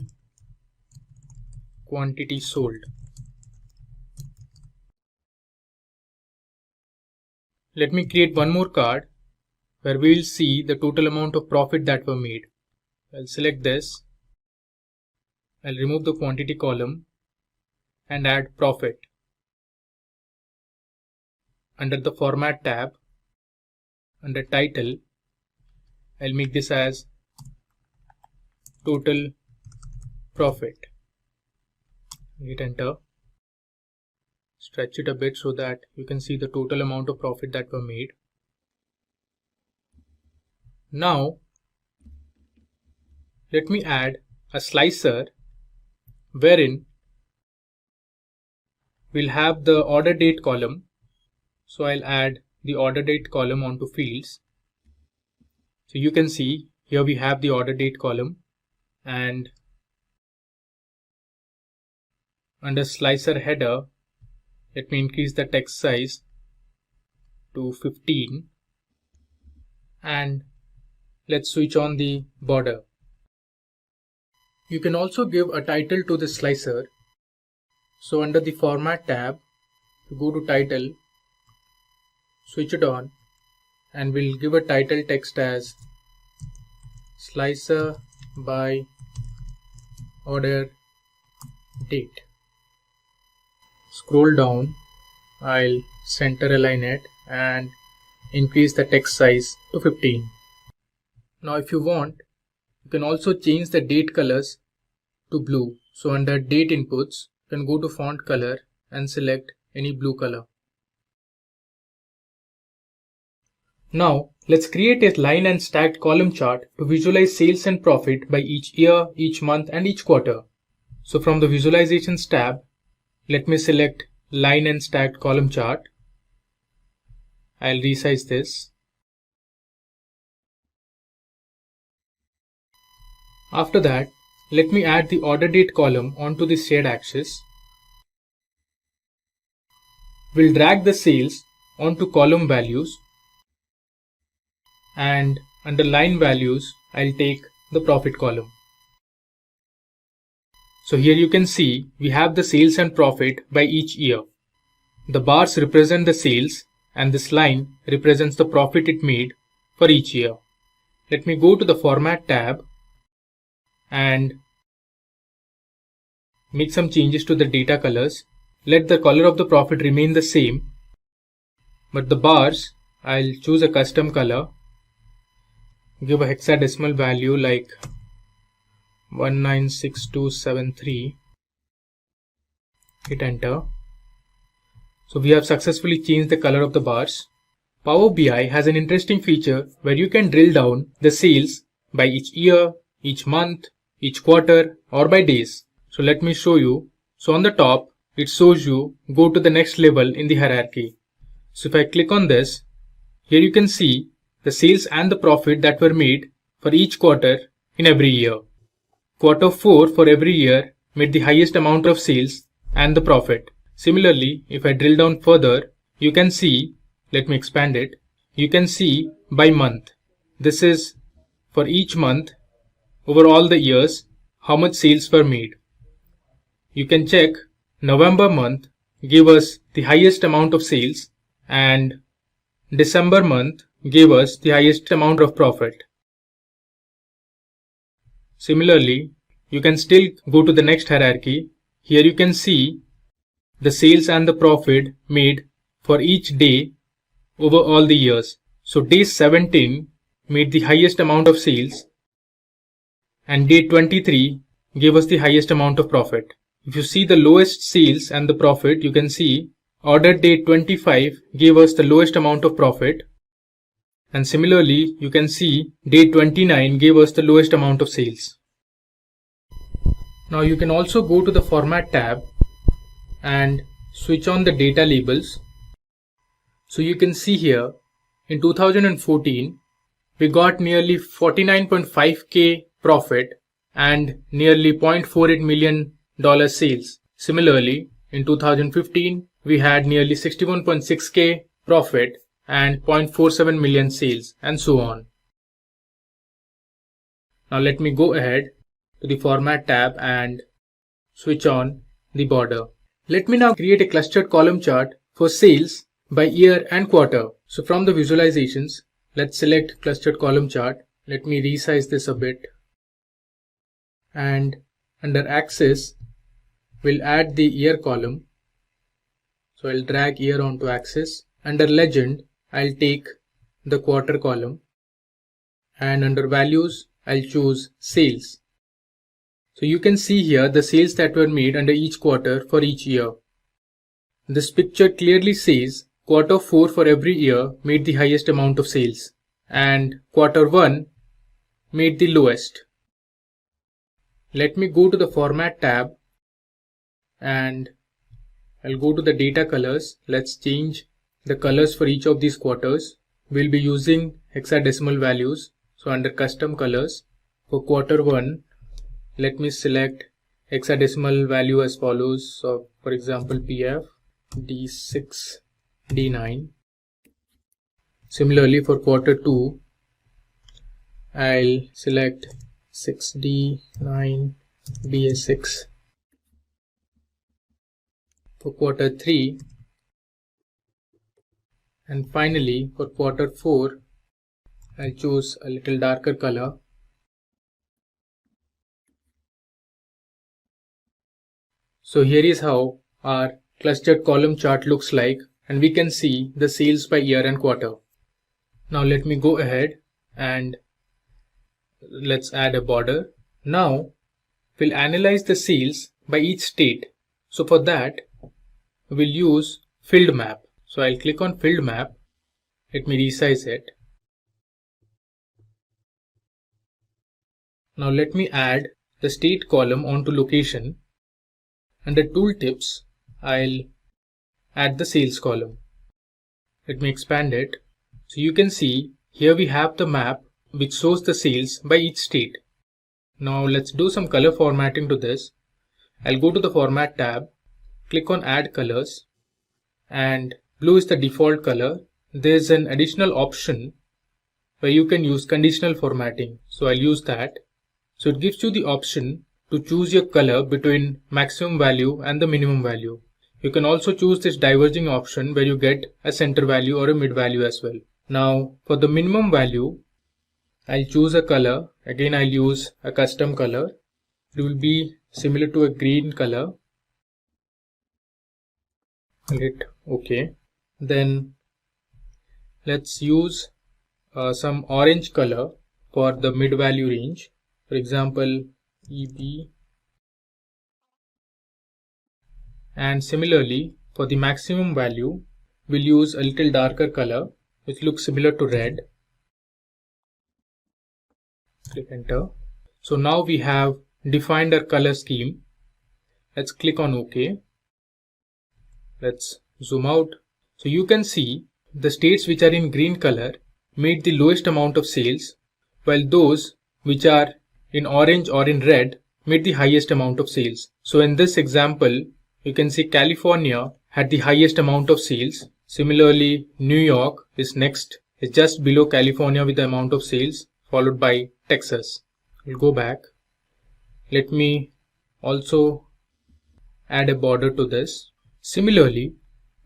quantity sold. Let me create one more card where we will see the total amount of profit that were made. I'll select this. I'll remove the quantity column and add profit. Under the Format tab, under Title, I'll make this as total profit. Hit Enter. Stretch it a bit so that you can see the total amount of profit that were made. Now, let me add a slicer wherein we'll have the order date column. So I'll add the order date column onto fields. So you can see here we have the order date column, and under slicer header, let me increase the text size to 15 and let's switch on the border. You can also give a title to the slicer. So under the Format tab, go to Title, switch it on, and we'll give a title text as Slicer by Order Date. Scroll down, I'll center align it and increase the text size to 15. Now if you want, you can also change the date colors to blue. So under Date Inputs, you can go to Font Color and select any blue color. Now let's create a line and stacked column chart to visualize sales and profit by each year, each month and each quarter. So from the Visualizations tab, let me select Line and Stacked Column Chart. I'll resize this. After that, let me add the order date column onto the shared axis. We'll drag the sales onto column values, and under line values, I'll take the profit column. So here you can see we have the sales and profit by each year. The bars represent the sales and this line represents the profit it made for each year. Let me go to the Format tab and make some changes to the data colors. Let the color of the profit remain the same, but the bars, I'll choose a custom color, give a hexadecimal value like 196273, hit enter. So we have successfully changed the color of the bars. Power BI has an interesting feature where you can drill down the sales by each year, each month, each quarter or by days. So let me show you. So on the top, it shows you go to the next level in the hierarchy. So if I click on this, here you can see the sales and the profit that were made for each quarter in every year. Quarter 4 for every year made the highest amount of sales and the profit. Similarly, if I drill down further, you can see, let me expand it, you can see by month. This is for each month over all the years how much sales were made. You can check November month gave us the highest amount of sales and December month gave us the highest amount of profit. Similarly, you can still go to the next hierarchy. Here you can see the sales and the profit made for each day over all the years. So day 17 made the highest amount of sales and day 23 gave us the highest amount of profit. If you see the lowest sales and the profit, you can see order date 25 gave us the lowest amount of profit, and similarly you can see day 29 gave us the lowest amount of sales. Now you can also go to the Format tab and switch on the data labels. So you can see here in 2014 we got nearly 49.5k profit and nearly $0.48 million sales. Similarly, in 2015, we had nearly 61.6k profit and 0.47 million sales, and so on. Now let me go ahead to the Format tab and switch on the border. Let me now create a clustered column chart for sales by year and quarter. So from the visualizations, let's select clustered column chart. Let me resize this a bit. And under axis, we'll add the year column. So I'll drag year onto axis. Under legend, I'll take the quarter column. And under values, I'll choose sales. So you can see here the sales that were made under each quarter for each year. This picture clearly says quarter 4 for every year made the highest amount of sales and quarter 1 made the lowest. Let me go to the Format tab and I'll go to the data colors. Let's change the colors for each of these quarters. We'll be using hexadecimal values. So under custom colors for quarter 1, let me select hexadecimal value as follows. So for example, PF D6 D9. Similarly for quarter 2, I'll select 6D9 BA6. For quarter 3, and finally for quarter 4, I'll choose a little darker color. So here is how our clustered column chart looks like, and we can see the sales by year and quarter. Now let me go ahead and let's add a border. Now we'll analyze the sales by each state. So for that, we'll use field map. So I'll click on field map. Let me resize it. Now let me add the state column onto location. Under tooltips, I'll add the sales column. Let me expand it. So you can see here we have the map which shows the sales by each state. Now let's do some color formatting to this. I'll go to the Format tab, click on Add Colors, and blue is the default color. There's an additional option where you can use conditional formatting. So I'll use that. So it gives you the option to choose your color between maximum value and the minimum value. You can also choose this diverging option where you get a center value or a mid value as well. Now for the minimum value, I'll choose a color. Again, I'll use a custom color. It will be similar to a green color. Hit OK. Then let's use some orange color for the mid value range. For example, EB. And similarly, for the maximum value, we'll use a little darker color which looks similar to red. Click enter. So now we have defined our color scheme. Let's click on OK. Let's zoom out. So you can see the states which are in green color made the lowest amount of sales, while those which are in orange or in red made the highest amount of sales. So in this example, you can see California had the highest amount of sales. Similarly, New York is next, is just below California with the amount of sales, followed by Texas. We'll go back. Let me also add a border to this. Similarly,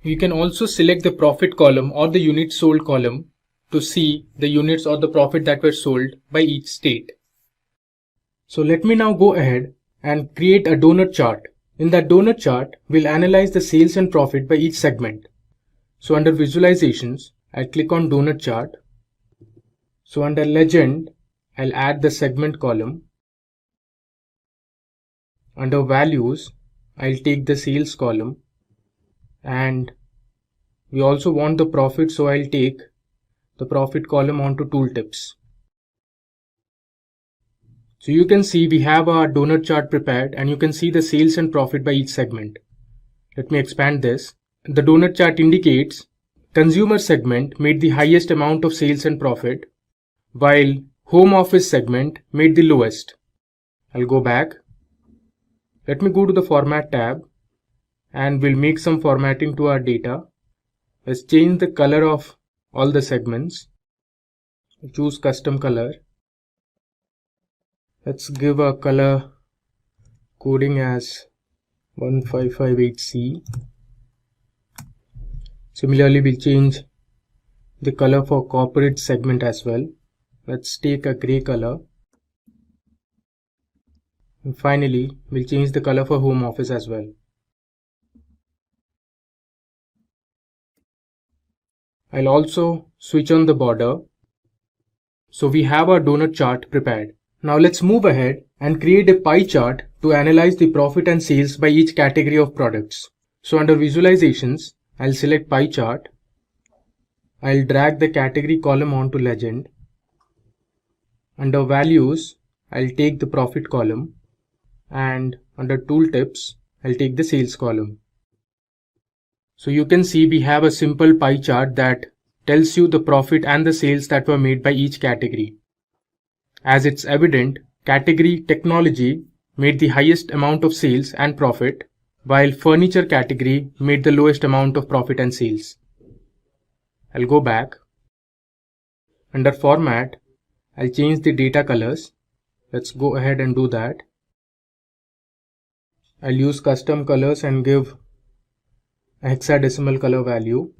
you can also select the profit column or the units sold column to see the units or the profit that were sold by each state. So let me now go ahead and create a donut chart. In that donut chart, we'll analyze the sales and profit by each segment. So under visualizations, I'll click on donut chart. So under legend, I'll add the segment column. Under values, I'll take the sales column, and we also want the profit, so I'll take the profit column onto tooltips. So you can see we have our donut chart prepared, and you can see the sales and profit by each segment. Let me expand this. The donut chart indicates consumer segment made the highest amount of sales and profit, while home office segment made the lowest. I'll go back. Let me go to the format tab, and we'll make some formatting to our data. Let's change the color of all the segments. Choose custom color. Let's give a color coding as 1558C. Similarly, we'll change the color for corporate segment as well. Let's take a gray color. And finally, we'll change the color for home office as well. I'll also switch on the border. So we have our donut chart prepared. Now let's move ahead and create a pie chart to analyze the profit and sales by each category of products. So under visualizations, I'll select pie chart. I'll drag the category column onto legend. Under values, I'll take the profit column, and under tooltips, I'll take the sales column. So you can see we have a simple pie chart that tells you the profit and the sales that were made by each category. As it's evident, category technology made the highest amount of sales and profit, while furniture category made the lowest amount of profit and sales. I'll go back. Under format, I'll change the data colors. Let's go ahead and do that. I'll use custom colors and give a hexadecimal color value.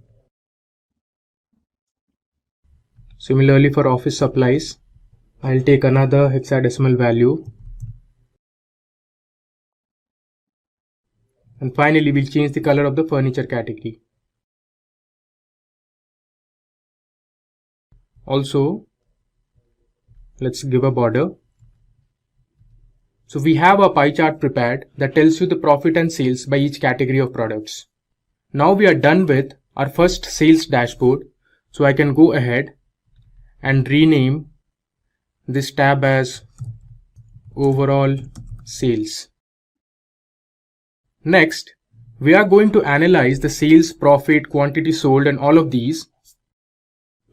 Similarly for office supplies, I'll take another hexadecimal value. And finally, we'll change the color of the furniture category. Also, let's give a border. So we have a pie chart prepared that tells you the profit and sales by each category of products. Now we are done with our first sales dashboard. So I can go ahead and rename this tab as overall sales. Next, we are going to analyze the sales, profit, quantity sold, and all of these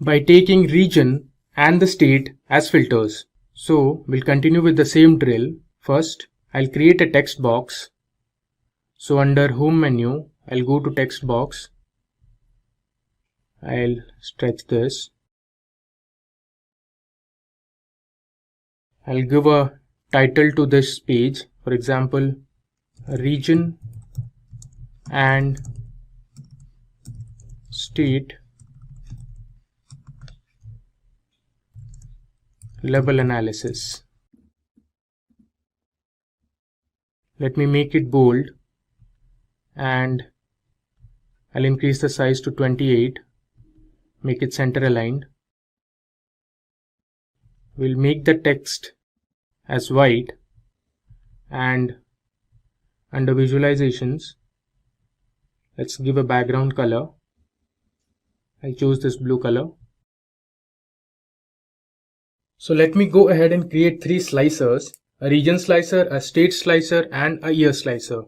by taking region and the state as filters. So we'll continue with the same drill. First, I'll create a text box. So under home menu, I'll go to text box. I'll stretch this. I'll give a title to this page, for example, region and state level analysis. Let me make it bold, and I'll increase the size to 28, make it center aligned. We'll make the text as white, and under visualizations, let's give a background color. I'll choose this blue color. So let me go ahead and create 3 slicers, a region slicer, a state slicer, and a year slicer.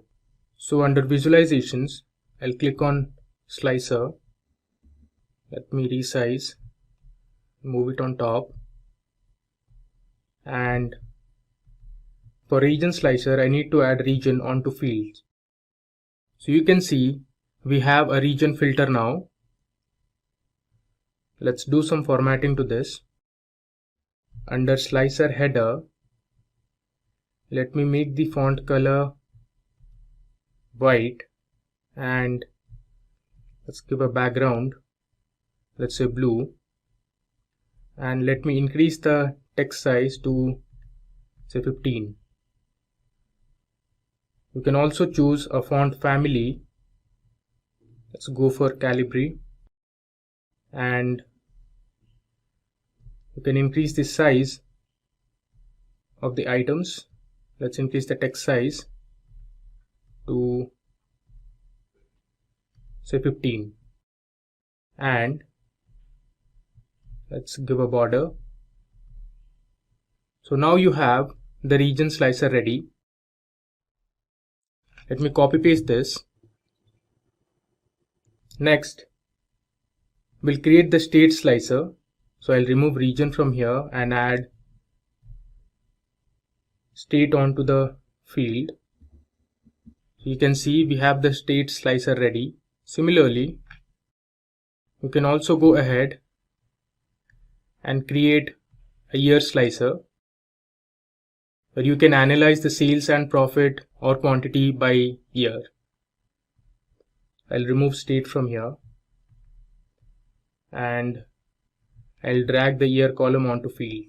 So under visualizations, I'll click on slicer. Let me resize, move it on top. And for region slicer, I need to add region onto fields. So you can see we have a region filter now. Let's do some formatting to this. Under slicer header, Let me make the font color white and let's give a background, let's say blue, and let me increase the text size to say 15. You can also choose a font family. Let's go for Calibri, and you can increase the size of the items. Let's increase the text size to say 15, and let's give a border. So now you have the region slicer ready. Let me copy paste this. Next, we'll create the state slicer. So I'll remove region from here and add state onto the field. So you can see we have the state slicer ready. Similarly, you can also go ahead and create a year slicer where you can analyze the sales and profit or quantity by year. I'll remove state from here and I'll drag the year column onto field.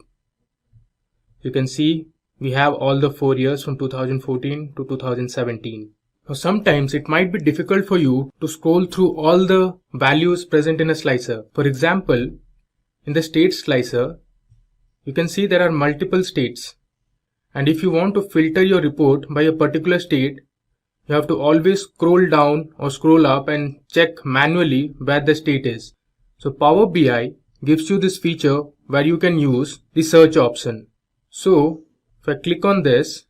You can see we have all the 4 years from 2014 to 2017. Now sometimes it might be difficult for you to scroll through all the values present in a slicer. For example, in the state slicer, you can see there are multiple states. And if you want to filter your report by a particular state, you have to always scroll down or scroll up and check manually where the state is. So Power BI gives you this feature where you can use the search option. So if I click on this,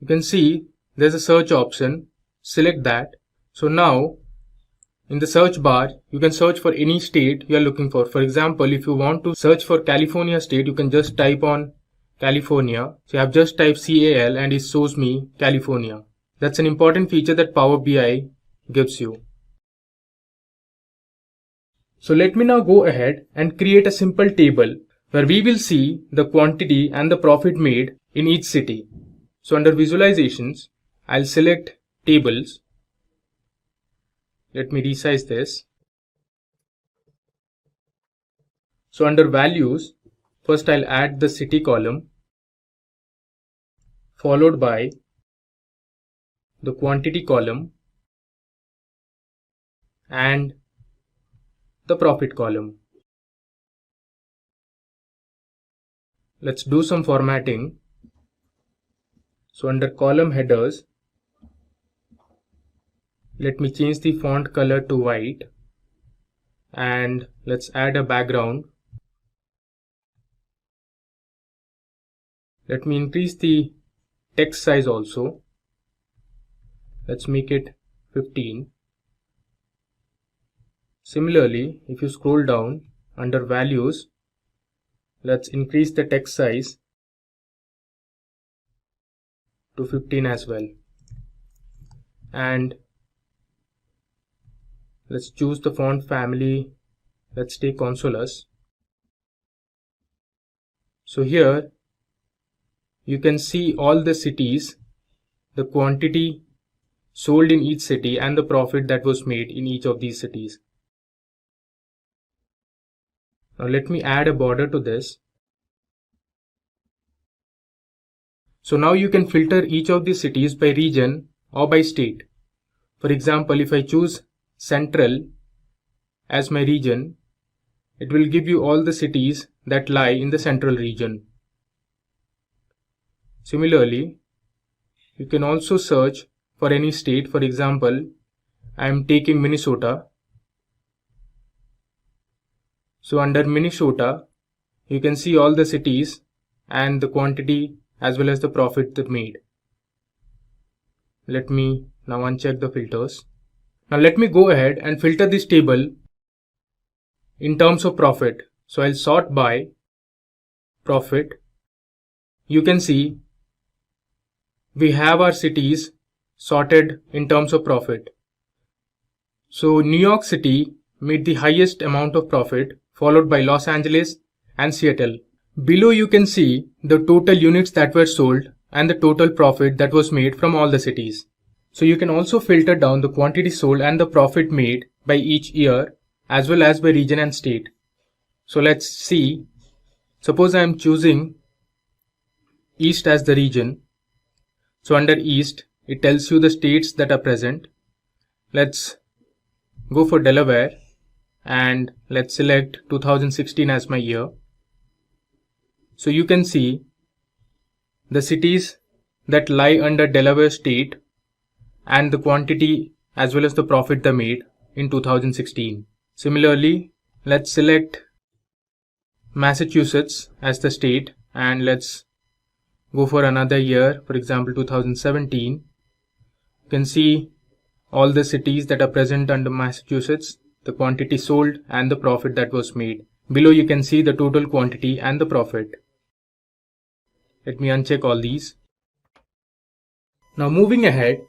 you can see there's a search option. Select that. So now in the search bar, you can search for any state you are looking for. For example, if you want to search for California state, you can just type on California. So I have just typed CAL and it shows me California. That's an important feature that Power BI gives you. So let me now go ahead and create a simple table where we will see the quantity and the profit made in each city. So under visualizations, I'll select tables. Let me resize this. So under values, first I'll add the city column, followed by the quantity column and the profit column. Let's do some formatting. So under column headers, let me change the font color to white and let's add a background. Let me increase the text size also. Let's make it 15. Similarly, if you scroll down under values, let's increase the text size to 15 as well. And let's choose the font family. Let's take Consolas. So here you can see all the cities, the quantity sold in each city and the profit that was made in each of these cities. Now let me add a border to this. So now you can filter each of these cities by region or by state. For example, if I choose Central as my region, it will give you all the cities that lie in the central region. Similarly, you can also search for any state. For example, I am taking Minnesota. So under Minnesota, you can see all the cities and the quantity as well as the profit that made. Let me now uncheck the filters. Now let me go ahead and filter this table in terms of profit. So I'll sort by profit. You can see we have our cities sorted in terms of profit. So New York City made the highest amount of profit, followed by Los Angeles and Seattle. Below you can see the total units that were sold and the total profit that was made from all the cities. So you can also filter down the quantity sold and the profit made by each year as well as by region and state. So let's see. Suppose I am choosing East as the region. So under East, it tells you the states that are present. Let's go for Delaware and let's select 2016 as my year. So you can see the cities that lie under Delaware state and the quantity as well as the profit they made in 2016. Similarly, let's select Massachusetts as the state and let's go for another year, for example 2017. You can see all the cities that are present under Massachusetts, the quantity sold and the profit that was made. Below you can see the total quantity and the profit. Let me uncheck all these. Now moving ahead,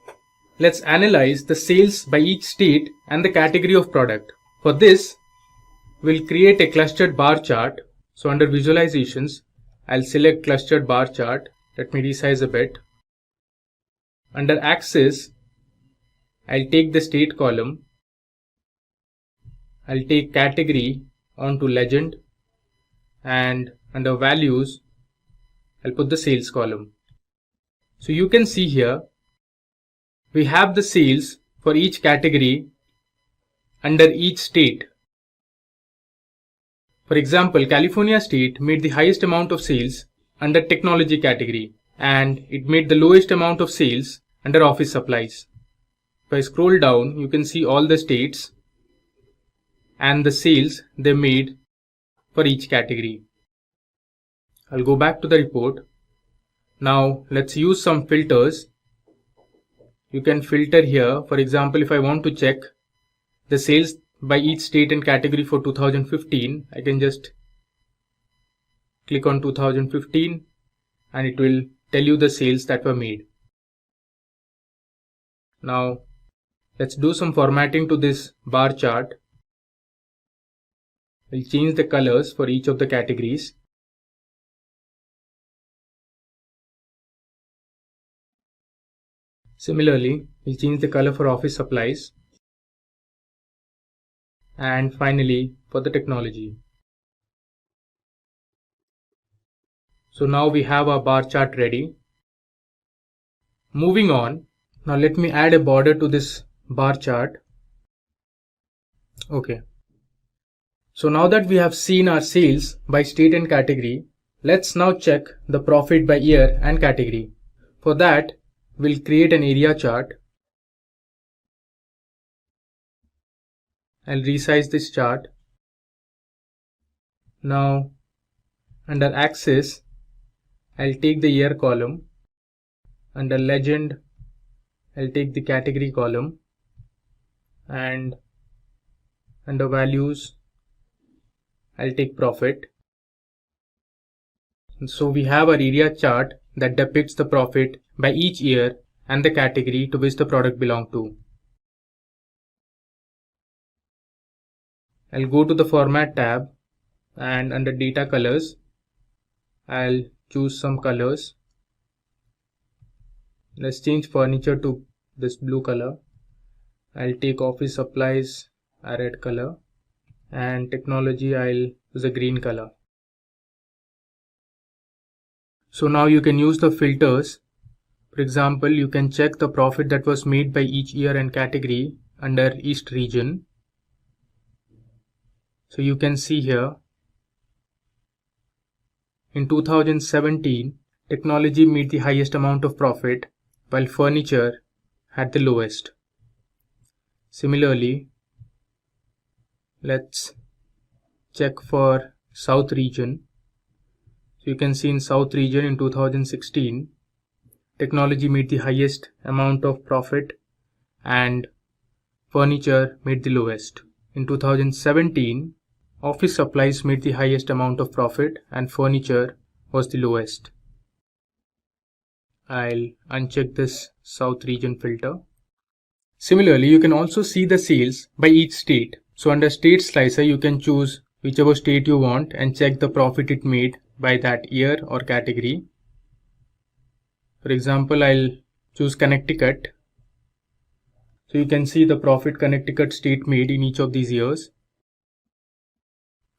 let's analyze the sales by each state and the category of product. For this, we'll create a clustered bar chart. So under visualizations, I'll select clustered bar chart. Let me resize a bit. Under axis, I'll take the state column. I'll take category onto legend, and under values, I'll put the sales column. So you can see here, we have the sales for each category under each state. For example, California state made the highest amount of sales under technology category and it made the lowest amount of sales under office supplies. If I scroll down, you can see all the states and the sales they made for each category. I'll go back to the report. Now let's use some filters. You can filter here. For example, if I want to check the sales by each state and category for 2015, I can just click on 2015 and it will tell you the sales that were made. Now let's do some formatting to this bar chart. We'll change the colors for each of the categories. Similarly, we'll change the color for office supplies. And finally, for the technology. So now we have our bar chart ready. Moving on, now let me add a border to this bar chart. Okay. So now that we have seen our sales by state and category, let's now check the profit by year and category. For that, we'll create an area chart. I'll resize this chart. Now, under axis, I'll take the year column. Under legend, I'll take the category column. And under values, I'll take profit. And so we have our area chart that depicts the profit by each year and the category to which the product belongs to. I'll go to the Format tab and under Data Colors, I'll choose some colors. Let's change furniture to this blue color. I'll take office supplies a red color and technology I'll use a green color. So now you can use the filters. For example, you can check the profit that was made by each year and category under East region. So you can see here, in 2017, technology made the highest amount of profit while furniture had the lowest. Similarly, let's check for South region. So you can see in South region in 2016, technology made the highest amount of profit and furniture made the lowest. In 2017, office supplies made the highest amount of profit and furniture was the lowest. I'll uncheck this South region filter. Similarly, you can also see the sales by each state. So under state slicer, you can choose whichever state you want and check the profit it made by that year or category. For example, I'll choose Connecticut. So you can see the profit Connecticut state made in each of these years.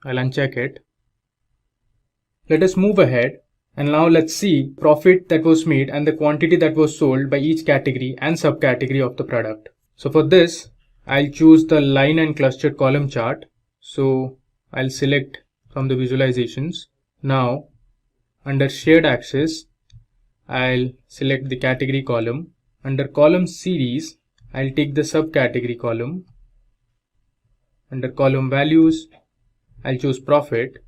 I'll uncheck it. Let us move ahead, and now let's see profit that was made and the quantity that was sold by each category and subcategory of the product. So for this, I'll choose the line and clustered column chart. So I'll select from the visualizations. Now under shared axis, I'll select the category column. Under column series, I'll take the subcategory column. Under column values, I'll choose profit,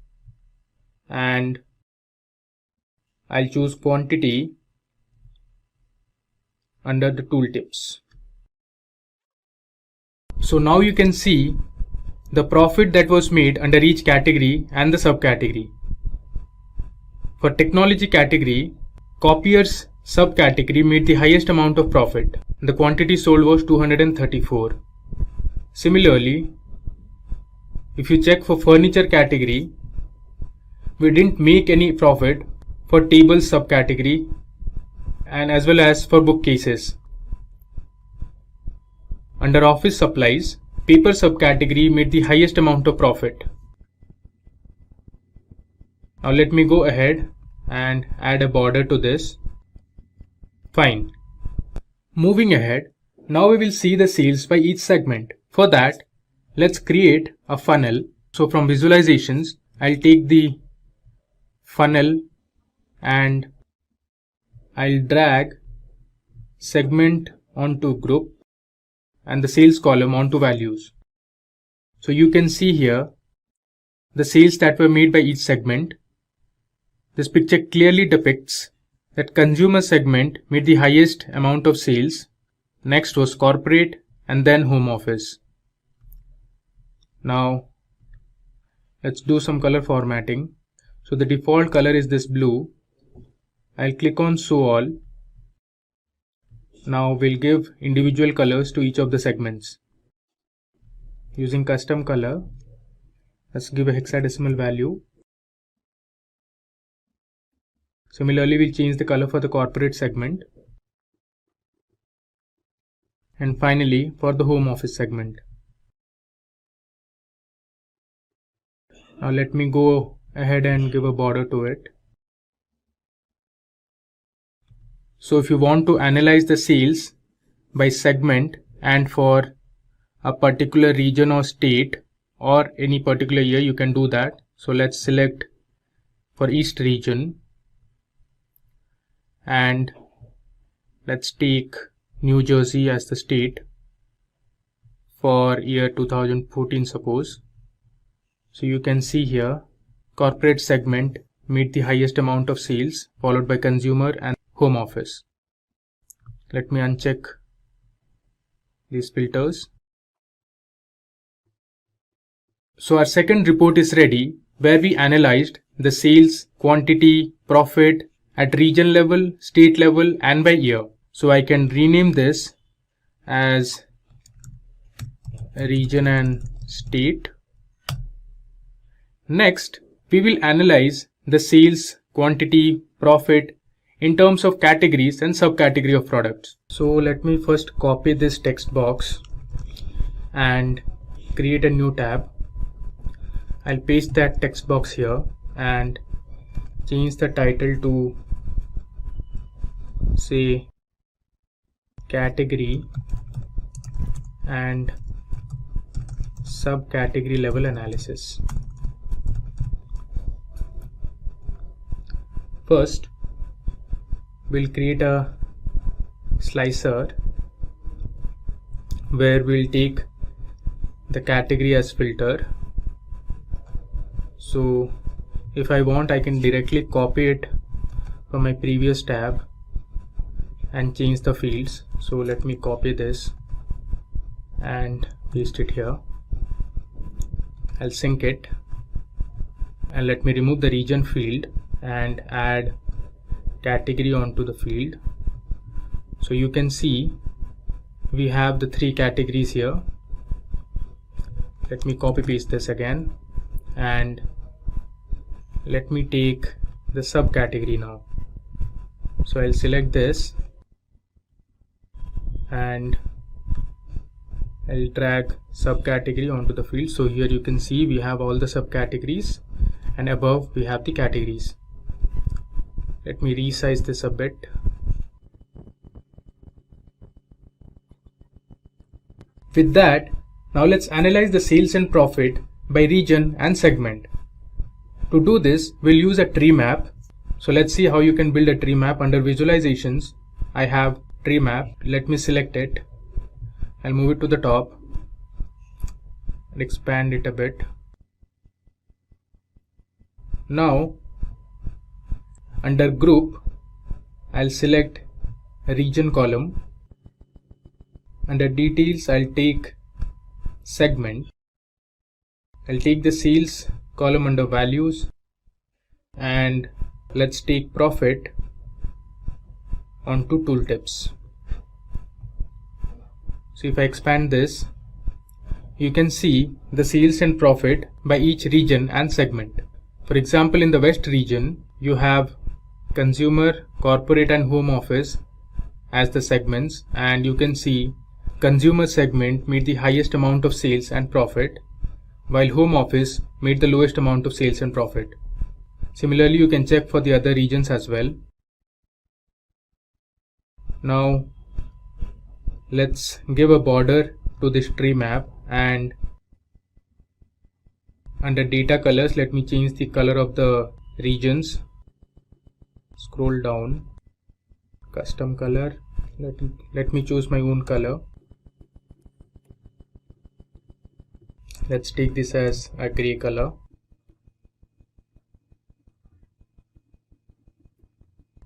and I'll choose quantity under the tooltips. So now you can see the profit that was made under each category and the subcategory. For technology category, copiers subcategory made the highest amount of profit. The quantity sold was 234. Similarly, if you check for furniture category, we didn't make any profit for tables subcategory and as well as for bookcases. Under office supplies, paper subcategory made the highest amount of profit. Now let me go ahead and add a border to this. Fine. Moving ahead, now we will see the sales by each segment. For that, let's create a funnel. So from visualizations, I'll take the funnel and I'll drag segment onto group and the sales column onto values. So you can see here the sales that were made by each segment. This picture clearly depicts that consumer segment made the highest amount of sales. Next was corporate and then home office. Now let's do some color formatting. So the default color is this blue. I'll click on show all. Now we'll give individual colors to each of the segments. Using custom color, let's give a hexadecimal value. Similarly, we'll change the color for the corporate segment. And finally, for the home office segment. Now let me go ahead and give a border to it. So if you want to analyze the sales by segment and for a particular region or state or any particular year, you can do that. So let's select for East region and let's take New Jersey as the state for year 2014 suppose. So you can see here corporate segment made the highest amount of sales, followed by consumer and home office. Let me uncheck these filters. So our second report is ready, where we analyzed the sales, quantity, profit at region level, state level and by year. So I can rename this as region and state. Next, we will analyze the sales, quantity, profit in terms of categories and subcategory of products. So let me first copy this text box and create a new tab. I'll paste that text box here and change the title to say category and subcategory level analysis. First, we'll create a slicer where we'll take the category as filter. So if I want, I can directly copy it from my previous tab and change the fields. So let me copy this and paste it here. I'll sync it and let me remove the region field and add category onto the field. So you can see we have the three categories here. Let me copy paste this again and let me take the subcategory now. So I'll select this and I'll drag subcategory onto the field. So here you can see we have all the subcategories and above we have the categories. Let me resize this a bit. With that, now let's analyze the sales and profit by region and segment. To do this, we'll use a tree map. So let's see how you can build a tree map. Under visualizations, I have tree map. Let me select it. I'll move it to the top and expand it a bit. Now, under group, I'll select a region column. Under details, I'll take segment. I'll take the sales column under values, and let's take profit onto tooltips. So if I expand this, you can see the sales and profit by each region and segment. For example, in the West region, you have consumer, corporate and home office as the segments, and you can see consumer segment made the highest amount of sales and profit, while home office made the lowest amount of sales and profit. Similarly, you can check for the other regions as well. Now, let's give a border to this tree map, and under data colors, let me change the color of the regions. Scroll down, custom color. Let me choose my own color. Let's take this as a gray color.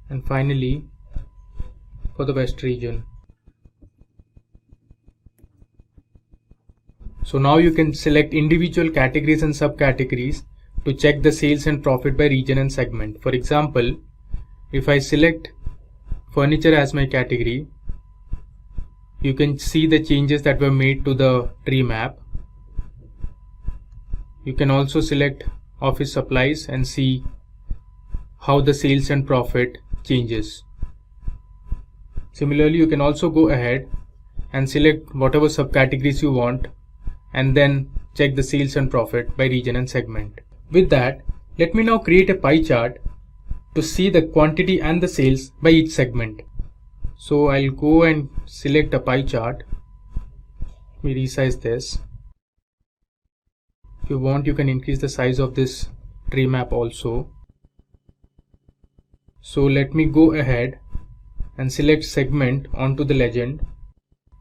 And finally, for the West region. So now you can select individual categories and subcategories to check the sales and profit by region and segment. For example, if I select furniture as my category, you can see the changes that were made to the tree map. You can also select office supplies and see how the sales and profit changes. Similarly, you can also go ahead and select whatever subcategories you want and then check the sales and profit by region and segment. With that, let me now create a pie chart to see the quantity and the sales by each segment. So I'll go and select a pie chart. Let me resize this. If you want, you can increase the size of this tree map also. So let me go ahead and select segment onto the legend.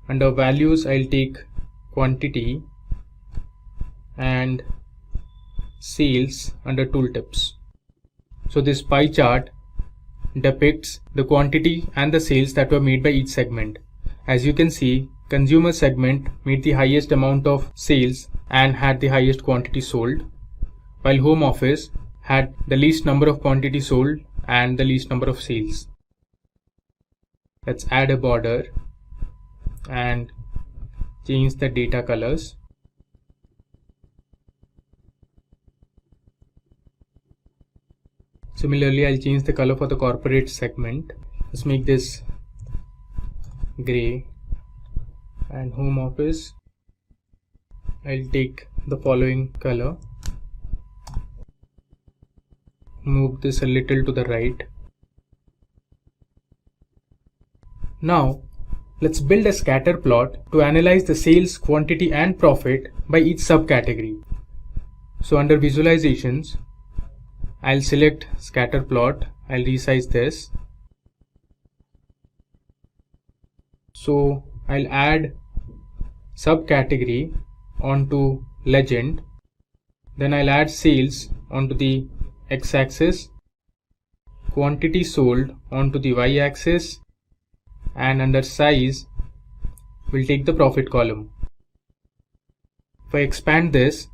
Under values, I'll take quantity and sales under tooltips. So this pie chart depicts the quantity and the sales that were made by each segment. As you can see, consumer segment made the highest amount of sales and had the highest quantity sold, while home office had the least number of quantity sold and the least number of sales. Let's add a border and change the data colors. Similarly, I'll change the color for the corporate segment. Let's make this gray, and home office, I'll take the following color. Move this a little to the right. Now, let's build a scatter plot to analyze the sales, quantity and profit by each subcategory. So under visualizations, I'll select scatter plot. I'll resize this. So I'll add subcategory onto legend. Then I'll add sales onto the x-axis, quantity sold onto the y-axis, and under size, we'll take the profit column. If I expand this,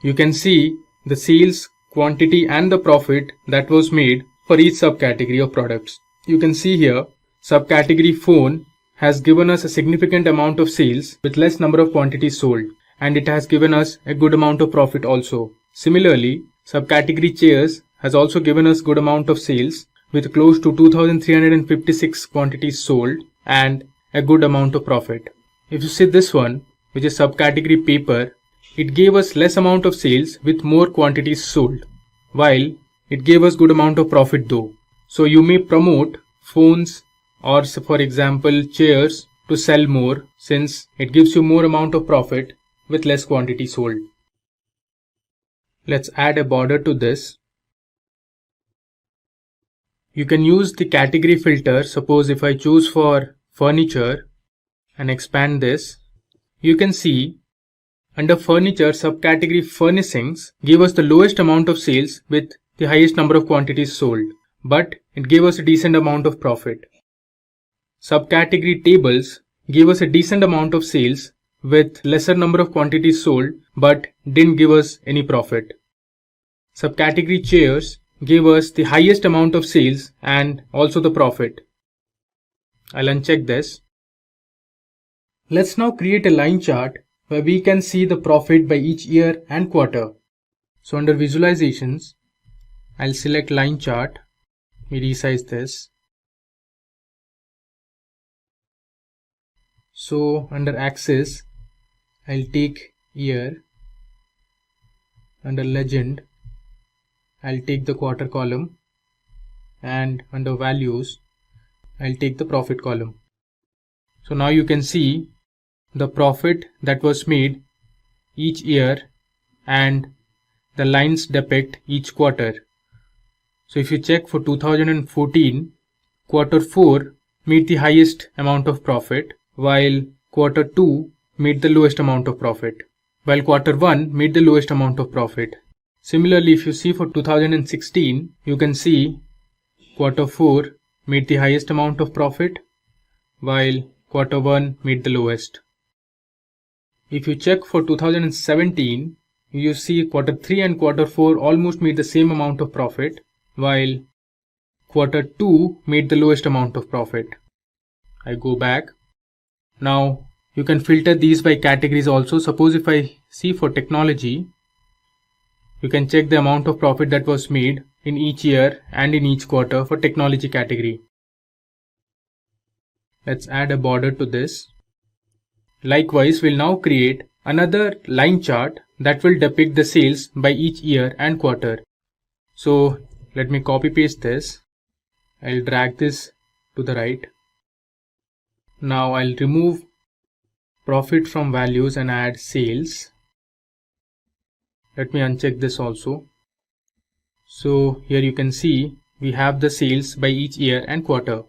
you can see the sales, quantity and the profit that was made for each subcategory of products. You can see here, subcategory phone has given us a significant amount of sales with less number of quantities sold, and it has given us a good amount of profit also. Similarly, subcategory chairs has also given us good amount of sales with close to 2356 quantities sold and a good amount of profit. If you see this one, which is subcategory paper, it gave us less amount of sales with more quantities sold, while it gave us good amount of profit though. So you may promote phones or for example chairs to sell more, since it gives you more amount of profit with less quantity sold. Let's add a border to this. You can use the category filter. Suppose if I choose for furniture and expand this, you can see under furniture, subcategory furnishings gave us the lowest amount of sales with the highest number of quantities sold, but it gave us a decent amount of profit. Subcategory tables gave us a decent amount of sales with lesser number of quantities sold, but didn't give us any profit. Subcategory chairs gave us the highest amount of sales and also the profit. I'll uncheck this. Let's now create a line chart where we can see the profit by each year and quarter. So under visualizations, I'll select line chart. We resize this. So under axis, I'll take year. Under legend, I'll take the quarter column, and under values, I'll take the profit column. So now you can see the profit that was made each year and the lines depict each quarter. So if you check for 2014, quarter 4 made the highest amount of profit, while quarter 2 made the lowest amount of profit, while quarter 1 made the lowest amount of profit. Similarly, if you see for 2016, you can see quarter 4 made the highest amount of profit, while quarter 1 made the lowest. If you check for 2017, you see quarter 3 and quarter 4 almost made the same amount of profit, while quarter 2 made the lowest amount of profit. I go back. Now you can filter these by categories also. Suppose if I see for technology, you can check the amount of profit that was made in each year and in each quarter for technology category. Let's add a border to this. Likewise, we'll now create another line chart that will depict the sales by each year and quarter. So let me copy paste this. I'll drag this to the right. Now I'll remove profit from values and add sales. Let me uncheck this also. So here you can see we have the sales by each year and quarter.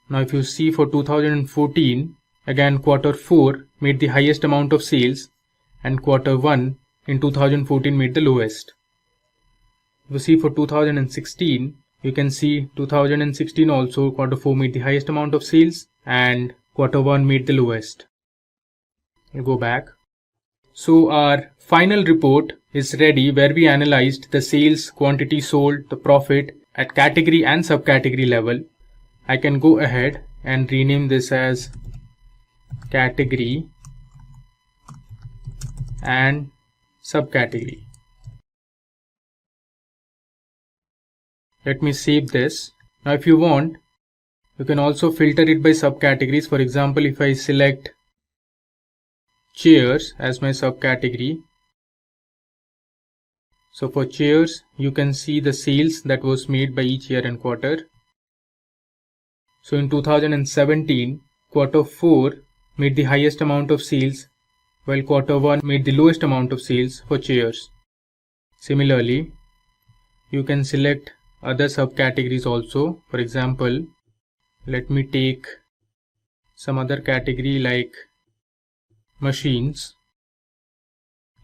Now if you see for 2014, again quarter 4 made the highest amount of sales and quarter 1 in 2014 made the lowest. If you see for 2016, you can see 2016 also quarter 4 made the highest amount of sales and quarter 1 made the lowest. We'll go back. So our final report is ready, where we analyzed the sales, quantity sold, the profit at category and subcategory level. I can go ahead and rename this as category and subcategory. Let me save this. Now if you want, you can also filter it by subcategories. For example, if I select chairs as my subcategory, so for chairs you can see the sales that was made by each year and quarter. So in 2017, quarter 4 made the highest amount of sales, while quarter 1 made the lowest amount of sales for chairs. Similarly, you can select other subcategories also. For example, let me take some other category like machines.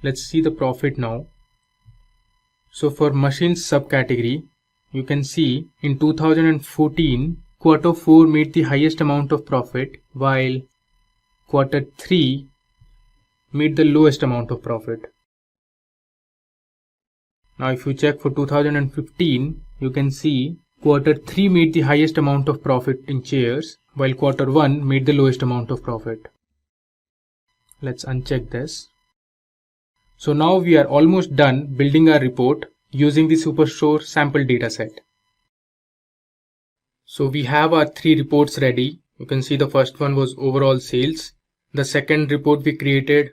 Let's see the profit now. So for machines subcategory, you can see in 2014, quarter 4 made the highest amount of profit, while quarter 3 made the lowest amount of profit. Now if you check for 2015, you can see quarter 3 made the highest amount of profit in chairs, while quarter 1 made the lowest amount of profit. Let's uncheck this. So now we are almost done building our report using the Superstore sample dataset. So we have our 3 reports ready. You can see the first one was overall sales. The second report we created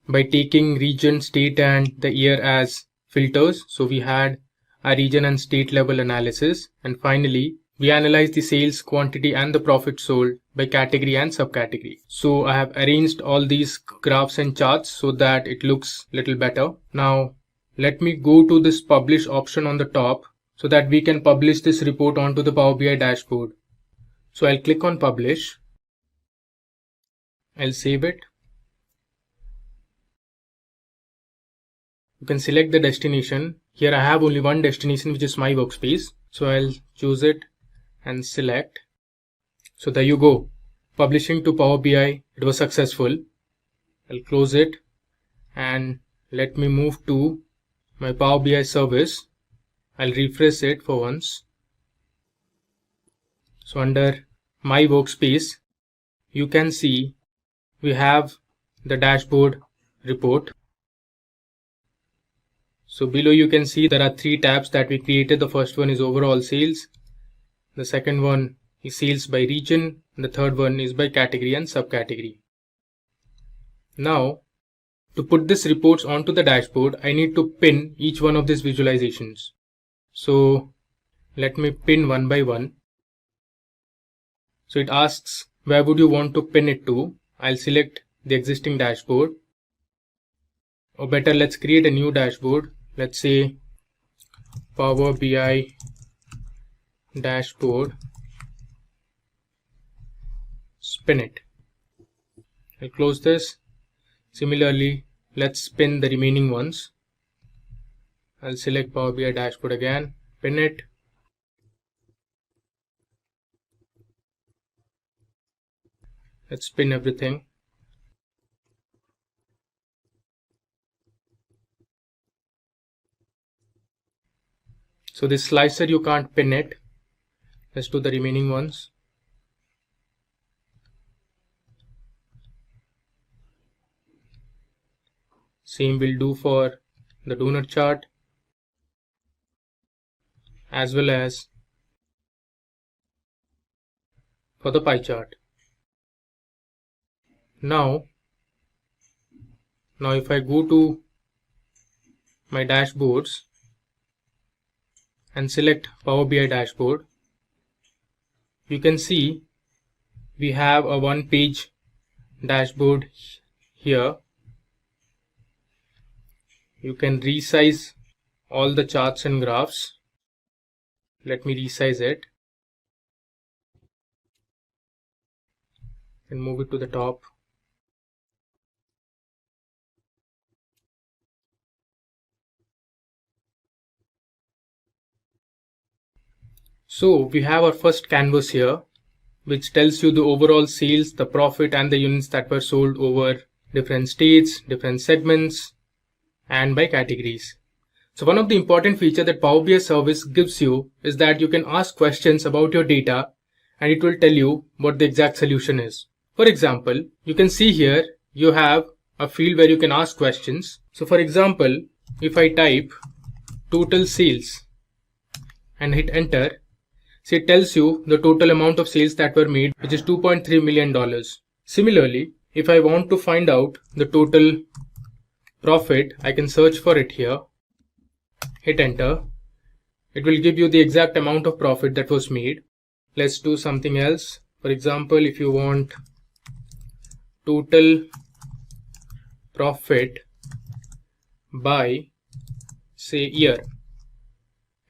by taking region, state and the year as filters. So we had a region and state level analysis. And finally, we analyzed the sales quantity and the profit sold by category and subcategory. So I have arranged all these graphs and charts so that it looks a little better. Now let me go to this publish option on the top so that we can publish this report onto the Power BI dashboard. So I'll click on publish. I'll save it. You can select the destination. Here I have only one destination, which is my workspace. So I'll choose it and select. So there you go. Publishing to Power BI, it was successful. I'll close it and let me move to my Power BI service. I'll refresh it for once. So under my workspace, you can see we have the dashboard report. So below you can see there are 3 tabs that we created. The first one is overall sales. The second one is sales by region. And the third one is by category and subcategory. Now, to put these reports onto the dashboard, I need to pin each one of these visualizations. So let me pin one by one. So it asks where would you want to pin it to. I'll select the existing dashboard. Or better, let's create a new dashboard. Let's say Power BI dashboard, spin it. I'll close this. Similarly, let's spin the remaining ones. I'll select Power BI dashboard again, pin it. Let's spin everything. So this slicer, you can't pin it. Let's do the remaining ones. Same will do for the donut chart as well as for the pie chart. Now if I go to my dashboards and select Power BI dashboard, you can see we have a 1-page dashboard here. You can resize all the charts and graphs. Let me resize it and move it to the top. So we have our first canvas here, which tells you the overall sales, the profit and the units that were sold over different states, different segments and by categories. So one of the important features that Power BI service gives you is that you can ask questions about your data and it will tell you what the exact solution is. For example, you can see here you have a field where you can ask questions. So for example, if I type total sales and hit enter, so it tells you the total amount of sales that were made, which is $2.3 million. Similarly, if I want to find out the total profit, I can search for it here, hit enter. It will give you the exact amount of profit that was made. Let's do something else. For example, if you want total profit by say year,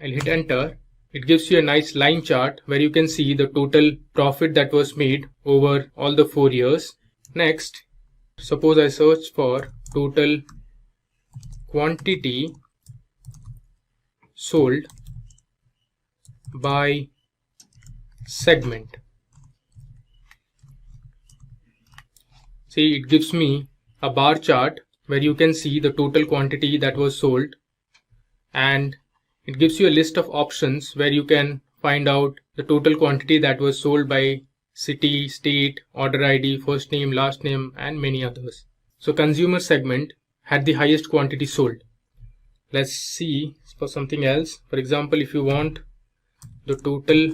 I'll hit enter. It gives you a nice line chart where you can see the total profit that was made over all the 4 years. Next, suppose I search for total quantity sold by segment. See, it gives me a bar chart where you can see the total quantity that was sold, and it gives you a list of options where you can find out the total quantity that was sold by city, state, order ID, first name, last name, and many others. So consumer segment had the highest quantity sold. Let's see for something else. For example, if you want the total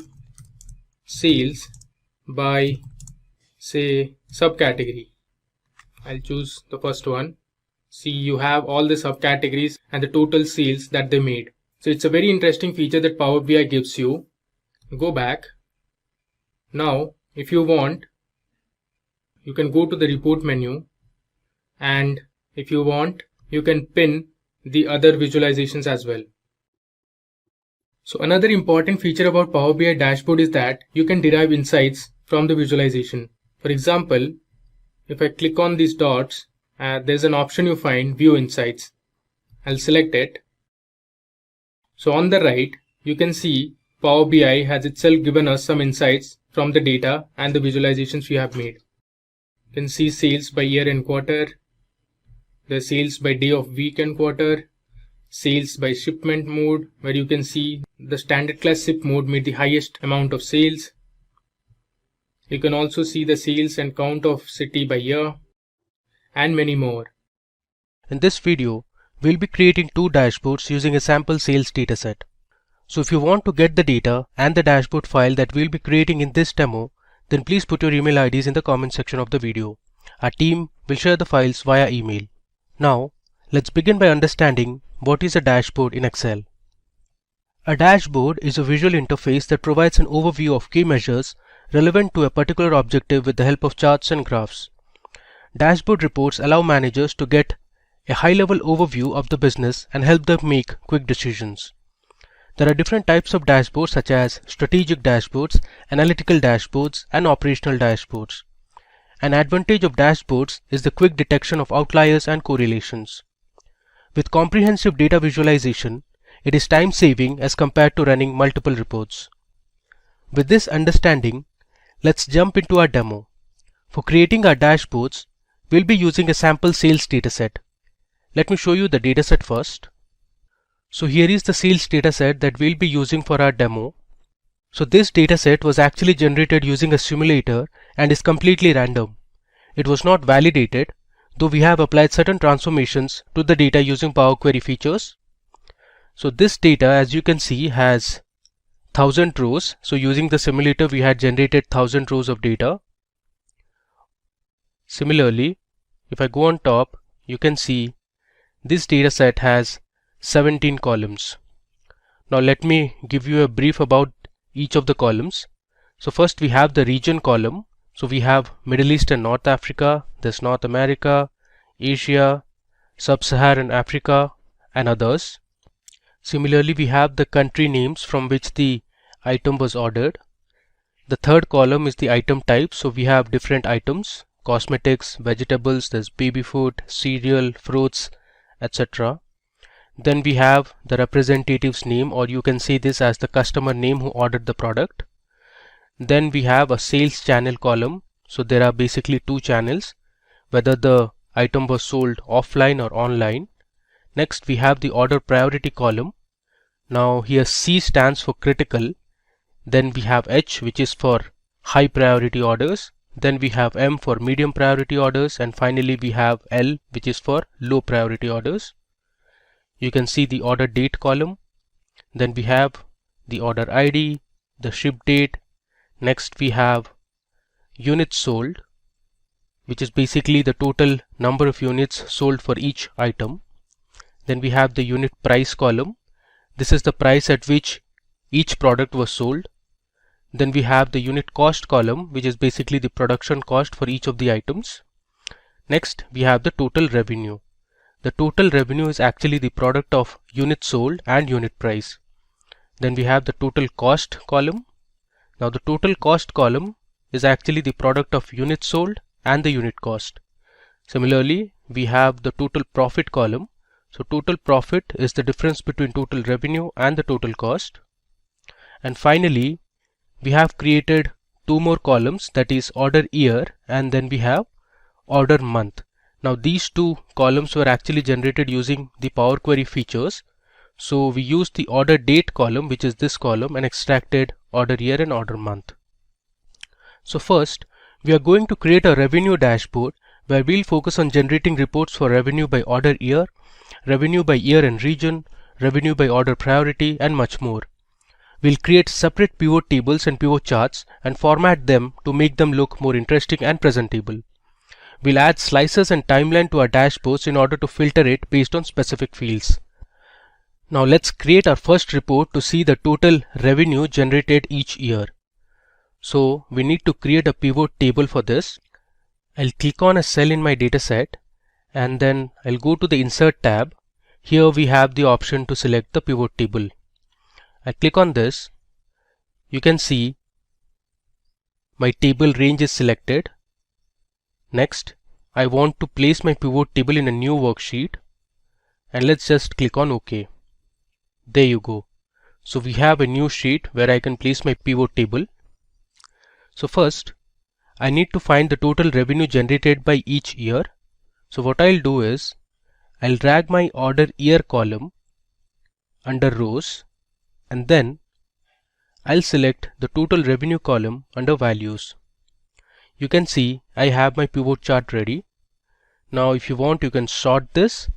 sales by, say, subcategory. I'll choose the first one. See, you have all the subcategories and the total sales that they made. So it's a very interesting feature that Power BI gives you. Go back. Now, if you want, you can go to the report menu, and if you want, you can pin the other visualizations as well. So another important feature about Power BI dashboard is that you can derive insights from the visualization. For example, if I click on these dots, there's an option you find, View Insights. I'll select it. So on the right, you can see Power BI has itself given us some insights from the data and the visualizations we have made. You can see sales by year and quarter, the sales by day of week and quarter, sales by shipment mode, where you can see the standard class ship mode made the highest amount of sales. You can also see the sales and count of city by year, and many more. In this video, we'll be creating two dashboards using a sample sales dataset. So if you want to get the data and the dashboard file that we'll be creating in this demo, then please put your email IDs in the comment section of the video. Our team will share the files via email. Now, let's begin by understanding what is a dashboard in Excel. A dashboard is a visual interface that provides an overview of key measures relevant to a particular objective with the help of charts and graphs. Dashboard reports allow managers to get a high-level overview of the business and help them make quick decisions. There are different types of dashboards such as strategic dashboards, analytical dashboards, and operational dashboards. An advantage of dashboards is the quick detection of outliers and correlations. With comprehensive data visualization, it is time-saving as compared to running multiple reports. With this understanding, let's jump into our demo. For creating our dashboards, we'll be using a sample sales dataset. Let me show you the dataset first. So here is the sales dataset that we'll be using for our demo. So this dataset was actually generated using a simulator and is completely random. It was not validated, though we have applied certain transformations to the data using Power Query features. So this data, as you can see, has 1000 rows. So using the simulator, we had generated 1000 rows of data. Similarly, if I go on top, you can see this dataset has 17 columns. Now let me give you a brief about each of the columns. So first we have the region column. So we have Middle East and North Africa, there's North America, Asia, Sub-Saharan Africa, and others. Similarly, we have the country names from which the item was ordered. The third column is the item type. So we have different items: cosmetics, vegetables, there's baby food, cereal, fruits, etc. Then we have the representative's name, or you can say this as the customer name who ordered the product. Then we have a sales channel column. So there are basically two channels, whether the item was sold offline or online. Next we have the order priority column. Now here C stands for critical. Then we have H, which is for high priority orders. Then we have M for medium priority orders, and finally we have L, which is for low priority orders. You can see the order date column. Then we have the order ID, the ship date. Next we have units sold, which is basically the total number of units sold for each item. Then we have the unit price column. This is the price at which each product was sold. Then we have the unit cost column, which is basically the production cost for each of the items. Next we have the total revenue. The total revenue is actually the product of units sold and unit price. Then we have the total cost column. Now the total cost column is actually the product of units sold and the unit cost. Similarly, we have the total profit column. So total profit is the difference between total revenue and the total cost. And finally, we have created two more columns, that is order year, and then we have order month. Now these two columns were actually generated using the Power Query features. So we used the order date column, which is this column, and extracted order year and order month. So first, we are going to create a revenue dashboard where we'll focus on generating reports for revenue by order year, revenue by year and region, revenue by order priority, and much more. We'll create separate pivot tables and pivot charts and format them to make them look more interesting and presentable. We'll add slices and timeline to our dashboards in order to filter it based on specific fields. Now let's create our first report to see the total revenue generated each year. So we need to create a pivot table for this. I'll click on a cell in my dataset and then I'll go to the Insert tab. Here we have the option to select the pivot table. I click on this. You can see my table range is selected. Next, I want to place my pivot table in a new worksheet, and let's just click on OK. There you go. So we have a new sheet where I can place my pivot table. So first, I need to find the total revenue generated by each year. So what I'll do is, I'll drag my order year column under rows, and then I'll select the total revenue column under values. You can see I have my pivot chart ready. Now if you want, you can sort this.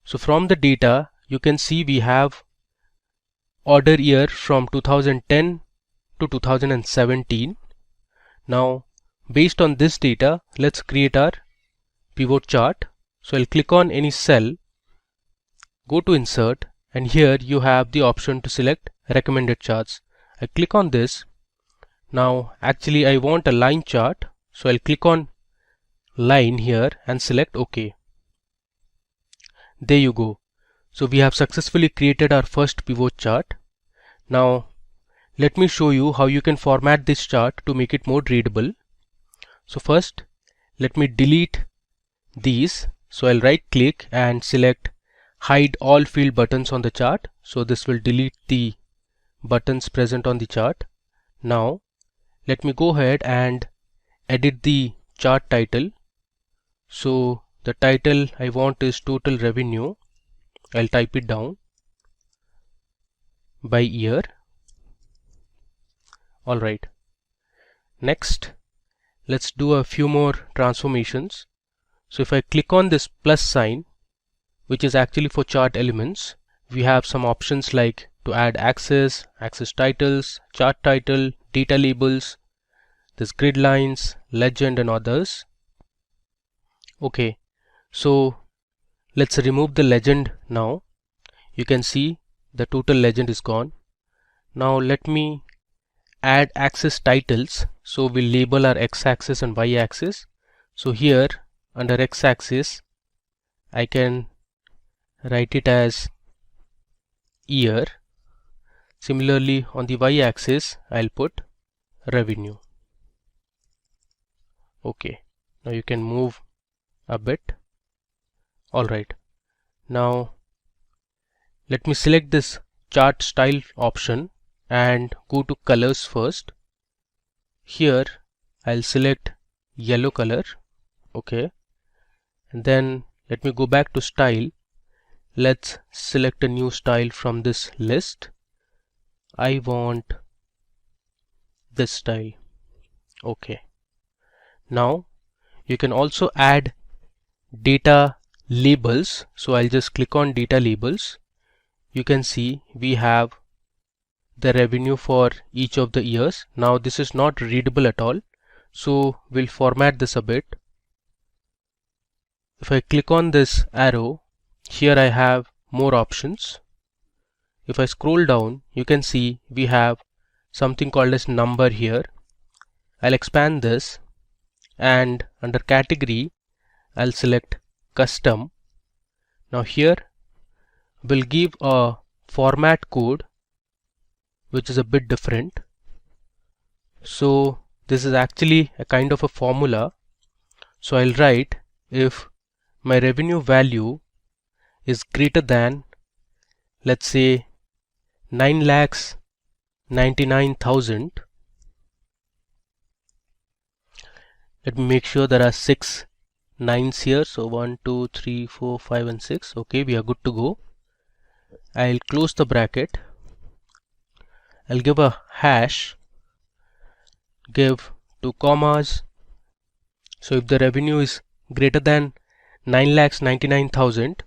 So from the data, you can see we have order year from 2010 to 2017. Now based on this data, let's create our pivot chart. So I'll click on any cell, go to Insert, and here you have the option to select recommended charts. I click on this. Now actually I want a line chart, so I'll click on line here and select OK. There you go. So we have successfully created our first pivot chart. Now let me show you how you can format this chart to make it more readable. So first, let me delete these. So I'll right click and select hide all field buttons on the chart. So this will delete the buttons present on the chart. Now let me go ahead and edit the chart title. So the title I want is total revenue. I'll type it down by year. Alright. Next, let's do a few more transformations. So if I click on this plus sign, which is actually for chart elements, we have some options like to add axis, axis titles, chart title, data labels, this grid lines, legend and others. Okay, so let's remove the legend now. You can see the total legend is gone. Now let me add axis titles. So we'll label our x-axis and y-axis. So here under x-axis I can write it as year. Similarly on the y-axis I'll put revenue. Okay, now you can move a bit. Alright, now let me select this chart style option and go to colors first. Here I'll select yellow color. Okay, and then let me go back to style. Let's select a new style from this list. I want this style. Okay, now you can also add data labels. So I'll just click on data labels. You can see we have the revenue for each of the years. Now this is not readable at all, so we'll format this a bit. If I click on this arrow, here I have more options. If I scroll down, you can see we have something called as number here. I'll expand this, and under category I'll select custom. Now here we'll give a format code which is a bit different. So this is actually a kind of a formula. So I'll write if my revenue value is greater than, let's say, 9,99,000. Let me make sure there are 6 9s here. So 1, 2, 3, 4, 5 and 6. Okay, we are good to go. I'll close the bracket. I'll give a hash, give 2 commas. So if the revenue is greater than 9,99,000,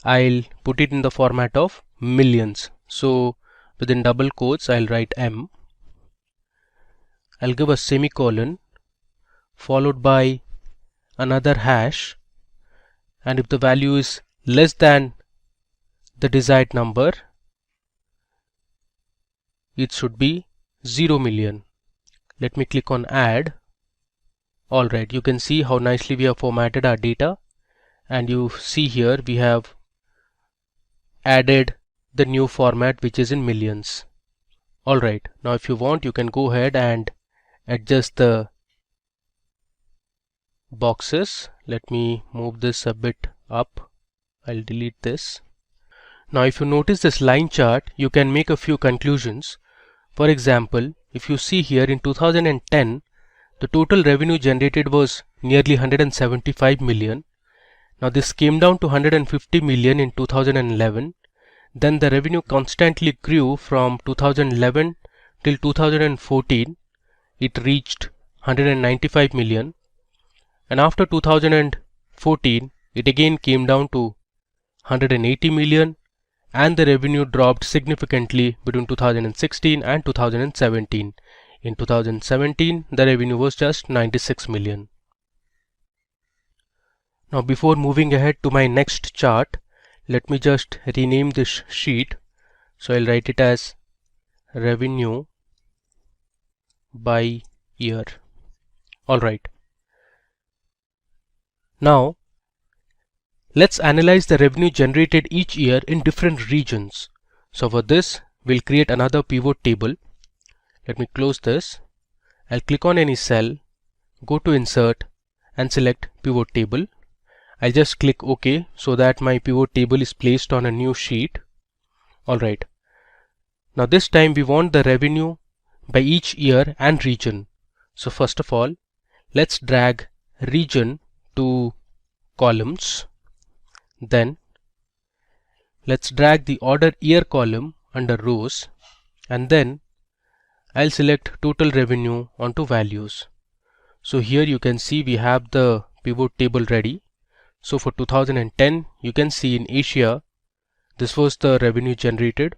I'll put it in the format of millions. So within double quotes I'll write M. I'll give a semicolon followed by another hash, and if the value is less than the desired number, it should be 0 million. Let me click on add. Alright, you can see how nicely we have formatted our data, and you see here we have added the new format which is in millions. Alright, now if you want you can go ahead and adjust the boxes. Let me move this a bit up. I'll delete this. Now if you notice this line chart, you can make a few conclusions. For example, if you see here in 2010, the total revenue generated was nearly 175 million. Now this came down to 150 million in 2011. Then the revenue constantly grew from 2011 till 2014. It reached 195 million. And after 2014, it again came down to 180 million, and the revenue dropped significantly between 2016 and 2017. In 2017, the revenue was just 96 million. Now before moving ahead to my next chart, let me just rename this sheet. So I'll write it as revenue by year. Alright. Now let's analyze the revenue generated each year in different regions. So for this, we'll create another pivot table. Let me close this. I'll click on any cell, go to insert and select pivot table. I'll just click OK so that my pivot table is placed on a new sheet. Alright. Now this time we want the revenue by each year and region. So first of all, let's drag region to columns. Then let's drag the order year column under rows, and then I'll select total revenue onto values. So here you can see we have the pivot table ready. So for 2010, you can see in Asia, this was the revenue generated.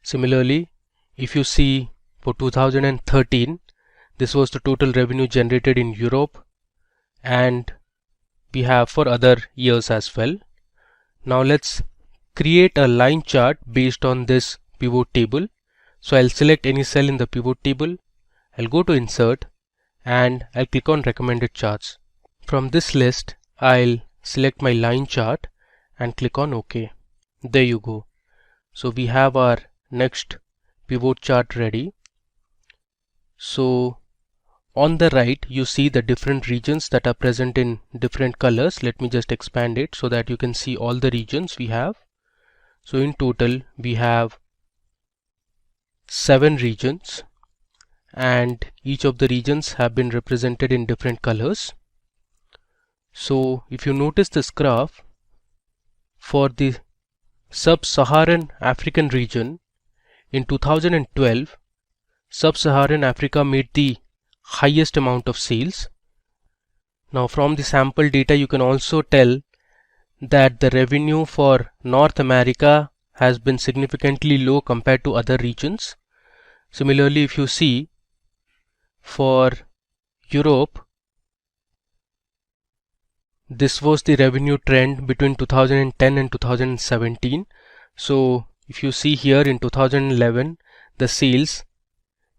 Similarly, if you see for 2013, this was the total revenue generated in Europe, and we have for other years as well. Now let's create a line chart based on this pivot table. So I'll select any cell in the pivot table. I'll go to insert and I'll click on recommended charts. From this list, I'll select my line chart and click on OK. There you go. So we have our next pivot chart ready. So on the right, you see the different regions that are present in different colors. Let me just expand it so that you can see all the regions we have. So in total, we have 7 regions, and each of the regions have been represented in different colors. So if you notice this graph, for the Sub-Saharan African region, in 2012, Sub-Saharan Africa made the highest amount of sales. Now from the sample data you can also tell that the revenue for North America has been significantly low compared to other regions. Similarly, if you see for Europe, this was the revenue trend between 2010 and 2017. So if you see here in 2011, the sales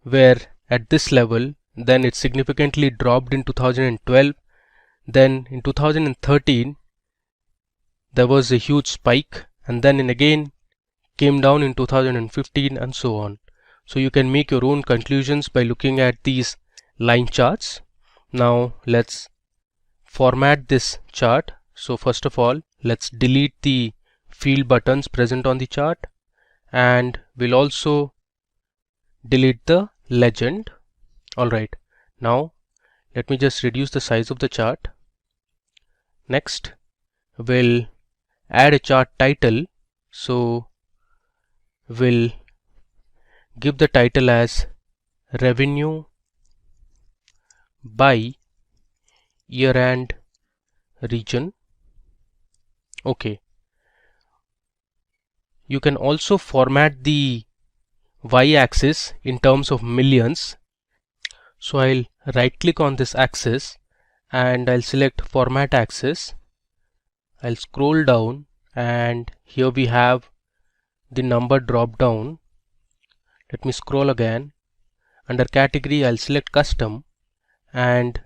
were at this level. Then it significantly dropped in 2012. Then in 2013 there was a huge spike, and then again came down in 2015, and so on. So you can make your own conclusions by looking at these line charts. Now let's format this chart. So first of all, let's delete the field buttons present on the chart, and we'll also delete the legend. Alright, now let me just reduce the size of the chart. Next, we'll add a chart title. So we'll give the title as revenue by year and region. Okay. You can also format the y-axis in terms of millions. So I'll right click on this axis and I'll select format axis. I'll scroll down and here we have the number drop down. Let me scroll again. Under category I'll select custom and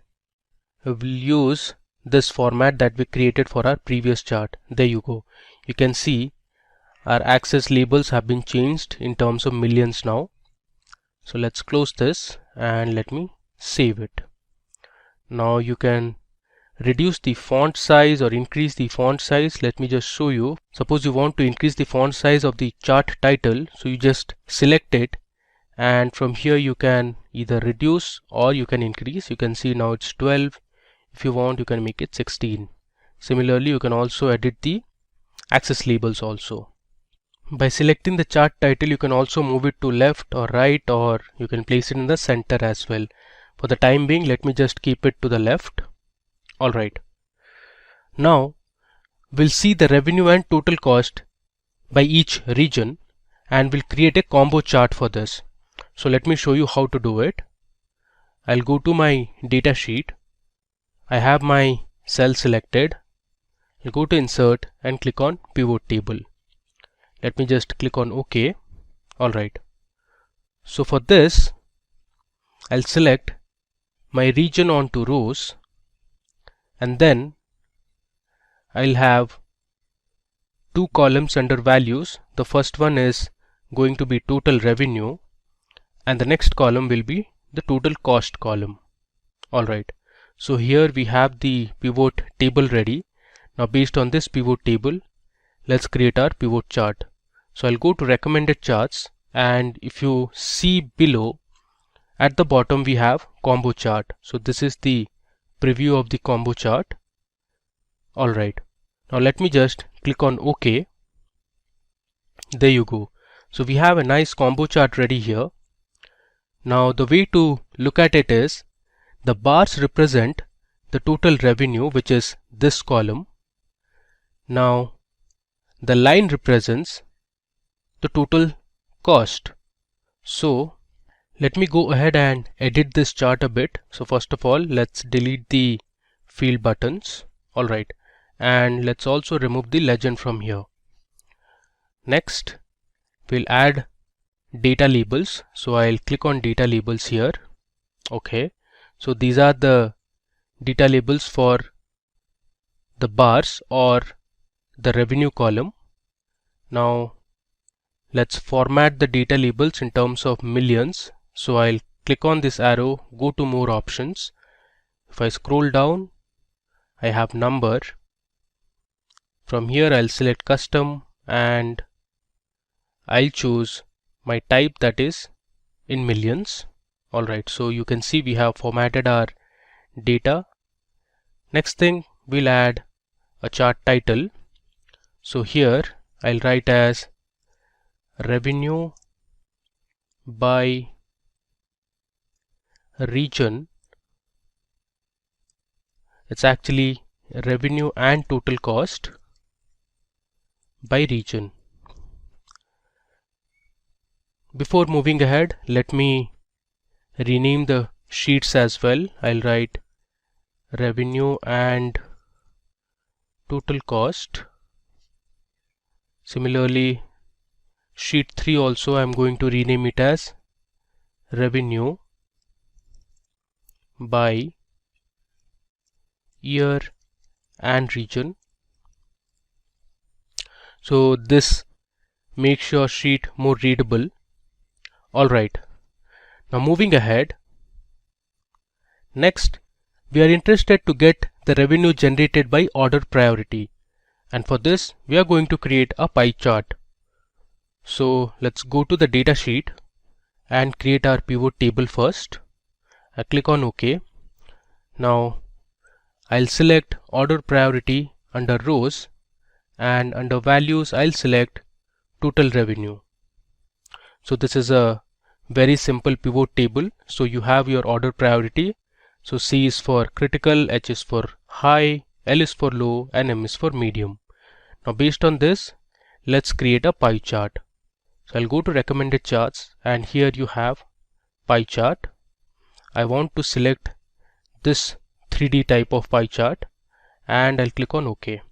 we'll use this format that we created for our previous chart. There you go. You can see our axis labels have been changed in terms of millions now. So let's close this and let me save it. Now you can reduce the font size or increase the font size. Let me just show you. Suppose you want to increase the font size of the chart title, so you just select it and from here you can either reduce or you can increase. You can see now it's 12. If you want, you can make it 16. Similarly, you can also edit the axis labels also. By selecting the chart title, you can also move it to left or right, or you can place it in the center as well. For the time being, let me just keep it to the left. Alright. Now we'll see the revenue and total cost by each region and we'll create a combo chart for this. So let me show you how to do it. I'll go to my data sheet. I have my cell selected. I'll go to insert and click on pivot table. Let me just click on OK. Alright. So for this, I'll select my region onto rows and then I'll have two columns under values. The first one is going to be total revenue and the next column will be the total cost column. Alright. So here we have the pivot table ready. Now based on this pivot table, let's create our pivot chart. So I'll go to recommended charts and if you see below at the bottom we have combo chart. So this is the preview of the combo chart. Alright. Now let me just click on OK. There you go. So we have a nice combo chart ready here. Now the way to look at it is the bars represent the total revenue, which is this column. Now the line represents the total cost. So let me go ahead and edit this chart a bit. So first of all, let's delete the field buttons. Alright. And let's also remove the legend from here. Next, we'll add data labels. So I'll click on data labels here. Okay. So these are the data labels for the bars or the revenue column. Now let's format the data labels in terms of millions. So I'll click on this arrow, go to more options. If I scroll down, I have number. From here I'll select custom and I'll choose my type, that is in millions. Alright, so you can see we have formatted our data. Next thing, we'll add a chart title. So here I'll write as revenue by region. It's actually revenue and total cost by region. Before moving ahead, let me rename the sheets as well. I'll write revenue and total cost. Similarly, sheet 3 also I'm going to rename it as revenue by year and region. So this makes your sheet more readable. Alright, now moving ahead, next we are interested to get the revenue generated by order priority, and for this we are going to create a pie chart. So let's go to the data sheet and create our pivot table first. I click on OK. Now I'll select order priority under rows and under values I'll select total revenue. So this is a very simple pivot table. So you have your order priority. So C is for critical, H is for high, L is for low, and M is for medium. Now based on this, let's create a pie chart. So I'll go to recommended charts, and here you have pie chart. I want to select this 3D type of pie chart, and I'll click on OK.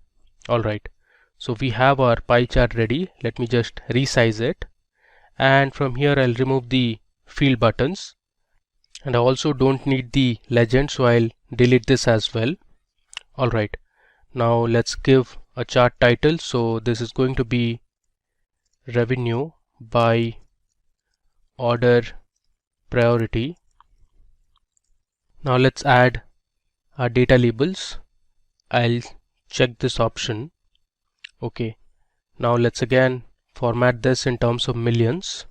Alright, so we have our pie chart ready. Let me just resize it, and from here I'll remove the field buttons, and I also don't need the legend, so I'll delete this as well. Alright, now let's give a chart title. So this is going to be revenue by order priority. Now let's add our data labels. I'll check this option. Okay, now let's again format this in terms of millions.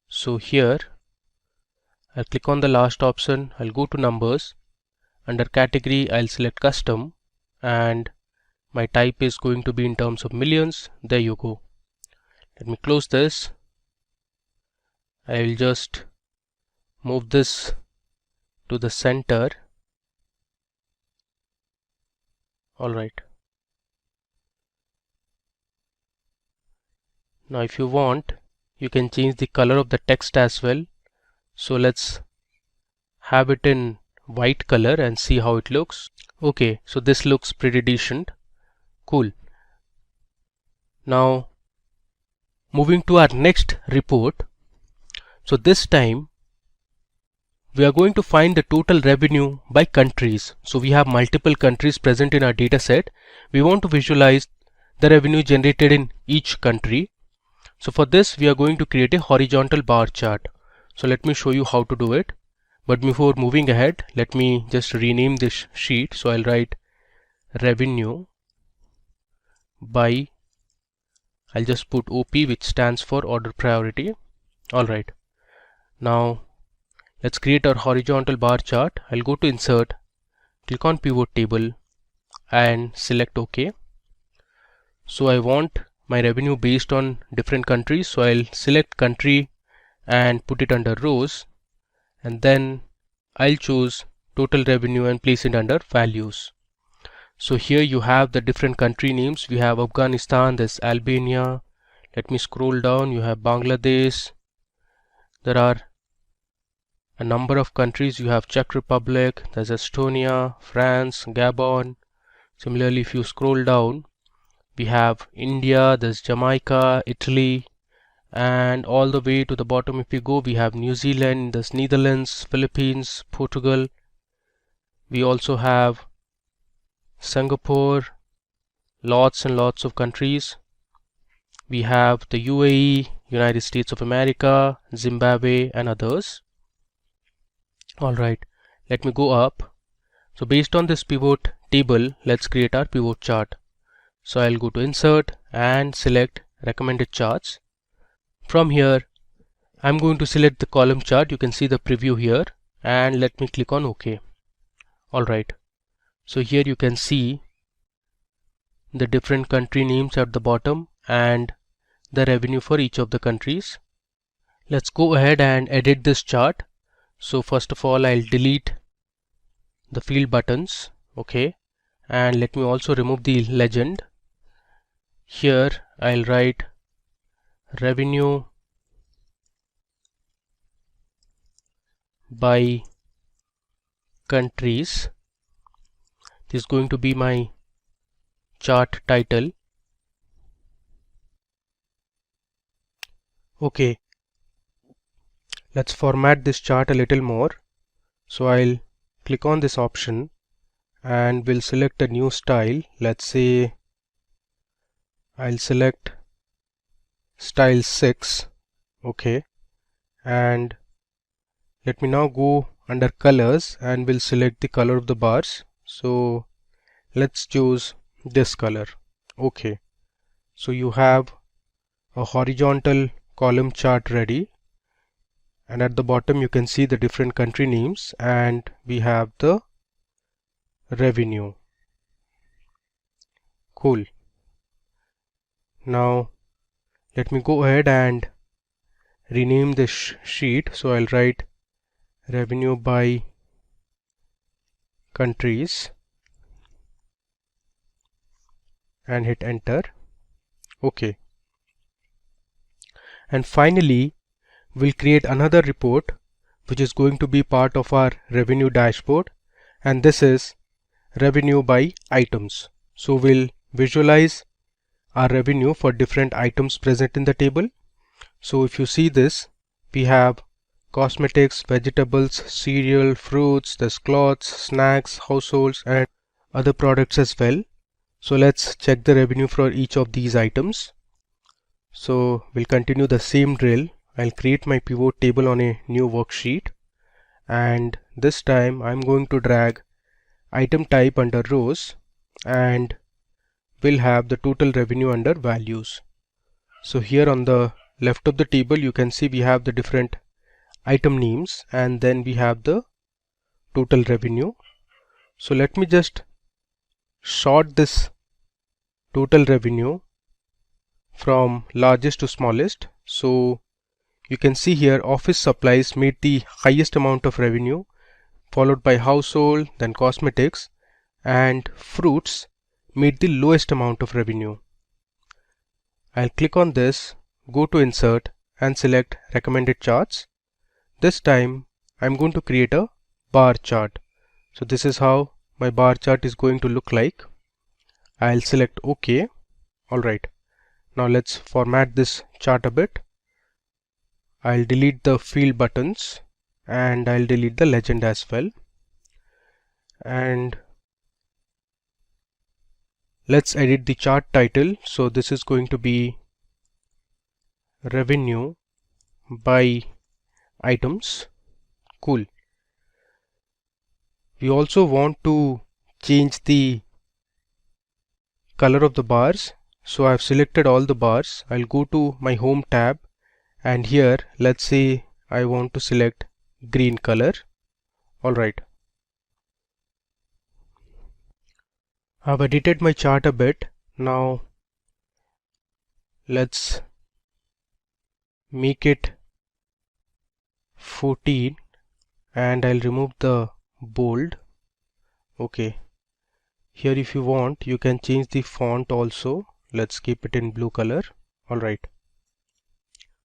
So here I'll click on the last option, I'll go to numbers. Under category I'll select custom, and my type is going to be in terms of millions. There you go. Let me close this. I'll just move this to the center. Alright. Now if you want, you can change the color of the text as well. So let's have it in white color and see how it looks. Okay, so this looks pretty decent. Cool. Now moving to our next report. So this time we are going to find the total revenue by countries. So we have multiple countries present in our data set. We want to visualize the revenue generated in each country. So for this we are going to create a horizontal bar chart. So let me show you how to do it. But before moving ahead, let me just rename this sheet. So I'll write revenue by, I'll just put OP, which stands for order priority. Alright, now let's create our horizontal bar chart. I'll go to insert, click on pivot table and select OK. So I want my revenue based on different countries, so I'll select country and put it under rows, and then I'll choose total revenue and place it under values. So here you have the different country names. We have Afghanistan, there's Albania. Let me scroll down. You have Bangladesh. There are a number of countries. You have Czech Republic, there's Estonia, France, Gabon. Similarly, if you scroll down, we have India, there's Jamaica, Italy, and all the way to the bottom if you go, we have New Zealand, there's Netherlands, Philippines, Portugal. We also have Singapore, lots and lots of countries. We have the UAE, United States of America, Zimbabwe, and others. Alright, let me go up. So based on this pivot table, let's create our pivot chart. So I'll go to insert and select recommended charts. From here I'm going to select the column chart. You can see the preview here, and let me click on OK. Alright, so here you can see the different country names at the bottom and the revenue for each of the countries. Let's go ahead and edit this chart. So first of all, I'll delete the field buttons. Okay, and let me also remove the legend. Here I'll write revenue by countries. This is going to be my chart title. Okay, let's format this chart a little more. So I'll click on this option and we'll select a new style. Let's say I'll select style 6. Okay, and let me now go under colors and we'll select the color of the bars. So let's choose this color. Okay, so you have a horizontal column chart ready, and at the bottom you can see the different country names and we have the revenue. Cool. Now let me go ahead and rename this sheet. So I'll write revenue by countries and hit enter. Okay, And finally, we'll create another report which is going to be part of our revenue dashboard, and this is revenue by items. So we'll visualize our revenue for different items present in the table. So if you see this, we have cosmetics, vegetables, cereal, fruits, there's clothes, snacks, households, and other products as well. So let's check the revenue for each of these items. So we'll continue the same drill. I'll create my pivot table on a new worksheet, and this time I'm going to drag item type under rows, and we'll have the total revenue under values. So here on the left of the table you can see we have the different item names, and then we have the total revenue. So let me just sort this total revenue from largest to smallest. So you can see here office supplies made the highest amount of revenue, followed by household, then cosmetics, and fruits made the lowest amount of revenue. I'll click on this, go to insert and select recommended charts. This time I'm going to create a bar chart. So this is how my bar chart is going to look like. I'll select OK. Alright, now let's format this chart a bit. I'll delete the field buttons and I'll delete the legend as well. And let's edit the chart title. So this is going to be revenue by items. Cool. We also want to change the color of the bars. So I've selected all the bars. I'll go to my home tab, and here let's say I want to select green color. Alright, I've edited my chart a bit. Now let's make it 14 and I'll remove the bold. Okay, here if you want you can change the font also. Let's keep it in blue color. Alright,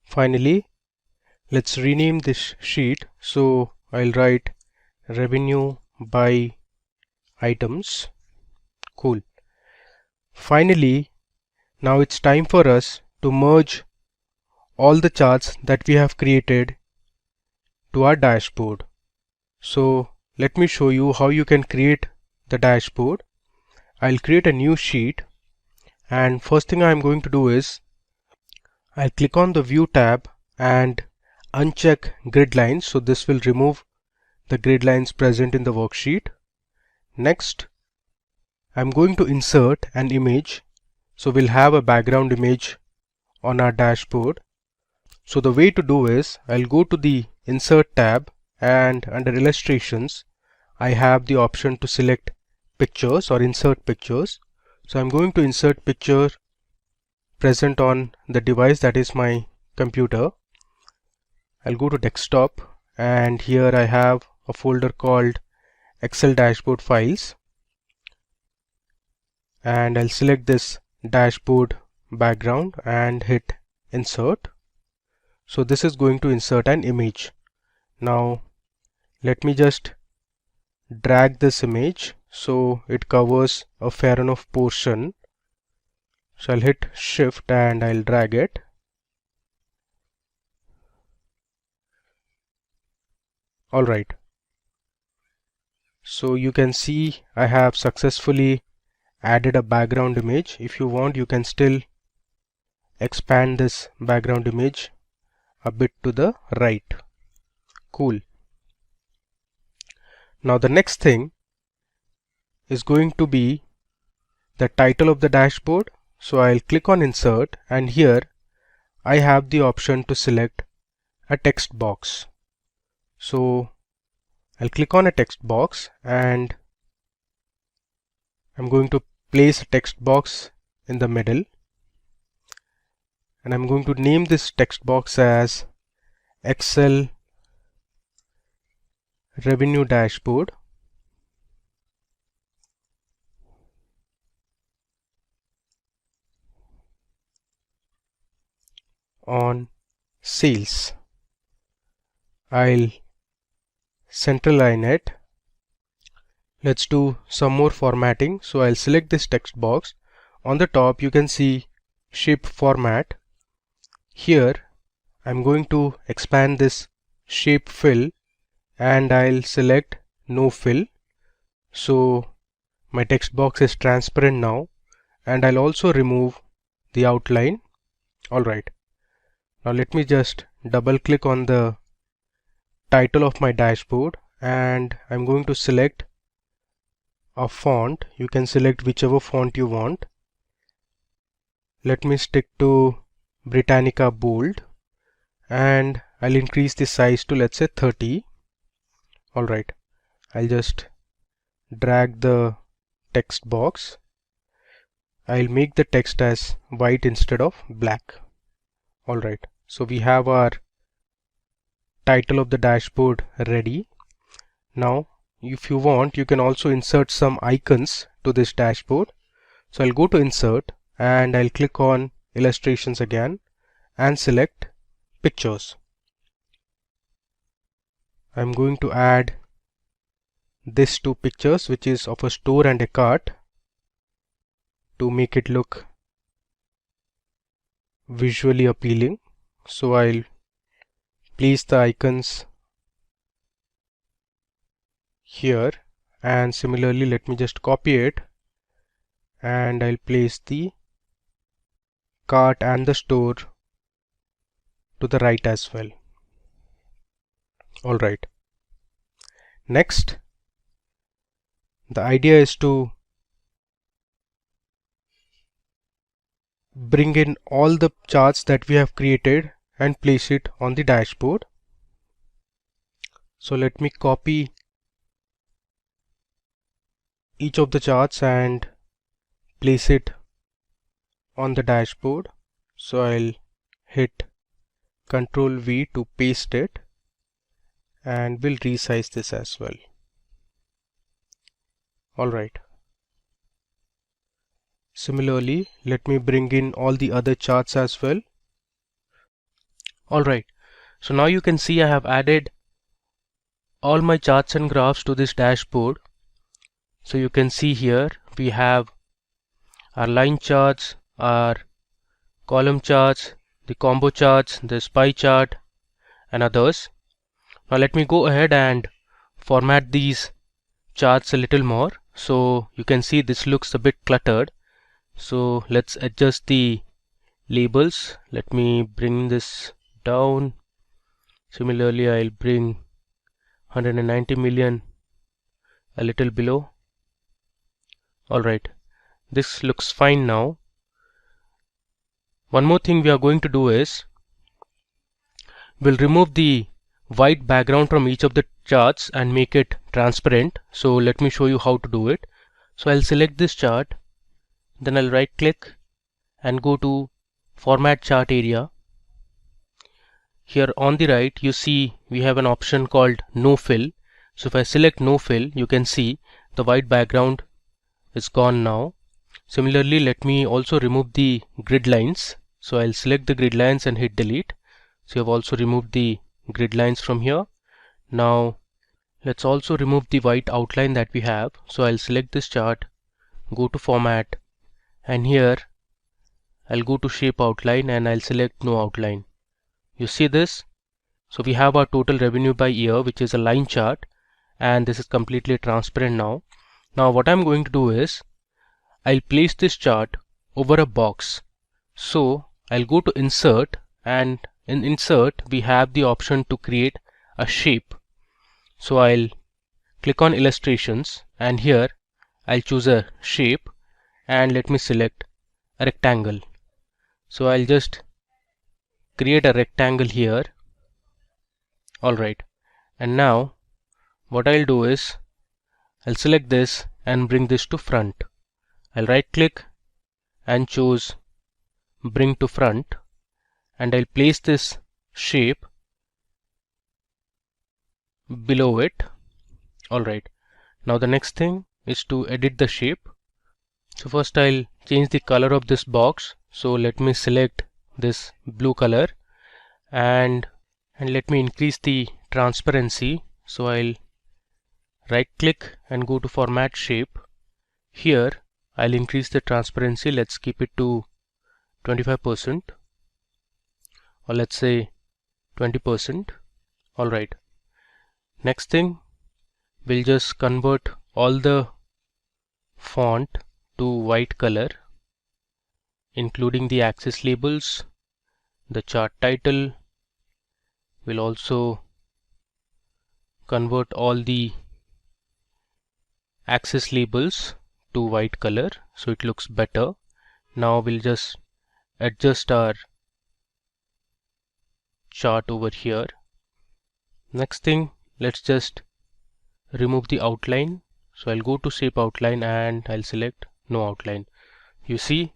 finally let's rename this sheet. So I'll write revenue by items. Cool. Finally, now it's time for us to merge all the charts that we have created to our dashboard. So let me show you how you can create the dashboard. I'll create a new sheet, and first thing I'm going to do is I'll click on the view tab and uncheck grid lines. So this will remove the grid lines present in the worksheet. Next, I'm going to insert an image. So we'll have a background image on our dashboard. So the way to do is I'll go to the insert tab, and under illustrations I have the option to select pictures or insert pictures. So I'm going to insert picture present on the device, that is my computer. I'll go to desktop, and here I have a folder called Excel dashboard files, and I'll select this dashboard background and hit insert. So this is going to insert an image. Now let me just drag this image so it covers a fair enough portion. So I'll hit shift and I'll drag it. Alright, so you can see I have successfully added a background image. If you want you can still expand this background image a bit to the right. Cool. Now the next thing is going to be the title of the dashboard. So I'll click on insert, and here I have the option to select a text box. So I'll click on a text box, and I'm going to place a text box in the middle, and I'm going to name this text box as Excel Revenue Dashboard. On sales. I'll centerline it. Let's do some more formatting. So I'll select this text box. On the top you can see shape format. Here I'm going to expand this shape fill and I'll select no fill. So my text box is transparent now, and I'll also remove the outline. Alright, now let me just double click on the title of my dashboard and I'm going to select a font. You can select whichever font you want. Let me stick to Britannica Bold and I'll increase the size to, let's say, 30. Alright, I'll just drag the text box. I'll make the text as white instead of black. Alright, so we have our title of the dashboard ready. Now if you want, you can also insert some icons to this dashboard. So I'll go to insert and I'll click on illustrations again and select pictures. I'm going to add these two pictures, which is of a store and a cart, to make it look visually appealing. So I'll place the icons here, and similarly let me just copy it and I'll place the cart and the store to the right as well. Alright, next the idea is to bring in all the charts that we have created and place it on the dashboard. So let me copy each of the charts and place it on the dashboard. So I'll hit Ctrl V to paste it and we'll resize this as well. Alright. Similarly, let me bring in all the other charts as well. Alright, so now you can see I have added all my charts and graphs to this dashboard. So you can see here we have our line charts, our column charts, the combo charts, this pie chart and others. Now let me go ahead and format these charts a little more. So you can see this looks a bit cluttered. So let's adjust the labels. Let me bring this down. Similarly, I'll bring 190 million a little below. Alright, this looks fine now. One more thing we are going to do is we'll remove the white background from each of the charts and make it transparent. So let me show you how to do it. So I'll select this chart, then I'll right click and go to Format Chart area. Here on the right you see we have an option called No Fill. So if I select No Fill, you can see the white background is gone now. Similarly, let me also remove the grid lines. So I'll select the grid lines and hit delete. So you have also removed the grid lines from here. Now let's also remove the white outline that we have. So I'll select this chart, go to Format, and here I'll go to Shape Outline and I'll select No Outline. You see this? So we have our total revenue by year, which is a line chart, and this is completely transparent now. Now what I'm going to do is I'll place this chart over a box. So I'll go to Insert, and in Insert we have the option to create a shape. So I'll click on Illustrations and here I'll choose a shape and let me select a rectangle. So I'll just create a rectangle here. Alright, and now what I'll do is I'll select this and bring this to front. I'll right click and choose Bring to Front, and I'll place this shape below it. Alright, now the next thing is to edit the shape. So first I'll change the color of this box. So let me select this blue color and let me increase the transparency. So I'll right click and go to format shape. Here I'll increase the transparency. Let's keep it to 25%, or let's say 20%. Alright, next thing, we'll just convert all the font to white color, including the axis labels, the chart title. We'll also convert all the axis labels to white color so it looks better. Now we'll just adjust our chart over here. Next thing, let's just remove the outline. So I'll go to shape outline and I'll select no outline. You see,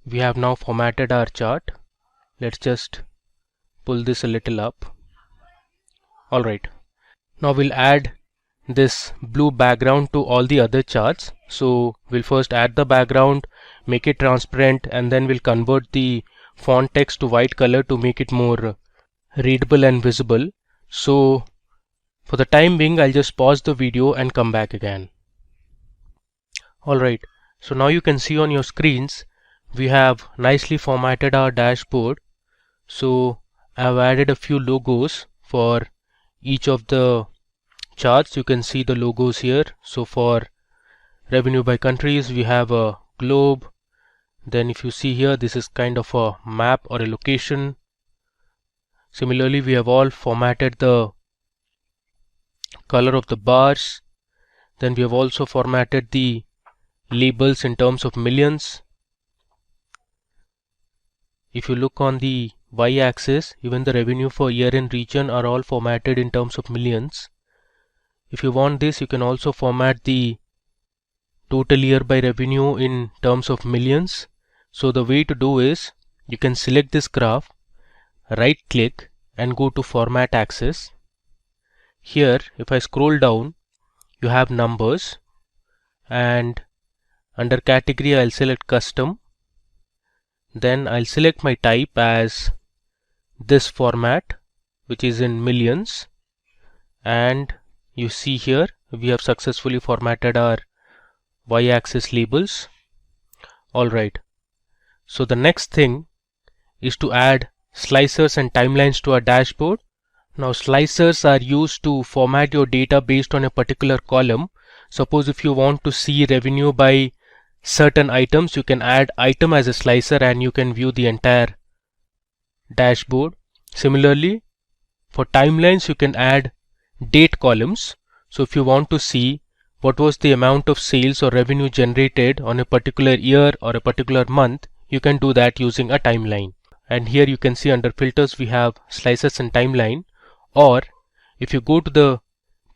we have now formatted our chart. Let's just pull this a little up. Alright, now we'll add this blue background to all the other charts. So we'll first add the background, make it transparent, and then we'll convert the font text to white color to make it more readable and visible. So for the time being, I'll just pause the video and come back again. Alright, so now you can see on your screens we have nicely formatted our dashboard. So I've added a few logos for each of the charts. You can see the logos here. So for revenue by countries, we have a globe. Then if you see here, this is kind of a map or a location. Similarly, we have all formatted the color of the bars. Then we have also formatted the labels in terms of millions. If you look on the y-axis, even the revenue for year and region are all formatted in terms of millions. If you want this, you can also format the total year by revenue in terms of millions. So the way to do is, you can select this graph, right click and go to format axis. Here if I scroll down, you have numbers, and under category I'll select custom. Then I'll select my type as this format, which is in millions, and you see here we have successfully formatted our y-axis labels. Alright, so the next thing is to add slicers and timelines to our dashboard. Now slicers are used to format your data based on a particular column. Suppose if you want to see revenue by certain items, you can add item as a slicer and you can view the entire dashboard. Similarly, for timelines you can add date columns. So if you want to see what was the amount of sales or revenue generated on a particular year or a particular month, you can do that using a timeline. And here you can see under filters we have slices and timeline. Or if you go to the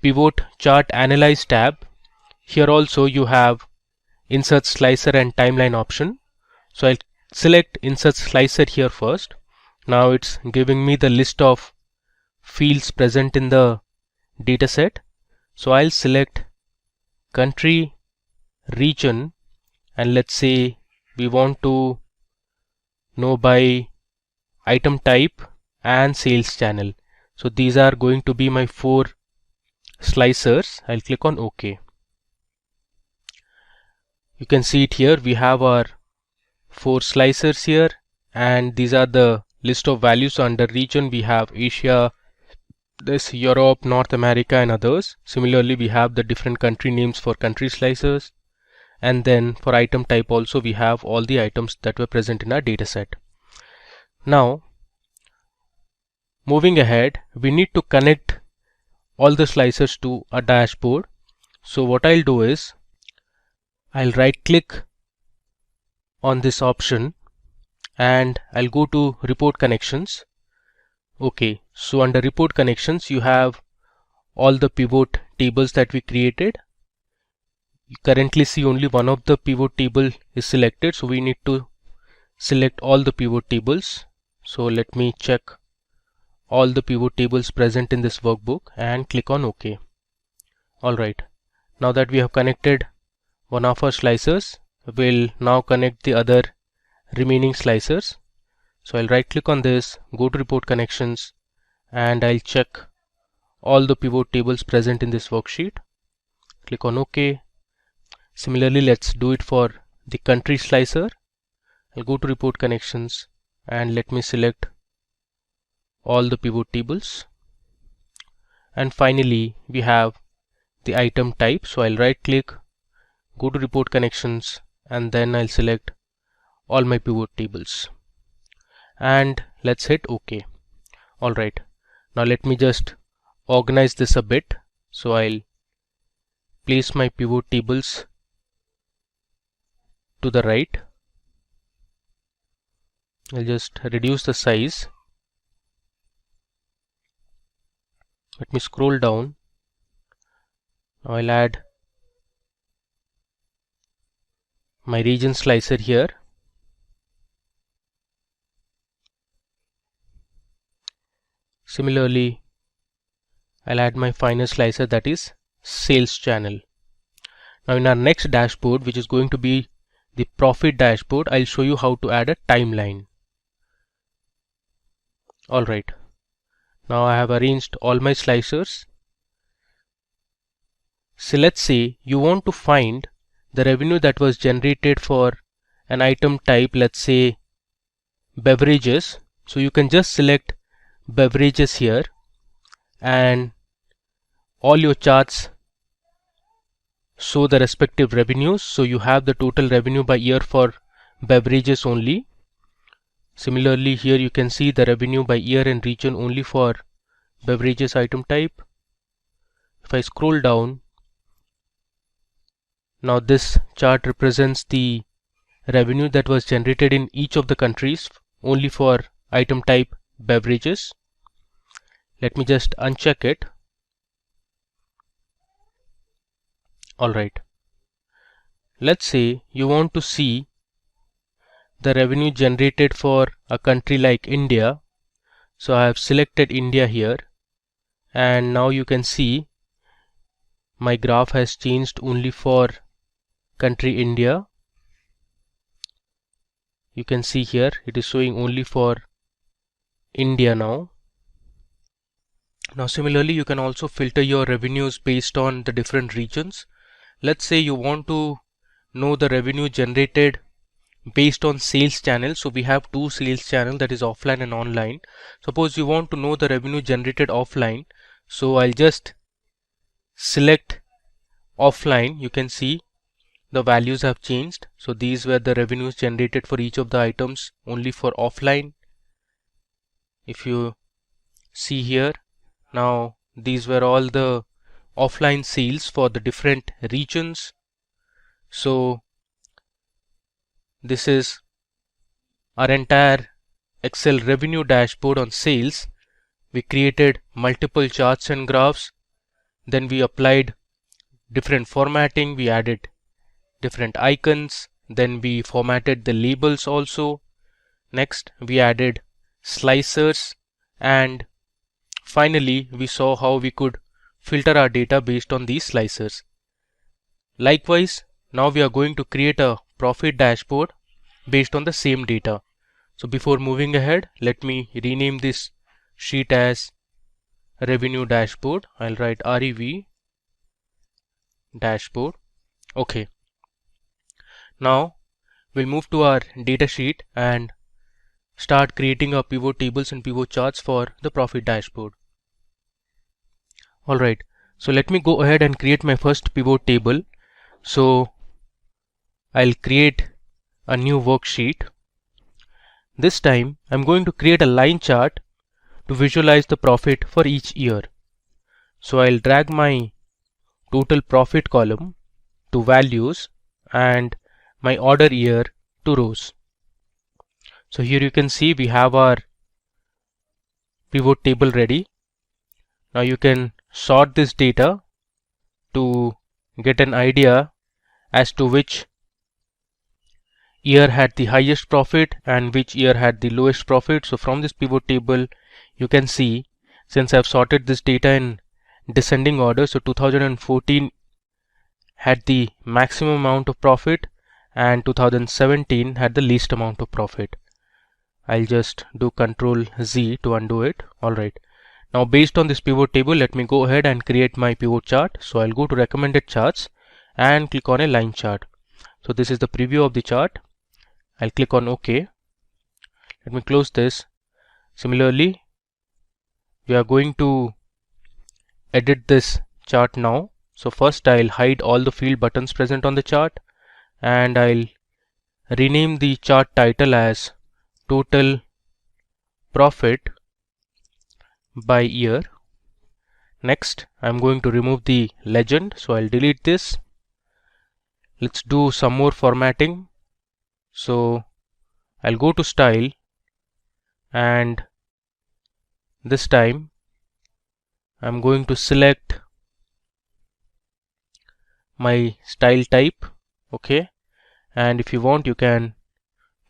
pivot chart analyze tab, here also you have insert slicer and timeline option. So I'll select insert slicer here first. Now it's giving me the list of fields present in the dataset. So I'll select country, region, and let's say we want to know by item type and sales channel. So these are going to be my 4 slicers. I'll click on OK. You can see it here. We have our 4 slicers here, and these are the list of values. Under region we have Asia, this Europe, North America and others. Similarly, we have the different country names for country slicers, and then for item type also we have all the items that were present in our dataset. Now moving ahead, we need to connect all the slicers to a dashboard. So what I'll do is, I'll right click on this option and I'll go to report connections. Okay, so under report connections you have all the pivot tables that we created. You currently see only one of the pivot table is selected, so we need to select all the pivot tables. So let me check all the pivot tables present in this workbook and click on OK. Alright, now that we have connected one of our slicers, we'll now connect the other remaining slicers. So I'll right click on this, go to report connections, and I'll check all the pivot tables present in this worksheet. Click on OK. Similarly, let's do it for the country slicer. I'll go to report connections and let me select all the pivot tables. And finally, we have the item type. So I'll right click, go to report connections, and then I'll select all my pivot tables. And let's hit OK. Alright, now let me just organize this a bit. So I'll place my pivot tables to the right. I'll just reduce the size. Let me scroll down. Now I'll add my region slicer here. Similarly, I'll add my final slicer, that is sales channel. Now in our next dashboard, which is going to be the profit dashboard, I'll show you how to add a timeline. Alright, now I have arranged all my slicers. So let's say you want to find the revenue that was generated for an item type, let's say beverages. So you can just select beverages here, and all your charts show the respective revenues. So you have the total revenue by year for beverages only. Similarly, here you can see the revenue by year and region only for beverages item type. If I scroll down, now this chart represents the revenue that was generated in each of the countries only for item type beverages. Let me just uncheck it. Alright, let's say you want to see the revenue generated for a country like India. So I have selected India here, and now you can see my graph has changed only for country India. You can see here it is showing only for India now. Now similarly, you can also filter your revenues based on the different regions. Let's say you want to know the revenue generated based on sales channel. So we have two sales channels, that is offline and online. Suppose you want to know the revenue generated offline. So I'll just select offline. You can see the values have changed. So these were the revenues generated for each of the items only for offline. If you see here, now these were all the offline sales for the different regions. So this is our entire Excel revenue dashboard on sales. We created multiple charts and graphs. Then we applied different formatting. We added different icons. Then we formatted the labels also. Next, we added slicers. And finally, we saw how we could filter our data based on these slicers. Likewise, now we are going to create a profit dashboard based on the same data. So before moving ahead, let me rename this sheet as revenue dashboard. I'll write REV dashboard. Okay. Now we'll move to our data sheet and start creating our pivot tables and pivot charts for the profit dashboard. Alright, so let me go ahead and create my first pivot table. So I'll create a new worksheet. This time I'm going to create a line chart to visualize the profit for each year. So I'll drag my total profit column to values and my order year to rows. So here you can see we have our pivot table ready. Now you can sort this data to get an idea as to which year had the highest profit and which year had the lowest profit. So from this pivot table you can see, since I've sorted this data in descending order, so 2014 had the maximum amount of profit and 2017 had the least amount of profit. I'll just do Control Z to undo it. Alright. Now based on this pivot table, let me go ahead and create my pivot chart. So I'll go to recommended charts and click on a line chart. So this is the preview of the chart. I'll click on OK. Let me close this. Similarly, we are going to edit this chart now. So first I'll hide all the field buttons present on the chart, and I'll rename the chart title as Total Profit by Year. Next, I'm going to remove the legend, so I'll delete this. Let's do some more formatting. So I'll go to Style, and this time I'm going to select my style type. Okay, and if you want, you can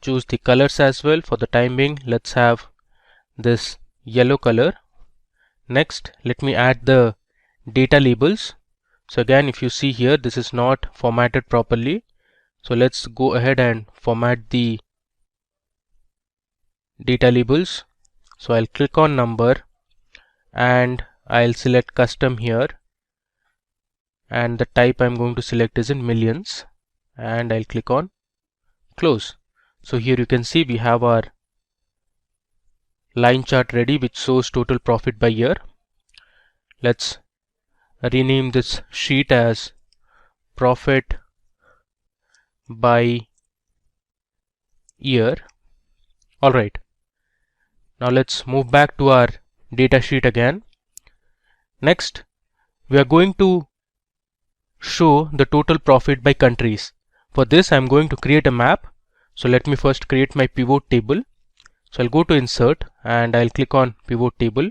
choose the colors as well. For the time being, let's have this yellow color. Next, let me add the data labels. So again, if you see here, this is not formatted properly. So let's go ahead and format the data labels. So I'll click on number and I'll select custom here, and the type I'm going to select is in millions, and I'll click on close. So here you can see we have our line chart ready, which shows total profit by year. Let's rename this sheet as Profit by Year. Alright, now let's move back to our data sheet again. Next, we are going to show the total profit by countries. For this, I'm going to create a map. So let me first create my pivot table. So I'll go to Insert and I'll click on Pivot Table.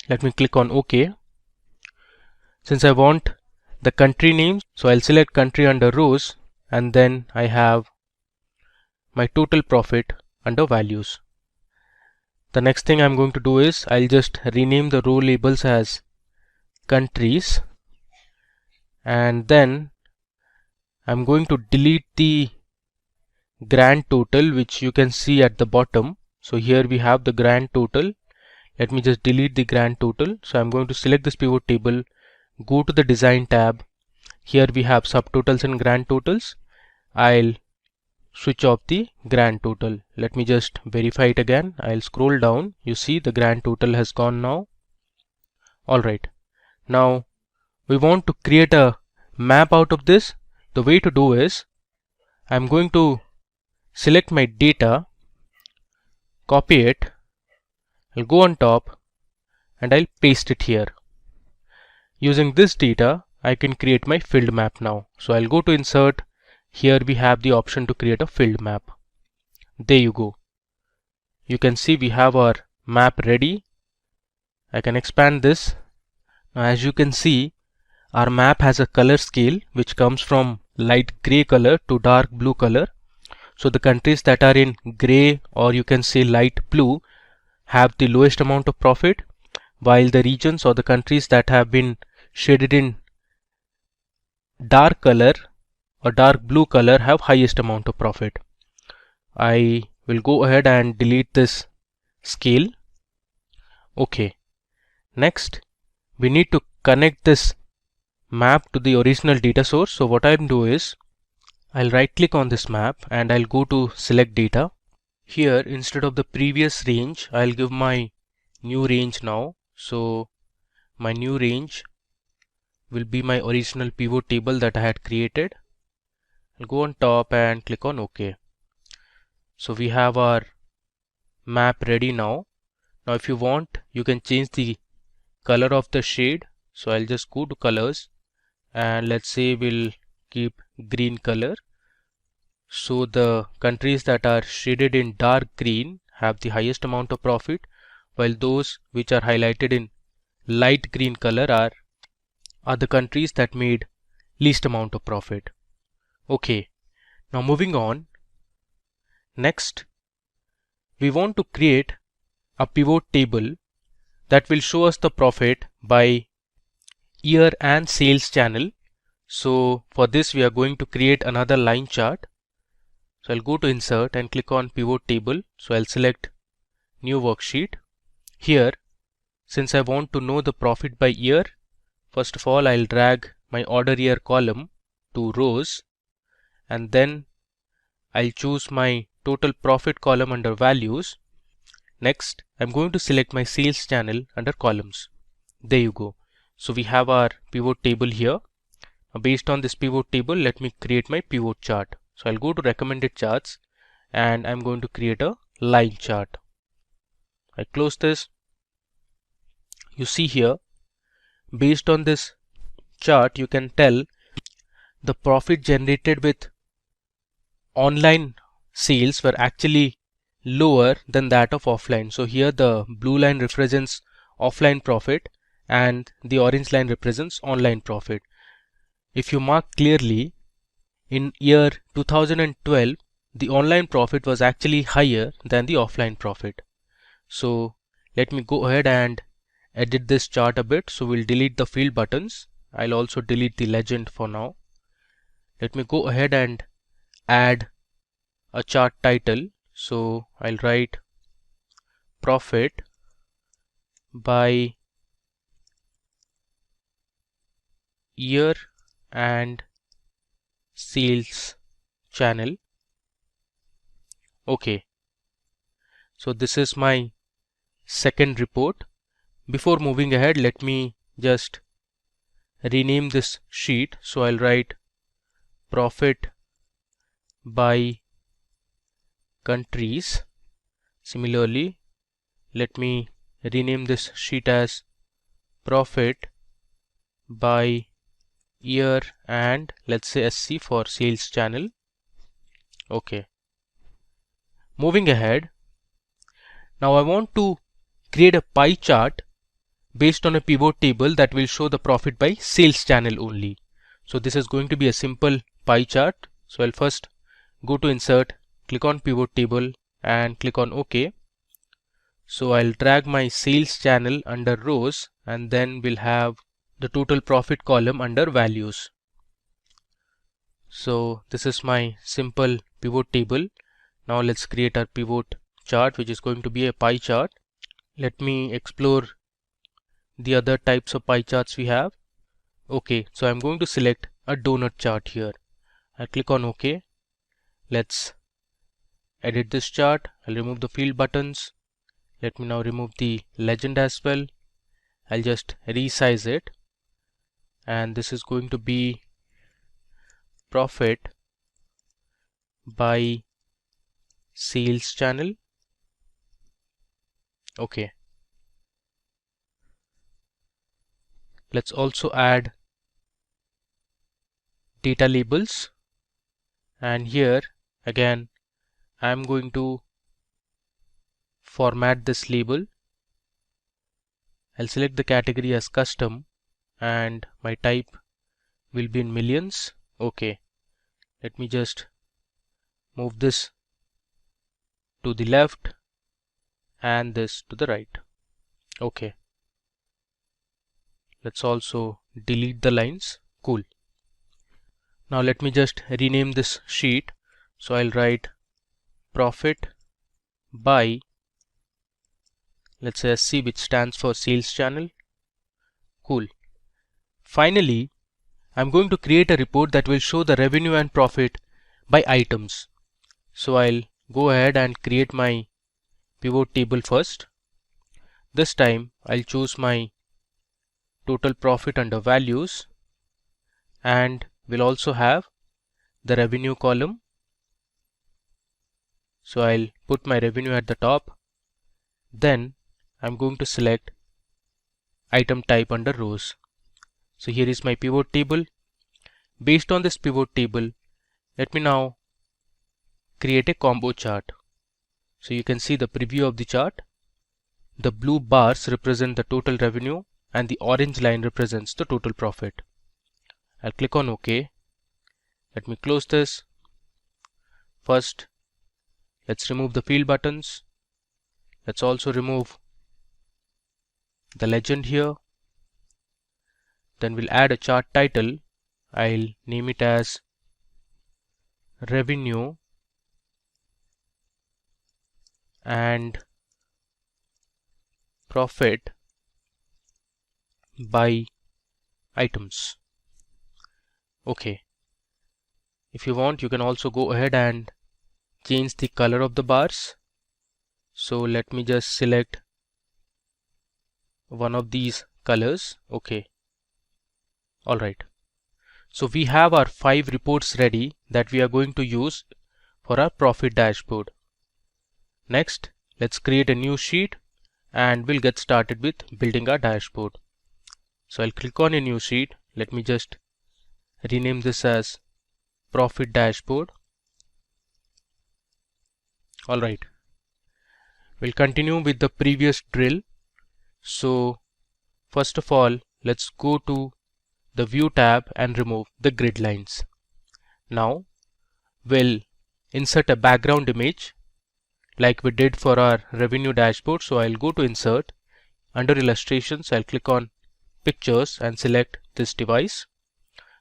Let me click on OK. Since I want the country names, so I'll select country under rows, and then I have my total profit under values. The next thing I'm going to do is I'll just rename the row labels as countries, and then I'm going to delete the grand total, which you can see at the bottom. So here we have the grand total. Let me just delete the grand total. So I'm going to select this pivot table, go to the design tab. Here we have subtotals and grand totals. I'll switch off the grand total. Let me just verify it again. I'll scroll down. You see the grand total has gone now. Alright, now we want to create a map out of this. The way to do is I'm going to select my data, copy it, I'll go on top and I'll paste it here. Using this data, I can create my field map now. So I'll go to Insert. Here we have the option to create a field map. There you go. You can see we have our map ready. I can expand this. Now as you can see, our map has a color scale which comes from light gray color to dark blue color. So the countries that are in gray, or you can say light blue, have the lowest amount of profit, while the regions or the countries that have been shaded in dark color or dark blue color have highest amount of profit. I will go ahead and delete this scale. Okay. Next, we need to connect this map to the original data source. So what I'll do is I'll right click on this map and I'll go to select data. Here, instead of the previous range, I'll give my new range now. So my new range will be my original pivot table that I had created. I'll go on top and click on OK. So we have our map ready now. Now if you want, you can change the color of the shade. So I'll just go to colors and let's say we'll keep green color. So the countries that are shaded in dark green have the highest amount of profit, while those which are highlighted in light green color are the countries that made least amount of profit. Okay, now moving on. Next, we want to create a pivot table that will show us the profit by year and sales channel. So for this, we are going to create another line chart. So I'll go to insert and click on pivot table. So I'll select new worksheet. Here, since I want to know the profit by year, first of all I'll drag my order year column to rows, and then I'll choose my total profit column under values. Next, I'm going to select my sales channel under columns. There you go. So we have our pivot table here. Now based on this pivot table, let me create my pivot chart. So I'll go to recommended charts and I'm going to create a line chart. I close this. You see here, based on this chart, you can tell the profit generated with online sales were actually lower than that of offline. So here the blue line represents offline profit and the orange line represents online profit. If you mark clearly, in year 2012 the online profit was actually higher than the offline profit. So let me go ahead and edit this chart a bit. So we'll delete the field buttons. I'll also delete the legend for now. Let me go ahead and add a chart title. So I'll write profit by year and sales channel. Okay, so this is my second report. Before moving ahead, let me just rename this sheet. So I'll write profit by countries. Similarly, let me rename this sheet as profit by year and let's say SC for sales channel. Okay. Moving ahead, now I want to create a pie chart based on a pivot table that will show the profit by sales channel only. So this is going to be a simple pie chart. So I'll first go to insert, click on pivot table and click on OK. So I'll drag my sales channel under rows and then we'll have the total profit column under values. So this is my simple pivot table. Now let's create our pivot chart, which is going to be a pie chart. Let me explore the other types of pie charts we have. Okay, so I'm going to select a donut chart here. I click on OK. Let's edit this chart. I'll remove the field buttons. Let me now remove the legend as well. I'll just resize it. And this is going to be profit by sales channel. Okay. Let's also add data labels, and here again I'm going to format this label. I'll select the category as custom and my type will be in millions. Okay, let me just move this to the left and this to the right. Okay, let's also delete the lines. Cool. Now let me just rename this sheet. So I'll write profit by, let's say SC, which stands for sales channel. Cool. Finally, I'm going to create a report that will show the revenue and profit by items. So I'll go ahead and create my pivot table first. This time I'll choose my total profit under values and we'll also have the revenue column. So I'll put my revenue at the top. Then I'm going to select item type under rows. So here is my pivot table. Based on this pivot table, let me now create a combo chart. So you can see the preview of the chart. The blue bars represent the total revenue and the orange line represents the total profit. I'll click on OK. Let me close this. First, let's remove the field buttons. Let's also remove the legend here. Then we'll add a chart title. I'll name it as revenue and profit by items. Okay, if you want, you can also go ahead and change the color of the bars. So let me just select one of these colors. Okay, alright. So we have our 5 reports ready that we are going to use for our profit dashboard. Next, let's create a new sheet and we'll get started with building our dashboard. So I'll click on a new sheet. Let me just rename this as profit dashboard. Alright, we'll continue with the previous drill. So first of all, let's go to the view tab and remove the grid lines. Now we'll insert a background image like we did for our revenue dashboard. So I'll go to insert, under illustrations I'll click on pictures and select this device.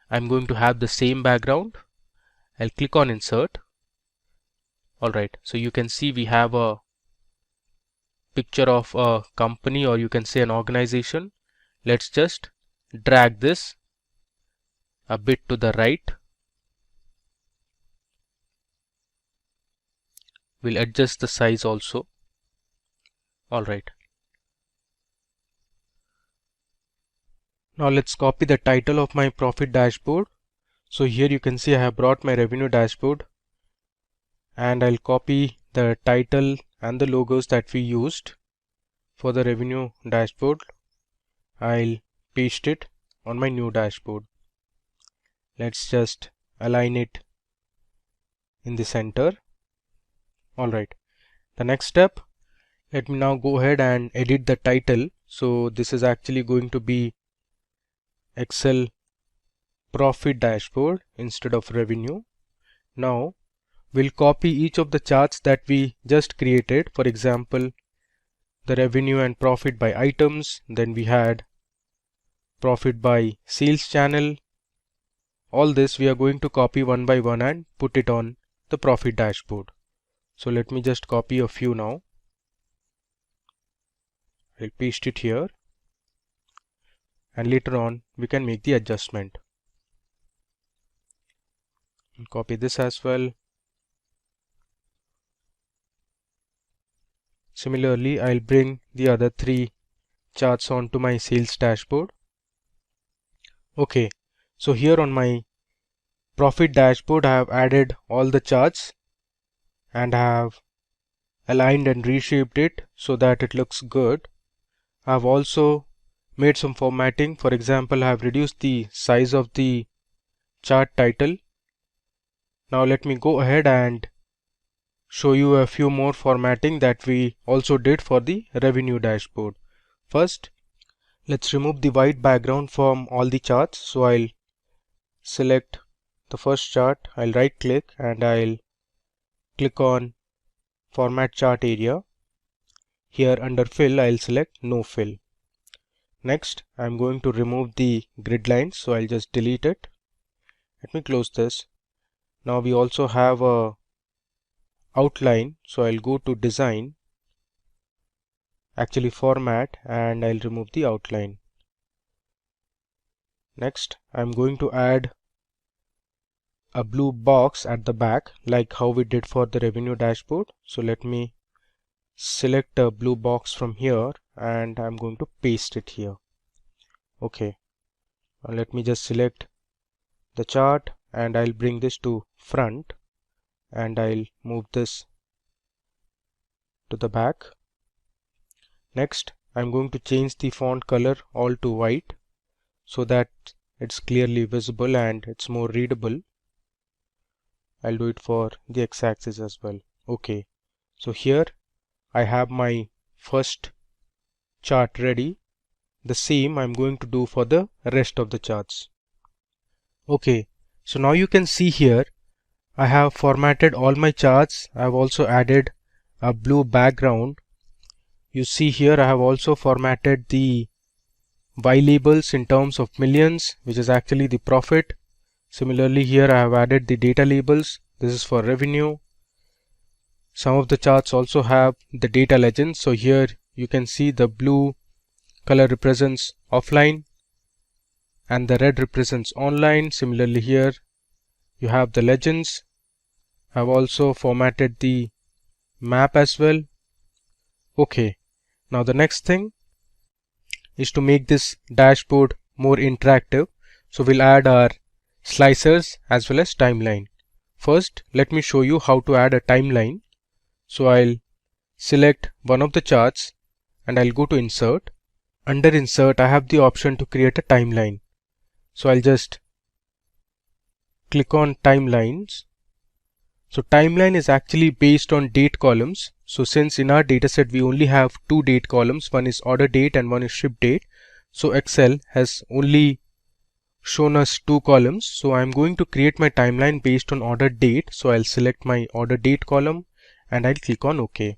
I'm going to have the same background. I'll click on insert. Alright, so you can see we have a picture of a company, or you can say an organization. Let's just drag this a bit to the right. We'll adjust the size also. Alright. Now let's copy the title of my profit dashboard. So here you can see I have brought my revenue dashboard, and I'll copy the title and the logos that we used for the revenue dashboard. I'll paste it on my new dashboard. Let's just align it in the center. Alright, the next step, let me now go ahead and edit the title. So this is actually going to be Excel profit dashboard instead of revenue. Now we'll copy each of the charts that we just created. For example, the revenue and profit by items, then we had profit by sales channel. All this we are going to copy one by one and put it on the profit dashboard. So let me just copy a few now. I'll paste it here, and later on we can make the adjustment. I'll copy this as well. Similarly, I'll bring the other 3 charts onto my sales dashboard. Okay, so here on my profit dashboard I have added all the charts and have aligned and reshaped it so that it looks good. I have also made some formatting. For example, I have reduced the size of the chart title. Now let me go ahead and show you a few more formatting that we also did for the revenue dashboard. First, let's remove the white background from all the charts. So I'll select the first chart, I'll right click and I'll click on format chart area. Here under fill, I'll select no fill. Next, I'm going to remove the grid lines, so I'll just delete it. Let me close this. Now we also have a outline, so I'll go to design, actually format, and I'll remove the outline. Next, I'm going to add a blue box at the back like how we did for the revenue dashboard. So let me select a blue box from here and I'm going to paste it here. Okay, now let me just select the chart and I'll bring this to front and I'll move this to the back. Next, I'm going to change the font color all to white so that it's clearly visible and it's more readable. I'll do it for the x-axis as well. Okay, so here I have my first chart ready. The same I'm going to do for the rest of the charts. Okay, so now you can see here I have formatted all my charts. I have also added a blue background. You see here I have also formatted the Y labels in terms of millions, which is actually the profit. Similarly here I have added the data labels. This is for revenue. Some of the charts also have the data legends. So here you can see the blue color represents offline and the red represents online. Similarly here you have the legends. I've also formatted the map as well. Okay, now the next thing is to make this dashboard more interactive. So we'll add our slicers as well as timeline. First, let me show you how to add a timeline. So I'll select one of the charts and I'll go to insert. Under insert, I have the option to create a timeline. So I'll just click on timelines. So timeline is actually based on date columns. So since in our dataset we only have two date columns, one is order date and one is ship date. So Excel has only shown us two columns. So I'm going to create my timeline based on order date. So I'll select my order date column and I'll click on OK.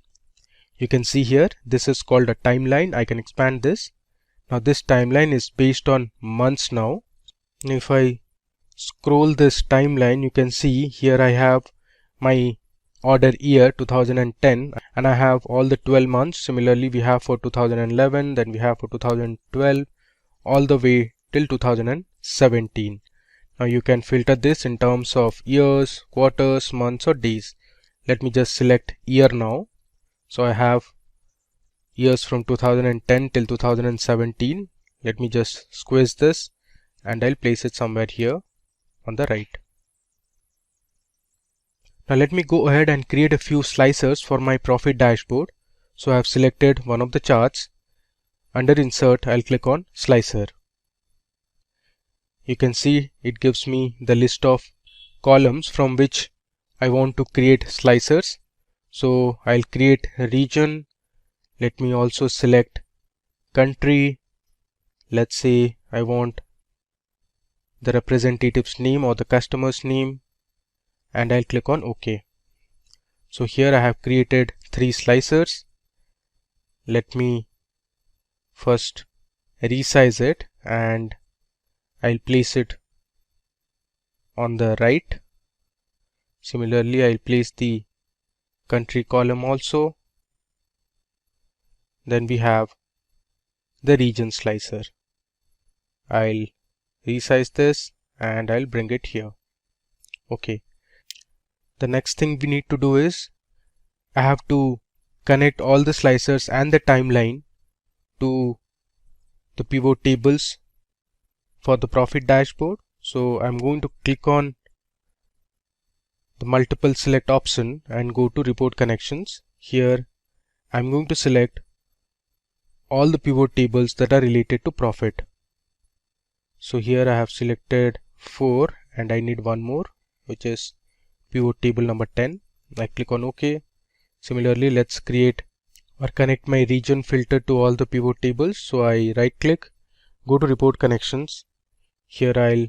You can see here this is called a timeline. I can expand this. Now this timeline is based on months now. If I scroll this timeline, you can see here I have my order year 2010 and I have all the 12 months. Similarly we have for 2011, then we have for 2012 all the way till 2017. Now you can filter this in terms of years, quarters, months or days. Let me just select year now. So I have years from 2010 till 2017. Let me just squeeze this and I'll place it somewhere here on the right. Now let me go ahead and create a few slicers for my profit dashboard. So I have selected one of the charts. Under insert, I'll click on slicer. You can see it gives me the list of columns from which I want to create slicers. So I'll create a region. Let me also select country. Let's say I want the representative's name or the customer's name, and I'll click on OK. So here I have created three slicers. Let me first resize it and I'll place it on the right. Similarly, I'll place the country column also. Then we have the region slicer. I'll resize this and I'll bring it here. Okay. The next thing we need to do is I have to connect all the slicers and the timeline to the pivot tables for the profit dashboard. So I'm going to click on the multiple select option and go to report connections. Here I'm going to select all the pivot tables that are related to profit. So here I have selected 4 and I need one more, which is pivot table number 10. I click on OK. Similarly, let's create or connect my region filter to all the pivot tables. So I right click, go to report connections. Here I'll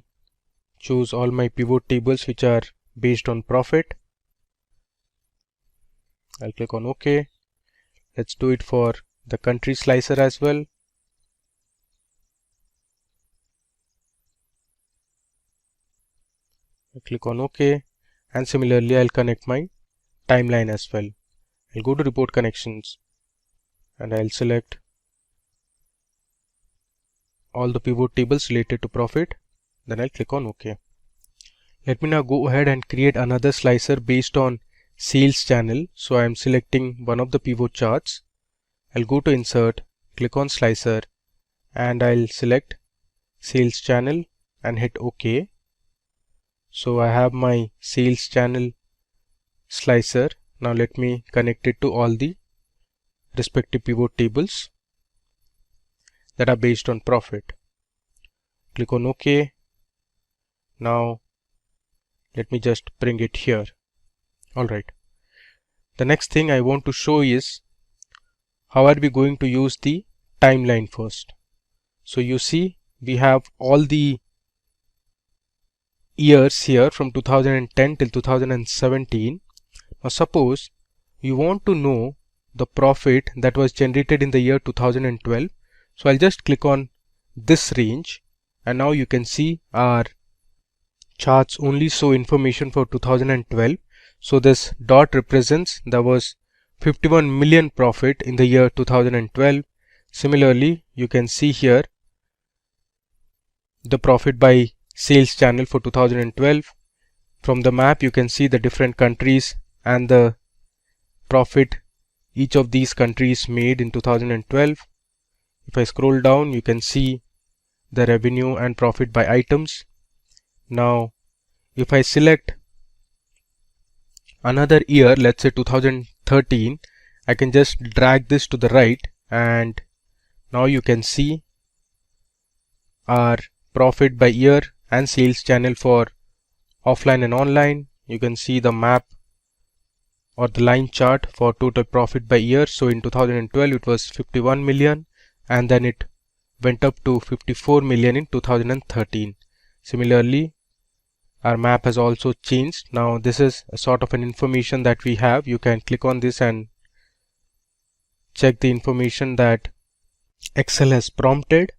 choose all my pivot tables which are based on profit. I'll click on OK. Let's do it for the country slicer as well. I click on OK, and similarly I'll connect my timeline as well. I'll go to report connections and I'll select all the pivot tables related to profit. Then I'll click on OK. Let me now go ahead and create another slicer based on sales channel. So I'm selecting one of the pivot charts. I'll go to insert, click on slicer and I'll select sales channel and hit OK. So I have my sales channel slicer. Now let me connect it to all the respective pivot tables that are based on profit. Click on OK. Now let me just bring it here. Alright. The next thing I want to show is how are we going to use the timeline first. So you see we have all the years here from 2010 till 2017. Now suppose you want to know the profit that was generated in the year 2012. So I'll just click on this range and now you can see our charts only show information for 2012. So this dot represents there was 51 million profit in the year 2012. Similarly, you can see here the profit by sales channel for 2012. From the map you can see the different countries and the profit each of these countries made in 2012. If I scroll down, you can see the revenue and profit by items. Now if I select another year, let's say 2013, I can just drag this to the right, and now you can see our profit by year and sales channel for offline and online. You can see the map or the line chart for total profit by year. So in 2012 it was 51 million, and then it went up to 54 million in 2013. Similarly, our map has also changed. Now this is a sort of an information that we have. You can click on this and check the information that Excel has prompted.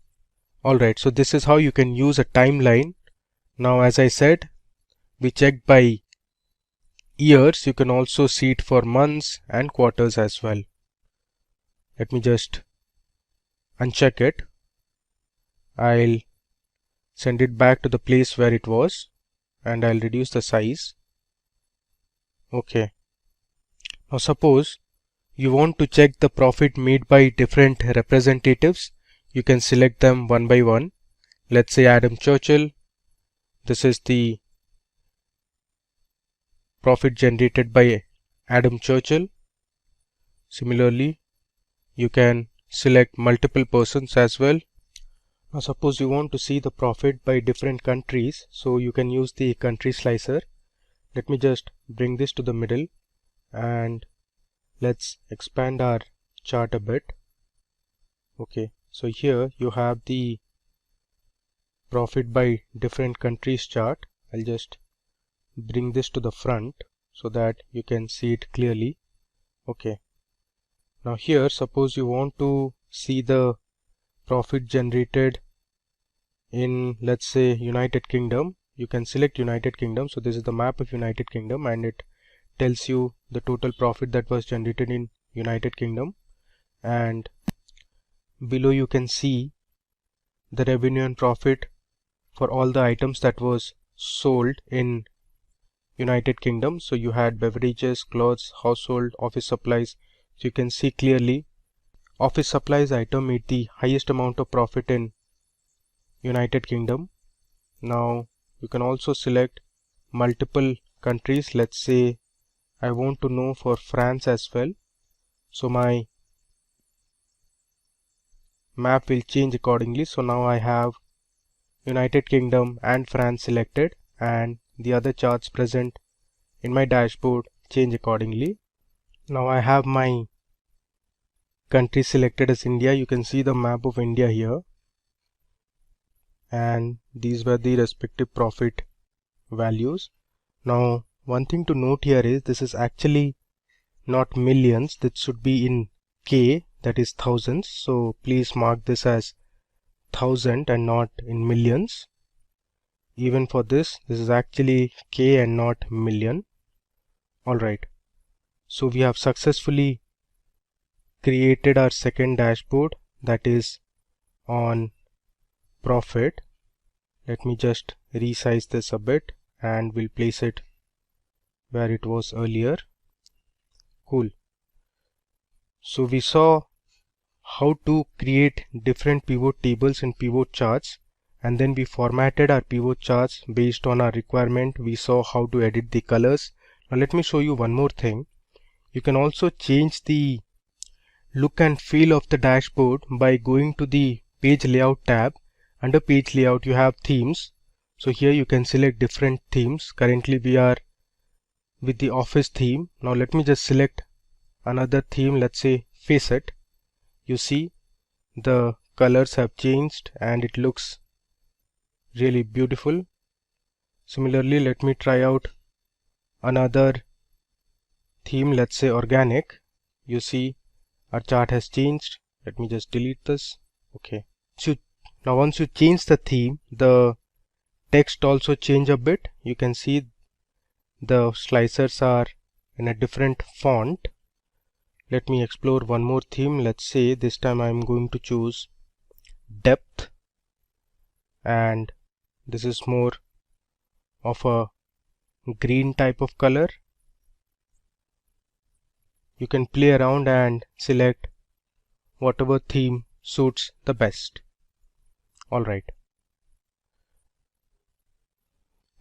Alright, so this is how you can use a timeline. Now as I said, we checked by years. You can also see it for months and quarters as well. Let me just uncheck it. I'll send it back to the place where it was, and I'll reduce the size. Okay. Now suppose you want to check the profit made by different representatives. You can select them one by one. Let's say Adam Churchill. This is the profit generated by Adam Churchill. Similarly, you can select multiple persons as well. Now suppose you want to see the profit by different countries, so you can use the country slicer. Let me just bring this to the middle, and let's expand our chart a bit. Okay, so here you have the profit by different countries chart. I'll just bring this to the front so that you can see it clearly. Okay, now here suppose you want to see the profit generated in, let's say, United Kingdom. You can select United Kingdom. So this is the map of United Kingdom, and it tells you the total profit that was generated in United Kingdom, and below you can see the revenue and profit for all the items that was sold in United Kingdom. So you had beverages, clothes, household, office supplies. So you can see clearly office supplies item made the highest amount of profit in United Kingdom. Now you can also select multiple countries. Let's say I want to know for France as well. So my map will change accordingly. So now I have United Kingdom and France selected, and the other charts present in my dashboard change accordingly. Now I have my country selected as India. You can see the map of India here, and these were the respective profit values. Now one thing to note here is this is actually not millions. This should be in K, that is thousands. So please mark this as 1000 and not in millions. Even for this is actually K and not million. Alright, so we have successfully created our second dashboard, that is on profit. Let me just resize this a bit, and we'll place it where it was earlier. Cool. So we saw how to create different pivot tables and pivot charts, and then we formatted our pivot charts based on our requirement. We saw how to edit the colors. Now let me show you one more thing. You can also change the look and feel of the dashboard by going to the page layout tab. Under page layout you have themes. So here you can select different themes. Currently we are with the office theme. Now let me just select another theme, let's say facet. You see the colors have changed and it looks really beautiful. Similarly, let me try out another theme, let's say organic. You see our chart has changed. Let me just delete this. Okay, so now once you change the theme, the text also change a bit. You can see the slicers are in a different font. Let me explore one more theme. Let's say this time I'm going to choose depth, and this is more of a green type of color. You can play around and select whatever theme suits the best. Alright.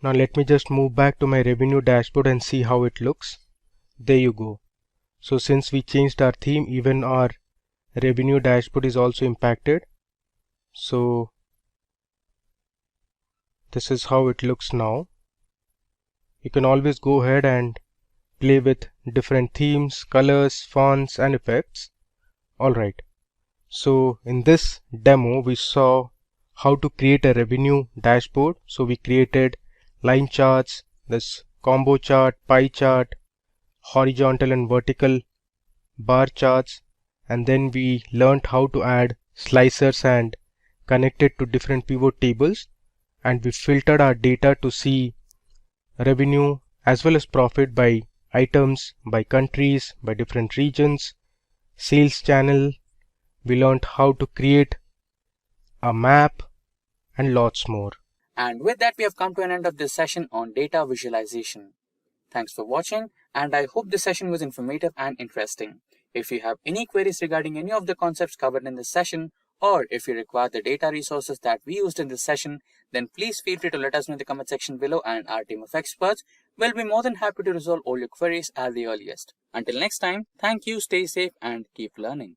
Now let me just move back to my revenue dashboard and see how it looks. There you go. So since we changed our theme, even our revenue dashboard is also impacted. So this is how it looks now. You can always go ahead and play with different themes, colors, fonts and effects. Alright. So in this demo we saw how to create a revenue dashboard. So we created line charts, this combo chart, pie chart, horizontal and vertical bar charts, and then we learned how to add slicers and connect it to different pivot tables, and we filtered our data to see revenue as well as profit by items, by countries, by different regions, sales channel. We learned how to create a map and lots more. And with that, we have come to an end of this session on data visualization. Thanks for watching, and I hope this session was informative and interesting. If you have any queries regarding any of the concepts covered in this session, or if you require the data resources that we used in this session, then please feel free to let us know in the comment section below, and our team of experts will be more than happy to resolve all your queries at the earliest. Until next time, thank you, stay safe, and keep learning.